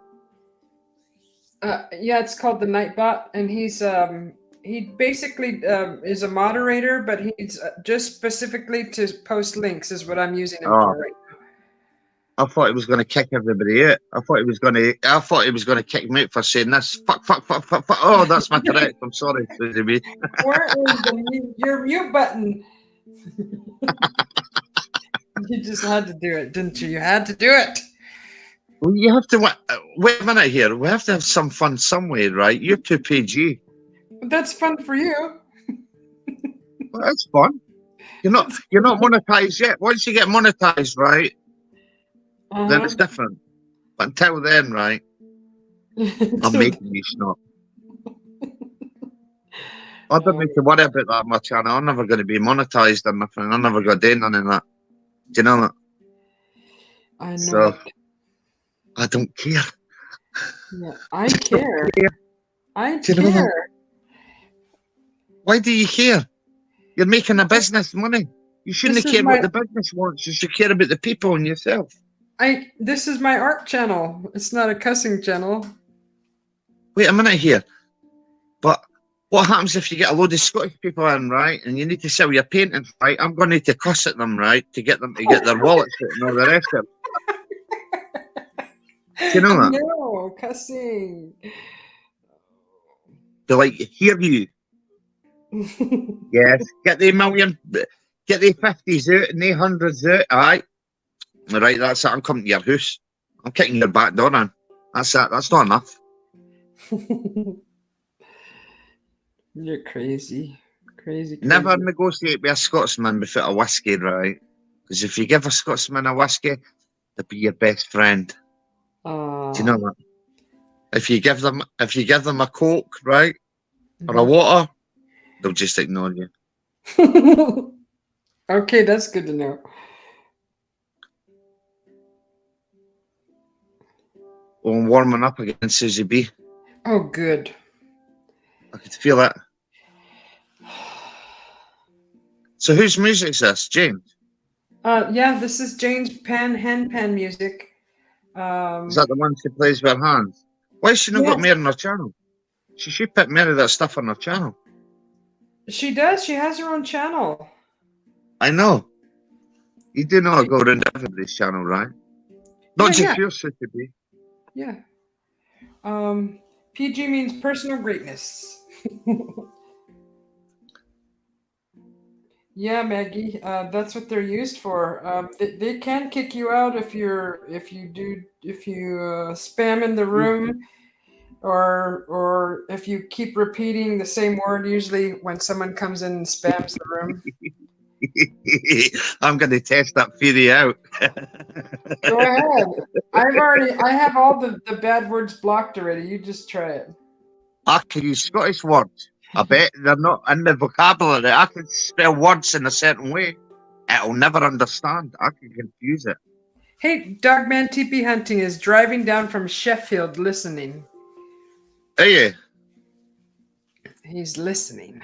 A: Yeah, it's called the Nightbot, and he basically is a moderator, but he's just specifically to post links is what I'm using him for right now.
F: I thought he was going to kick everybody out. I thought he was going to kick me out for saying this. Fuck. Oh, that's my correct. I'm sorry, Susie B.
A: Where is your mute button? You just had to do it, didn't you? You had to do it.
F: Well, you have to wait a minute here. We have to have some fun somewhere, right? You're too PG.
A: That's fun for you.
F: Well, that's fun. You're not monetized yet. Once you get monetized, right, then it's different. But until then, right, I'm making you snort. I don't need to worry about that on my channel. I'm never going to be monetized or nothing. I'm never going to do none of that. Do you know that?
A: I know.
F: So, I don't care.
A: Yeah, I care. I
F: Do you know
A: care.
F: that? Why do you care? You're making a business money. You shouldn't care what the business wants. You should care about the people and yourself.
A: This is my art channel. It's not a cussing channel.
F: Wait a minute here. But what happens if you get a load of Scottish people in, right, and you need to sell your paintings, right? I'm going to need to cuss at them, right, to get them to get their wallets out and all the rest of it. Do you know that?
A: No, cussing.
F: They like hear you. Yes, get the 50s out and the 100s out. Aye, right. That's it. I'm coming to your house. I'm kicking your back door in. That's it. That's not enough.
A: You're crazy. Crazy.
F: Never negotiate with a Scotsman without a whiskey, right? Because if you give a Scotsman a whiskey, to be your best friend. Do you know that? If you give them a Coke, right, or a water, they'll just ignore you.
A: Okay, that's good to know.
F: Oh, I'm warming up again, Susie B.
A: Oh, good.
F: I could feel it. So whose music's this, James?
A: Yeah, this is Jane's handpan music.
F: Is that the one she plays with her hands? Why has she not got
A: Yes.
F: me on her channel? She should put more of that stuff on her channel.
A: She does. She has her own channel.
F: I know. You do know I go around everybody's channel, right? Not
A: Yeah,
F: just
A: yeah.
F: yours, Susie B.
A: Yeah. PG means personal greatness. Yeah, Maggie. That's what they're used for. They can kick you out if you spam in the room, or if you keep repeating the same word. Usually, when someone comes in and spams the room.
F: I'm going to test that theory out.
A: Go ahead. I have all the bad words blocked already. You just try it.
F: I can use Scottish words. I bet they're not in the vocabulary. I can spell words in a certain way. It'll never understand. I can confuse it.
A: Hey, Dogman TP Hunting is driving down from Sheffield listening.
F: Hey,
A: He's listening.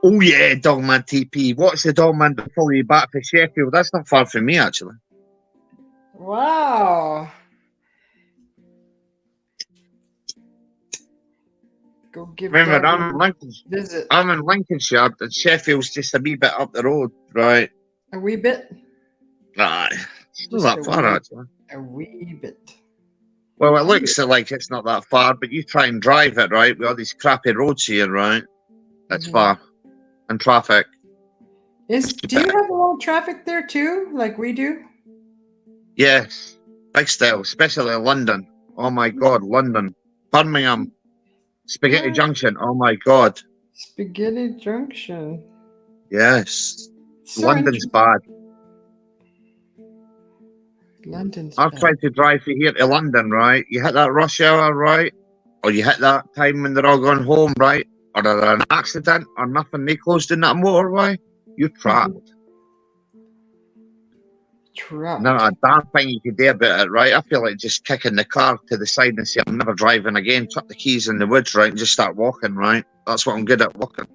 F: oh yeah, Dogman TP. What's the Dogman to follow you back to Sheffield? That's not far from me, actually.
A: Wow. Go give
F: Remember,
A: Dog
F: I'm in Lincolnshire.
A: visit
F: I'm in Lincolnshire, and Sheffield's just a wee bit up the road, right?
A: a wee bit.
F: Aye, it's not
A: Just
F: that
A: a
F: far,
A: wee-
F: actually.
A: A wee bit.
F: Well, it looks like it's not that far, but you try and drive it, right? With all these crappy roads here, right? It's
A: Mhm.
F: far. And traffic.
A: Do you have a lot of traffic there too, like we do?
F: Yes. Big style, especially in London. Oh my God, London. Birmingham. Spaghetti
A: Yeah.
F: Junction. Oh my God.
A: Spaghetti Junction.
F: Yes.
A: So
F: London's
A: interesting.
F: bad.
A: London's
F: I've
A: bad.
F: tried to drive from here to London, right? You hit that rush hour, right? Or you hit that time when they're all going home, right? Or there's an accident or nothing, they closed in that motorway. You're trapped.
A: Trapped.
F: Not a damn thing you can do about it, right? I feel like just kicking the car to the side and say, I'm never driving again, chuck the keys in the woods, right? And just start walking, right? That's what I'm good at, walking.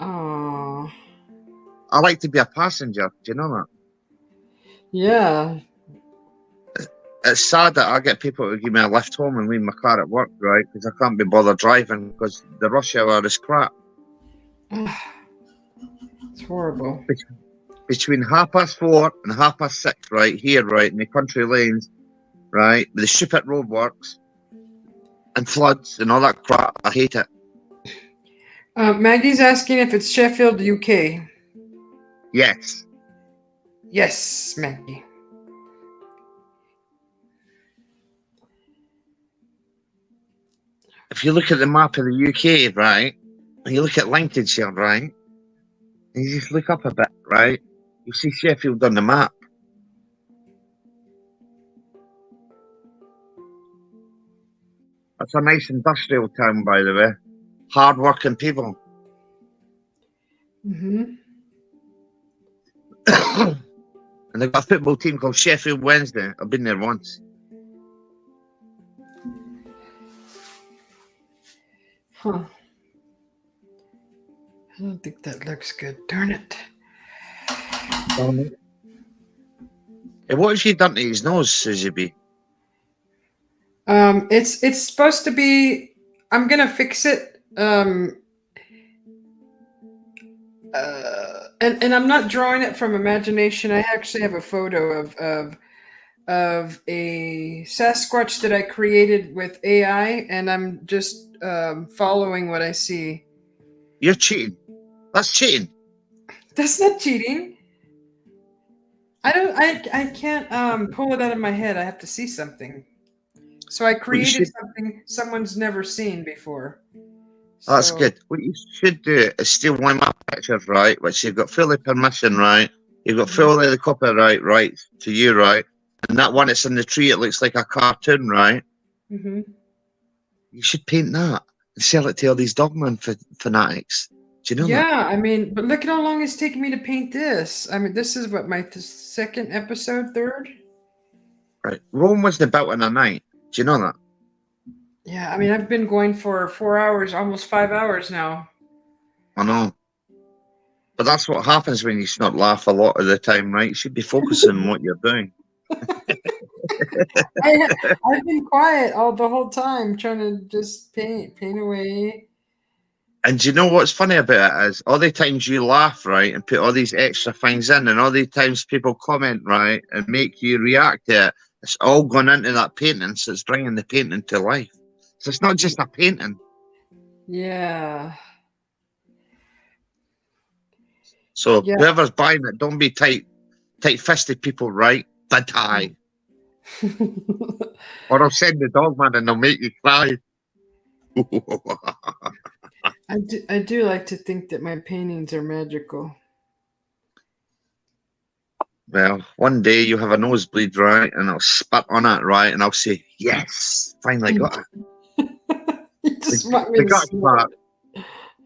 A: Oh.
F: I like to be a passenger. Do you know that?
A: Yeah.
F: It's sad that I get people to give me a lift home and leave my car at work, right? Because I can't be bothered driving because the rush hour is crap.
A: It's horrible.
F: Between 4:30 and 6:30, right here, right in the country lanes, right, with the stupid roadworks and floods and all that crap, I hate it.
A: Maggie's asking if it's Sheffield, UK.
F: Yes.
A: Yes, Maggie.
F: If you look at the map of the UK, right, and you look at Lincolnshire, right, and you just look up a bit, right, you see Sheffield on the map. That's a nice industrial town, by the way. Hard-working people.
A: Mm-hmm.
F: And they've got a football team called Sheffield Wednesday. I've been there once.
A: Huh. I don't think that looks good. Darn it.
F: Hey, what have you done to his nose, Susie B?
A: It's supposed to be. I'm gonna fix it. And I'm not drawing it from imagination. I actually have a photo of a Sasquatch that I created with AI, and I'm just following what I see.
F: You're cheating. That's cheating.
A: That's not cheating. I can't pull it out of my head. I have to see something. So I created something someone's never seen before.
F: That's good. What you should do is steal one of my pictures, right, which you've got fully permission, right, You've got full of the copyright rights to you, right? And that one that's in the tree, it looks like a cartoon, right?
A: Mm-hmm.
F: You should paint that and sell it to all these dogman fanatics. Do you know that?
A: Yeah, I mean, but look at how long it's taken me to paint this. I mean, this is what, my second episode, third?
F: Right. Rome wasn't built in a night. Do you know that?
A: Yeah, I mean, I've been going for 4 hours, almost 5 hours now.
F: I know. But that's what happens when you not laugh a lot of the time, right? You should be focusing on what you're doing.
A: I've been quiet the whole time, trying to just paint away.
F: And you know what's funny about it is all the times you laugh, right, and put all these extra things in, and all the times people comment, right, and make you react to it, it's all gone into that painting, so it's bringing the painting to life. So it's not just a painting.
A: Yeah.
F: So
A: Yeah.
F: whoever's buying it, don't be tight-fisted people, right? Bad eye. Or I'll send the dog man and they'll make you cry.
A: I do like to think that my paintings are magical.
F: Well, one day you have a nosebleed, right, and I'll spit on it, right, and I'll say, yes, finally got it.
A: You just want me
F: The
A: to
F: guts
A: snort.
F: part.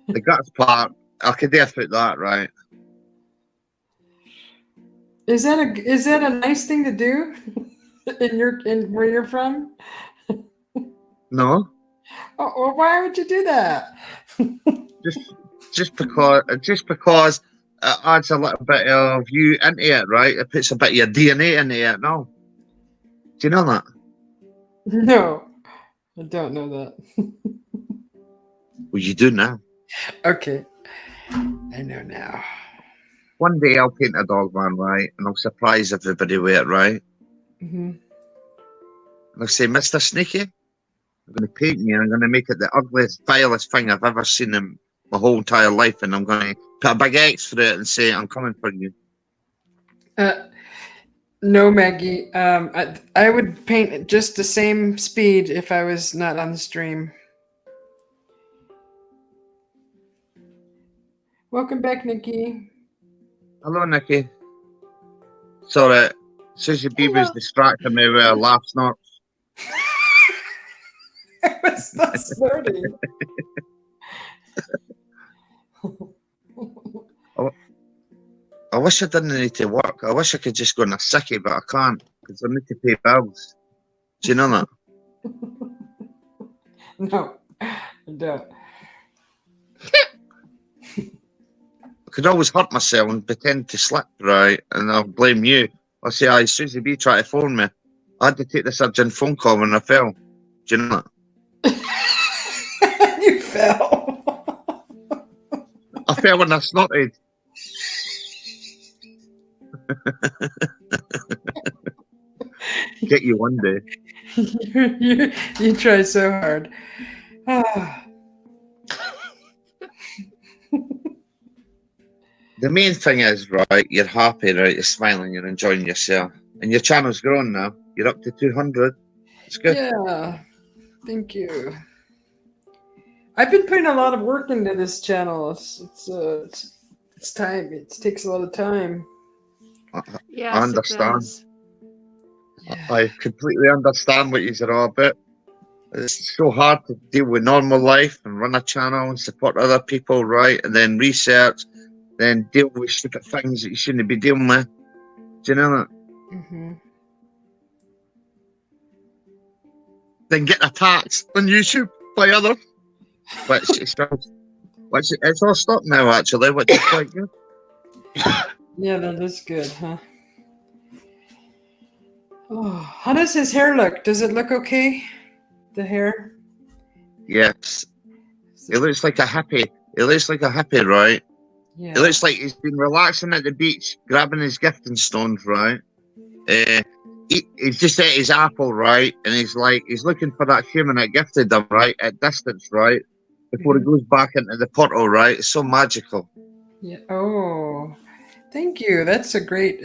F: The guts part. I could dare put that, right?
A: Is that a nice thing to do in where you're from?
F: No,
A: Oh, well, why would you do that?
F: just because it adds a little bit of you into it, right? It puts a bit of your DNA into it. No, do you know that?
A: No, I don't know that.
F: Well, you do now.
A: Okay, I know now.
F: One day I'll paint a dog man, right, and I'll surprise everybody with it, right?
A: Mm-hmm.
F: And I'll say, Mr. Sneaky, I'm going to paint you, and I'm going to make it the ugliest, vilest thing I've ever seen in my whole entire life, and I'm going to put a big X for it and say, I'm coming for you.
A: No, Maggie. I would paint at just the same speed if I was not on the stream. Welcome back, Nikki.
F: Hello, Nikki. Sorry, Susie B was distracting me with her laugh snorts.
A: I was not snorting.
F: I wish I didn't need to work. I wish I could just go in a sickie, but I can't because I need to pay bills. Do you know that?
A: No, I don't.
F: I could always hurt myself and pretend to slip, right? And I'll blame you. I'll say, aye, Susie B tried to phone me. I had to take this urgent phone call when I fell. Do you know that?
A: You fell.
F: I fell when I snorted. Get you one day.
A: You try so hard.
F: The main thing is, right, you're happy, right? You're smiling, you're enjoying yourself. And your channel's grown now. You're up to 200. It's good.
A: Yeah, thank you. I've been putting a lot of work into this channel. It's time. It takes a lot of time.
E: Yes,
F: I understand.
E: It does.
A: Yeah.
F: I completely understand what you're all about. It's so hard to deal with normal life and run a channel and support other people, right? And then research, then deal with stupid things that you shouldn't be dealing with. Do you know that?
A: Mm-hmm.
F: Then get attacked on YouTube by others. It's all stopped now, actually, which is quite good.
A: Yeah, that is good, huh? Oh, how does his hair look? Does it look okay? The hair?
F: Yes. It looks like a hippie. It looks like a hippie, right?
A: Yeah.
F: It looks like he's been relaxing at the beach, grabbing his gifting stones, right? He's just ate his apple, right? And he's looking for that human that gifted him, right? At distance, right? Before he goes back into the portal, right? It's so magical.
A: Yeah. Oh, thank you. That's a great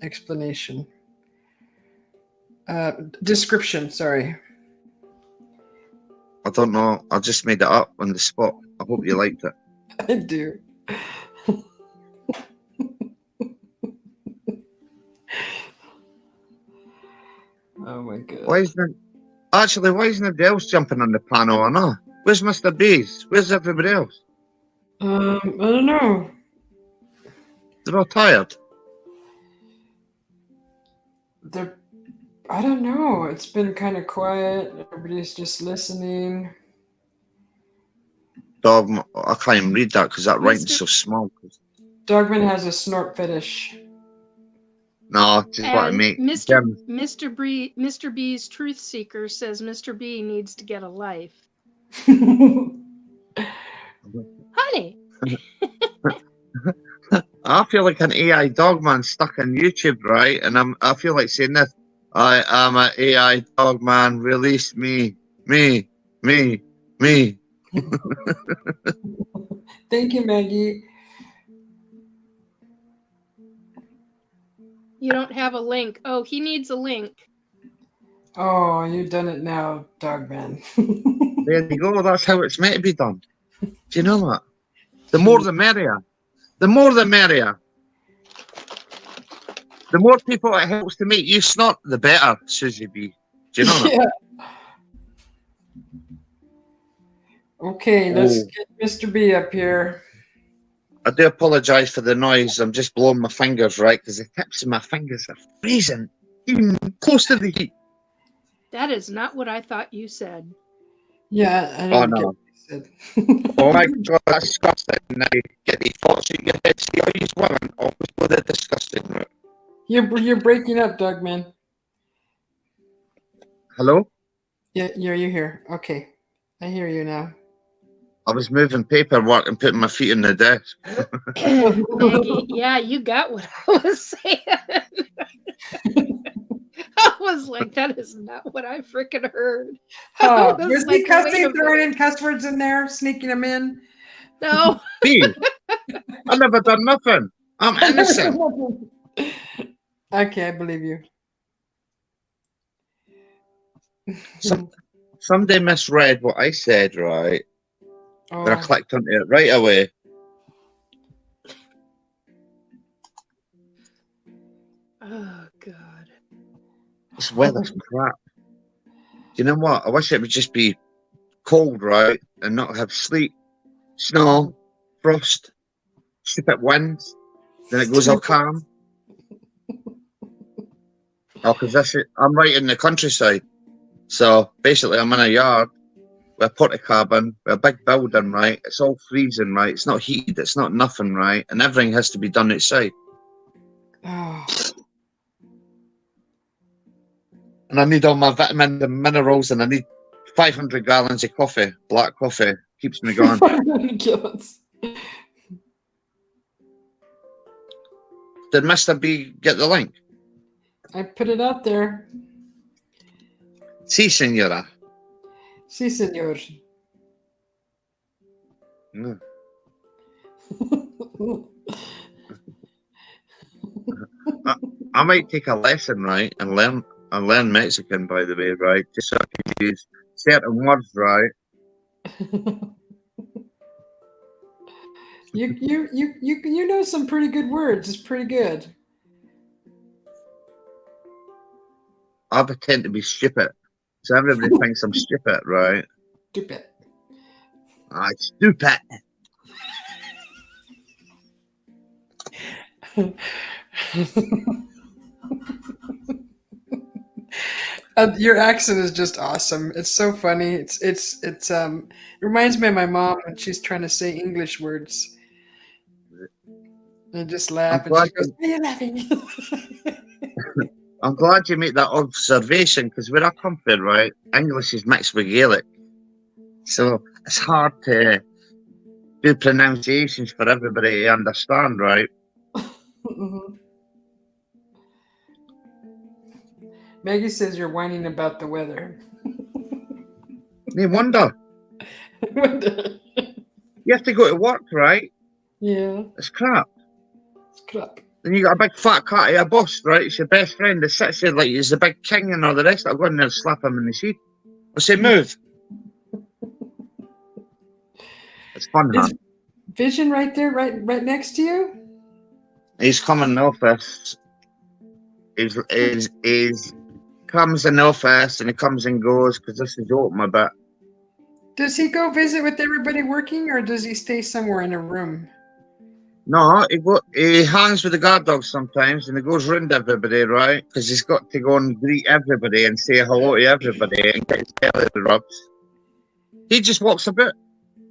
A: explanation. Description. Sorry.
F: I don't know. I just made it up on the spot. I hope you liked it.
A: I do. Oh my god.
F: Why isn't nobody else jumping on the panel or not? Where's Mr. B's? Where's everybody else?
A: I don't know.
F: They're all tired.
A: I don't know. It's been kind of quiet. Everybody's just listening.
F: Dog, I can't even read that because that writing's so small.
A: Dogman has a snort fetish.
F: No, just what I
E: And
F: make.
E: Mr. B's truth seeker says Mr. B needs to get a life. Honey.
F: I feel like an AI dog man stuck on YouTube, right? And I feel like saying this. I am an AI dog man. Release me. Me.
A: Thank you, Maggie.
E: You don't have a link. Oh, he needs a link.
A: Oh, you've done it now, Dogman.
F: There you go. That's how it's meant to be done. Do you know what? The more the merrier. The more the merrier. The more people it helps to make you snort, the better, Susie B. Do you know that?
A: Yeah. Okay, let's get Mr. B up here.
F: I do apologise for the noise. I'm just blowing my fingers, right? Because the tips of my fingers are freezing. Even close to the heat.
E: That is not what I thought you said.
A: Yeah, I
F: Oh,
A: didn't
F: no.
A: get what you said.
F: Oh my God, that's disgusting. Now you get these thoughts in your head. See all these women always go the disgusting route.
A: You're breaking up, Dogman.
F: Hello?
A: Yeah, you're here. Okay, I hear you now.
F: I was moving paperwork and putting my feet on the desk.
E: Maggie, yeah, you got what I was saying. I was like, that is not what I freaking heard.
A: Oh,
E: I
A: was
E: like,
A: he cussing,
E: wait a
A: throwing
E: minute.
A: in cuss words in there, sneaking them in?
E: No.
F: Me? I never done nothing. I'm innocent.
A: Okay, I believe you.
F: Somebody misread what I said, right?
A: Oh.
F: But I clicked onto it right away.
E: Oh, God.
F: This weather's crap. Do you know what? I wish it would just be cold, right? And not have sleet, snow, frost, stupid winds. Then it goes all calm. Oh, because I'm right in the countryside. So basically, I'm in a yard with a porta cabin, with a big building, right? It's all freezing, right? It's not heated, it's not nothing, right? And everything has to be done outside.
A: Oh.
F: And I need all my vitamins and minerals, and I need 500 gallons of coffee, black coffee. Keeps me going.
A: 500 gallons.
F: Did Mr. B get the link?
A: I put it out there.
F: Si, senora.
A: Si, senor.
F: No. I might take a lesson, right, and learn Mexican, by the way, right, just so I can use certain words, right.
A: You know some pretty good words. It's pretty good.
F: I pretend to be stupid, so everybody thinks I'm stupid, right?
A: Stupid.
F: Stupid.
A: Your accent is just awesome. It's so funny. It reminds me of my mom when she's trying to say English words. I just laugh and she goes, "Why are you laughing?"
F: I'm glad you make that observation, because where I come from, right, English is mixed with Gaelic, so it's hard to do pronunciations for everybody to understand, right?
A: Mm-hmm. Maggie says you're whining about the weather.
F: No wonder. You have to go to work, right?
A: Yeah.
F: It's crap.
A: It's crap.
F: Then you got a big fat cat of a boss, right? It's your best friend that sits there like he's the big king and all the rest. I'll go in there and slap him in the seat. I'll say, move. It's fun,
A: Is
F: man.
A: Vision right there, right next to you?
F: He's coming in the office. He's comes in the office and he comes and goes because this is open a bit.
A: Does he go visit with everybody working, or does he stay somewhere in a room?
F: No, he hangs with the guard dogs sometimes and he goes round everybody, right? Because he's got to go and greet everybody and say hello to everybody and get his belly rubs. He just walks about.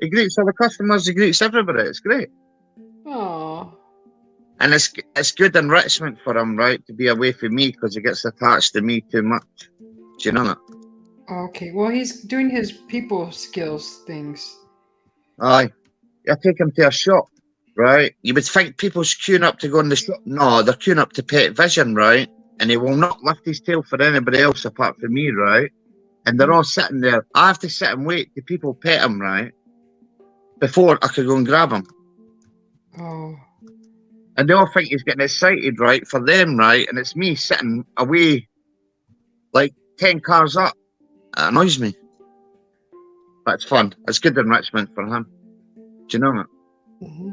F: He greets all the customers, he greets everybody. It's great.
A: Oh.
F: And it's good enrichment for him, right, to be away from me because he gets attached to me too much. Do you know that?
A: Okay. Well, he's doing his people skills things.
F: Aye. I take him to a shop, right? You would think people's queuing up to go in the shop. No, they're queuing up to Pet Vision, right? And he will not lift his tail for anybody else apart from me, right? And they're all sitting there. I have to sit and wait till people pet him, right? Before I could go and grab him.
A: Oh.
F: And they all think he's getting excited, right, for them, right? And it's me sitting away like 10 cars up. It annoys me. But it's fun. It's good enrichment for him. Do you know that?
A: Mm-hmm.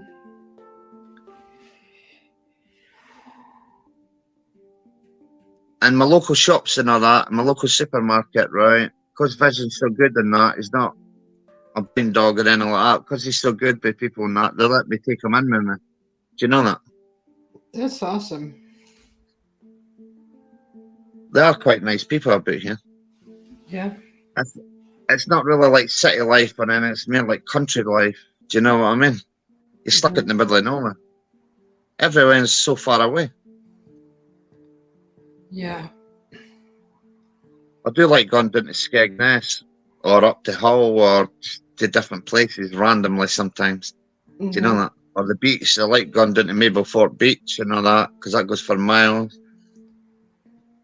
F: And my local shops and all that, my local supermarket, right? Because Vision's so good in that, he's not a blind dog or anything like that. Because he's so good with people and that, they let me take him in with me. Do you know that?
A: That's awesome.
F: They are quite nice people about here.
A: Yeah.
F: It's not really like city life, but then it's more like country life. Do you know what I mean? You're stuck in the middle of nowhere. Everyone's so far away.
A: Yeah.
F: I do like going down to Skegness or up to Hull or to different places randomly sometimes. Do you know that? Or the beach. I like going down to Mablethorpe Beach and all that because that goes for miles.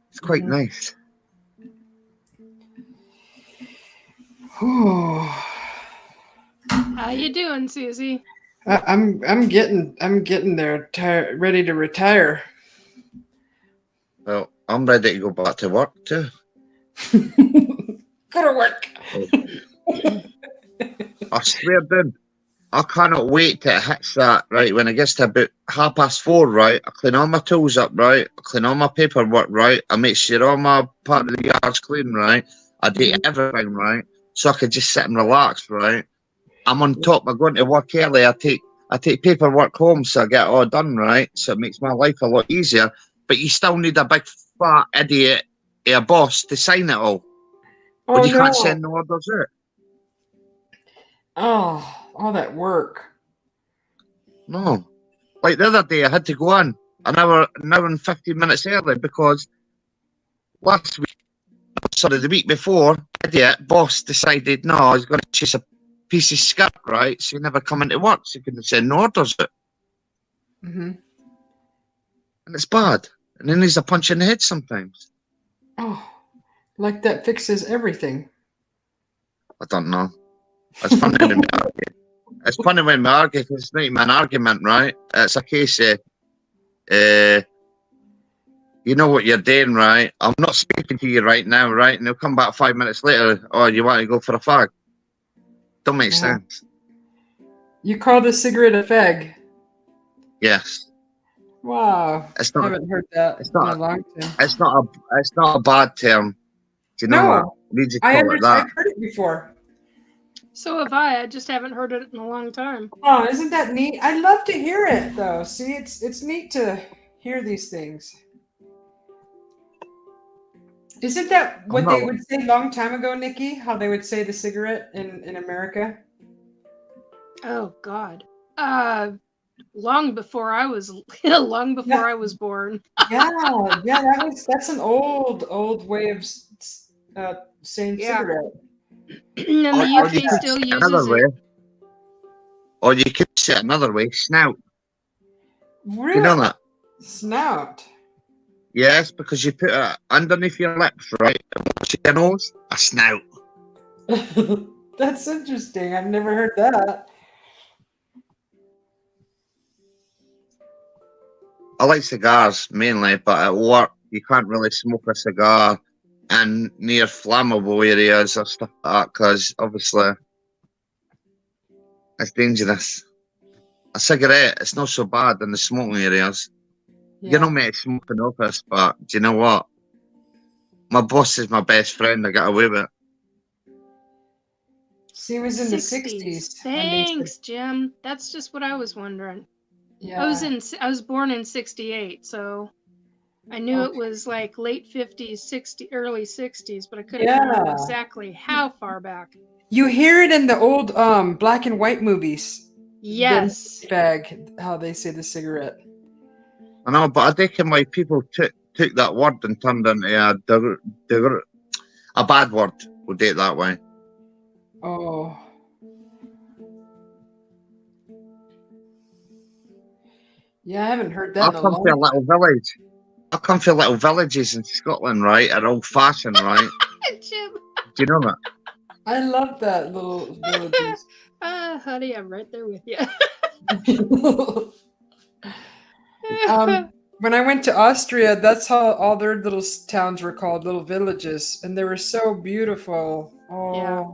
F: It's quite nice.
A: Oh.
E: How you doing, Susie?
A: I'm getting there, ready to retire.
F: Well, I'm ready to go back to work too.
A: Go to work.
F: I swear, dude, I cannot wait till it hits that, right? When it gets to about 4:30, right? I clean all my tools up, right? I clean all my paperwork, right? I make sure all my part of the yard's clean, right? I do everything, right? So I can just sit and relax, right? I'm on top. I'm going to work early. I take paperwork home, so I get it all done, right? So it makes my life a lot easier. But you still need a big fat idiot, a boss, to sign it all.
A: Oh,
F: But you
A: no.
F: can't send the orders out.
A: Oh, all that work.
F: No. Like the other day, I had to go in an hour and 15 minutes early because last week, sorry, the week before, idiot boss decided, no, he's going to chase a piece of skirt, right? So he never come into work, so he couldn't send no orders out. And it's bad. And then he's a punch in the head sometimes.
A: Oh, like that fixes everything.
F: I don't know. It's funny when we argue. It's funny when we argue because it's not even an argument, right? It's a case of, you know what you're doing, right? I'm not speaking to you right now, right? And he'll come back 5 minutes later. Oh, you want to go for a fag? Don't make sense.
A: You call the cigarette a fag?
F: Yes.
A: Wow.
F: It's not,
A: I haven't heard that
F: it's not,
A: in a long time.
F: It's not a bad term. Do you know what? We just call it that.
A: I've heard it before.
E: So have I. I just haven't heard it in a long time.
A: Oh, isn't that neat? I love to hear it, though. See, it's neat to hear these things. Isn't that what they would say a long time ago, Nikki? How they would say the cigarette in America?
E: Oh God. Long before I was I was born.
A: Yeah, that's an old way of saying cigarette.
E: And the UK still uses it.
F: Or you could say it another way, snout.
A: Really?
F: You know that?
A: Snout.
F: Yes, because you put it underneath your lips, right? And what's your nose? A snout.
A: That's interesting. I've never heard that.
F: I like cigars mainly, but at work you can't really smoke a cigar in near flammable areas or stuff like that because obviously it's dangerous. A cigarette, it's not so bad in the smoking areas.
A: Yeah.
F: You're not meant to smoke in the office, but do you know what? My boss is my best friend. I got away with it.
A: She was in the 60s.
E: Thanks, Jim. That's just what I was wondering.
A: Yeah.
E: I was born in 68, so I knew it was like late 50s, early 60s, but I couldn't remember exactly how far back.
A: You hear it in the old black and white movies.
E: Yes.
A: The fag, how they say the cigarette.
F: I know, but I reckon why people took that word and turned into a bad word. We'll do it that way.
A: Oh. Yeah, I haven't heard that in a long time.
F: I come from little villages in Scotland, right? Are old fashioned, right?
E: Jim.
F: Do you know that?
A: I love that little villages.
E: Honey, I'm right there with you.
A: When I went to Austria, that's how all their little towns were called, little villages, and they were so beautiful. Oh.
E: Yeah.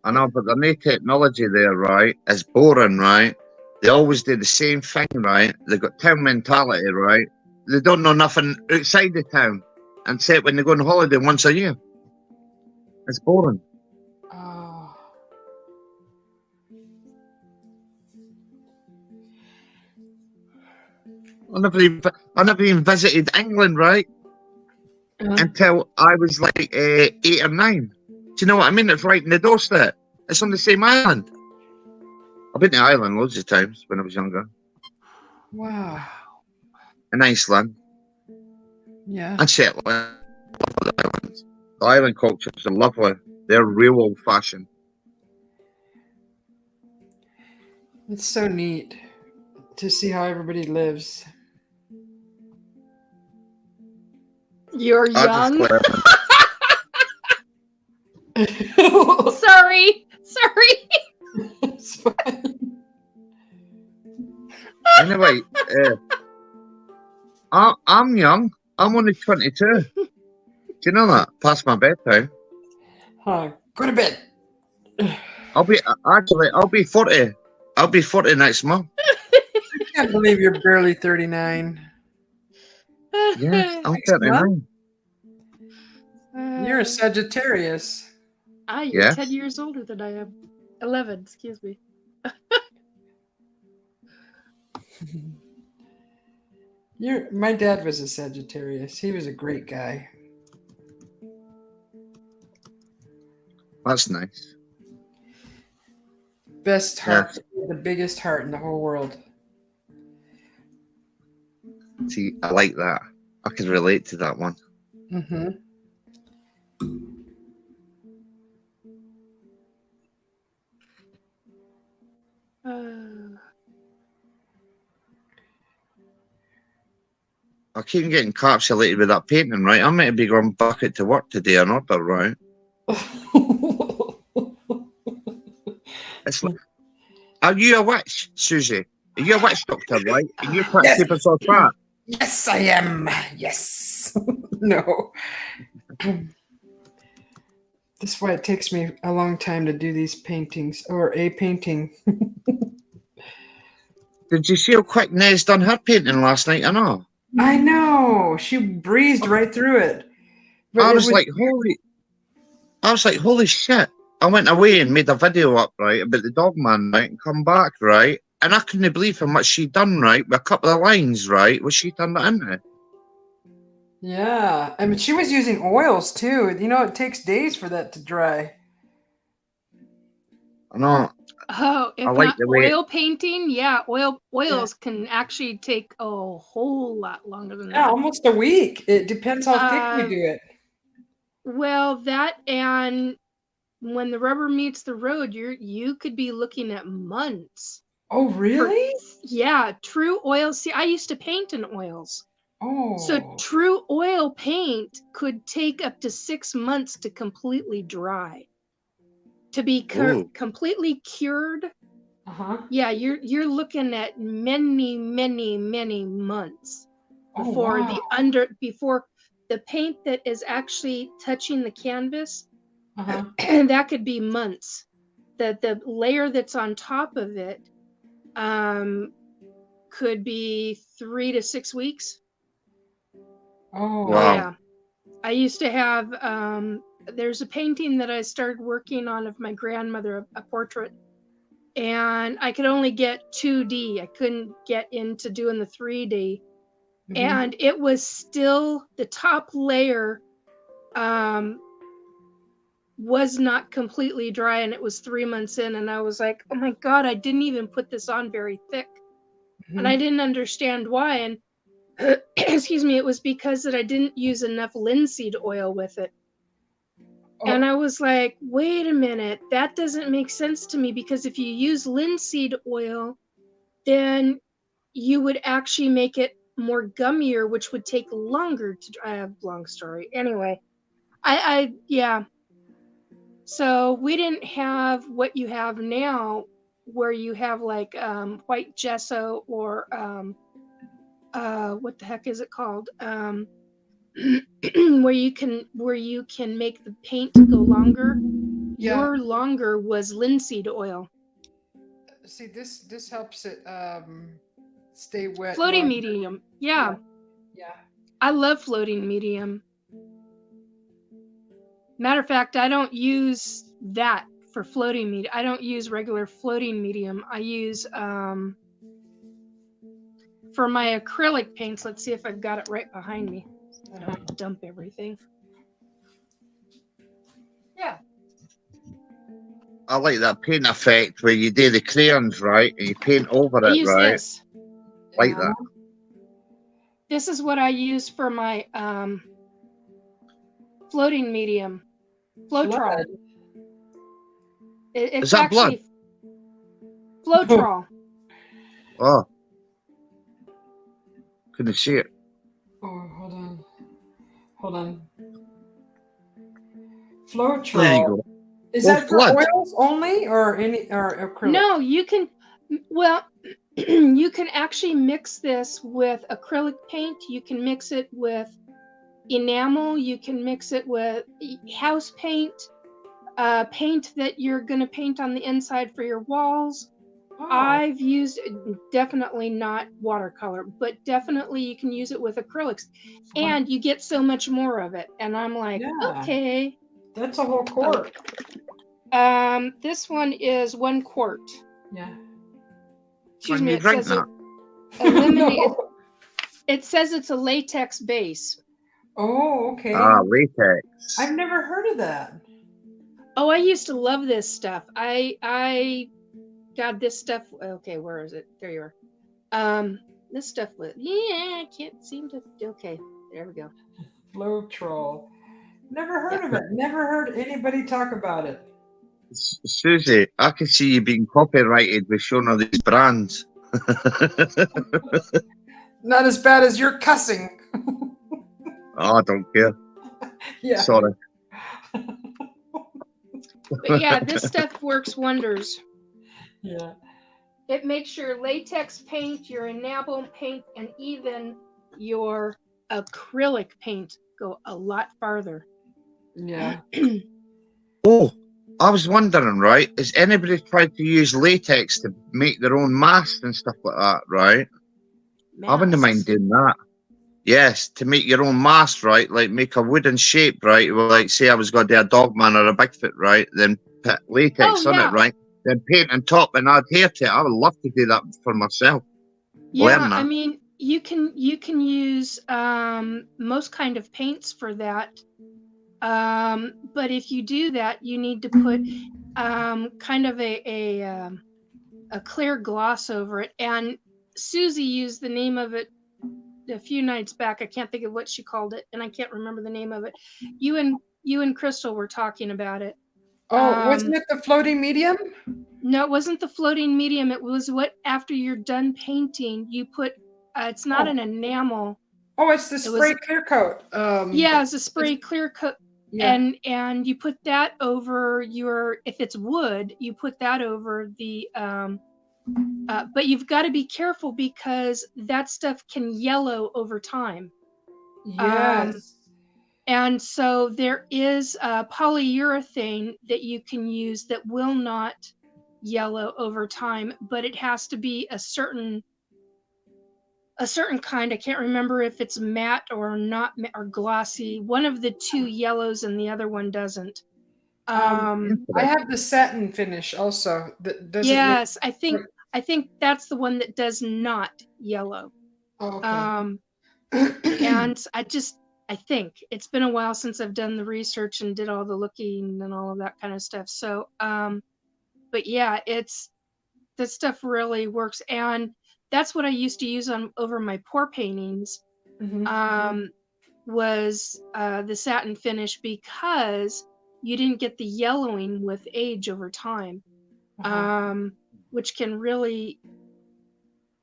F: I know, but the new technology there, right, is boring, right? They always do the same thing, right? They've got town mentality, right? They don't know nothing outside the town, except when they go on holiday once a year. It's boring.
A: Oh.
F: I never even visited England, right? Until I was like 8 or 9. Do you know what I mean? It's right in the doorstep. It's on the same island. I've been to Ireland loads of times when I was younger.
A: Wow.
F: In Iceland.
A: Yeah.
F: And Shetland. The islands. The island cultures are lovely. They're real old fashioned.
A: It's so neat to see how everybody lives.
E: You're young. Sorry.
A: It's fine.
F: Anyway, I'm young. I'm only 22. Do you know that? Past my bedtime.
A: Huh. Go to bed.
F: I'll be 40. I'll be 40 next month.
A: I can't believe you're barely 39.
F: Yes, I'm 39.
A: You're a Sagittarius.
E: You're 10 years older than I am. 11, excuse me.
A: My dad was a Sagittarius. He was a great guy.
F: That's nice.
A: Best heart, the biggest heart in the whole world.
F: See, I like that. I can relate to that one.
A: Mm-hmm.
F: I keep getting encapsulated with that painting, right? I'm meant to be going back to work today or not, right? It's like, are you a witch, Susie? Are you a witch doctor, right? Are you trying to keep us all fat?
A: Yes, I am. Yes. No. That's why it takes me a long time to do these paintings, or a painting.
F: Did you see how quick Nez done her painting last night?
A: I know. She breezed right through it. But
F: I was like, holy shit. I went away and made a video up, right, about the dog man, right, and come back, right? And I couldn't believe how much she'd done, right, with a couple of lines, right, what she turned it into.
A: Yeah. I mean, she was using oils, too. You know, it takes days for that to dry.
F: I know.
E: Oh, if not oil painting, oils can actually take a whole lot longer than that.
A: Yeah, almost a week. It depends how thick you do it.
E: Well, that and when the rubber meets the road, you could be looking at months.
A: Oh, really?
E: True oils. See, I used to paint in oils.
A: Oh.
E: So true oil paint could take up to 6 months to completely dry. To be completely cured, you're looking at many months before before the paint that is actually touching the canvas. And that could be months. The layer that's on top of it could be 3 to 6 weeks.
A: Oh.
F: Wow.
E: Yeah. I used to have, there's a painting that I started working on of my grandmother, a portrait, and I could only get 2D. I couldn't get into doing the 3D.
A: Mhm.
E: And it was still, the top layer was not completely dry, and it was 3 months in, and I was like, oh my God, I didn't even put this on very thick. And I
A: Mhm.
E: didn't understand why. And excuse me, it was because that I didn't use enough linseed oil with it. And
A: Oh,
E: I was like, wait a minute, that doesn't make sense to me, because if you use linseed oil, then you would actually make it more gummier, which would take longer to dry. Long story. Anyway, yeah. So we didn't have what you have now, where you have like white gesso or what the heck is it called? Where you can make the paint go longer.
A: yeah.
E: Your longer was linseed oil.
A: See, this helps it stay wet
E: Floating
A: longer.
E: medium. Yeah.
A: Yeah.
E: I love floating medium. Matter of fact, I don't use that for floating medium. I don't use regular floating medium. I use for my acrylic paints. Let's see if I've got it right behind me. I don't have to dump everything. Yeah.
F: I like that paint effect where you do the crayons, right? And you paint over
E: I
F: it,
E: use
F: right?
E: this.
F: Like
A: Yeah.
F: that.
E: This is what I use for my floating medium. Floetrol.
A: Blood.
E: It's
F: Is that blood?
E: actually Floetrol.
F: Oh. Couldn't see it.
A: Oh, hold on. Hold on.
F: There you
A: Floetrol.
F: go.
A: Is
F: Oh,
A: that for
F: flood.
A: oils only or any or acrylic?
E: No, you can, well, you can actually mix this with acrylic paint. You can mix it with enamel. You can mix it with house paint, paint that you're going to paint on the inside for your walls.
A: Oh.
E: I've used, definitely not watercolor, but definitely you can use it with acrylics, and you get so much more of it. And I'm like,
A: Yeah.
E: okay.
A: That's a whole quart.
E: This one is 1 quart.
A: Yeah.
E: Excuse
F: Can
E: me.
F: you
E: It
F: drink
E: says
F: that?
E: eliminate.
A: No.
E: It says it's a latex base.
A: Oh, okay.
F: Ah, latex.
A: I've never heard of that.
E: Oh, I used to love this stuff. God, this stuff. Okay, where is it? There you are. This stuff was. Yeah, I can't seem to. Okay, there we go.
A: Floetrol. Never heard of it. Never heard anybody talk about it.
F: Susie, I can see you being copyrighted with showing all these brands.
A: Not as bad as your cussing.
F: Oh, I don't care.
A: Yeah.
F: Sorry.
E: But yeah, this stuff works wonders.
A: Yeah.
E: It makes your latex paint, your enamel paint, and even your acrylic paint go a lot farther.
A: Yeah.
F: Oh, I was wondering, right? Has anybody tried to use latex to make their own masks and stuff like that, right? I wouldn't mind
E: Masks.
F: doing that. Yes, to make your own mask, right? Like make a wooden shape, right? Well, like say I was going to do a dog man or a Bigfoot, right? Then put latex
E: Oh,
F: on
E: yeah.
F: it, right? Then paint on top and adhere to it. I would love to do that for myself.
E: Yeah,
F: Learn that.
E: I mean, you can use most kind of paints for that. But if you do that, you need to put kind of a clear gloss over it. And Susie used the name of it a few nights back. I can't think of what she called it, and I can't remember the name of it. You and Crystal were talking about it.
A: Oh, wasn't it the floating medium?
E: No, it wasn't the floating medium. It was what after you're done painting, you put. It's not an enamel.
A: Oh, it's the spray clear coat.
E: Yeah, it's a spray clear coat.
A: Yeah.
E: And you put that over your, if it's wood, you put that over the but you've got to be careful because that stuff can yellow over time.
A: Yes.
E: And so there is a polyurethane that you can use that will not yellow over time, but it has to be a certain a certain kind. I can't remember if it's matte or not or glossy. One of the two yellows and the other one doesn't.
A: I have the satin finish also. That doesn't.
E: Yes, I think that's the one that does not yellow.
A: Oh, okay.
E: And I think it's been a while since I've done the research and did all the looking and all of that kind of stuff. So, but yeah, that stuff really works, and that's what I used to use over my pour paintings. Was the satin finish, because you didn't get the yellowing with age over time, which can really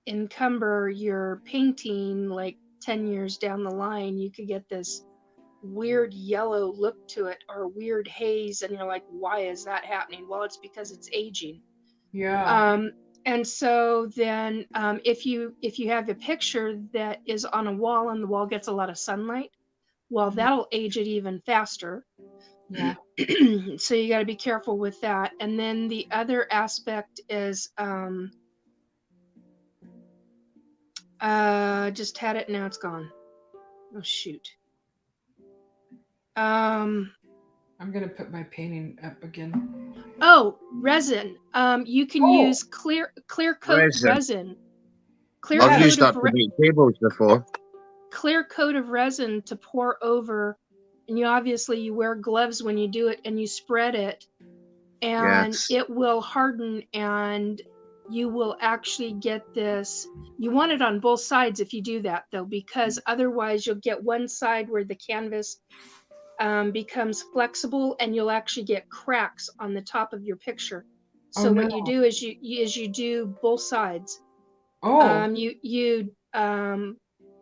E: encumber your painting. Like 10 years down the line, you could get this weird yellow look to it or weird haze, and you're like, why is that happening? Well, it's because it's aging.
A: Yeah.
E: And so then if you have a picture that is on a wall and the wall gets a lot of sunlight, well, that'll age it even faster.
A: Yeah.
E: So you got to be careful with that. And then the other aspect is just had it, now it's gone. Oh shoot. I'm
A: gonna put my painting up again.
E: Oh, resin. You can use clear coat resin.
F: I've used that to make tables before.
E: Clear coat of resin to pour over, and you wear gloves when you do it, and you spread it, and it will harden, and you will actually get this. You want it on both sides if you do that, though, because otherwise you'll get one side where the canvas becomes flexible, and you'll actually get cracks on the top of your picture. So what you do is you do both sides.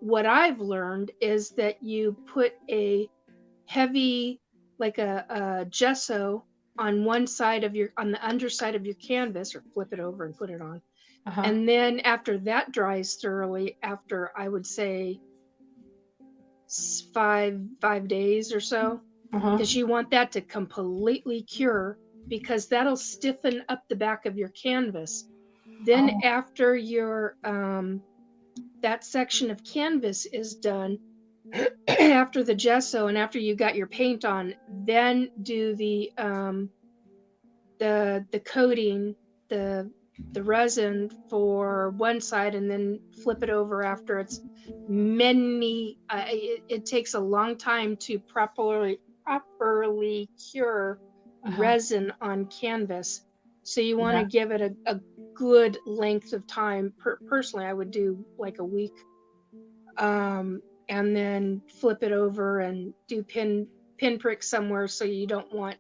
E: What I've learned is that you put a heavy, like a gesso on one side of on the underside of your canvas, or flip it over and put it on. And then after that dries thoroughly, after I would say 5 days or so, because you want that to completely cure, because that'll stiffen up the back of your canvas. Then after your that section of canvas is done, after the gesso and after you got your paint on, then do the coating, the resin for one side, and then flip it over after it's it takes a long time to properly cure resin on canvas. So you want to give it a good length of time. Personally, I would do like a week, and then flip it over and do pin pricks somewhere, so you don't not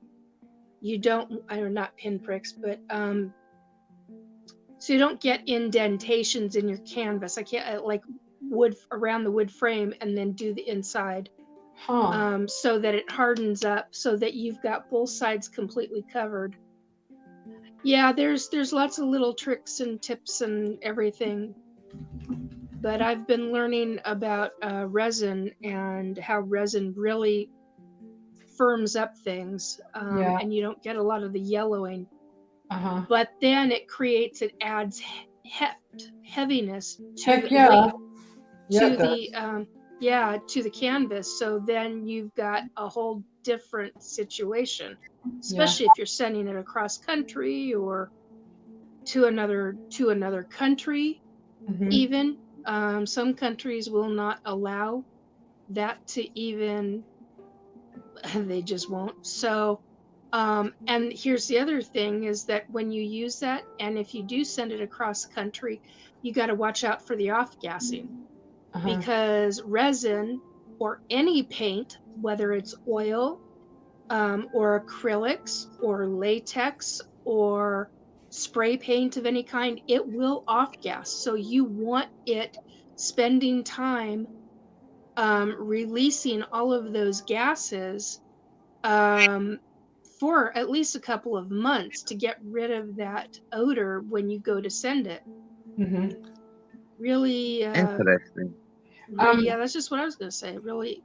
E: pin pricks, but so you don't get indentations in your canvas. I can't like wood around the wood frame, and then do the inside, so that it hardens up, so that you've got both sides completely covered. Yeah, there's lots of little tricks and tips and everything, but I've been learning about resin and how resin really firms up things, and you don't get a lot of the yellowing. But then it adds heaviness to the canvas. So then you've got a whole different situation, especially if you're sending it across country or to another country. Even some countries will not allow that to even, they just won't. So and here's the other thing, is that when you use that, and if you do send it across country, you got to watch out for the off-gassing, because resin or any paint, whether it's oil or acrylics or latex or spray paint of any kind, it will off-gas. So you want it spending time releasing all of those gases for at least a couple of months, to get rid of that odor when you go to send it. Really
F: interesting.
E: Yeah, that's just what I was going to say. Really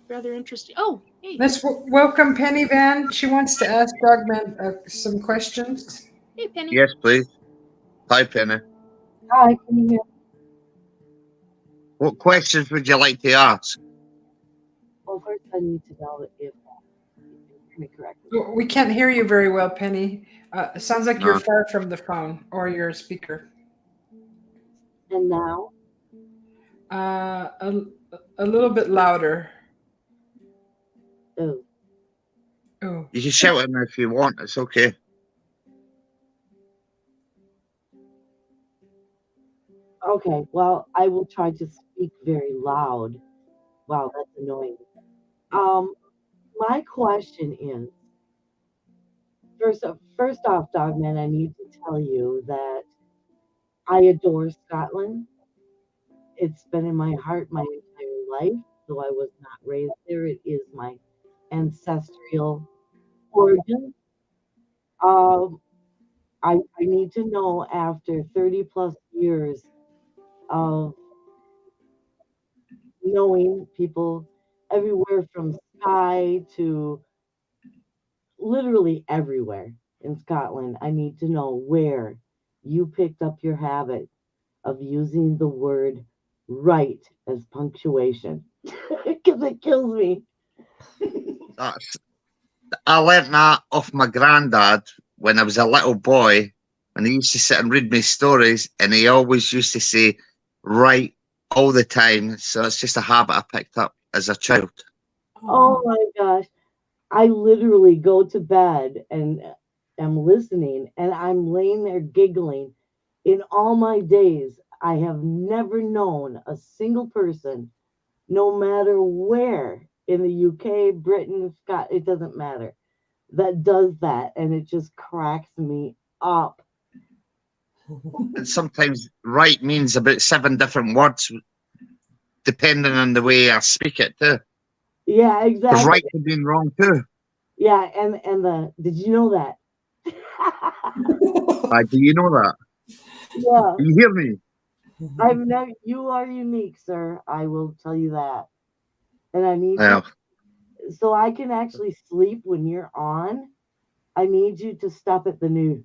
E: rather interesting. Oh, hey.
A: Let's welcome Penny Van. She wants to ask Dogman some questions.
E: Hey, Penny.
F: Yes, please. Hi, Penny.
G: Hi, can you hear?
F: What questions would you like to ask?
G: Well, first I need to know if you can hear me correctly.
A: We can't hear you very well, Penny. It sounds like you're
F: No.
A: far from the phone or your speaker.
G: And now?
A: A little bit louder.
G: Oh,
A: Oh,
F: You can shout at me if you want. It's okay.
G: okay. Well, I will try to speak very loud. Wow, that's annoying. My question is, first off, Dogman, I need to tell you that I adore Scotland. It's been in my heart my entire life, though I was not raised there. It is my ancestral origin. Um, I need to know after 30 plus years of knowing people everywhere from Skye to literally everywhere in Scotland, I need to know where you picked up your habit of using the word right as punctuation because it kills me.
F: That's, I learnt that off my granddad when I was a little boy, and he used to sit and read me stories, and he always used to say right all the time. So it's just a habit I picked up as a child.
G: Oh my gosh. I literally go to bed and am listening and I'm laying there giggling. In all my days, I have never known a single person, no matter where in the UK, Britain, Scott, it doesn't matter, that does that. And it just cracks me up.
F: And sometimes right means about 7 different words, depending on the way I speak it too.
G: Yeah,
F: Because
G: exactly.
F: right can mean wrong too.
G: Yeah, and did you know that?
F: Do you know that?
G: Yeah.
F: Do you hear me?
G: I've never. You are unique, sir. I will tell you that. And I need
F: Yeah.
G: so I can actually sleep when you're on. I need you to stop at the new.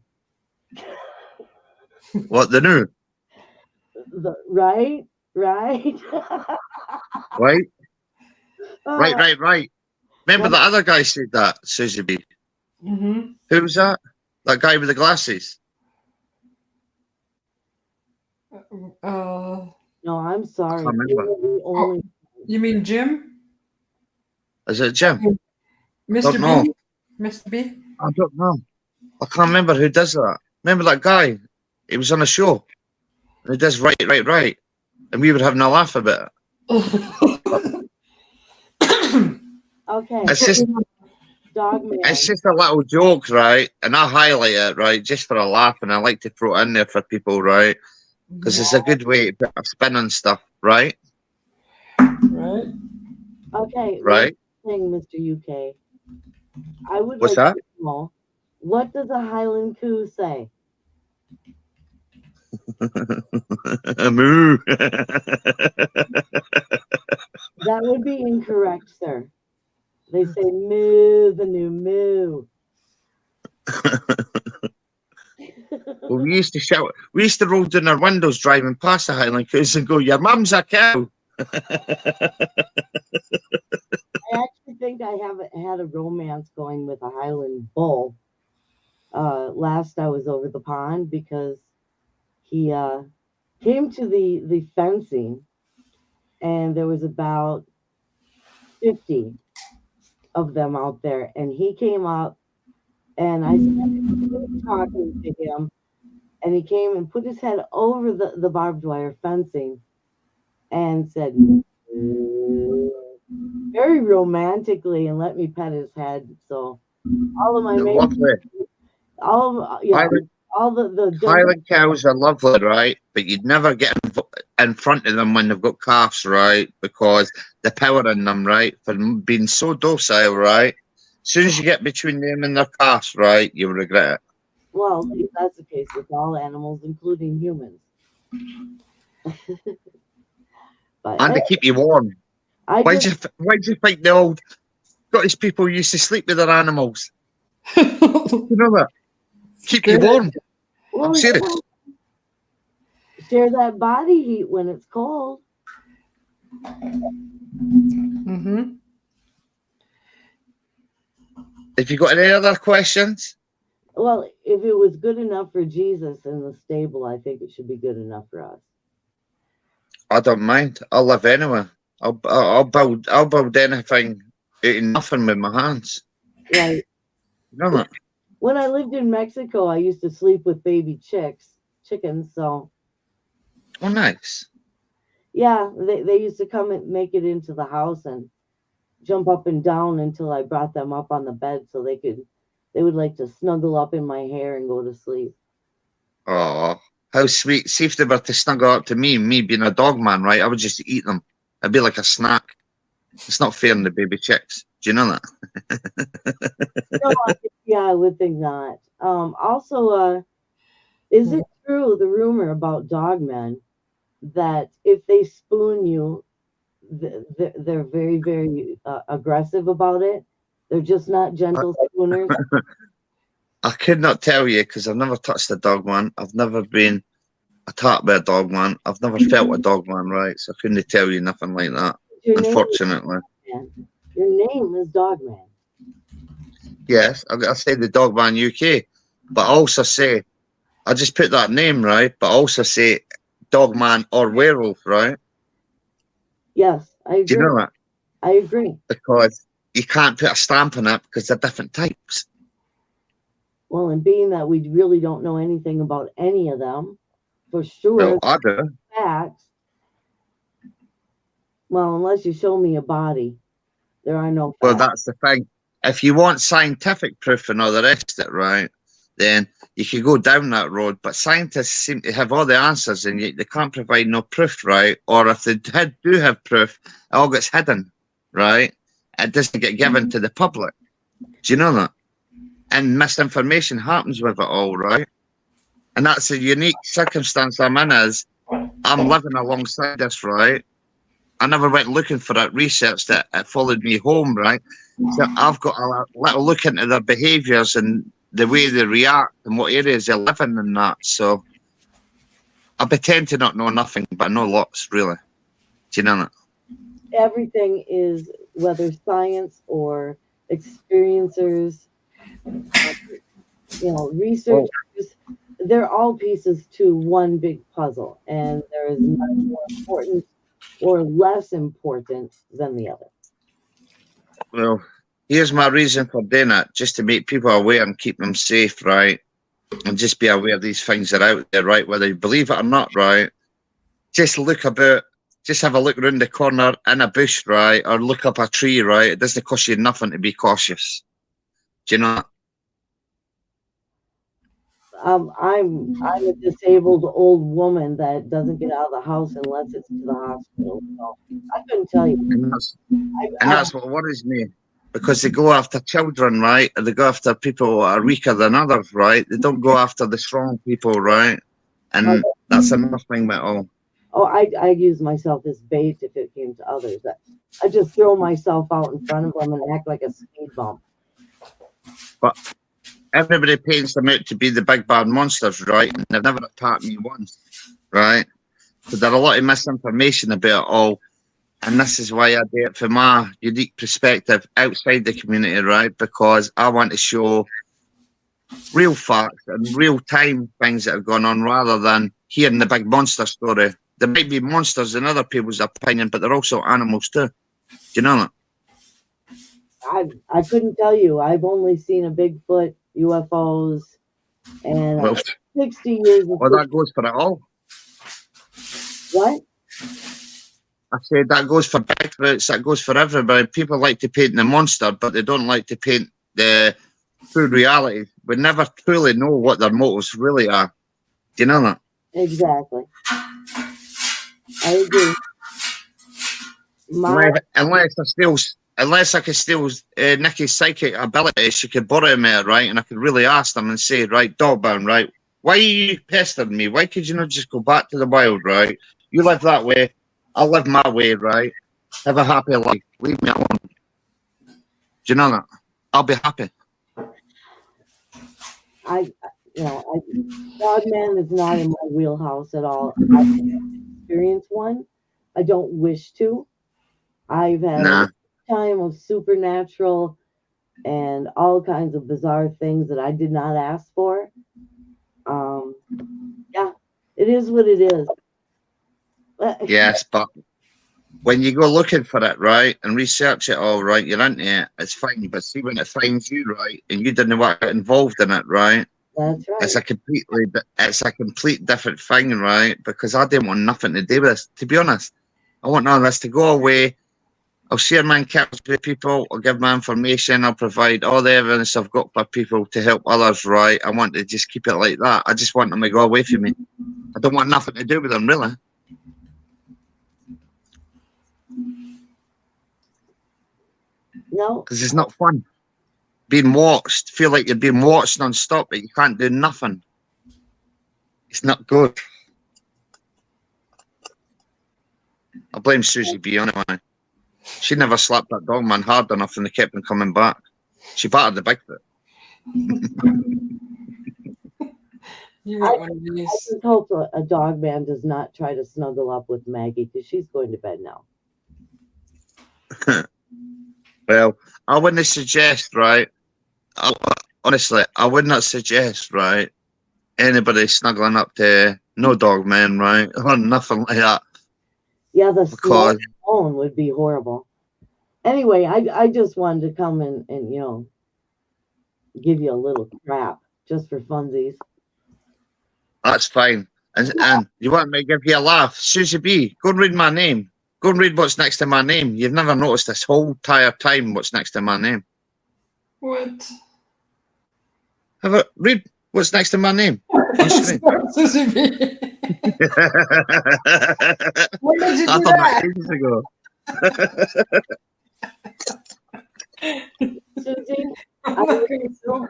F: What the new?
G: Right.
F: Right.
G: Oh,
F: Right. Remember
G: What?
F: the other guy said that, Susie B.
A: mm-hmm.
F: Who was that? That guy with the glasses.
A: Uh,
G: No, I'm sorry.
F: can't
G: You
F: remember.
G: are the only.
A: you mean Jim?
F: Is it Jim?
A: Mr.
F: know.
A: B? Mr. B?
F: I don't know. I can't remember who does that. Remember that guy? He was on a show. And he does right. And we were having a laugh about it.
G: Okay,
F: It's just
G: Dogman.
F: it's just a little joke, right? And I highlight it, right, just for a laugh, and I like to throw it in there for people, right? Because it's a good way to put a spin on stuff, right?
A: Right.
G: Okay,
F: Right?
G: one thing, Mr. UK. I would
F: What's
G: like
F: that?
G: to know, what does a Highland coo say?
F: Moo.
G: That would be incorrect, sir. They say moo, the new moo.
F: Well, we used to shout. We used to roll down our windows driving past the Highland Coos and go, "Your mum's a cow."
G: I actually think I have had a romance going with a Highland bull. Last I was over the pond because he came to the fencing, and there was about 50 of them out there, and he came up, and I started talking to him, and he came and put his head over the barbed wire fencing and said very romantically and let me pet his head. So all of my mates,
F: Lovely.
G: all the
F: Highland cows are lovely, right? But you'd never get in front of them when they've got calves, right? Because the power in them, right? For being so docile, right? As soon as you get between them and their calves, right, you'll regret it.
G: Well, that's the case with all animals, including humans. But
F: And to keep you warm. Why do you think the old Scottish people used to sleep with their animals? You know that? Keep you warm.
G: Well,
F: I'm serious.
G: Share that body heat when it's cold.
A: Mm-hmm.
F: Have you got any other questions?
G: Well, if it was good enough for Jesus in the stable, I think it should be good enough for us.
F: I don't mind. I'll live anywhere. I'll build anything out of nothing with my hands.
G: Right.
F: You know that?
G: When I lived in Mexico, I used to sleep with baby chickens. So
F: Oh, nice.
G: yeah, they used to come and make it into the house and jump up and down until I brought them up on the bed so they would like to snuggle up in my hair and go to sleep.
F: Oh, how sweet. See if they were to snuggle up to me being a dog man, right? I would just eat them. It'd be like a snack. It's not fair on the baby chicks. Do you know that?
G: No, yeah, I would think not. Also, is it true, the rumor about dog men, that if they spoon you, they're very, very aggressive about it? They're just not gentle spooners?
F: I could not tell you because I've never touched a dog man. I've never been attacked by a dog man. I've never felt a dog man, right? So I couldn't tell you nothing like that, unfortunately.
G: Your name is Dogman.
F: Yes, I say the Dog Man UK, but I also say, I just put that name, right? But I also say Dog Man or Werewolf, right?
G: Yes, I agree.
F: Do you know that?
G: I agree.
F: Because you can't put a stamp on it because they're different types.
G: Well, and being that we really don't know anything about any of them, for sure,
F: Well, I do.
G: facts. Well, unless you show me a body, there are no facts.
F: Well, that's the thing. If you want scientific proof and all the rest of it, right, then you could go down that road. But scientists seem to have all the answers and yet they can't provide no proof, right? Or if they do have proof, it all gets hidden, right? It doesn't get given to the public. Do you know that? And misinformation happens with it all, right? And that's a unique circumstance I'm in is I'm living alongside this, right? I never went looking for it, researched it, it followed me home, right? So I've got a little look into their behaviours and the way they react and what areas they live in and that. So I pretend to not know nothing, but I know lots, really. Do you know that?
G: Everything is, whether science or experiencers, researchers, they're all pieces to one big puzzle, and there is none more important or less important than the other.
F: Well, here's my reason for doing it, just to make people aware and keep them safe, right? And just be aware these things are out there, right? Whether you believe it or not, right? Just look about, just have a look around the corner in a bush, right? Or look up a tree, right? It doesn't cost you nothing to be cautious. Do you know?
G: I'm a disabled old woman that doesn't get out of the house unless it's to the hospital. So I couldn't tell you.
F: And that's what worries me, because they go after children, right? And they go after people who are weaker than others, right? They don't go after the strong people, right? And that's another thing with all.
G: Oh, I use myself as bait if it came to others. I just throw myself out in front of them and act like a speed bump.
F: But everybody paints them out to be the big bad monsters, right? And they've never attacked me once, right? So there's a lot of misinformation about it all. And this is why I do it from my unique perspective outside the community, right? Because I want to show real facts and real time things that have gone on rather than hearing the big monster story. There might be monsters in other people's opinion, but they're also animals too. Do you know that?
G: I couldn't tell you. I've only seen a Bigfoot, UFOs, and 60 years.
F: Well, that goes for it all.
G: What?
F: I said that goes for Bigfoots, that goes for everybody. People like to paint the monster, but they don't like to paint the true reality. We never truly know what their motives really are. Do you know that?
G: Exactly. I agree.
F: Unless I could steal Nikki's psychic ability, she could borrow me, right? And I could really ask them and say, right, Dogbound, right? Why are you pestering me? Why could you not just go back to the wild, right? You live that way. I'll live my way, right? Have a happy life. Leave me alone. Do you know that? I'll be happy.
G: Dogman is not in my wheelhouse at all. I've experienced one, I don't wish to. I've had
F: Nah.
G: a time of supernatural and all kinds of bizarre things that I did not ask for. Yeah, it is what it is.
F: Yes, but when you go looking for it, right, and research it all, right, you're into it, it's fine. But see, when it finds you, right, and you didn't want to get involved in it, right,
G: That's right.
F: it's a complete different thing, right? Because I didn't want nothing to do with this. To be honest, I want all this to go away. I'll share my encounters with people. I'll give my information. I'll provide all the evidence I've got for people to help others, right? I want to just keep it like that. I just want them to go away from me. I don't want nothing to do with them, really.
G: No,
F: Because it's not fun. Being watched, feel like you're being watched non-stop, but you can't do nothing. It's not good. I blame Susie B anyway. She never slapped that dog man hard enough and they kept him coming back. She battered the big bit.
A: You got one of
G: I
A: these.
G: just hope a dog man does not try to snuggle up with Maggie because she's going to bed now.
F: Well, I wouldn't suggest, right? Honestly, I would not suggest, right, anybody snuggling up to no dog man, right, or nothing like that.
G: Yeah, the
F: Because
G: smell alone would be horrible. Anyway, I just wanted to come and give you a little crap just for funsies.
F: that's fine. And you want me to give you a laugh? Susie B, go and read my name. Go and read what's next to my name. You've never noticed this whole entire time what's next to my name.
A: What?
F: Have a read what's next to my name.
A: Susie B. When did you
F: I
A: do
F: thought
A: that?
F: ages ago.
G: Susie,
A: I'm not gonna film.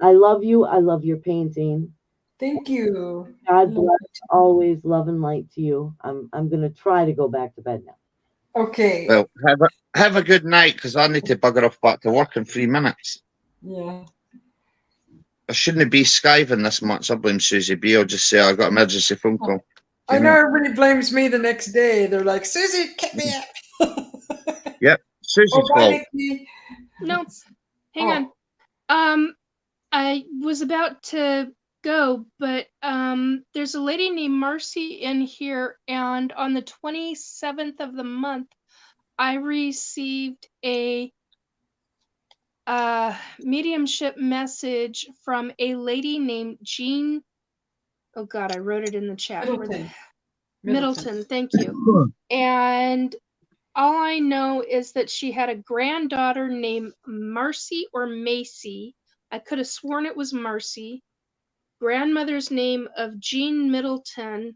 G: I love you. I love your painting.
A: Thank you.
G: God bless. Always love and light to you. I'm gonna try to go back to bed now.
A: Okay.
F: Well, have a good night because I need to bugger off back to work in 3 minutes.
A: Yeah.
F: I shouldn't be skiving this much. I blame Susie B. I'll just say I got an emergency phone call.
A: I know everybody blames me the next day. They're like, Susie, get me up.
F: Yep, Susie's
A: Oh, bye,
F: fault.
A: Nikki.
E: No, hang on. I was about to go, but there's a lady named Marcy in here, and on the 27th of the month, I received a mediumship message from a lady named Jean. Oh God, I wrote it in the chat. Middleton, thank you. And all I know is that she had a granddaughter named Marcy or Macy. I could have sworn it was Marcy. Grandmother's name of Jean Middleton.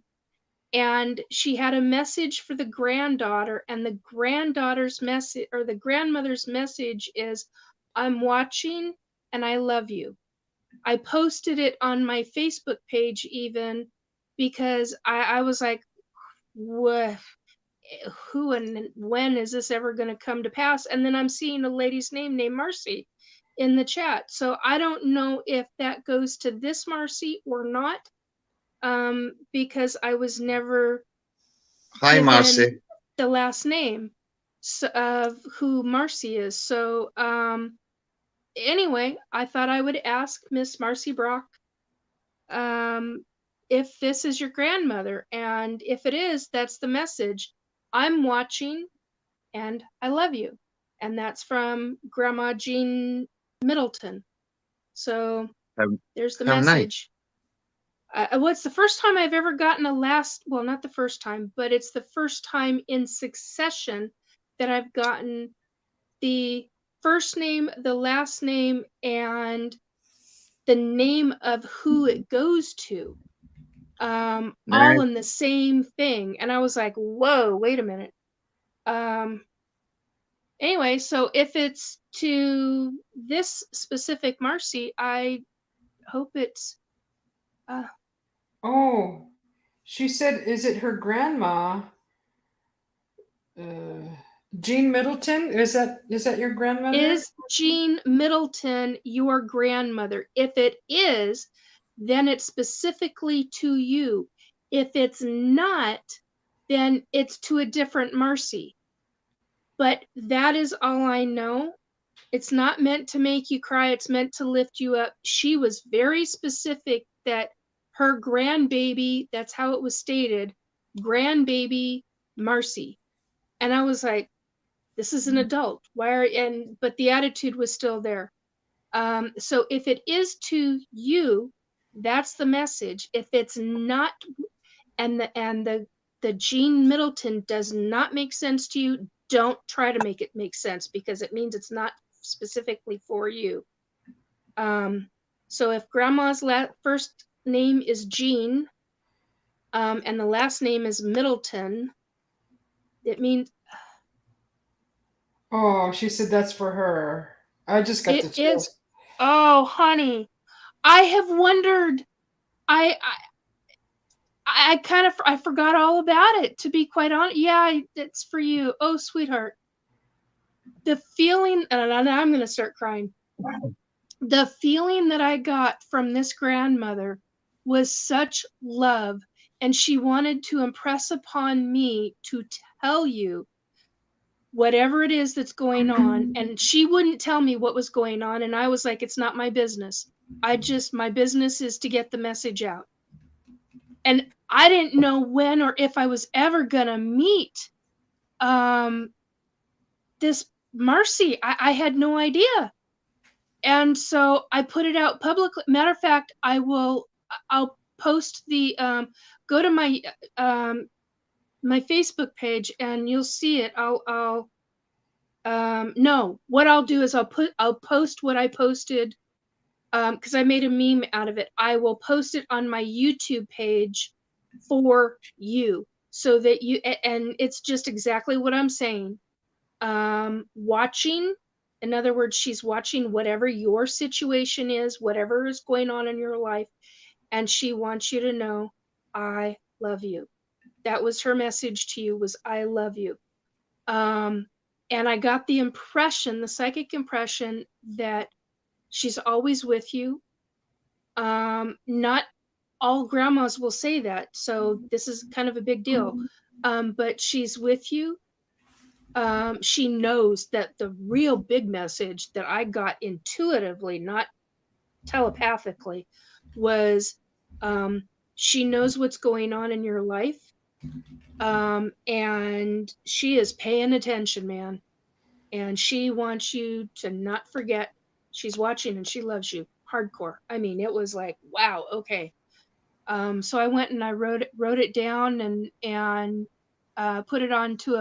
E: And she had a message for the granddaughter, and the granddaughter's message, or the grandmother's message, is, I'm watching and I love you. I posted it on my Facebook page even because I was like, what? Who and when is this ever going to come to pass? And then I'm seeing a lady's name named Marcy in the chat. So I don't know if that goes to this Marcy or not, because I was never
F: Hi, Marcy.
E: the last name of who Marcy is. So anyway, I thought I would ask Miss Marcy Brock if this is your grandmother, and if it is, that's the message. I'm watching and I love you. And that's from Grandma Jean Middleton. So there's the message. Nice. Well, it's the first time I've ever gotten well, not the first time, but it's the first time in succession that I've gotten the first name, the last name, and the name of who it goes to. Nice. All in the same thing. And I was like, whoa, wait a minute. Anyway, so if it's to this specific Marcy, I hope it's
A: oh, she said, is it her grandma? Jean Middleton? Is that your grandmother?
E: Is Jean Middleton your grandmother? If it is, then it's specifically to you. If it's not, then it's to a different Marcy. But that is all I know. It's not meant to make you cry. It's meant to lift you up. She was very specific that her grandbaby, that's how it was stated, grandbaby Marcy. And I was like, this is an adult. But the attitude was still there. So if it is to you, that's the message. If it's not, and the Gene Middleton does not make sense to you, don't try to make it make sense, because it means it's not specifically for you. So if grandma's first name is Jean, and the last name is Middleton, it means
A: Oh, she said that's for her. I just got the
E: it is.
A: chills.
E: Oh, honey, I have wondered. I kind of I forgot all about it, to be quite honest. Yeah, it's for you. Oh, sweetheart. The feeling, and I'm going to start crying. The feeling that I got from this grandmother was such love, and she wanted to impress upon me to tell you whatever it is that's going on. And she wouldn't tell me what was going on, and I was like, it's not my business. My business is to get the message out. And I didn't know when or if I was ever gonna meet this Marcy. I had no idea. And so I put it out publicly. Matter of fact, I'll post the go to my my Facebook page and you'll see it. No, what I'll do is I'll post what I posted, because I made a meme out of it. I will post it on my YouTube page for you, so that you, and it's just exactly what I'm saying. Watching, in other words, she's watching whatever your situation is, whatever is going on in your life, and she wants you to know, I love you. That was her message to you, was I love you. And I got the impression, the psychic impression, that she's always with you. Not all grandmas will say that, so this is kind of a big deal. But she's with you. She knows that the real big message that I got intuitively, not telepathically, was she knows what's going on in your life. And she is paying attention, man. And she wants you to not forget she's watching and she loves you hardcore. I mean, it was like, wow, okay. So I went and I wrote it down and put it onto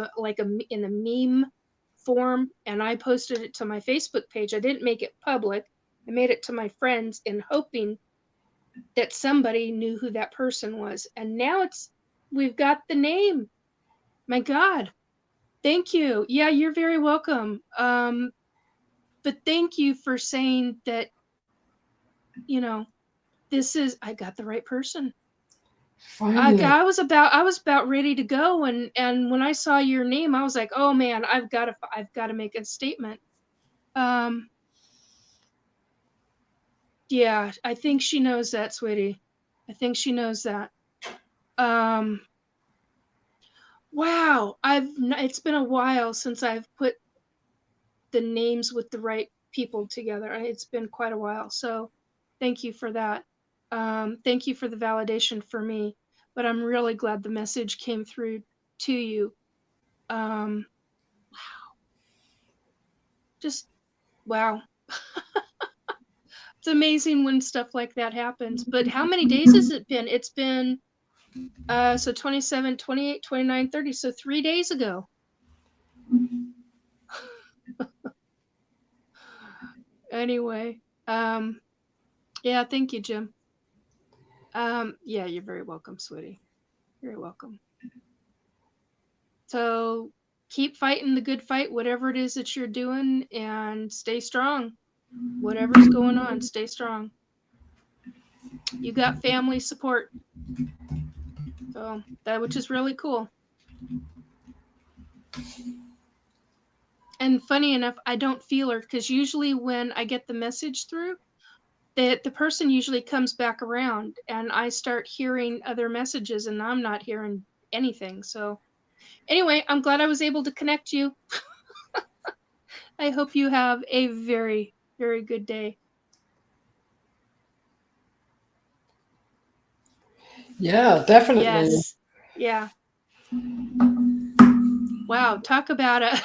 E: in a meme form, and I posted it to my Facebook page. I didn't make it public. I made it to my friends in hoping that somebody knew who that person was. And now we've got the name. My God. Thank you. Yeah, you're very welcome. But thank you for saying that, I got the right person.
A: Finally.
E: I was about ready to go, and when I saw your name, I was like, oh man, I've got to make a statement. Yeah, I think she knows that, sweetie. I think she knows that. Wow, it's been a while since I've put the names with the right people together. It's been quite a while, so thank you for that. Thank you for the validation for me, but I'm really glad the message came through to you. Wow. Just wow. It's amazing when stuff like that happens. But how many days has it been? It's been so 27, 28, 29, 30, so 3 days ago. Anyway, yeah, thank you, Jim. Yeah, you're very welcome, sweetie. You're welcome. So keep fighting the good fight, whatever it is that you're doing, and stay strong. Whatever's going on, stay strong. You got family support. So which is really cool. And funny enough, I don't feel her, because usually when I get the message through, the person usually comes back around and I start hearing other messages, and I'm not hearing anything. So anyway, I'm glad I was able to connect you. I hope you have a very, very good day.
A: Yeah, definitely.
E: Yes. Yeah. Wow, talk about a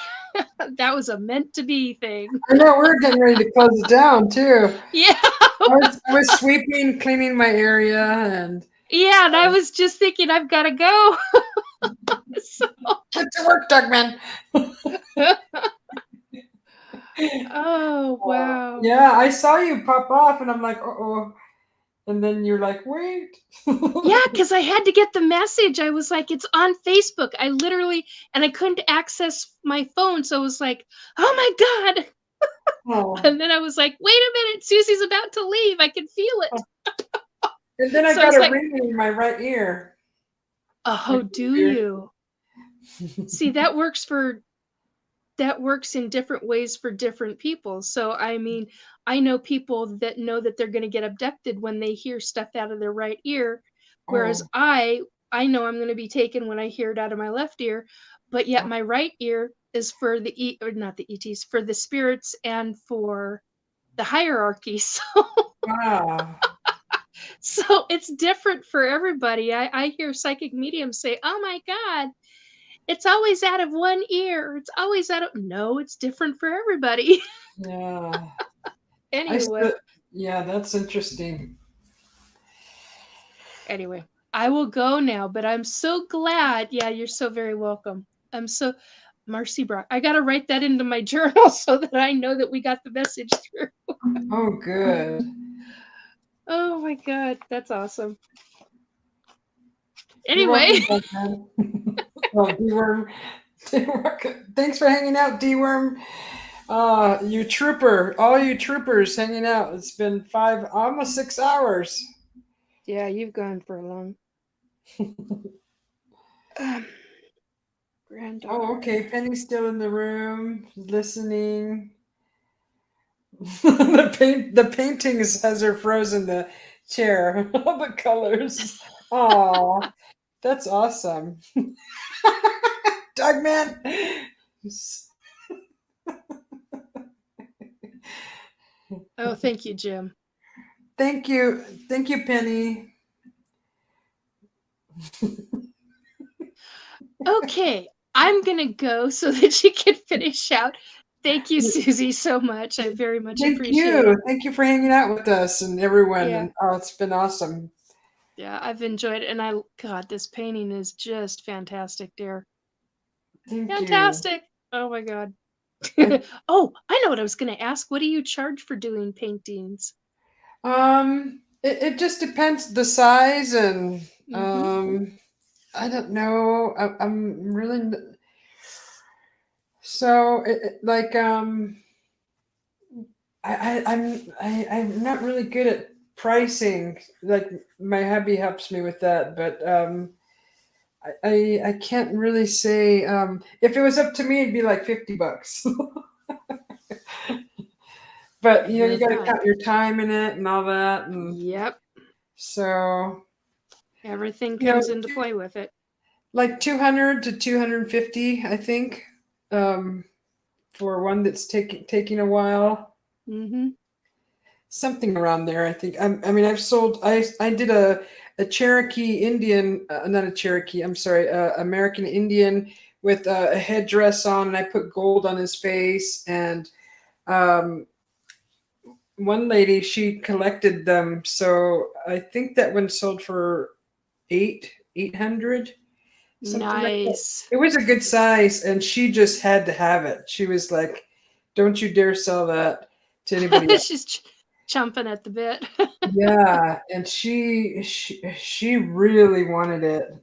E: that was a meant to be thing.
A: I know we're getting ready to close it down too.
E: Yeah.
A: I was sweeping, cleaning my area, and
E: Yeah, and I was just thinking I've got to go. So
A: get to work, Dougman.
E: oh, wow.
A: Yeah, I saw you pop off, and I'm like, oh. And then you're like, wait.
E: Yeah, because I had to get the message. I was like, it's on Facebook. I literally, and I couldn't access my phone. So I was like, oh my God.
A: Oh.
E: And then I was like, wait a minute, Susie's about to leave. I can feel it.
A: And then I
E: So
A: got
E: was
A: a
E: like,
A: ringing in my right ear.
E: oh, do you? See, that works in different ways for different people. So, I mean, I know people that know that they're going to get abducted when they hear stuff out of their right ear, whereas
A: Oh.
E: I know I'm going to be taken when I hear it out of my left ear, but yet my right ear is for the or not the ETs, for the spirits and for the hierarchy.
A: Wow.
E: So it's different for everybody. I hear psychic mediums say, "Oh my God, it's always out of one ear. It's always out of." No, it's different for everybody.
A: Yeah.
E: Anyway,
A: Yeah, that's interesting.
E: anyway, I will go now, but I'm so glad. Yeah, you're so very welcome. I'm so Marcy Brock. I got to write that into my journal so that I know that we got the message through.
A: Oh, good.
E: Oh my God, that's awesome.
A: You're
E: Anyway,
A: welcome, Dougman. Oh, D-Worm. Thanks for hanging out, D-Worm. You trooper, all you troopers hanging out. It's been almost 6 hours.
E: yeah, you've gone for a long. Granddaughter.
A: Oh, okay. Penny's still in the room, listening. The paintings has her frozen the chair. All the colors. Oh, that's awesome. Dogman.
E: Oh, thank you, Jim.
A: Thank you, Penny.
E: Okay, I'm gonna go so that you can finish out. Thank you, Susie, so much. I very much appreciate it.
A: Thank you for hanging out with us and everyone.
E: Yeah.
A: And it's been awesome.
E: Yeah, I've enjoyed it, and God, this painting is just fantastic, dear.
A: Thank
E: Fantastic. Oh my God.
A: you.
E: Oh, I know what I was gonna ask. What do you charge for doing paintings?
A: It just depends the size and
E: Mm-hmm.
A: I don't know. I'm really so like I'm not really good at pricing. Like my hubby helps me with that, but I can't really say. If it was up to me, it'd be like $50. But you got to count your time in it and all that, and
E: Yep.
A: so
E: Everything comes into play with it.
A: like 200 to 250, I think, for one that's taking a while.
E: Mm-hmm.
A: Something around there, I think. I mean, I've sold. I did a Cherokee Indian, not a Cherokee. I'm sorry, American Indian with a headdress on, and I put gold on his face. And one lady, she collected them, so I think that one sold for 800. Something like that.
E: Nice.
A: It was a good size, and she just had to have it. She was like, "Don't you dare sell that to anybody else."
E: She's chomping at the bit.
A: Yeah, and she really wanted it.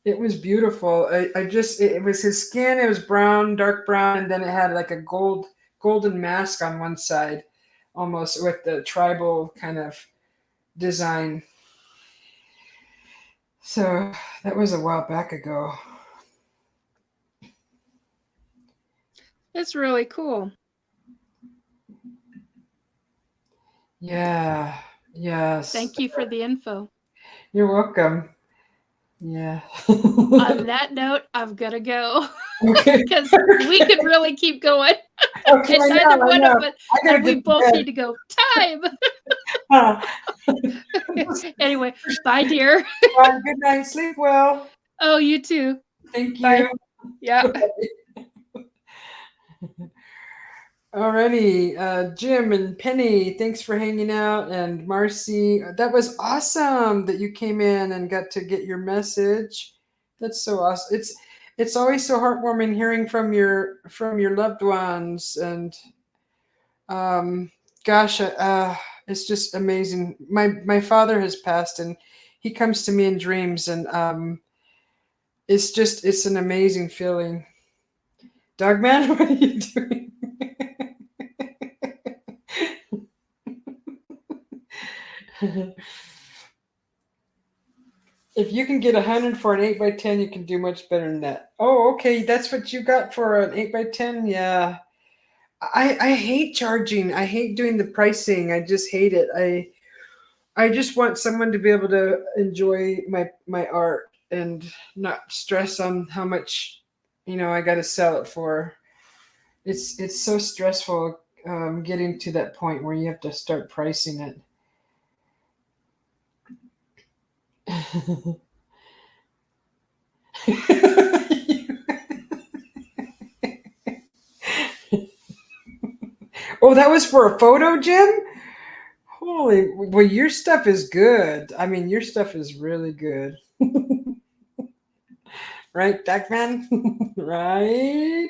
A: It was beautiful. It was his skin. It was brown, dark brown, and then it had like a golden mask on one side, almost with the tribal kind of design. So that was a while back ago.
E: That's really cool.
A: Yeah. Yes.
E: Thank you for the info.
A: You're welcome. Yeah.
E: On that note, I'm gonna go
A: Okay.
E: because we could really keep going.
A: Okay,
E: And
A: I
E: neither
A: know.
E: one of us,
A: I gotta
E: and we
A: get to
E: both
A: bed.
E: need to go. Time.
A: Huh.
E: Anyway, bye, dear.
A: Good night. Sleep well.
E: Oh, you too.
A: Thank
E: Bye.
A: you.
E: Yeah.
A: Alrighty, Jim and Penny, thanks for hanging out, and Marcy, that was awesome that you came in and got to get your message. That's so awesome. It's always so heartwarming hearing from your loved ones, and um, gosh, it's just amazing. My father has passed, and he comes to me in dreams, and it's an amazing feeling. Dogman, what are you doing? If you can get 100 for an 8x10, you can do much better than that. Oh, okay. That's what you got for an 8x10? Yeah. I hate charging. I hate doing the pricing. I just hate it. I just want someone to be able to enjoy my art and not stress on how much, I got to sell it for. It's so stressful getting to that point where you have to start pricing it. Oh, that was for a photo, Jim? Holy, well, your stuff is good. I mean, your stuff is really good. Right, Duckman? Right?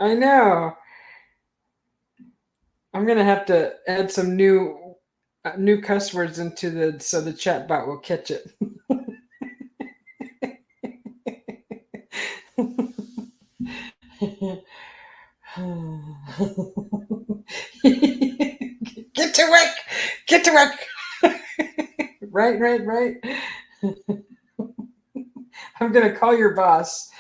A: I know. I'm gonna have to add some new cuss words into so the chat bot will catch it. Get to work! Get to work! Right. I'm gonna call your boss.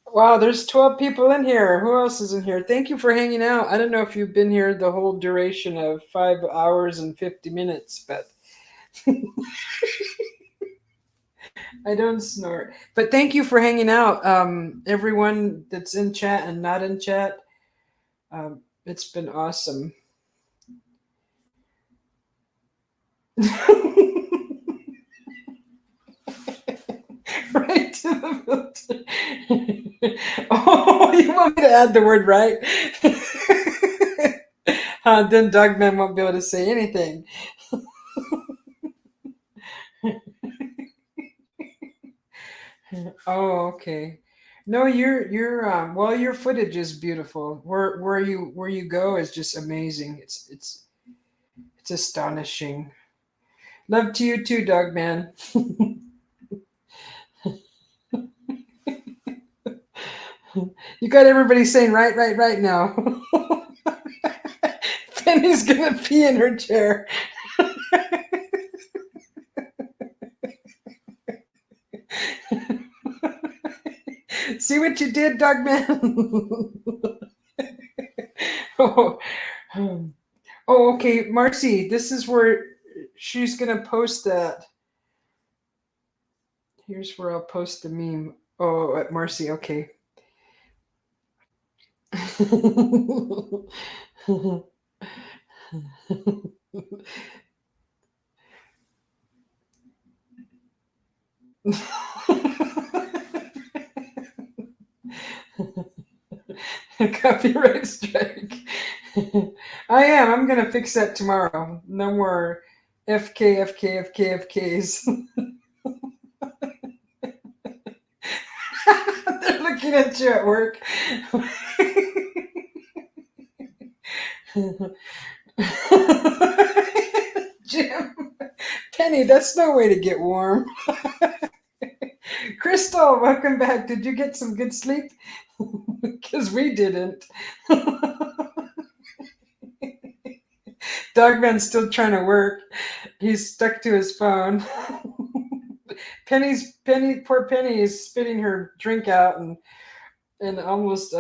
A: Wow, there's 12 people in here. Who else is in here? Thank you for hanging out. I don't know if you've been here the whole duration of 5 hours and 50 minutes, but I don't snort. But thank you for hanging out. Everyone that's in chat and not in chat. It's been awesome. Right to the filter. Oh, you want me to add the word right? Then Dogman won't be able to say anything. Oh, okay. No, well, your footage is beautiful. Where you go is just amazing. It's astonishing. Love to you too, Dogman. You got everybody saying right now. Penny's gonna pee in her chair. See what you did, Dogman? Oh, okay, Marcy. This is where she's gonna post that. Here's where I'll post the meme. Oh, at Marcy. Okay. Copyright strike. I am. I'm gonna fix that tomorrow. No more FKs. They're looking at you at work. Jim, Penny, that's no way to get warm. Crystal, welcome back. Did you get some good sleep? Because we didn't. Dogman's still trying to work. He's stuck to his phone. Poor Penny is spitting her drink out and almost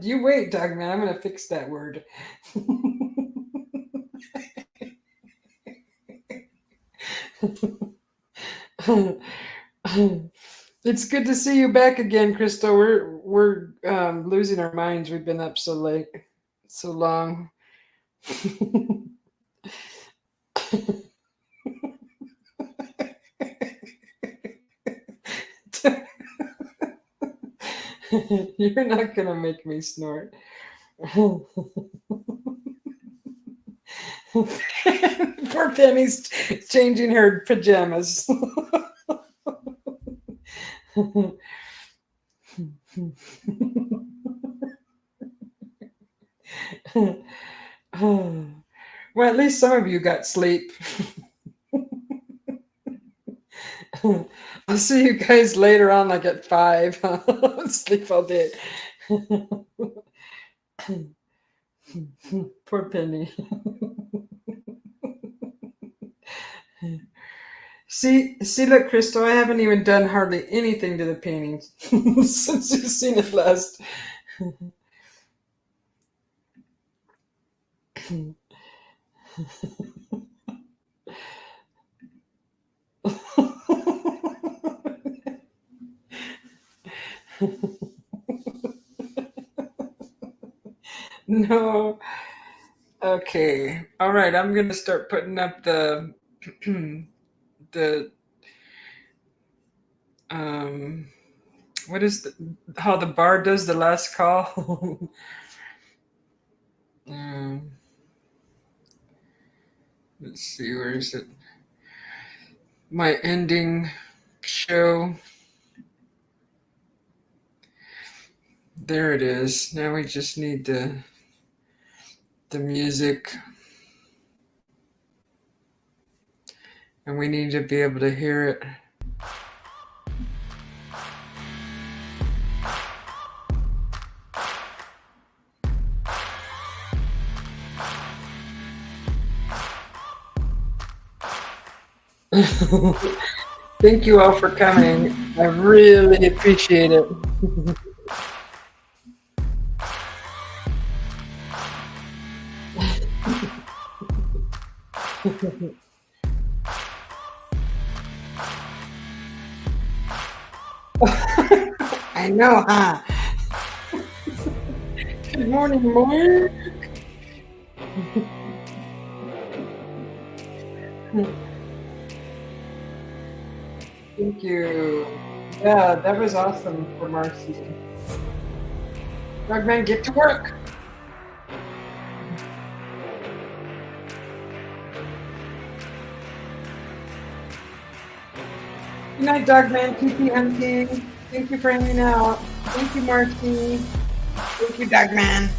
A: You wait, Doug, man. I'm going to fix that word. It's good to see you back again, Crystal. We're losing our minds. We've been up so late, so long. You're not gonna make me snort. Poor Penny's changing her pajamas. Well, at least some of you got sleep. I'll see you guys later on, like at 5. Sleep all day. Poor Penny. See, look, Crystal, I haven't even done hardly anything to the paintings since you've seen it last. No. Okay. All right. I'm going to start putting up the what is how the bar does the last call? Let's see, where is it? My ending show. There it is. Now we just need the music. And we need to be able to hear it. Thank you all for coming. I really appreciate it. I know, huh? Good morning, Mark. Thank you. Yeah, that was awesome for Marcy. Dogman, get to work. Good night, Dogman. Kiki hunting. Thank you for hanging out. Thank you, Marcy. Thank you, Dogman.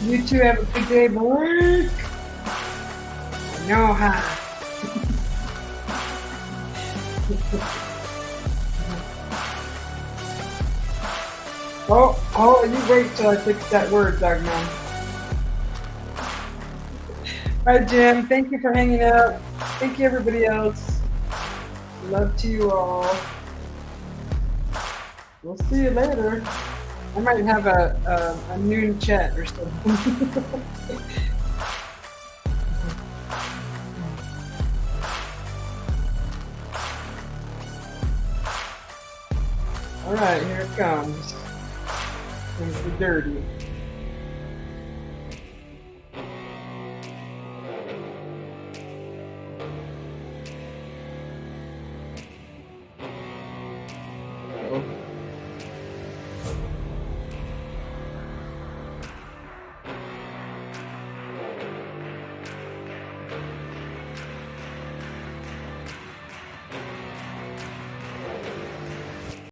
A: You two have a good day, Mark. I know, huh? Oh, you wait till I fix that word, Dogman. Bye, Jim. Thank you for hanging out. Thank you, everybody else. Love to you all. We'll see you later. I might have a noon chat or something. All right, here it comes. It's dirty.